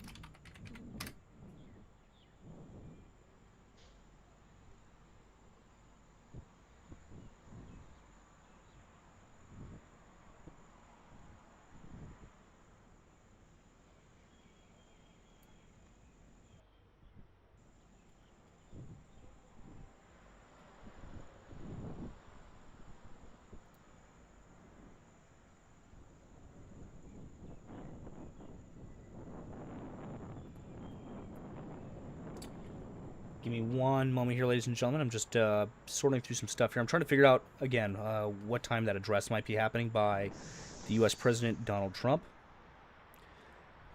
Give me one moment here, ladies and gentlemen. I'm just sorting through some stuff here. I'm trying to figure out, again, what time that address might be happening by the U.S. President Donald Trump.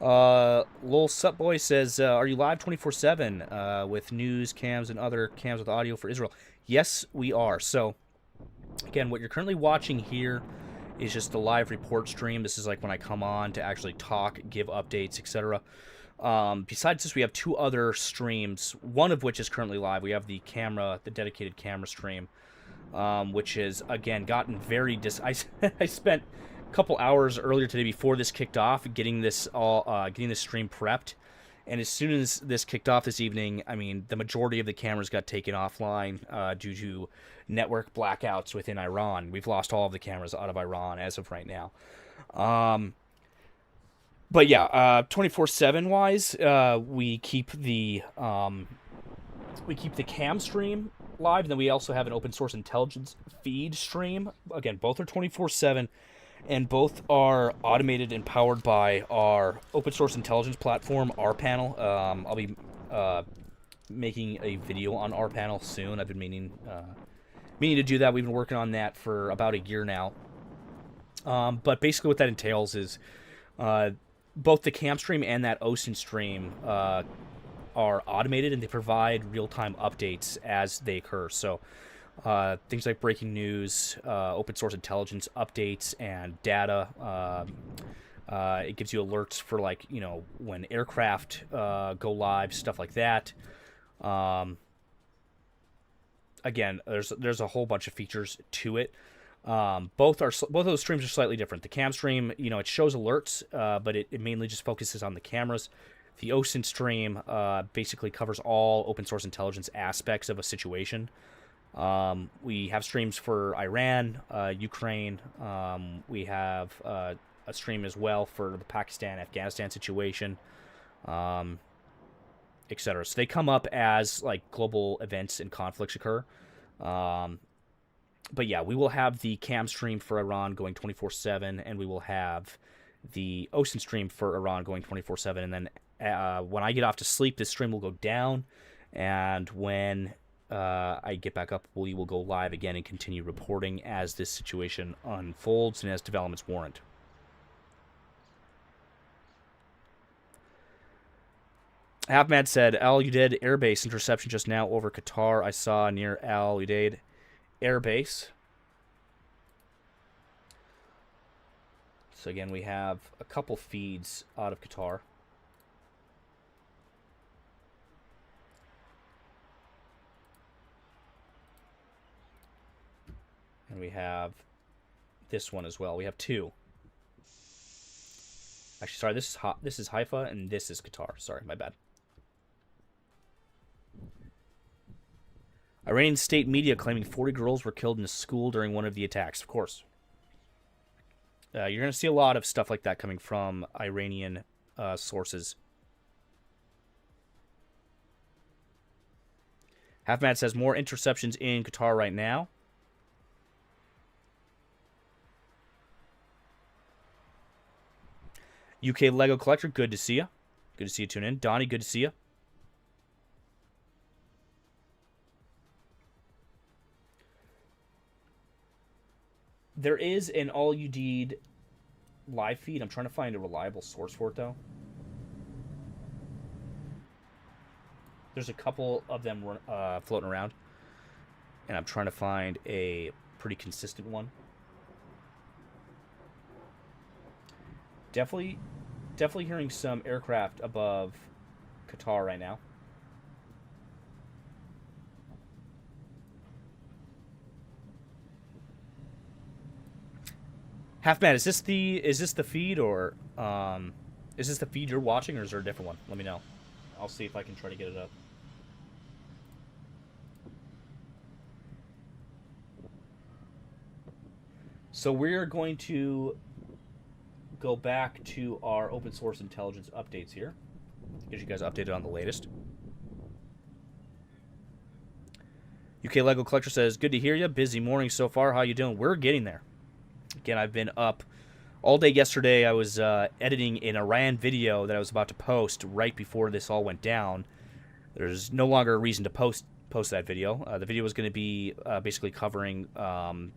Lol Supboy says, are you live 24/7 with news cams and other cams with audio for Israel? Yes, we are. So, again, what you're currently watching here is just the live report stream. This is like when I come on to actually talk, give updates, etc. Besides this, we have two other streams, one of which is currently live. We have the dedicated camera stream, which has, again, gotten very I spent a couple hours earlier today before this kicked off getting this stream prepped, And as soon as this kicked off this evening, I mean, the majority of the cameras got taken offline due to network blackouts within Iran. We've lost all of the cameras out of Iran as of right now. But yeah, 24/7 wise, we keep the cam stream live, and then we also have an open source intelligence feed stream. Again, both are 24/7. And both are automated and powered by our open source intelligence platform, rPanel. I'll be making a video on rPanel soon. I've been meaning to do that. We've been working on that for about a year now. But basically what that entails is both the cam stream and that OSINT stream are automated, and they provide real-time updates as they occur. So things like breaking news, open source intelligence updates, and data. It gives you alerts for, like, you know, when aircraft go live, stuff like that. Again, there's a whole bunch of features to it. Both of those streams are slightly different. The cam stream, you know, it shows alerts, but it mainly just focuses on the cameras. The OSINT stream basically covers all open source intelligence aspects of a situation. We have streams for Iran, Ukraine. We have a stream as well for the Pakistan-Afghanistan situation, etc. So they come up as, like, global events and conflicts occur. But yeah, we will have the cam stream for Iran going 24/7, and we will have the OSINT stream for Iran going 24/7. And then when I get off to sleep, this stream will go down, and when I get back up, we will go live again and continue reporting as this situation unfolds and as developments warrant. Half Mad said, Al Udeid airbase interception just now over Qatar. I saw near Al Udeid airbase. So again, we have a couple feeds out of Qatar. And we have this one as well. We have two. Actually, sorry, this is Haifa, and this is Qatar. Sorry, my bad. Iranian state media claiming 40 girls were killed in a school during one of the attacks. Of course. You're going to see a lot of stuff like that coming from Iranian sources. Half Mad says more interceptions in Qatar right now. UK Lego Collector, good to see you. Good to see you tune in. Donnie, good to see you. There is an All You Need live feed. I'm trying to find a reliable source for it, though. There's a couple of them floating around, and I'm trying to find a pretty consistent one. Definitely hearing some aircraft above Qatar right now. Half Mad, is this the feed, or is this the feed you're watching, or is there a different one? Let me know. I'll see if I can try to get it up. So we're going to go back to our open source intelligence updates here. Get you guys updated on the latest. UK Lego Collector says, good to hear you. Busy morning so far. How you doing? We're getting there. Again, I've been up all day yesterday. I was editing an Iran video that I was about to post right before this all went down. There's no longer a reason to post that video. The video was going to be basically covering kind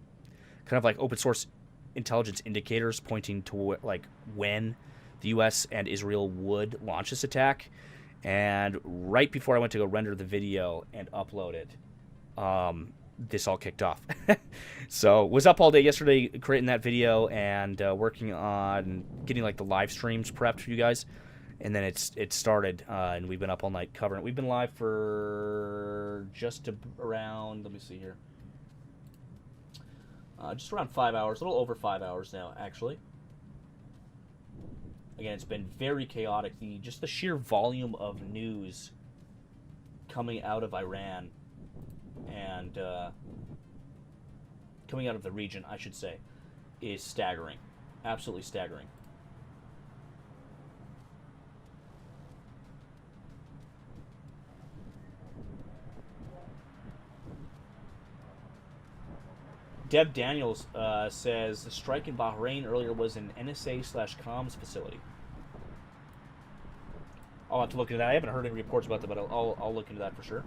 of like open source intelligence indicators pointing to like when the U.S. and Israel would launch this attack. And right before I went to go render the video and upload it, this all kicked off. So was up all day yesterday creating that video and working on getting like the live streams prepped for you guys. And then it started, and we've been up all night covering it. We've been live for just around, let me see here, just around 5 hours, a little over 5 hours now, actually. Again, it's been very chaotic. Just the sheer volume of news coming out of Iran and coming out of the region, I should say, is staggering. Absolutely staggering. Deb Daniels says the strike in Bahrain earlier was an NSA/comms facility. I'll have to look into that. I haven't heard any reports about that, but I'll look into that for sure.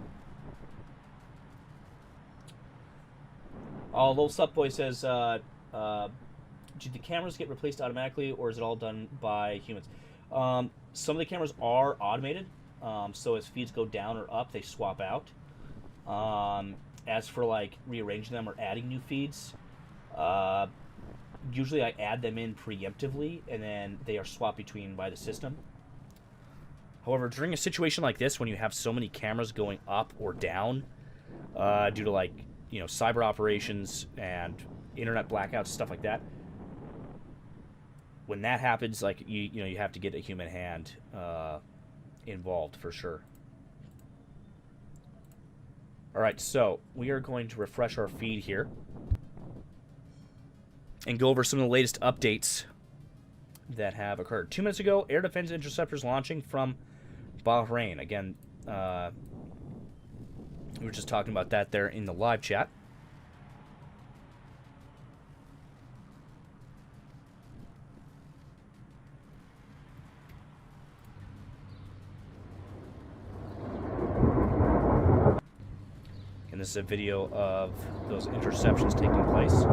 Little Supboy says, do the cameras get replaced automatically, or is it all done by humans? Some of the cameras are automated, so as feeds go down or up, they swap out. As for like rearranging them or adding new feeds, usually I add them in preemptively, and then they are swapped between by the system. However, during a situation like this, when you have so many cameras going up or down, due to like, you know, cyber operations and internet blackouts, stuff like that, when that happens, like you have to get a human hand involved for sure. All right, so we are going to refresh our feed here and go over some of the latest updates that have occurred. 2 minutes ago, air defense interceptors launching from Bahrain. Again, we were just talking about that there in the live chat. And this is a video of those interceptions taking place.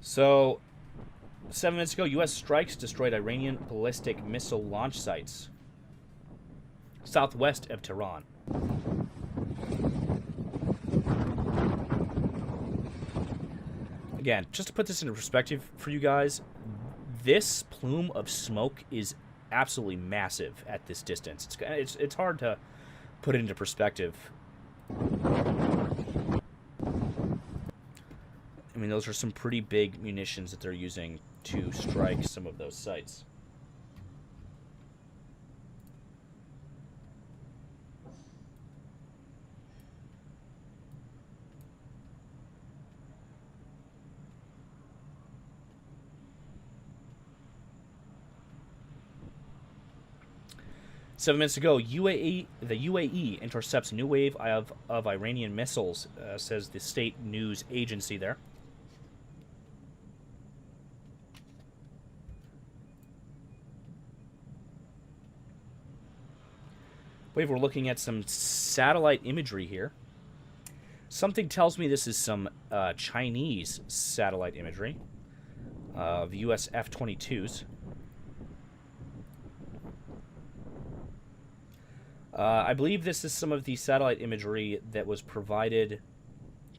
So, 7 minutes ago, U.S. strikes destroyed Iranian ballistic missile launch sites southwest of Tehran. Again, just to put this into perspective for you guys, this plume of smoke is absolutely massive at this distance. It's hard to put it into perspective. I mean, those are some pretty big munitions that they're using to strike some of those sites. Seven minutes ago, the UAE intercepts a new wave of Iranian missiles, says the state news agency there. I believe we're looking at some satellite imagery here. Something tells me this is some Chinese satellite imagery of U.S. F-22s. I believe this is some of the satellite imagery that was provided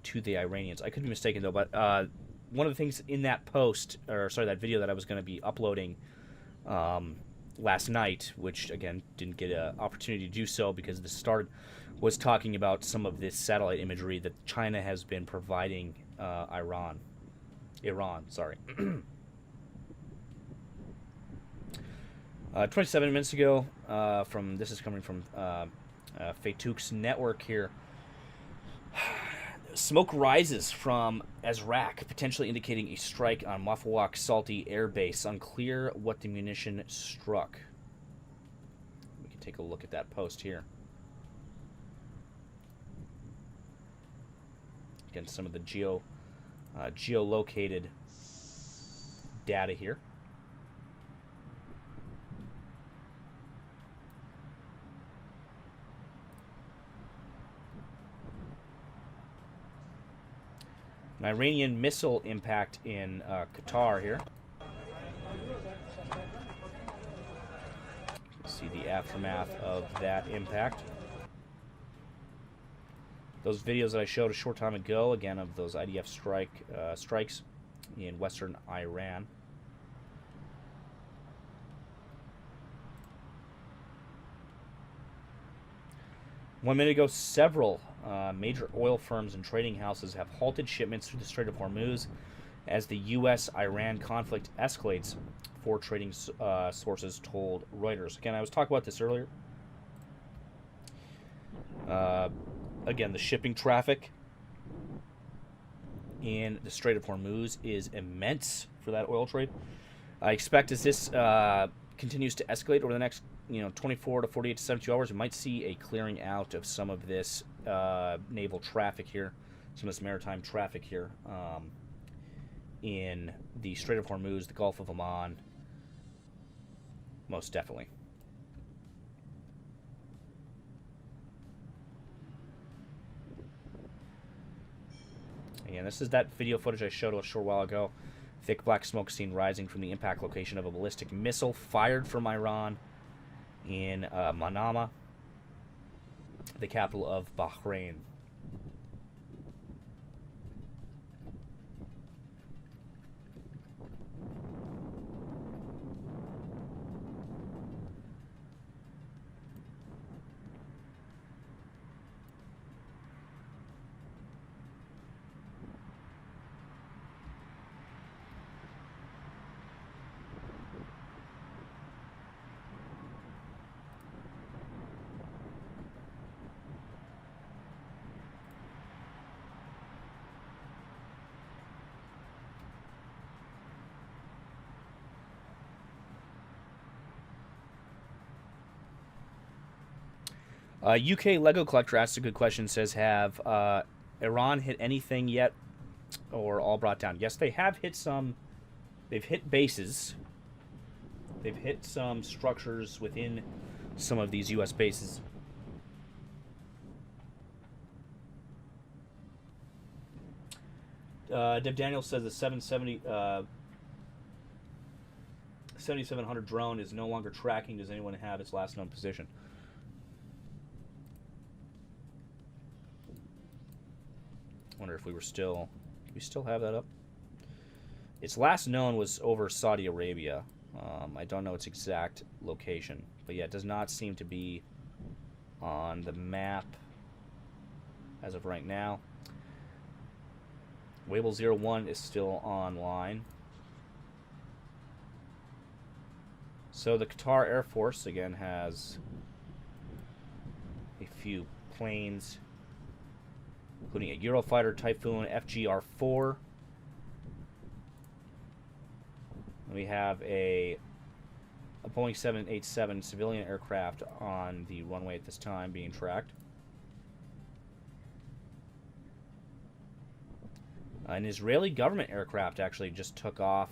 to the Iranians. I could be mistaken, though, but one of the things in that post, or sorry, that video that I was going to be uploading last night, which, again, didn't get an opportunity to do so because the start was talking about some of this satellite imagery that China has been providing Iran, sorry. 27 minutes ago, this is coming from Faytouk's network here. Smoke rises from Azraq, potentially indicating a strike on Mafwaq Salti Air Base. Unclear what the munition struck. We can take a look at that post here. Again, some of the geolocated data here. An Iranian missile impact in Qatar here. See the aftermath of that impact. Those videos that I showed a short time ago, again, of those IDF strikes in western Iran. 1 minute ago, several major oil firms and trading houses have halted shipments through the Strait of Hormuz as the U.S.-Iran conflict escalates, 4 trading sources told Reuters. Again, I was talking about this earlier. Again, the shipping traffic in the Strait of Hormuz is immense for that oil trade. I expect as this continues to escalate over the next 24 to 48 to 72 hours, we might see a clearing out of some of this naval traffic here, some of this maritime traffic here in the Strait of Hormuz, the Gulf of Oman, most definitely. Again, this is that video footage I showed a short while ago. Thick black smoke seen rising from the impact location of a ballistic missile fired from Iran in Manama, the capital of Bahrain. UK Lego collector asks a good question. Says, have Iran hit anything yet, or all brought down? Yes, they have hit some. They've hit bases. They've hit some structures within some of these U.S. bases. Deb Daniels says the 7700 drone is no longer tracking. Does anyone have its last known position? Wonder if we still have that up. Its last known was over Saudi Arabia. I don't know its exact location, but yeah, it does not seem to be on the map as of right now. Wable 01 is still online. So the Qatar Air Force again has a few planes, including a Eurofighter Typhoon FGR-4. We have a Boeing 787 civilian aircraft on the runway at this time being tracked. An Israeli government aircraft actually just took off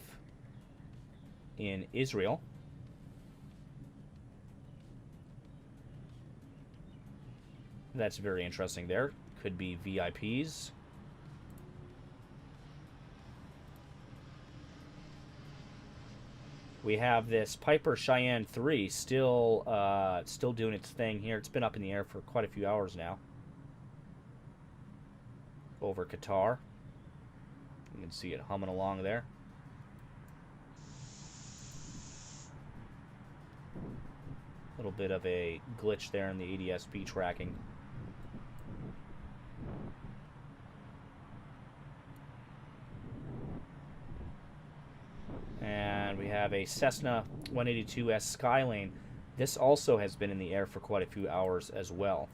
in Israel. That's very interesting there. Could be VIPs. We have this Piper Cheyenne 3 still doing its thing here. It's been up in the air for quite a few hours now. Over Qatar. You can see it humming along there. A little bit of a glitch there in the ADSB tracking. And we have a Cessna 182S Skylane. This also has been in the air for quite a few hours as well.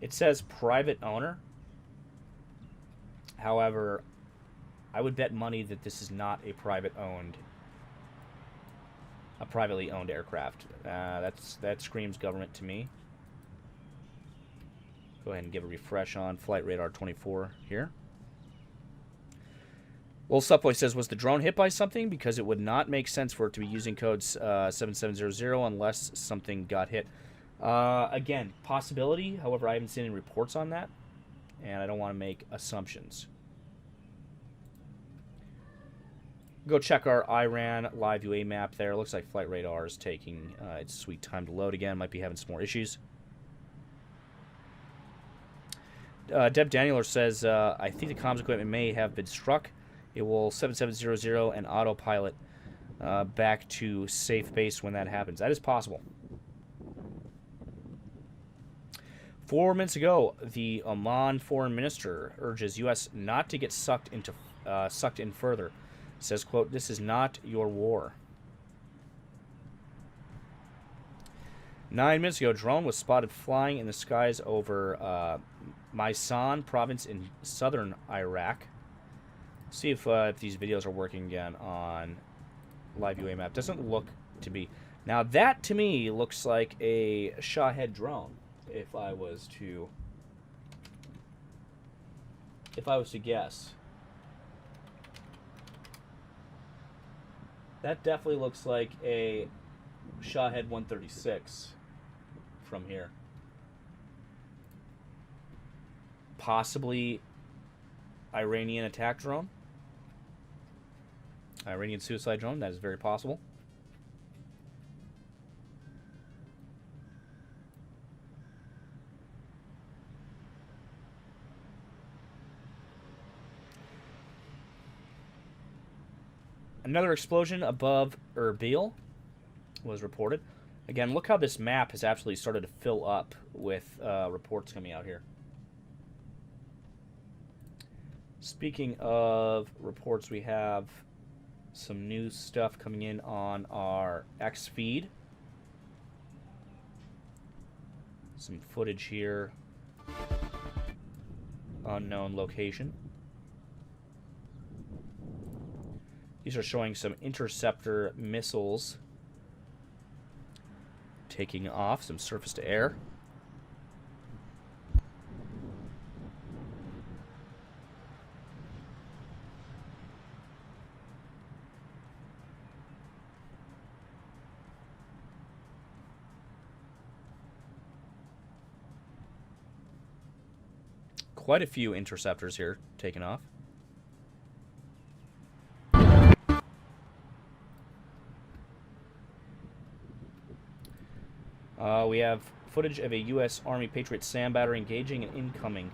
It says private owner. However, I would bet money that this is not a privately owned aircraft. That screams government to me. Go ahead and give a refresh on Flight Radar 24 here. Well, Supboy says, was the drone hit by something? Because it would not make sense for it to be using codes 7700 unless something got hit. Again, possibility. However, I haven't seen any reports on that, and I don't want to make assumptions. Go check our Iran live UA map there. Looks like Flight Radar is taking its sweet time to load again. Might be having some more issues. Deb Daniels says, I think the comms equipment may have been struck. It will 7700 and autopilot back to safe base when that happens. That is possible. 4 minutes ago, the Oman foreign minister urges U.S. not to get sucked in further. Says, quote, "This is not your war." 9 minutes ago, drone was spotted flying in the skies over Maysan province in southern Iraq. See if these videos are working again on live UA map. Doesn't look to be. Now that to me looks like a Shahed drone. If I was to guess, that definitely looks like a Shahed 136 from here. Possibly Iranian attack drone. Iranian suicide drone. That is very possible. Another explosion above Erbil was reported. Again, look how this map has actually started to fill up with reports coming out here. Speaking of reports, we have some new stuff coming in on our X feed. Some footage here. Unknown location. These are showing some interceptor missiles taking off, some surface to air. Quite a few interceptors here taking off. We have footage of a U.S. Army Patriot SAM battery engaging an incoming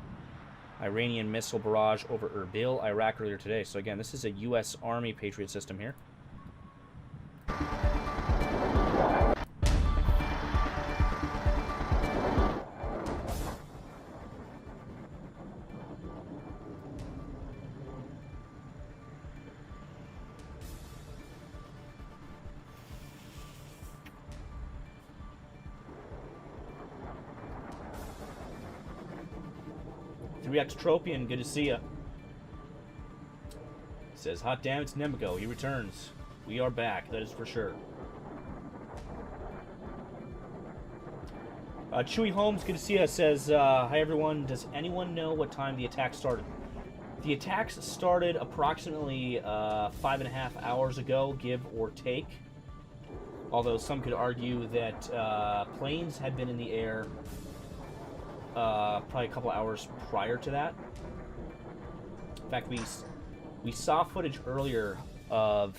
Iranian missile barrage over Erbil, Iraq earlier today. So again, this is a U.S. Army Patriot system here. Tropian, good to see ya. Says, hot damn, it's Nemico. He returns. We are back, that is for sure. Chewy Holmes, good to see ya. Says, hi everyone. Does anyone know what time the attack started? The attacks started approximately 5.5 hours ago, give or take. Although some could argue that planes had been in the air probably a couple hours prior to that. In fact, we saw footage earlier of.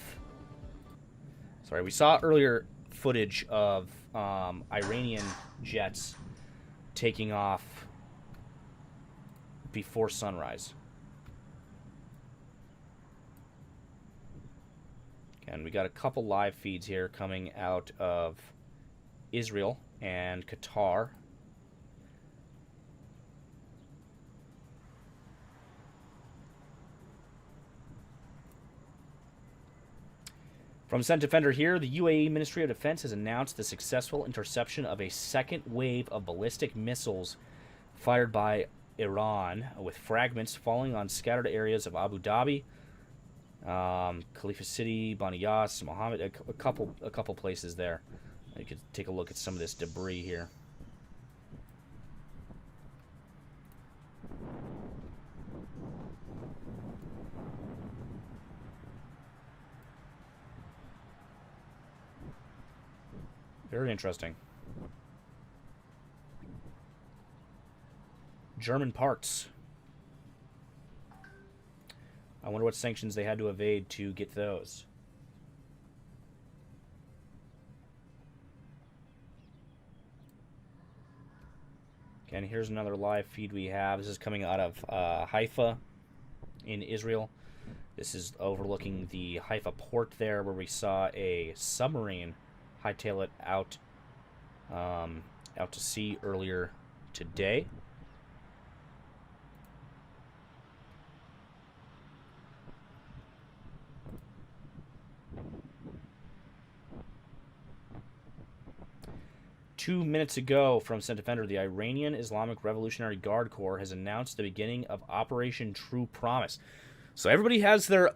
Sorry, we saw earlier footage of Iranian jets taking off before sunrise. And we got a couple live feeds here coming out of Israel and Qatar. From Cent Defender here, the UAE Ministry of Defense has announced the successful interception of a second wave of ballistic missiles fired by Iran, with fragments falling on scattered areas of Abu Dhabi, Khalifa City, Bani Yas, Mohammed, a couple places there. You could take a look at some of this debris here. Very interesting. German parts. I wonder what sanctions they had to evade to get those. Again, here's another live feed we have. This is coming out of Haifa in Israel. This is overlooking the Haifa port there, where we saw a submarine hightail it out to sea earlier today. Two minutes ago, from Cent Defender, the Iranian Islamic Revolutionary Guard Corps has announced the beginning of Operation True Promise. So everybody has their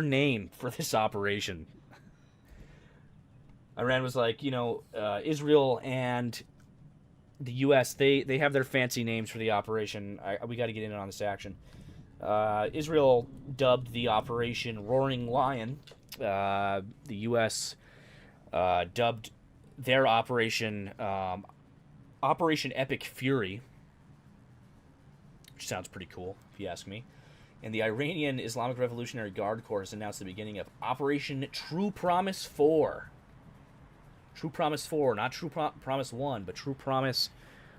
name for this operation. Iran was like, Israel and the U.S. They have their fancy names for the operation. We got to get in on this action. Israel dubbed the operation Roaring Lion. The U.S. Dubbed their operation Operation Epic Fury, which sounds pretty cool if you ask me. And the Iranian Islamic Revolutionary Guard Corps has announced the beginning of Operation True Promise 4. True Promise 4, not True Promise 1, but True Promise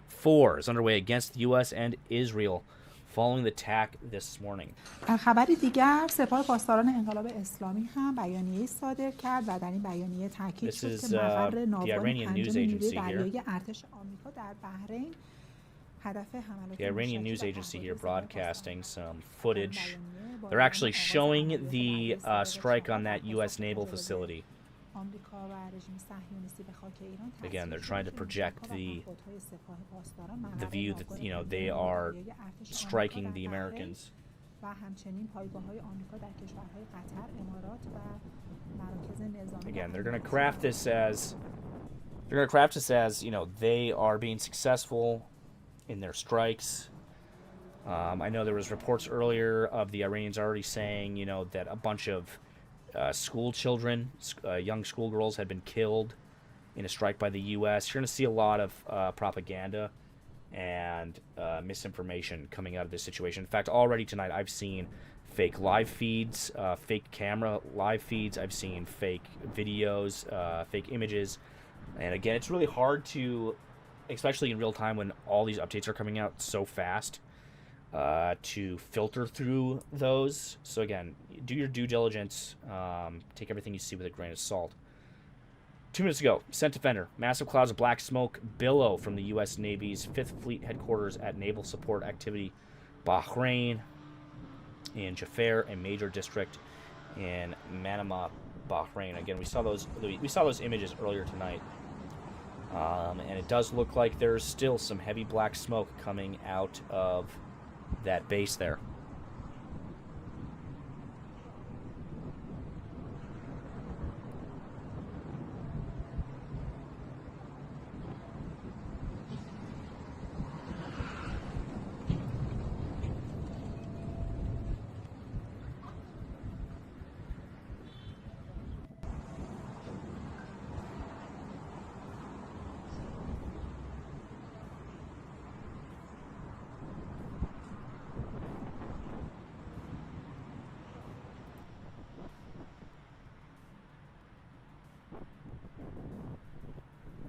4 is underway against the U.S. and Israel following the attack this morning. خبری دیگر، سپاه پاسداران انقلاب اسلامی هم بیانیه‌ای صادر کرد و در این بیانیه تاکید شد که مقر ناوگان پنجم نیروی دریایی ارتش آمریکا در بحرین هدف حملات The Iranian news agency here broadcasting some footage. They're actually showing the strike on that U.S. naval facility. Again, they're trying to project the view that, they are striking the Americans. Again, they're going to craft this as they are being successful in their strikes. I know there was reports earlier of the Iranians already saying, that a bunch of school children, young schoolgirls had been killed in a strike by the U.S. You're going to see a lot of propaganda and misinformation coming out of this situation. In fact, already tonight I've seen fake live feeds, fake camera live feeds. I've seen fake videos, fake images. And again, it's really hard to, especially in real time when all these updates are coming out so fast, to filter through those. So again, do your due diligence. Take everything you see with a grain of salt. 2 minutes ago, Cent Defender, massive clouds of black smoke billow from the U.S. Navy's 5th Fleet headquarters at Naval Support Activity Bahrain, in Jafar, a major district in Manama, Bahrain. Again, we saw those images earlier tonight, and it does look like there's still some heavy black smoke coming out of that base there.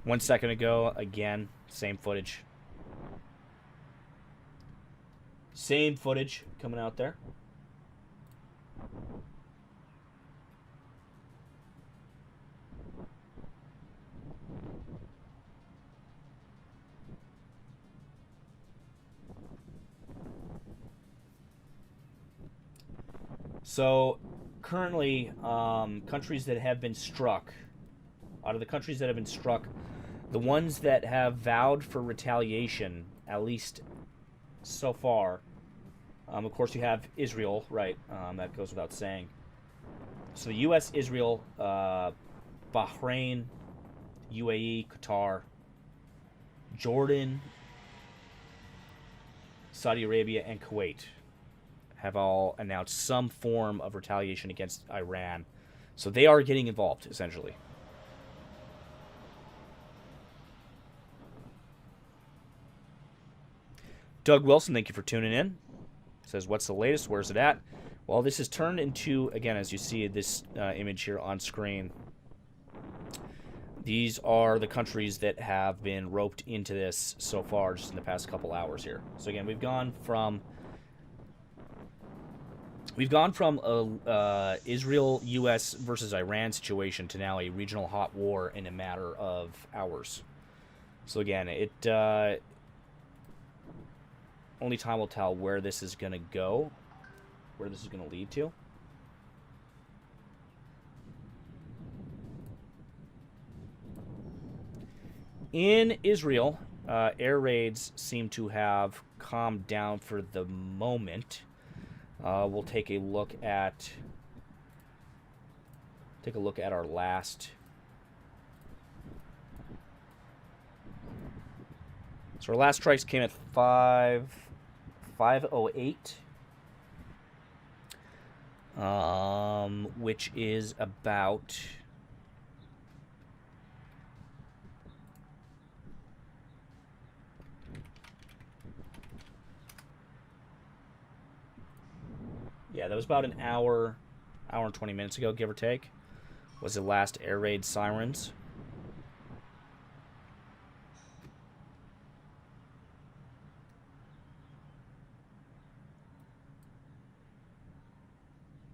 One second ago, again, same footage. Same footage coming out there. So, currently, countries that have been struck, out of the countries that have been struck, the ones that have vowed for retaliation, at least so far, of course you have Israel, right? That goes without saying. So the U.S., Israel, Bahrain, UAE, Qatar, Jordan, Saudi Arabia, and Kuwait have all announced some form of retaliation against Iran. So they are getting involved, essentially. Doug Wilson, thank you for tuning in. Says, what's the latest? Where's it at? Well, this has turned into, again, as you see this image here on screen, these are the countries that have been roped into this so far just in the past couple hours here. So again, we've gone from We've gone from a Israel, U.S. versus Iran situation to now a regional hot war in a matter of hours. So again, only time will tell where this is going to go, where this is going to lead to. In Israel, air raids seem to have calmed down for the moment. We'll take a look at our last. So our last strikes came at 5:08, which is about. Yeah, that was about an hour and 20 minutes ago, give or take, was the last air raid sirens.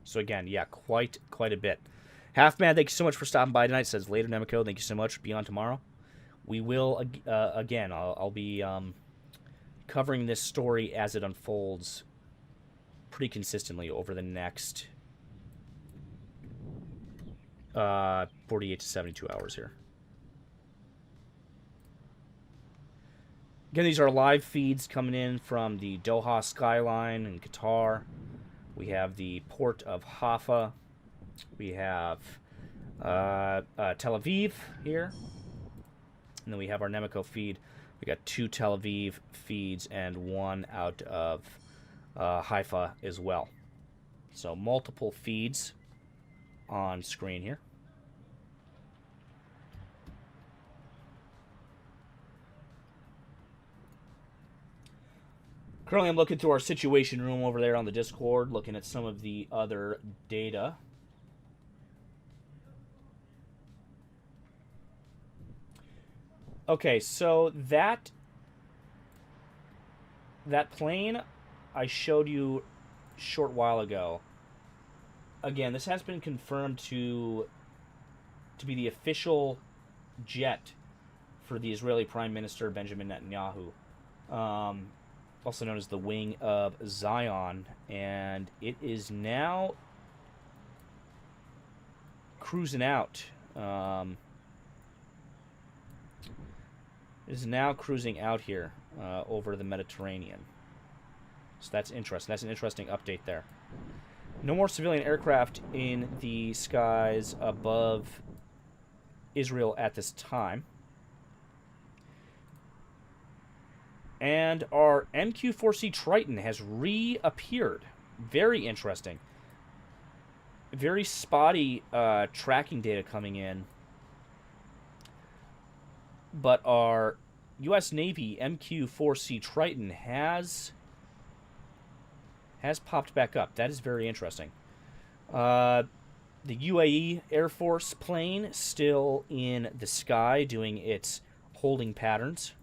So again, yeah, quite a bit. Halfman, thank you so much for stopping by tonight. Says later, Nemico. Thank you so much. Be on tomorrow. We will again. I'll be covering this story as it unfolds pretty consistently over the next 48 to 72 hours here. Again, these are live feeds coming in from the Doha skyline in Qatar. We have the port of Haifa. We have Tel Aviv here. And then we have our Nemico feed. We got 2 Tel Aviv feeds and 1 out of Haifa as well. So multiple feeds on screen here. Currently I'm looking through our situation room over there on the Discord, looking at some of the other data. Okay, so that plane I showed you a short while ago. Again, this has been confirmed to be the official jet for the Israeli Prime Minister Benjamin Netanyahu, also known as the Wing of Zion, and it is now cruising out. It is now cruising out here over the Mediterranean. So that's interesting. That's an interesting update there. No more civilian aircraft in the skies above Israel at this time. And our MQ-4C Triton has reappeared. Very interesting. Very spotty tracking data coming in. But our U.S. Navy MQ-4C Triton has popped back up. That is very interesting. The UAE Air Force plane still in the sky doing its holding patterns.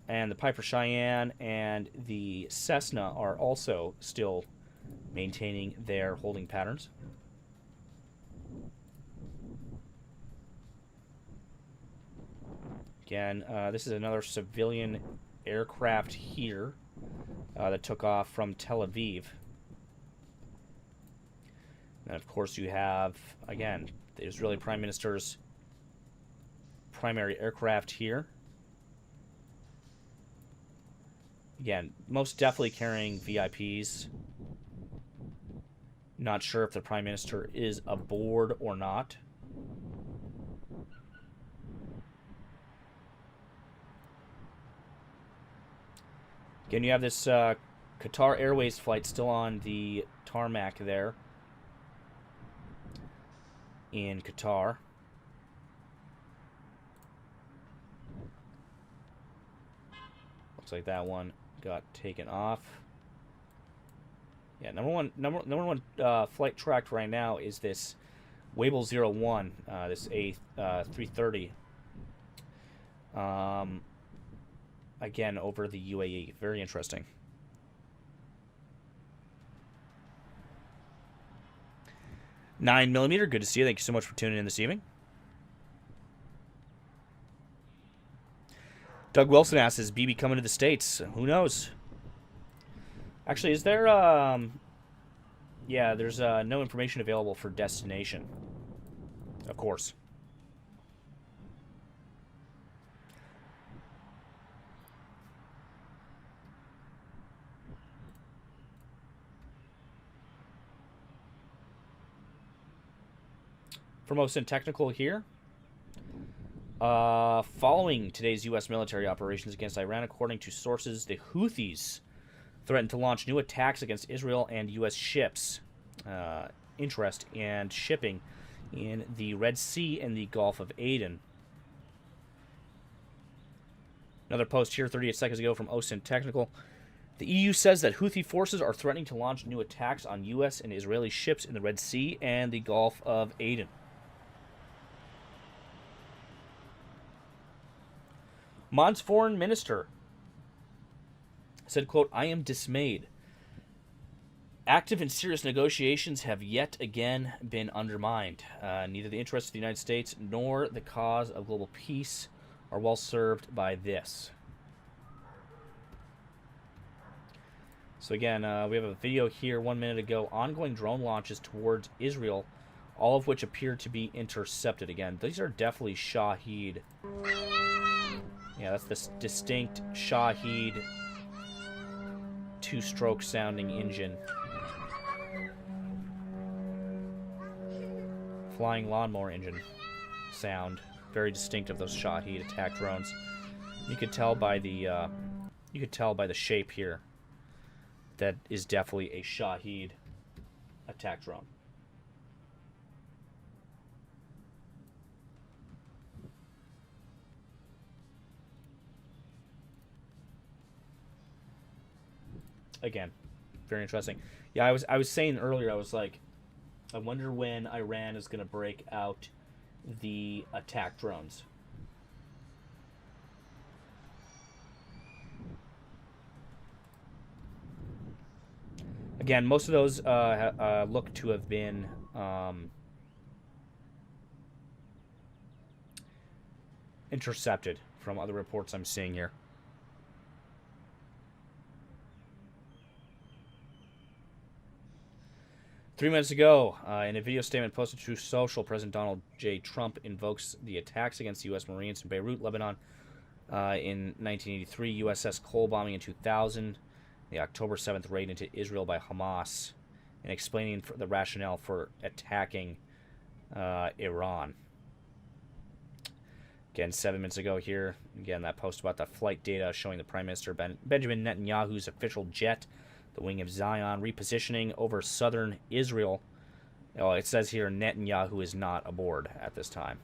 And the Piper Cheyenne and the Cessna are also still maintaining their holding patterns. Again, this is another civilian aircraft here that took off from Tel Aviv. And of course you have, again, the Israeli Prime Minister's primary aircraft here. Again, most definitely carrying VIPs. Not sure if the Prime Minister is aboard or not. Again, you have this Qatar Airways flight still on the tarmac there in Qatar. Looks like that one got taken off. Yeah, number one flight tracked right now is this Wable 01, this A330. Again, over the UAE. Very interesting. 9mm, good to see you. Thank you so much for tuning in this evening. Doug Wilson asks, is BB coming to the States? Who knows? Actually, is there, yeah, there's no information available for destination. Of course. From OSINT Technical here. Following today's U.S. military operations against Iran, according to sources, the Houthis threatened to launch new attacks against Israel and U.S. ships. Interest and shipping in the Red Sea and the Gulf of Aden. Another post here 38 seconds ago from OSINT Technical. The EU says that Houthi forces are threatening to launch new attacks on U.S. and Israeli ships in the Red Sea and the Gulf of Aden. Oman's foreign minister said, quote, I am dismayed. Active and serious negotiations have yet again been undermined. Neither the interests of the United States nor the cause of global peace are well served by this. So again, we have a video here 1 minute ago. Ongoing drone launches towards Israel, all of which appear to be intercepted. Again, these are definitely Shahed. Yeah, that's the distinct Shahed two-stroke sounding engine. Flying lawnmower engine sound, very distinct of those Shahed attack drones. You could tell by the shape here that is definitely a Shahed attack drone. Again, very interesting. Yeah, I was saying earlier, I was like, I wonder when Iran is going to break out the attack drones. Again, most of those look to have been intercepted from other reports I'm seeing here. Three minutes ago, in a video statement posted to social, President Donald J. Trump invokes the attacks against U.S. Marines in Beirut, Lebanon in 1983, USS Cole bombing in 2000, the October 7th raid into Israel by Hamas, and explaining the rationale for attacking Iran. Again, 7 minutes ago here, again, that post about the flight data showing the Prime Minister Benjamin Netanyahu's official jet, the Wing of Zion, repositioning over southern Israel. Oh, it says here Netanyahu is not aboard at this time.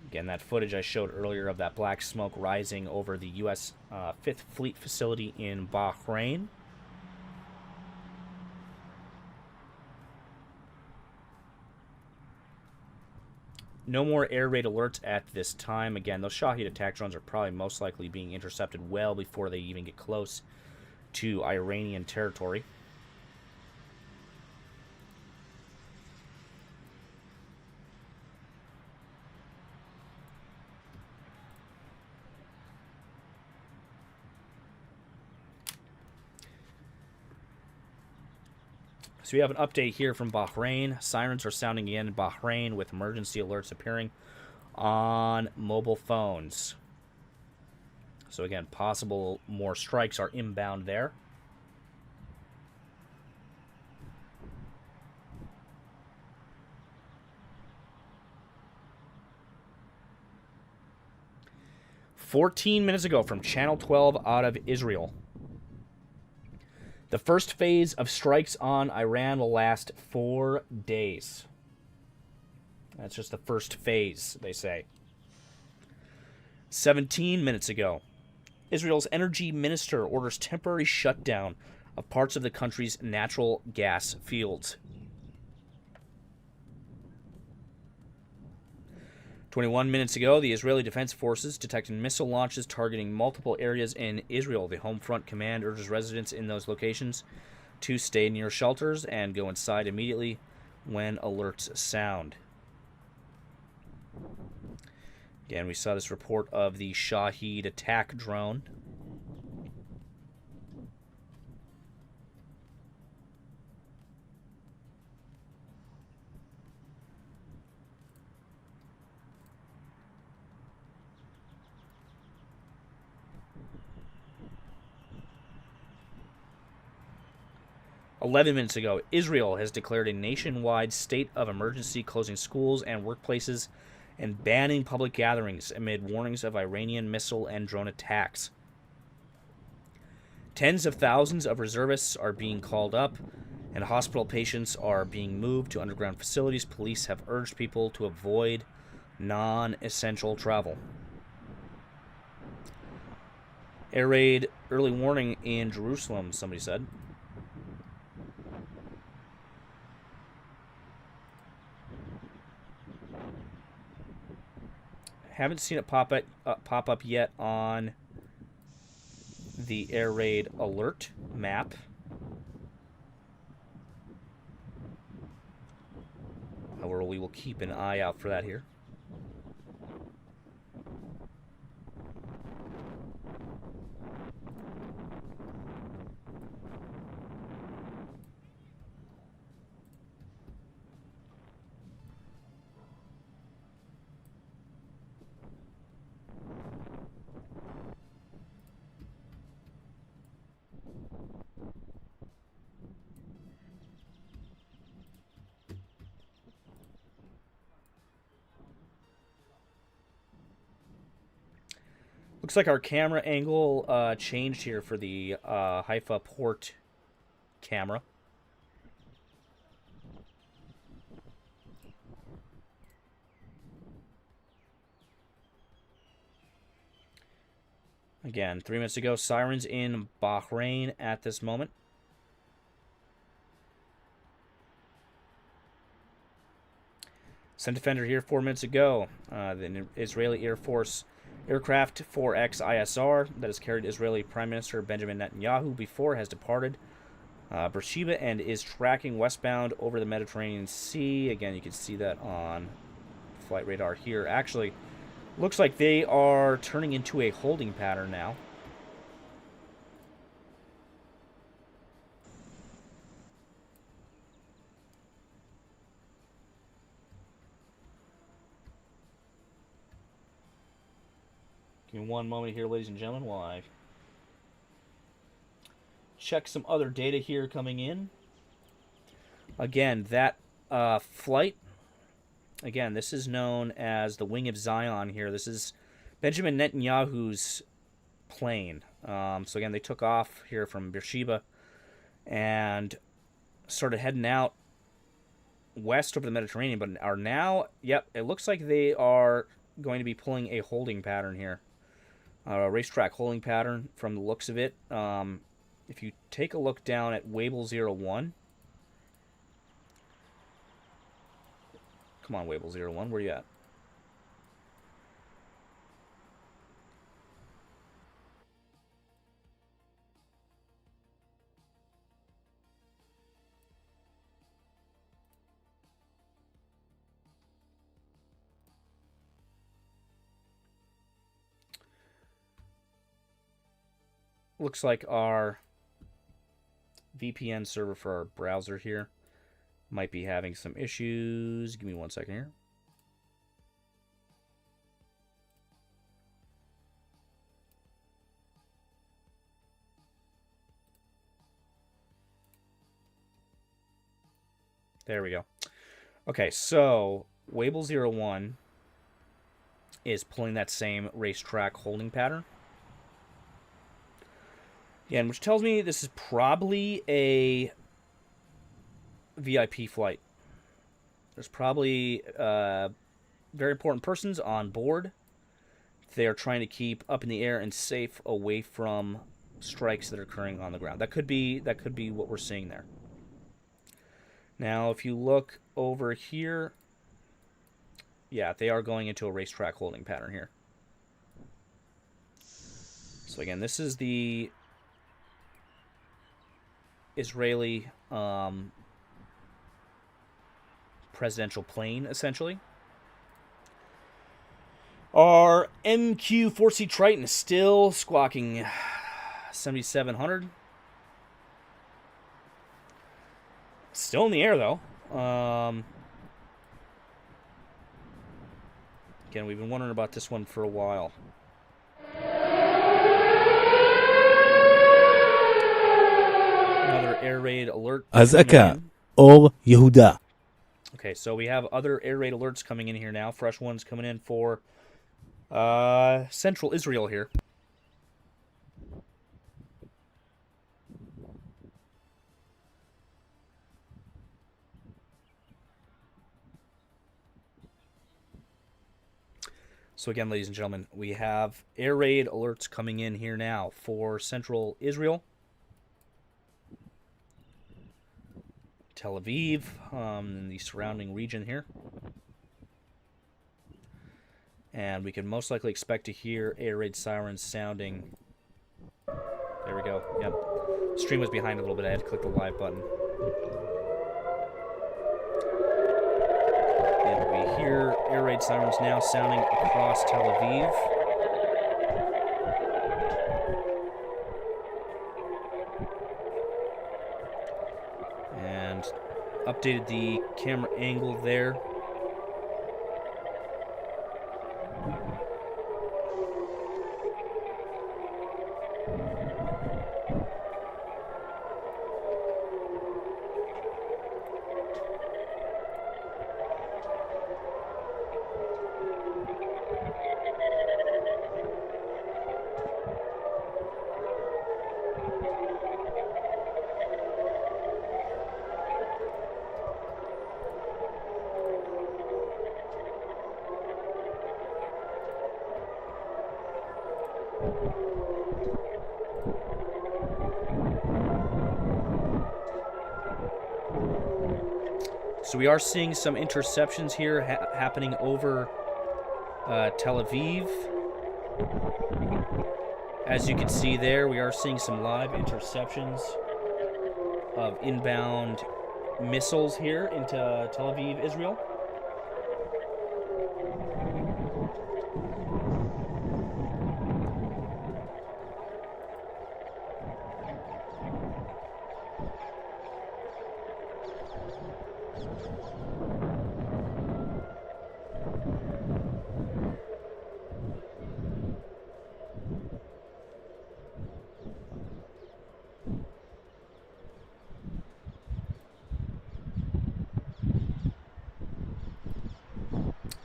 Again, that footage I showed earlier of that black smoke rising over the U.S. 5th Fleet facility in Bahrain. No more air raid alerts at this time. Again, those Shahed attack drones are probably most likely being intercepted well before they even get close to Iranian territory. So we have an update here from Bahrain. Sirens are sounding again in Bahrain with emergency alerts appearing on mobile phones. So again, possible more strikes are inbound there. "14 minutes ago from Channel 12 out of Israel. The first phase of strikes on Iran will last 4 days. That's just the first phase, they say. 17 minutes ago, Israel's energy minister orders temporary shutdown of parts of the country's natural gas fields. 21 minutes ago, the Israeli Defense Forces detected missile launches targeting multiple areas in Israel. The Home Front Command urges residents in those locations to stay near shelters and go inside immediately when alerts sound. Again, we saw this report of the Shahed attack drone. "11 minutes ago, Israel has declared a nationwide state of emergency, closing schools and workplaces and banning public gatherings amid warnings of Iranian missile and drone attacks. Tens of thousands of reservists are being called up, and hospital patients are being moved to underground facilities. Police have urged people to avoid non-essential travel. Air raid early warning in Jerusalem," somebody said. Haven't seen it pop up yet on the air raid alert map. However, we will keep an eye out for that here. Looks like our camera angle changed here for the Haifa port camera. Again, 3 minutes ago, sirens in Bahrain at this moment. Sun Defender here 4 minutes ago. The Israeli Air Force aircraft 4X ISR that has carried Israeli Prime Minister Benjamin Netanyahu before has departed Beersheba and is tracking westbound over the Mediterranean Sea. Again, you can see that on flight radar here. Actually, looks like they are turning into a holding pattern now. Give me one moment here, ladies and gentlemen, while I check some other data here coming in. Again, that flight, again, this is known as the Wing of Zion here. This is Benjamin Netanyahu's plane. So again, they took off here from Beersheba and started heading out west over the Mediterranean, but are now, yep, it looks like they are going to be pulling a holding pattern here. Racetrack holding pattern from the looks of it. If you take a look down at Wable 01. Come on, Wable 01, where you at? Looks like our VPN server for our browser here might be having some issues. Give me 1 second here. There we go. Okay, so Wable 01 is pulling that same racetrack holding pattern. Again, which tells me this is probably a VIP flight. There's probably very important persons on board. They are trying to keep up in the air and safe away from strikes that are occurring on the ground. That could be what we're seeing there. Now, if you look over here, yeah, they are going into a racetrack holding pattern here. So again, this is the Israeli presidential plane, essentially. Our MQ-4C Triton is still squawking 7,700. Still in the air, though. Again, we've been wondering about this one for a while. Another air raid alert. אזעקה, אור יהודה. Okay, so we have other air raid alerts coming in here now. Fresh ones coming in for central Israel here. So again, ladies and gentlemen, we have air raid alerts coming in here now for central Israel, Tel Aviv, and the surrounding region here. And we can most likely expect to hear air raid sirens sounding. There we go. Yep. Stream was behind a little bit. I had to click the live button. And we hear air raid sirens now sounding across Tel Aviv. And updated the camera angle there. So we are seeing some interceptions here happening over Tel Aviv. As you can see there, we are seeing some live interceptions of inbound missiles here into Tel Aviv, Israel.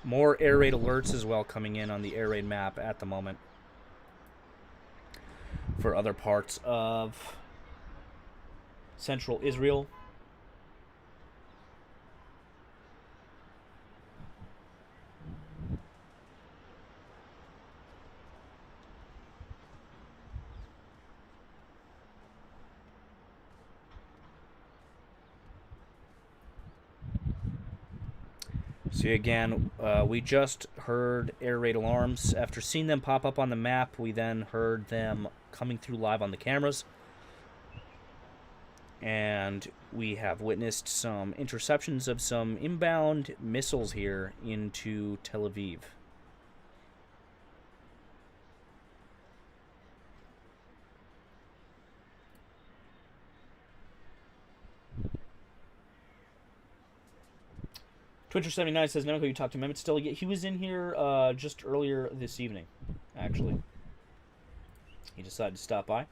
More air raid alerts as well coming in on the air raid map at the moment for other parts of central Israel. So again, we just heard air raid alarms. After seeing them pop up on the map, we then heard them coming through live on the cameras. And we have witnessed some interceptions of some inbound missiles here into Tel Aviv. Twitcher79 says, Nemico, you talked to Mehmet still? He was in here just earlier this evening, actually. He decided to stop by.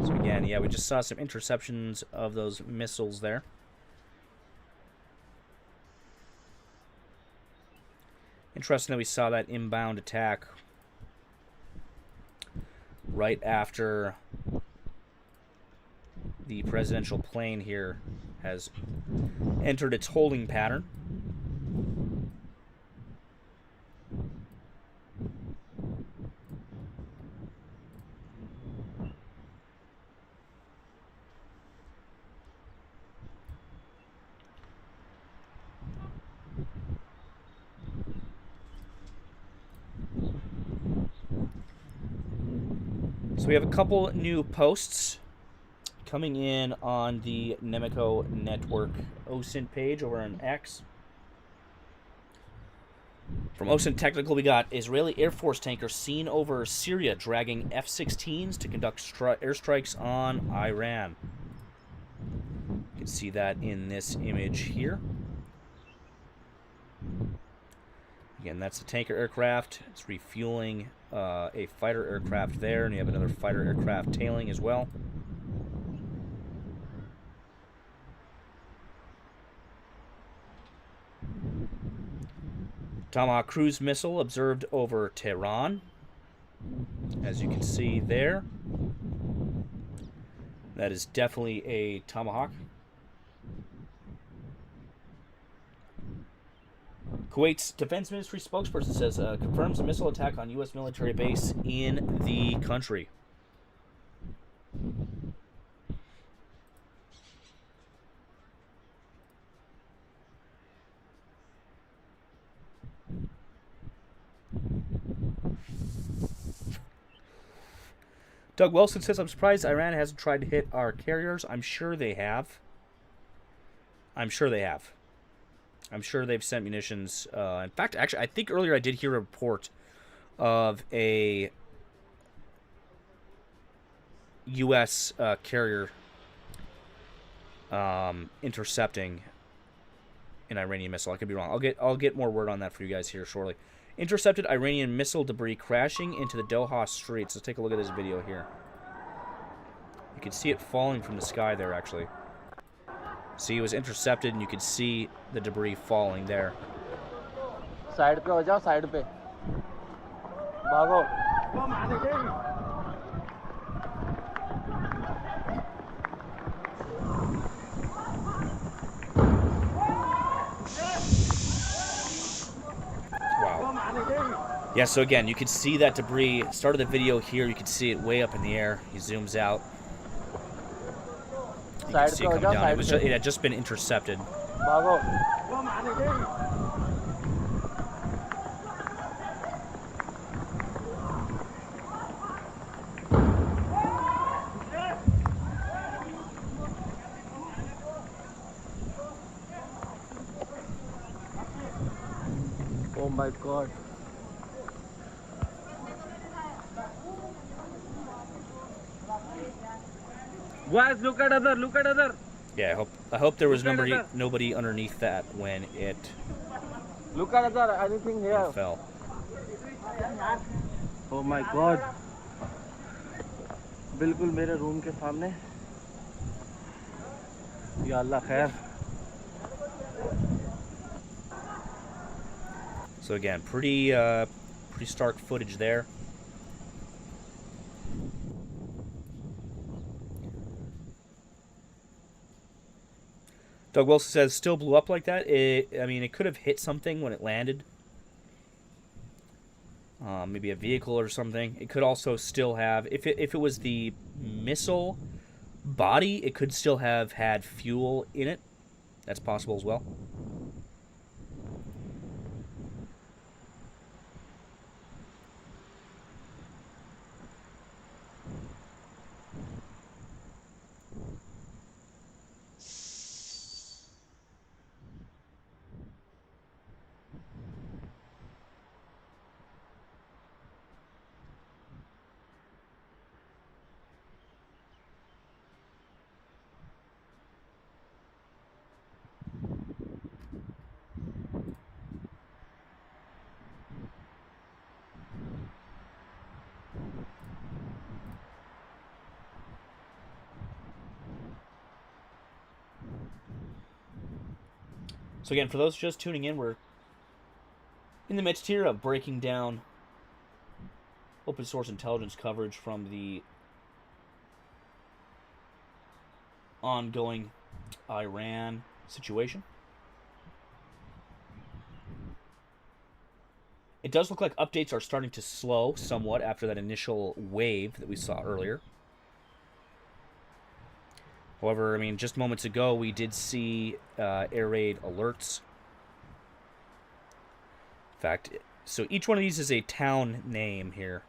So again, yeah, we just saw some interceptions of those missiles there. Interesting that we saw that inbound attack right after the presidential plane here has entered its holding pattern. we have a couple new posts coming in on the Nemico network OSINT page over on X. From OSINT Technical, we got Israeli Air Force tanker seen over Syria dragging F-16s to conduct airstrikes on Iran. You can see that in this image here. Again, that's a tanker aircraft. It's refueling a fighter aircraft there, and you have another fighter aircraft tailing as well. Tomahawk cruise missile observed over Tehran, as you can see there. That is definitely a Tomahawk. Kuwait's Defense Ministry spokesperson says confirms a missile attack on U.S. military base in the country. Doug Wilson says, I'm surprised Iran hasn't tried to hit our carriers. I'm sure they have. I'm sure they have. I'm sure they've sent munitions. In fact, actually, I think earlier I did hear a report of a U.S. Carrier intercepting an Iranian missile. I could be wrong. I'll get more word on that for you guys here shortly. Intercepted Iranian missile debris crashing into the Doha Straits. Let's take a look at this video here. You can see it falling from the sky there, actually. See, it was intercepted, and you can see the debris falling there. Side pe ho jao, side pe. Bhago. Yeah, so again, you can see that debris. Start of the video here, you can see it way up in the air. He zooms out. You can see it coming down. It had just been intercepted. Oh my God. Guys, look at other, look at other. Yeah, I hope there was nobody underneath that when it look at other, anything here. It fell. Oh my God. बिल्कुल मेरे room के सामने. या अल्लाह खैर. So again, pretty stark footage there. Doug Wilson says, still blew up like that. I mean, it could have hit something when it landed. Maybe a vehicle or something. It could also still have, if it was the missile body, it could still have had fuel in it. That's possible as well. So again, for those just tuning in, we're in the midst here of breaking down open source intelligence coverage from the ongoing Iran situation. It does look like updates are starting to slow somewhat after that initial wave that we saw earlier. However, I mean, just moments ago, we did see air raid alerts. In fact, so each one of these is a town name here.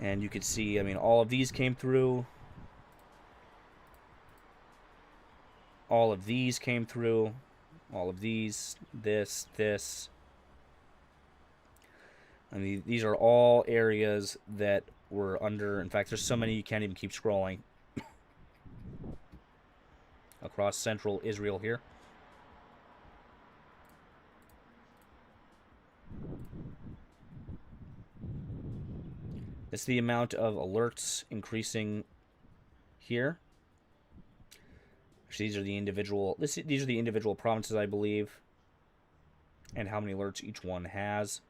And you could see, I mean, all of these came through. All of these came through. All of these, this. I mean, these are all areas that were under. In fact, there's so many you can't even keep scrolling. Across central Israel here. This is the amount of alerts increasing here. Actually, these are the individual provinces, I believe, and how many alerts each one has.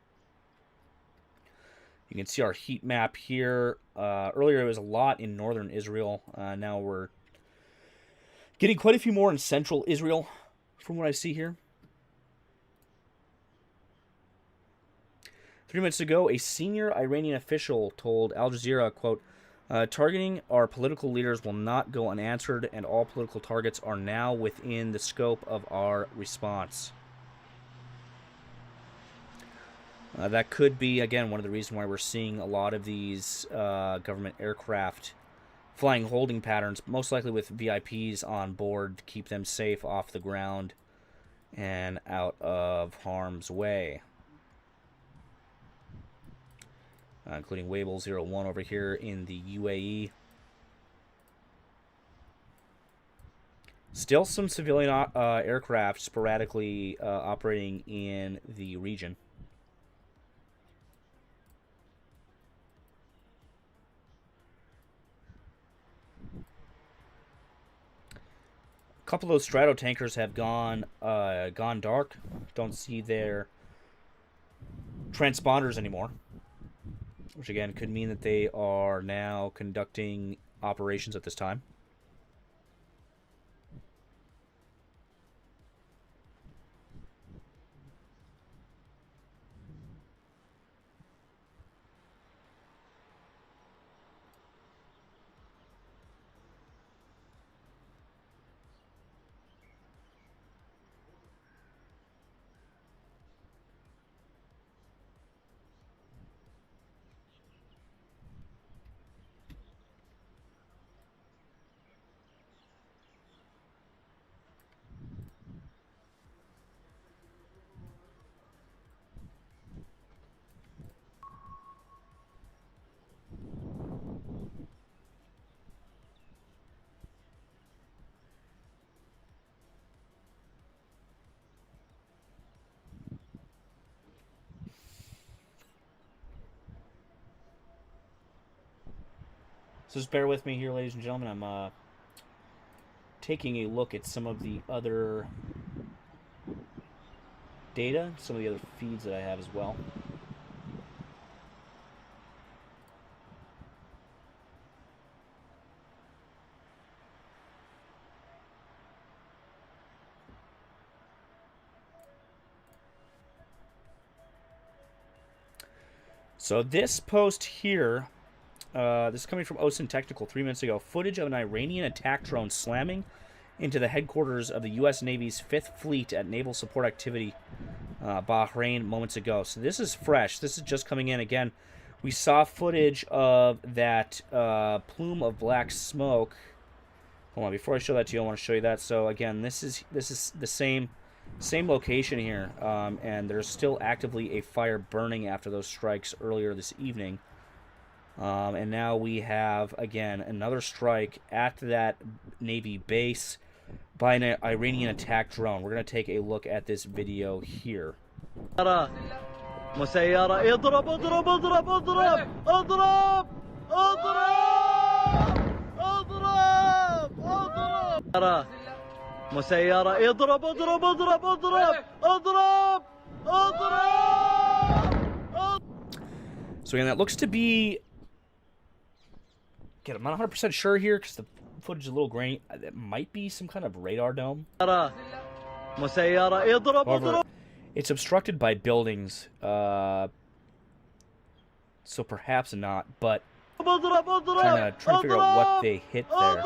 You can see our heat map here. Earlier, it was a lot in northern Israel. Now we're getting quite a few more in central Israel, from what I see here. 3 minutes ago, a senior Iranian official told Al Jazeera, quote, targeting our political leaders will not go unanswered, and all political targets are now within the scope of our response. That could be, again, one of the reasons why we're seeing a lot of these government aircraft flying holding patterns, most likely with VIPs on board to keep them safe off the ground and out of harm's way. Including Wable 01 over here in the UAE. Still some civilian aircraft sporadically operating in the region. A couple of those strato tankers have gone dark. Don't see their transponders anymore. Which, again, could mean that they are now conducting operations at this time. So just bear with me here, ladies and gentlemen. I'm taking a look at some of the other data, some of the other feeds that I have as well. So this post here, this is coming from OSINT Technical 3 minutes ago. Footage of an Iranian attack drone slamming into the headquarters of the U.S. Navy's 5th Fleet at Naval Support Activity, Bahrain, moments ago. So this is fresh. This is just coming in. Again, we saw footage of that plume of black smoke. Hold on, before I show that to you, I want to show you that. So again, this is the same location here, and there's still actively a fire burning after those strikes earlier this evening. And now we have, again, another strike at that Navy base by an Iranian attack drone. We're going to take a look at this video here. So again, that looks to be... Again, I'm not 100% sure here because the footage is a little grainy. It might be some kind of radar dome. However, it's obstructed by buildings, so perhaps not, but trying to figure out what they hit there.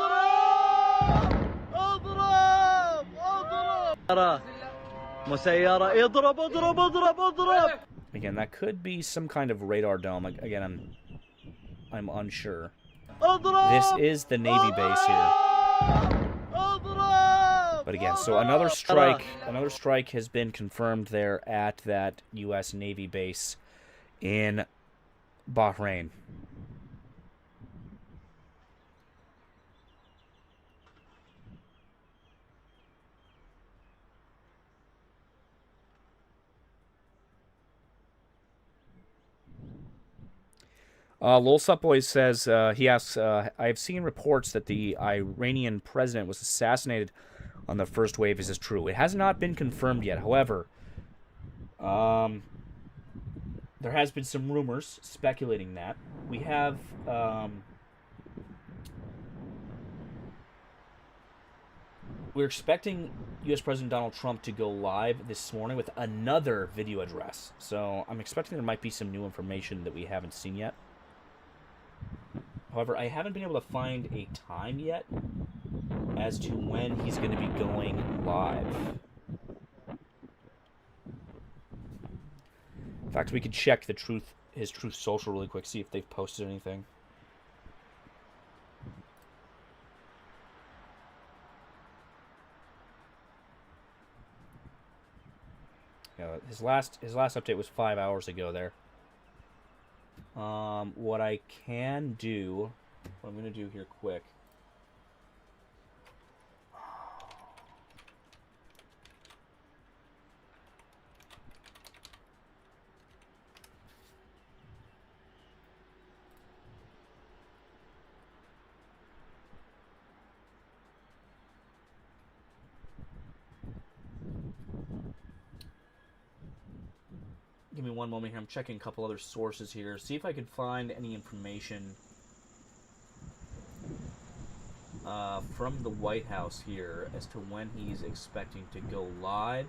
Again, that could be some kind of radar dome. Again, I'm unsure. This is the Navy base here. But again, so another strike has been confirmed there at that U.S. Navy base in Bahrain. Lol Supboy says, he asks, I have seen reports that the Iranian president was assassinated on the first wave. Is this true? It has not been confirmed yet. However, there has been some rumors speculating that. We have, we're expecting U.S. President Donald Trump to go live this morning with another video address. So I'm expecting there might be some new information that we haven't seen yet. However, I haven't been able to find a time yet as to when he's going to be going live. In fact, we could check his Truth Social really quick, see if they've posted anything. Yeah, his last update was 5 hours ago there. What I can do, what I'm going to do here quick. Give me one moment here. I'm checking a couple other sources here. See if I can find any information from the White House here as to when he's expecting to go live.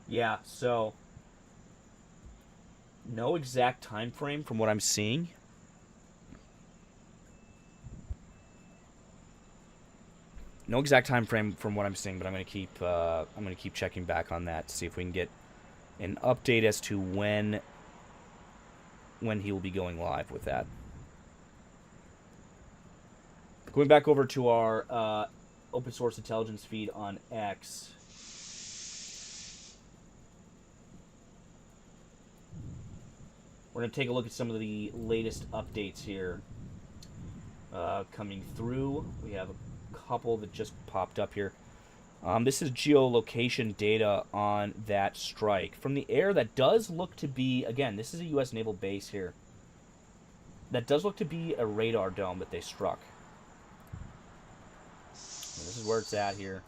Yeah, so no exact time frame from what I'm seeing. No exact time frame from what I'm seeing, but I'm going to keep checking back on that to see if we can get an update as to when he will be going live with that. Going back over to our open source intelligence feed on X. We're going to take a look at some of the latest updates here coming through. We have a couple that just popped up here. This is geolocation data on that strike. From the air, that does look to be, again, this is a U.S. naval base here. That does look to be a radar dome that they struck. And this is where it's at here.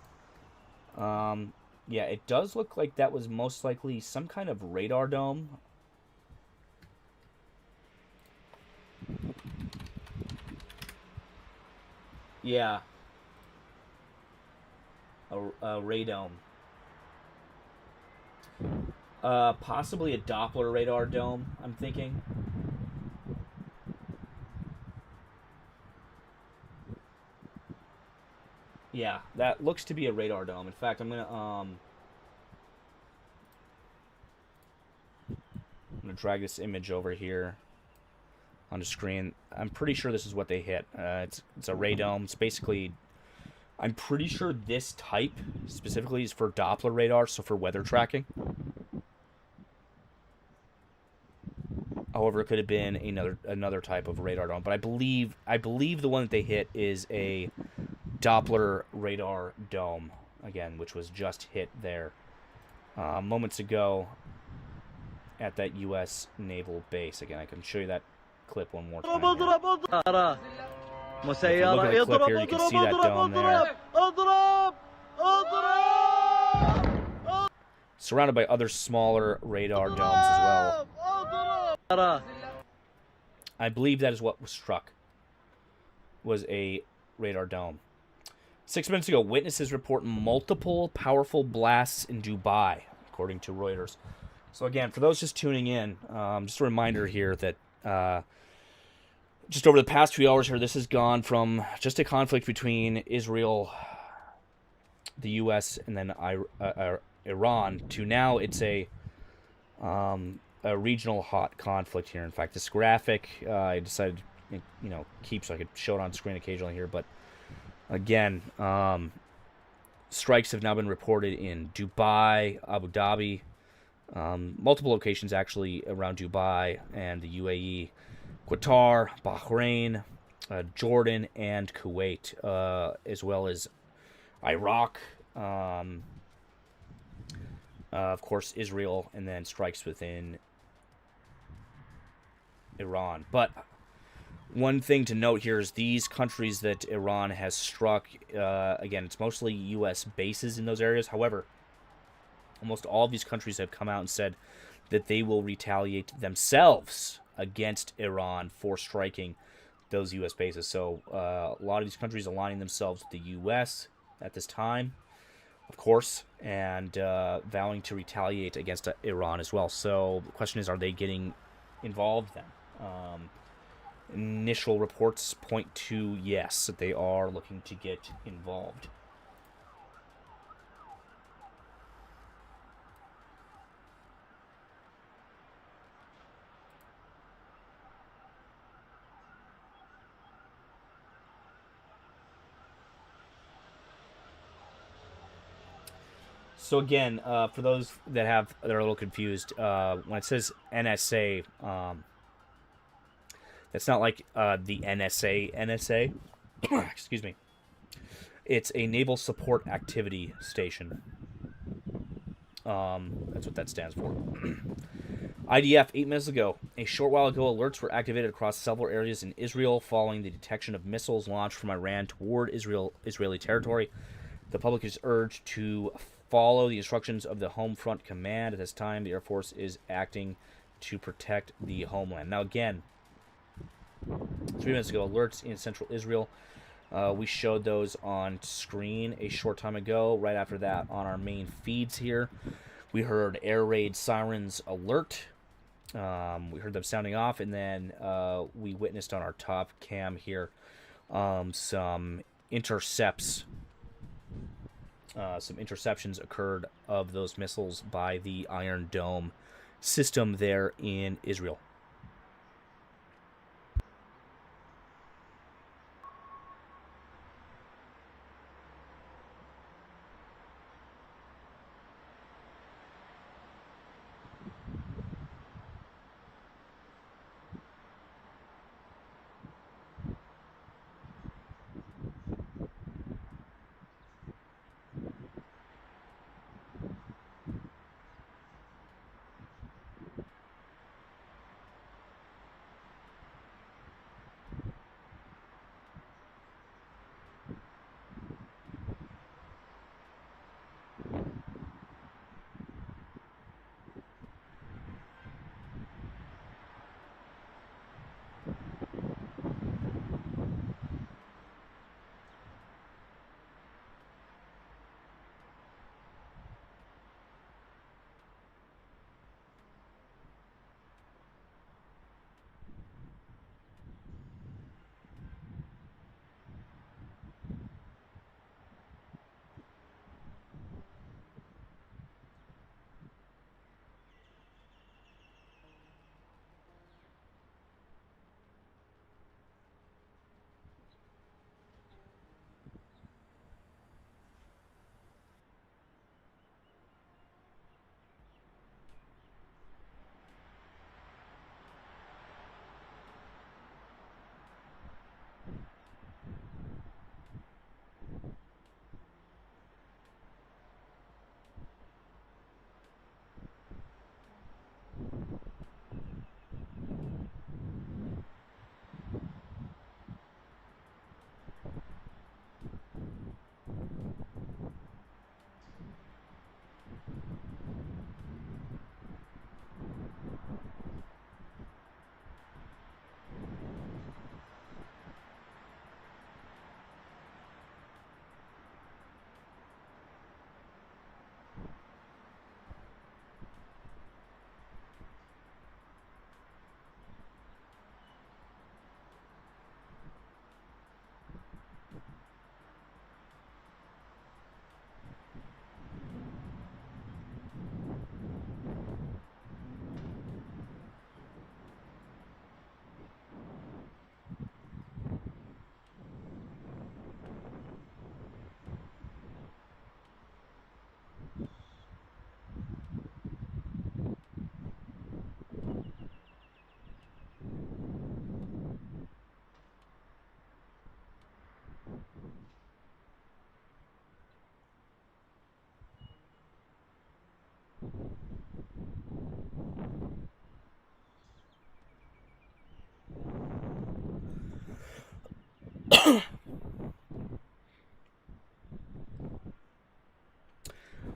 Yeah, it does look like that was most likely some kind of radar dome. Yeah. A radome. Possibly a Doppler radar dome, I'm thinking. Yeah, that looks to be a radar dome. In fact, I'm gonna drag this image over here on the screen. I'm pretty sure this is what they hit. It's a radome. It's basically, I'm pretty sure this type specifically is for Doppler radar, so for weather tracking. However, it could have been another type of radar dome, but I believe the one that they hit is a Doppler radar dome, again, which was just hit there moments ago at that U.S. naval base. Again, I can show you that clip one more time. If you look at the clip here, you can see that dome there. Surrounded by other smaller radar domes as well. I believe that is what was struck, was a radar dome. 6 minutes ago, witnesses report multiple powerful blasts in Dubai, according to Reuters. So again, for those just tuning in, just a reminder here that just over the past few hours here, this has gone from just a conflict between Israel, the U.S., and then Iran to now it's a regional hot conflict here. In fact, this graphic I decided to, keep so I could show it on screen occasionally here. But again, strikes have now been reported in Dubai, Abu Dhabi, multiple locations actually around Dubai and the UAE, Qatar, Bahrain, Jordan, and Kuwait, as well as Iraq. Of course, Israel, and then strikes within Iran. But one thing to note here is these countries that Iran has struck, again, it's mostly U.S. bases in those areas. However, almost all of these countries have come out and said that they will retaliate themselves against Iran for striking those U.S. bases. So a lot of these countries aligning themselves with the U.S. at this time, of course, and vowing to retaliate against Iran as well. So the question is, are they getting involved then? Initial reports point to yes, that they are looking to get involved. So again, for those that are a little confused, when it says NSA, it's not like the NSA. Excuse me. It's a Naval Support Activity Station. That's what that stands for. IDF, 8 minutes ago. A short while ago, alerts were activated across several areas in Israel following the detection of missiles launched from Iran toward Israeli territory. The public is urged to follow the instructions of the Home Front Command. At this time, the Air Force is acting to protect the homeland. Now, again, 3 minutes ago, alerts in central Israel. We showed those on screen a short time ago. Right after that, on our main feeds here, we heard air raid sirens alert. We heard them sounding off, and then we witnessed on our top cam here some intercepts. Some interceptions occurred of those missiles by the Iron Dome system there in Israel.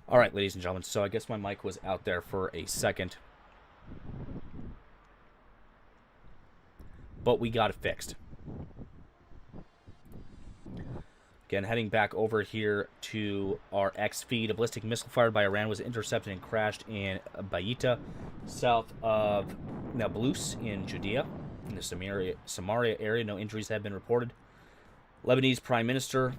All right, ladies and gentlemen, so I guess my mic was out there for a second, but we got it fixed. Again, heading back over here to our X feed, a ballistic missile fired by Iran was intercepted and crashed in Baita, south of Nablus in Judea, in the Samaria area. No injuries have been reported. Lebanese Prime Minister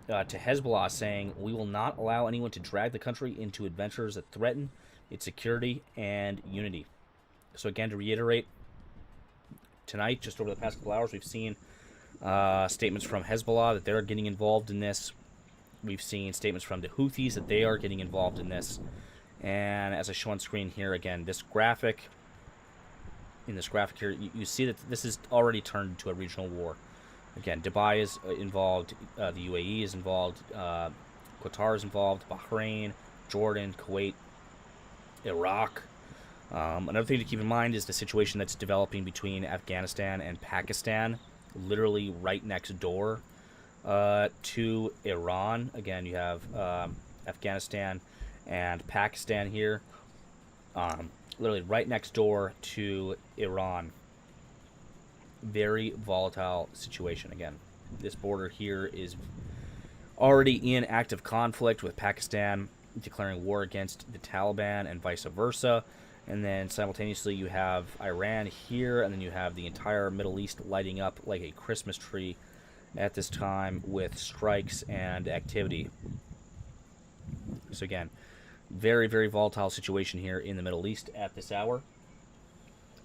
to Hezbollah saying, "We will not allow anyone to drag the country into adventures that threaten its security and unity." So again, to reiterate, tonight, just over the past couple hours, we've seen statements from Hezbollah that they're getting involved in this. We've seen statements from the Houthis that they are getting involved in this. And as I show on screen here, again, this graphic, in this graphic here, you see that this is already turned into a regional war. Again, Dubai is involved, the UAE is involved, Qatar is involved, Bahrain, Jordan, Kuwait, Iraq. Another thing to keep in mind is the situation that's developing between Afghanistan and Pakistan, literally right next door to Iran. Again, you have Afghanistan and Pakistan here, literally right next door to Iran. Very volatile situation. Again, this border here is already in active conflict, with Pakistan declaring war against the Taliban and vice versa. And then simultaneously you have Iran here, and then you have the entire Middle East lighting up like a Christmas tree at this time with strikes and activity. So again, very, very volatile situation here in the Middle East at this hour.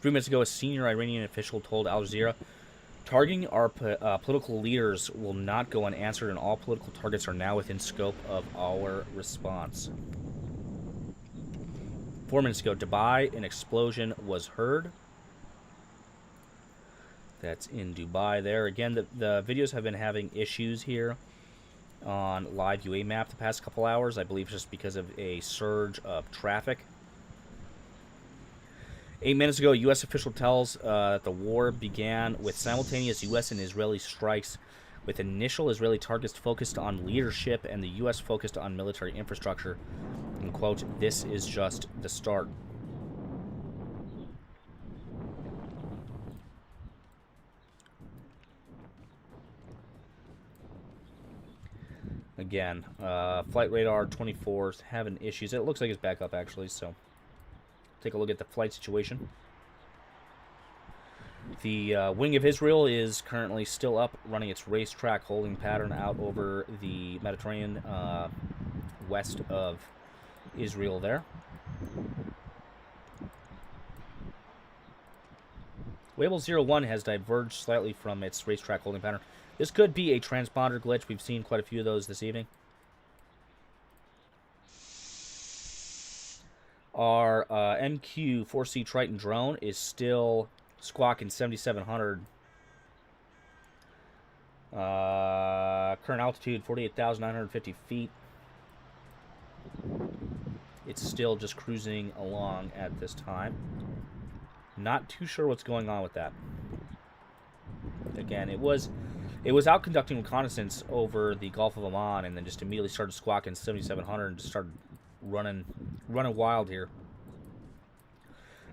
3 minutes ago, a senior Iranian official told Al Jazeera, "Targeting our political leaders will not go unanswered, and all political targets are now within scope of our response." 4 minutes ago, Dubai, an explosion was heard. That's in Dubai there. Again, the videos have been having issues here on live UA map the past couple hours. I believe just because of a surge of traffic. 8 minutes ago, a U.S. official tells that the war began with simultaneous U.S. and Israeli strikes, with initial Israeli targets focused on leadership and the U.S. focused on military infrastructure. And quote, "This is just the start." Again, flight radar 24 is having issues. It looks like it's back up, actually, so take a look at the flight situation. The Wing of Israel is currently still up, running its racetrack holding pattern out over the Mediterranean, west of Israel there. Wable 01 has diverged slightly from its racetrack holding pattern. This could be a transponder glitch. We've seen quite a few of those this evening. Our MQ-4C Triton drone is still squawking 7,700. Current altitude 48,950 feet. It's still just cruising along at this time. Not too sure what's going on with that. Again, it was out conducting reconnaissance over the Gulf of Oman, and then just immediately started squawking 7,700 and just started running wild here.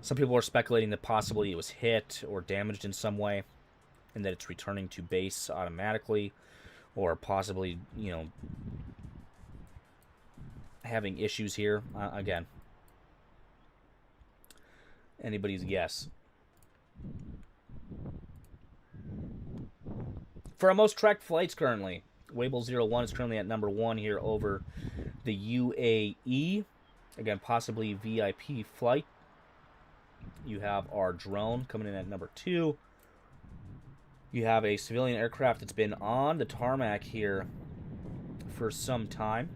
Some people are speculating that possibly it was hit or damaged in some way, and that it's returning to base automatically, or possibly, you know, having issues here. Again, anybody's guess. For our most tracked flights currently, Wable 01 is currently at number 1 here over the UAE. Again, possibly VIP flight. You have our drone coming in at number 2. You have a civilian aircraft that's been on the tarmac here for some time.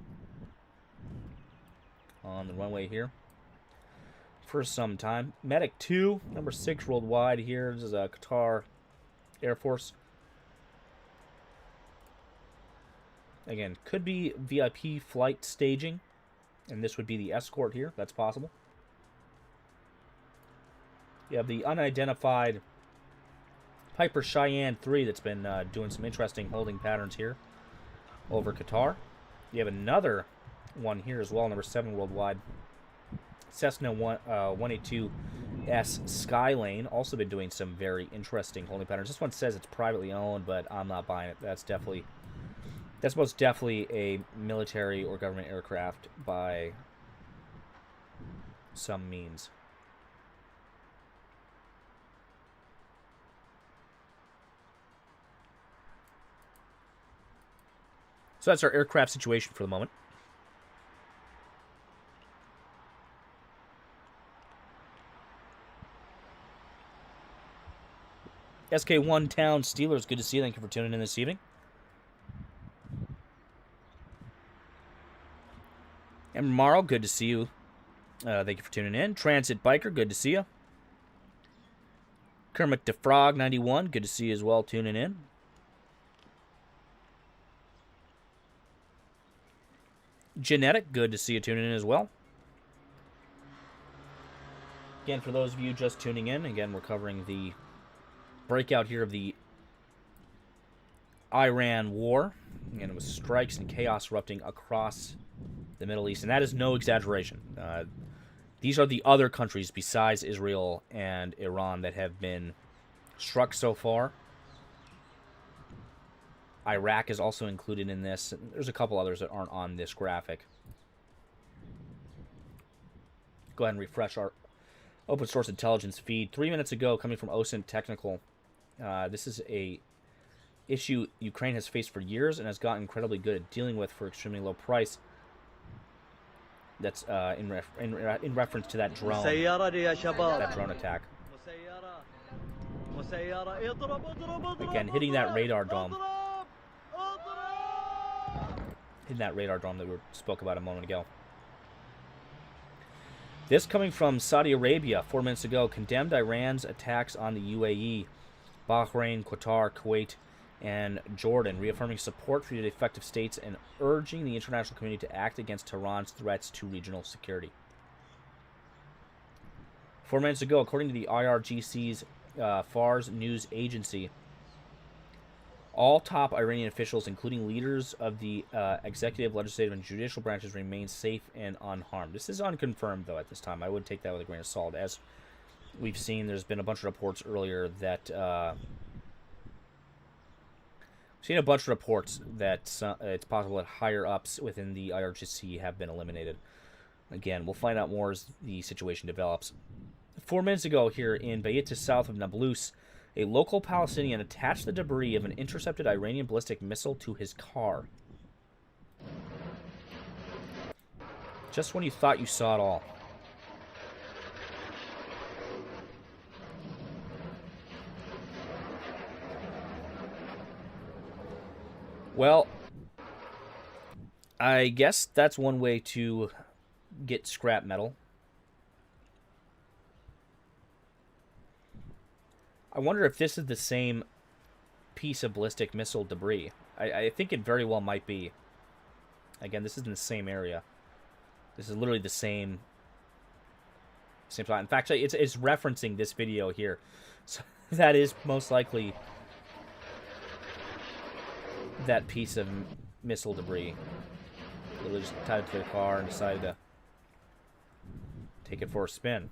On the runway here for some time. Medic 2, number 6 worldwide here. This is a Qatar Air Force. Again, could be VIP flight staging. And this would be the escort here. That's possible. You have the unidentified Piper Cheyenne 3 that's been doing some interesting holding patterns here over Qatar. You have another one here as well, number 7 worldwide. Cessna 182S Skylane, also been doing some very interesting holding patterns. This one says it's privately owned, but I'm not buying it. That's most definitely a military or government aircraft by some means. So that's our aircraft situation for the moment. SK1 Town Steelers, good to see you. Thank you for tuning in this evening. And Marl, good to see you. Thank you for tuning in. Transit Biker, good to see you. Kermit DeFrog 91, good to see you as well, tuning in. Genetic, good to see you tuning in as well. Again, for those of you just tuning in, again, we're covering the breakout here of the Iran war. And it was strikes and chaos erupting across the Middle East. And that is no exaggeration. These are the other countries besides Israel and Iran that have been struck so far. Iraq is also included in this. There's a couple others that aren't on this graphic. Go ahead and refresh our open source intelligence feed. 3 minutes ago, coming from OSINT Technical. This is a issue Ukraine has faced for years and has gotten incredibly good at dealing with for extremely low price. That's in reference to that drone attack. Again, hitting that radar dome. Hitting that radar dome that we spoke about a moment ago. This coming from Saudi Arabia 4 minutes ago, condemned Iran's attacks on the UAE, Bahrain, Qatar, Kuwait, and Jordan, reaffirming support for the effective states and urging the international community to act against Tehran's threats to regional security. 4 minutes ago, according to the IRGC's Fars news agency, all top Iranian officials, including leaders of the executive, legislative, and judicial branches, remain safe and unharmed. This is unconfirmed, though, at this time. I would take that with a grain of salt. As we've seen, there's been a bunch of reports earlier that... seen a bunch of reports that it's possible that higher-ups within the IRGC have been eliminated. Again, we'll find out more as the situation develops. 4 minutes ago here in Bayit, south of Nablus, a local Palestinian attached the debris of an intercepted Iranian ballistic missile to his car. Just when you thought you saw it all. Well, I guess that's one way to get scrap metal. I wonder if this is the same piece of ballistic missile debris. I think it very well might be. Again, this is in the same area. This is literally the same spot. In fact, it's referencing this video here. So that is most likely that piece of missile debris. Literally just tied it to their car and decided to take it for a spin.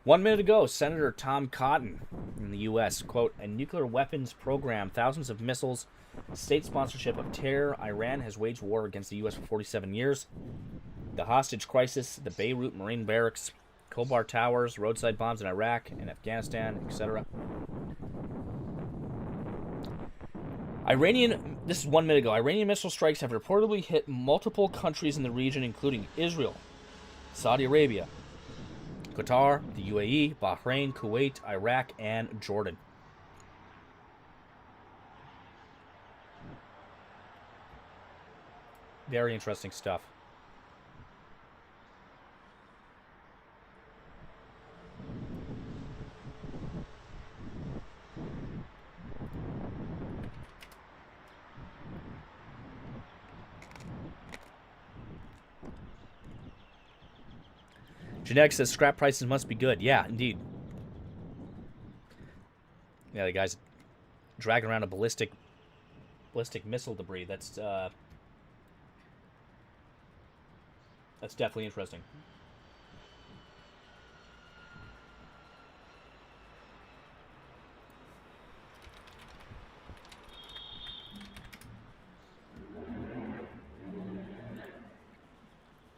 One minute ago, Senator Tom Cotton in the U.S., quote, a nuclear weapons program, thousands of missiles, state sponsorship of terror. Iran has waged war against the U.S. for 47 years. The hostage crisis, the Beirut Marine barracks, Khobar towers, roadside bombs in Iraq and Afghanistan, etc. This is 1 minute ago. Iranian missile strikes have reportedly hit multiple countries in the region, including Israel, Saudi Arabia, Qatar, the UAE, Bahrain, Kuwait, Iraq, and Jordan. Very interesting stuff. Genetic says scrap prices must be good. Yeah, indeed. Yeah, the guy's dragging around a ballistic missile debris. That's definitely interesting.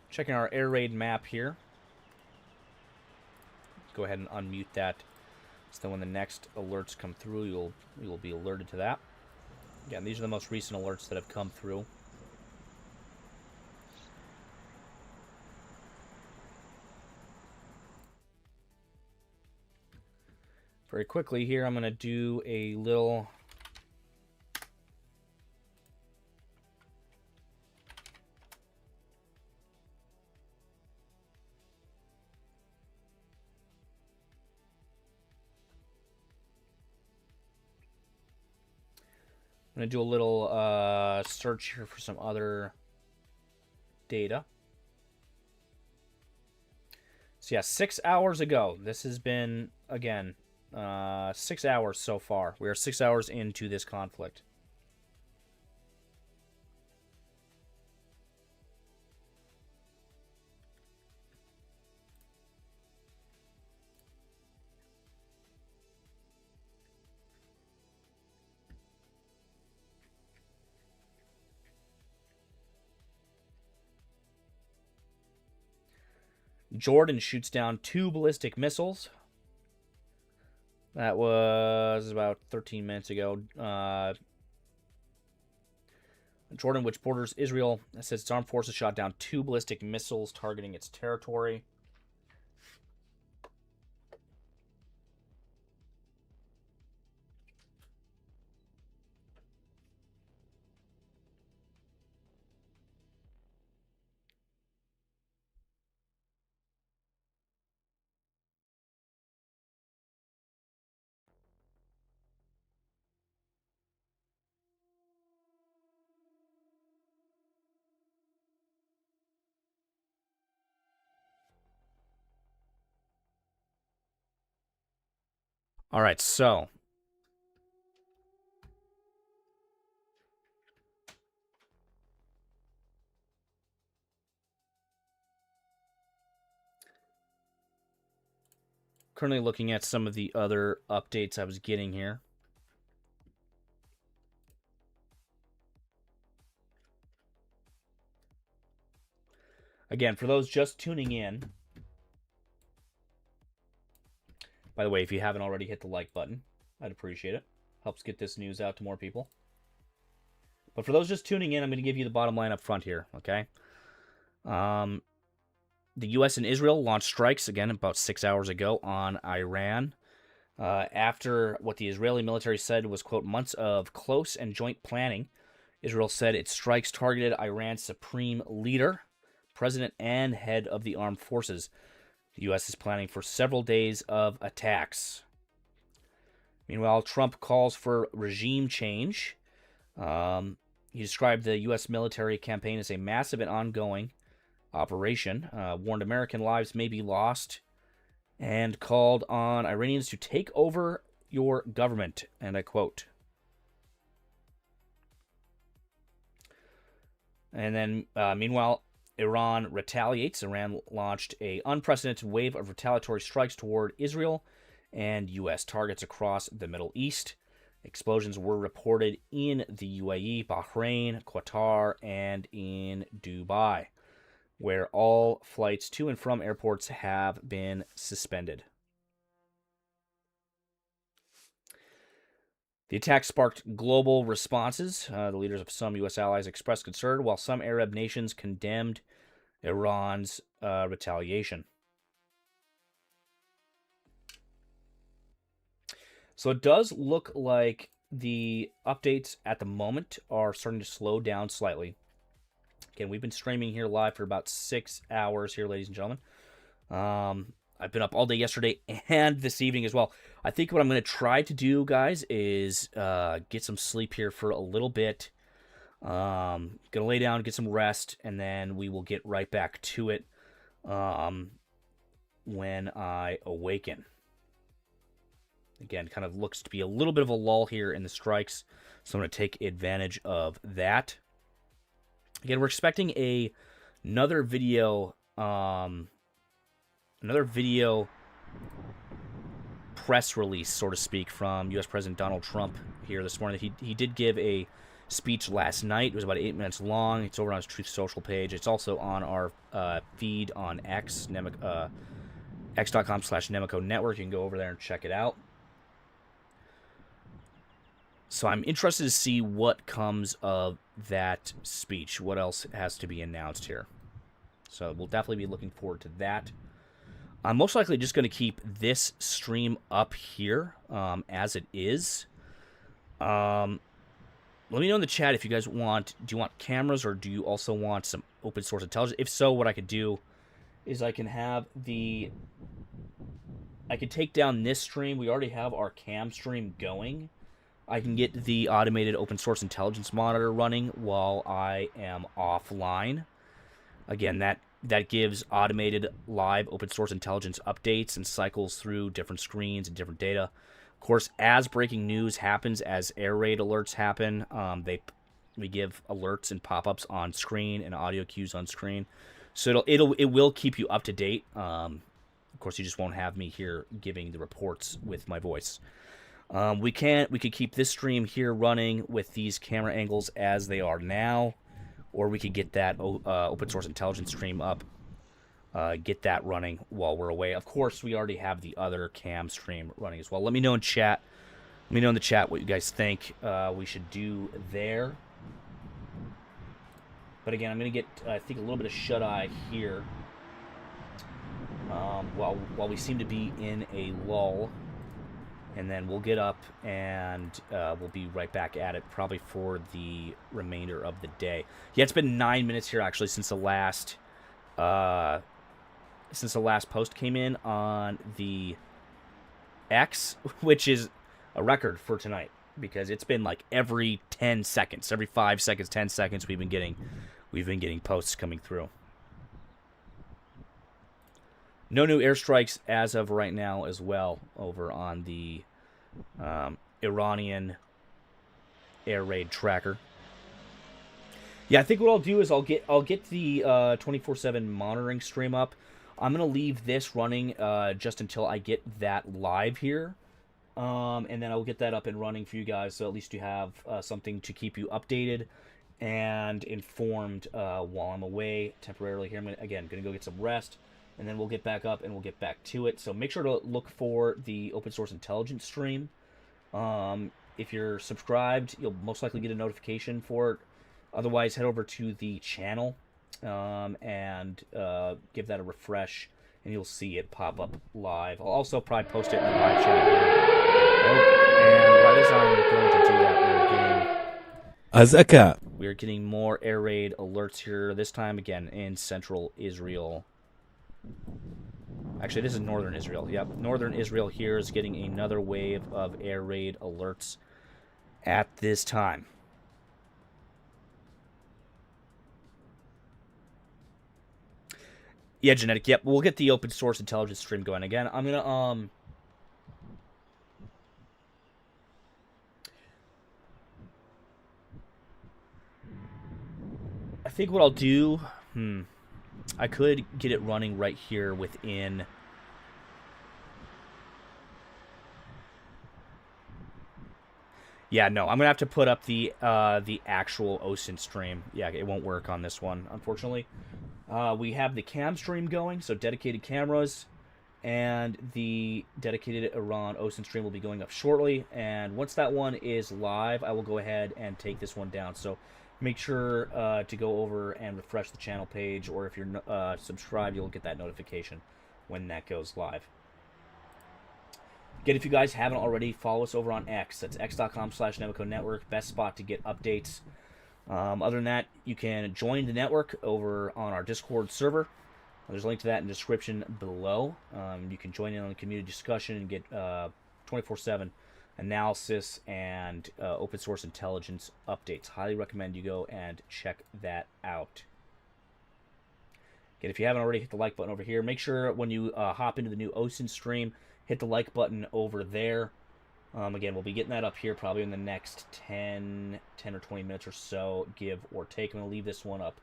Checking our air raid map here. Go ahead and unmute that, so that when the next alerts come through, you will be alerted to that. Again, these are the most recent alerts that have come through. Very quickly here, I'm going to do a little... I'm going to do a little search here for some other data. So yeah, 6 hours ago. This has been, again, 6 hours so far. We are 6 hours into this conflict. Jordan shoots down 2 ballistic missiles. That was about 13 minutes ago. Jordan, which borders Israel, says its armed forces shot down 2 ballistic missiles targeting its territory. All right, so currently looking at some of the other updates I was getting here. Again, for those just tuning in, by the way, if you haven't already, hit the like button. I'd appreciate it. Helps get this news out to more people. But for those just tuning in, I'm going to give you the bottom line up front here, okay? The U.S. and Israel launched strikes, again, about 6 hours ago on Iran. After what the Israeli military said was, quote, months of close and joint planning, Israel said its strikes targeted Iran's supreme leader, president, and head of the armed forces. The U.S. is planning for several days of attacks. Meanwhile, Trump calls for regime change. He described the U.S. military campaign as a massive and ongoing operation, warned American lives may be lost, and called on Iranians to take over your government, and I quote. And then, meanwhile, Iran retaliates. Iran launched an unprecedented wave of retaliatory strikes toward Israel and U.S. targets across the Middle East. Explosions were reported in the UAE, Bahrain, Qatar, and in Dubai, where all flights to and from airports have been suspended. The attack sparked global responses. The leaders of some U.S. allies expressed concern, while some Arab nations condemned Iran's retaliation. So it does look like the updates at the moment are starting to slow down slightly. Again, we've been streaming here live for about 6 hours here, ladies and gentlemen. I've been up all day yesterday and this evening as well. I think what I'm going to try to do, guys, is get some sleep here for a little bit. Going to lay down, get some rest, and then we will get right back to it. when I awaken. Again, kind of looks to be a little bit of a lull here in the strikes, so I'm going to take advantage of that. Again, we're expecting another video press release, so to speak, from U.S. President Donald Trump here this morning. He did give a speech last night. It was about 8 minutes long. It's over on his Truth Social page. It's also on our feed on X, x.com/Nemico Network. You can go over there and check it out. So I'm interested to see what comes of that speech. What else has to be announced here? So we'll definitely be looking forward to that. I'm most likely just going to keep this stream up here as it is. Let me know in the chat if you guys want, do you want cameras or do you also want some open source intelligence? If so, what I could do is I can take down this stream. We already have our cam stream going. I can get the automated open source intelligence monitor running while I am offline. Again, that gives automated live open source intelligence updates and cycles through different screens and different data. Of course, as breaking news happens, as air raid alerts happen, we give alerts and pop-ups on screen and audio cues on screen. So it will keep you up to date. Of course, you just won't have me here giving the reports with my voice. We could keep this stream here running with these camera angles as they are now, or we could get that open source intelligence stream up, get that running while we're away. Of course, we already have the other cam stream running as well. Let me know in chat. Let me know in the chat what you guys think we should do there. But again, I'm going to get, I think, a little bit of shut-eye here while we seem to be in a lull. And then we'll get up and we'll be right back at it probably for the remainder of the day. Yeah, it's been 9 minutes here actually since the last post came in on the X, which is a record for tonight because it's been like every 10 seconds, every 5 seconds, 10 seconds we've been getting posts coming through. No new airstrikes as of right now as well over on the Iranian air raid tracker. Yeah, I think what I'll do is I'll get the 24/7 monitoring stream up. I'm gonna leave this running just until I get that live here, and then I'll get that up and running for you guys. So at least you have something to keep you updated and informed while I'm away temporarily here. I'm gonna go get some rest. And then we'll get back up and we'll get back to it. So make sure to look for the open source intelligence stream. If you're subscribed, you'll most likely get a notification for it. Otherwise, head over to the channel and give that a refresh, and you'll see it pop up live. I'll also probably post it in the live chat here. And right as I'm going to do that, we're getting more air raid alerts here. This time, again, in central Israel. Actually, this is northern Israel. Yep, northern Israel here is getting another wave of air raid alerts at this time. Yeah, Genetic. Yep, we'll get the open source intelligence stream going again. I'm gonna I think what I'll do. I could get it running right here within. Yeah, no, I'm gonna have to put up the actual OSINT stream. Yeah, it won't work on this one, unfortunately. We have the cam stream going, so dedicated cameras, and the dedicated Iran OSINT stream will be going up shortly. And once that one is live, I will go ahead and take this one down. So make sure to go over and refresh the channel page, or if you're subscribed, you'll get that notification when that goes live. Again, if you guys haven't already, follow us over on X. That's x.com/Nemico Network. Best spot to get updates. Other than that, you can join the network over on our Discord server. There's a link to that in the description below. You can join in on the community discussion and get 24/7 analysis and open source intelligence updates. Highly recommend you go and check that out. Again, if you haven't already, hit the like button over here. Make sure when you hop into the new OSINT stream, hit the like button over there. Again, we'll be getting that up here probably in the next 10 or 20 minutes or so, give or take. I'm going to leave this one up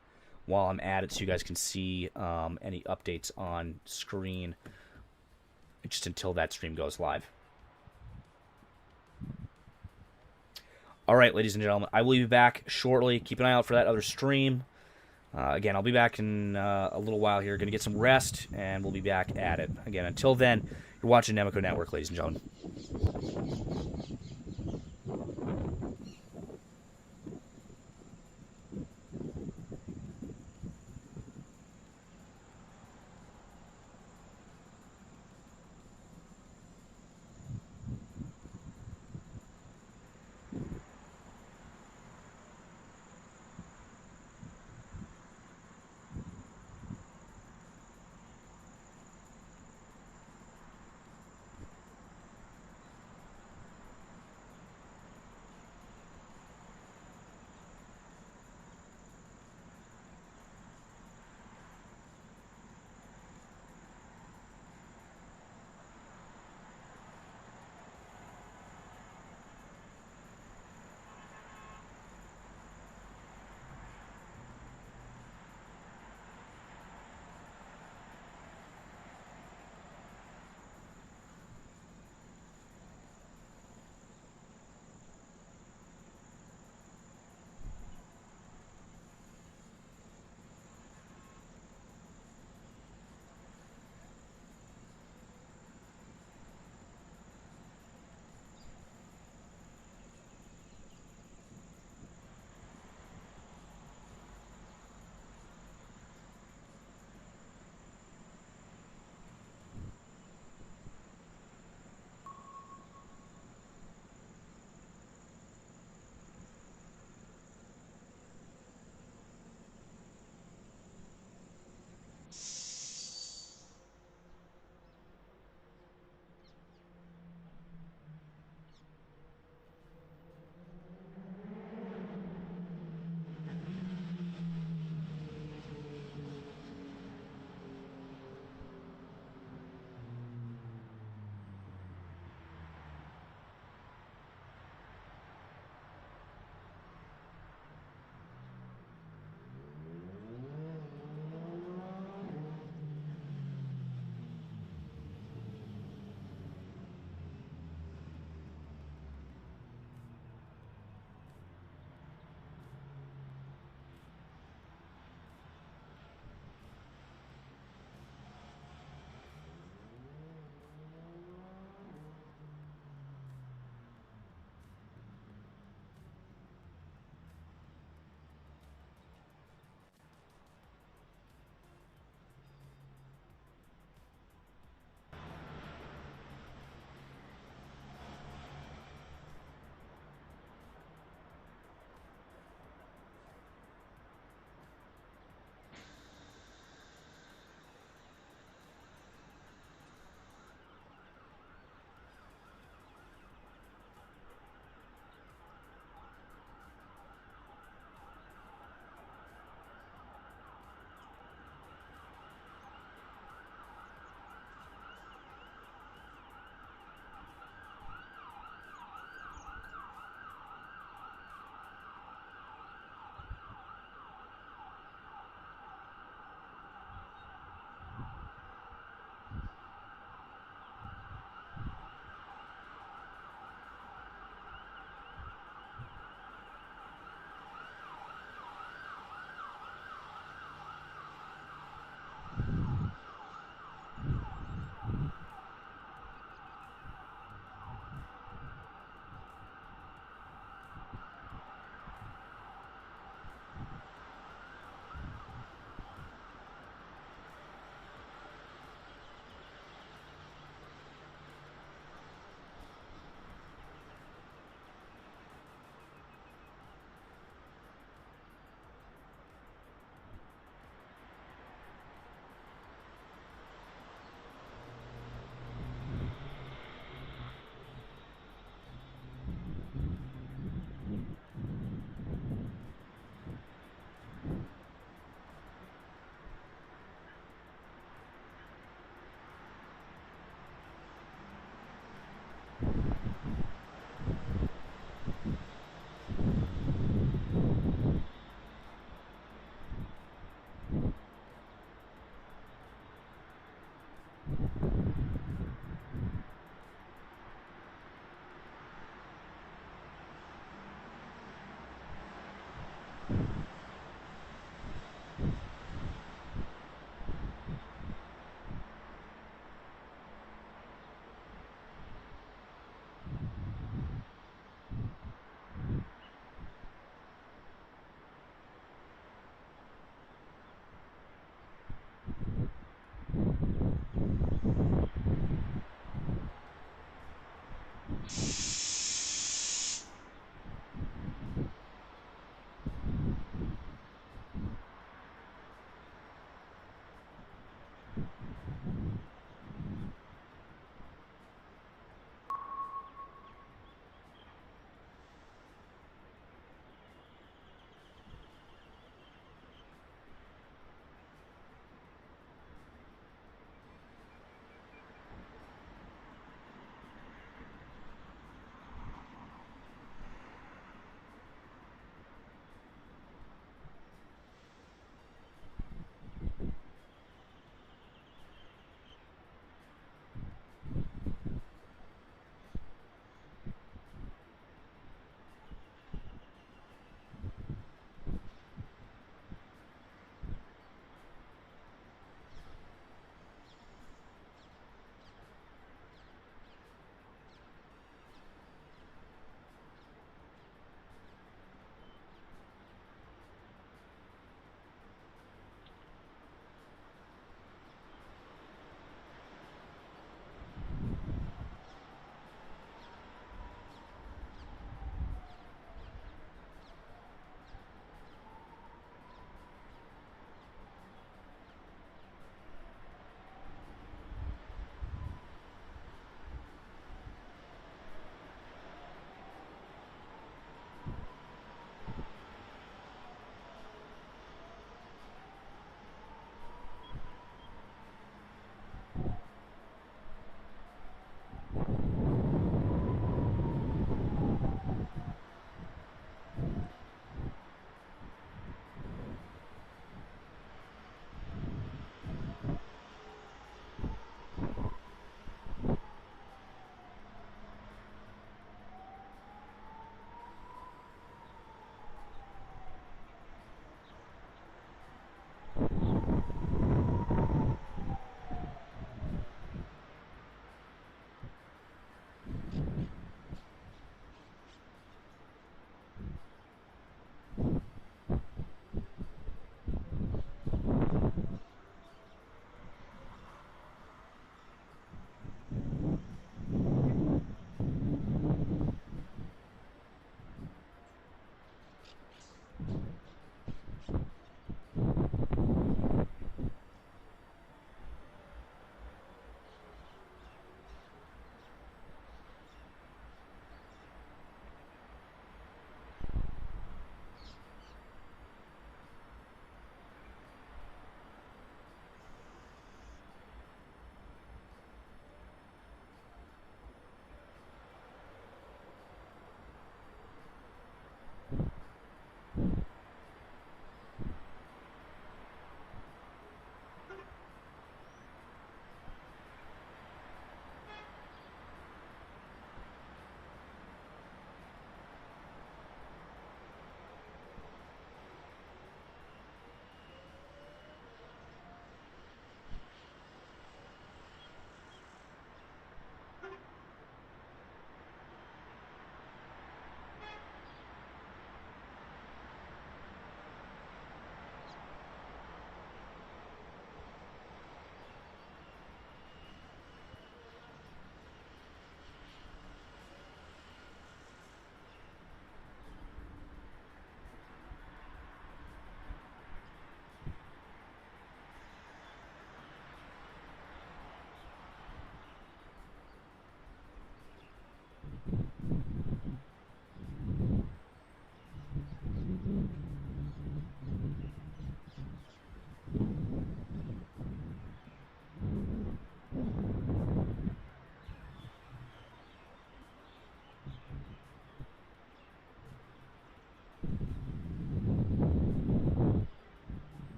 while I'm at it so you guys can see any updates on screen just until that stream goes live. All right, ladies and gentlemen, I will be back shortly. Keep an eye out for that other stream. Again, I'll be back in a little while here. Going to get some rest, and we'll be back at it. Again, until then, you're watching Nemico Network, ladies and gentlemen.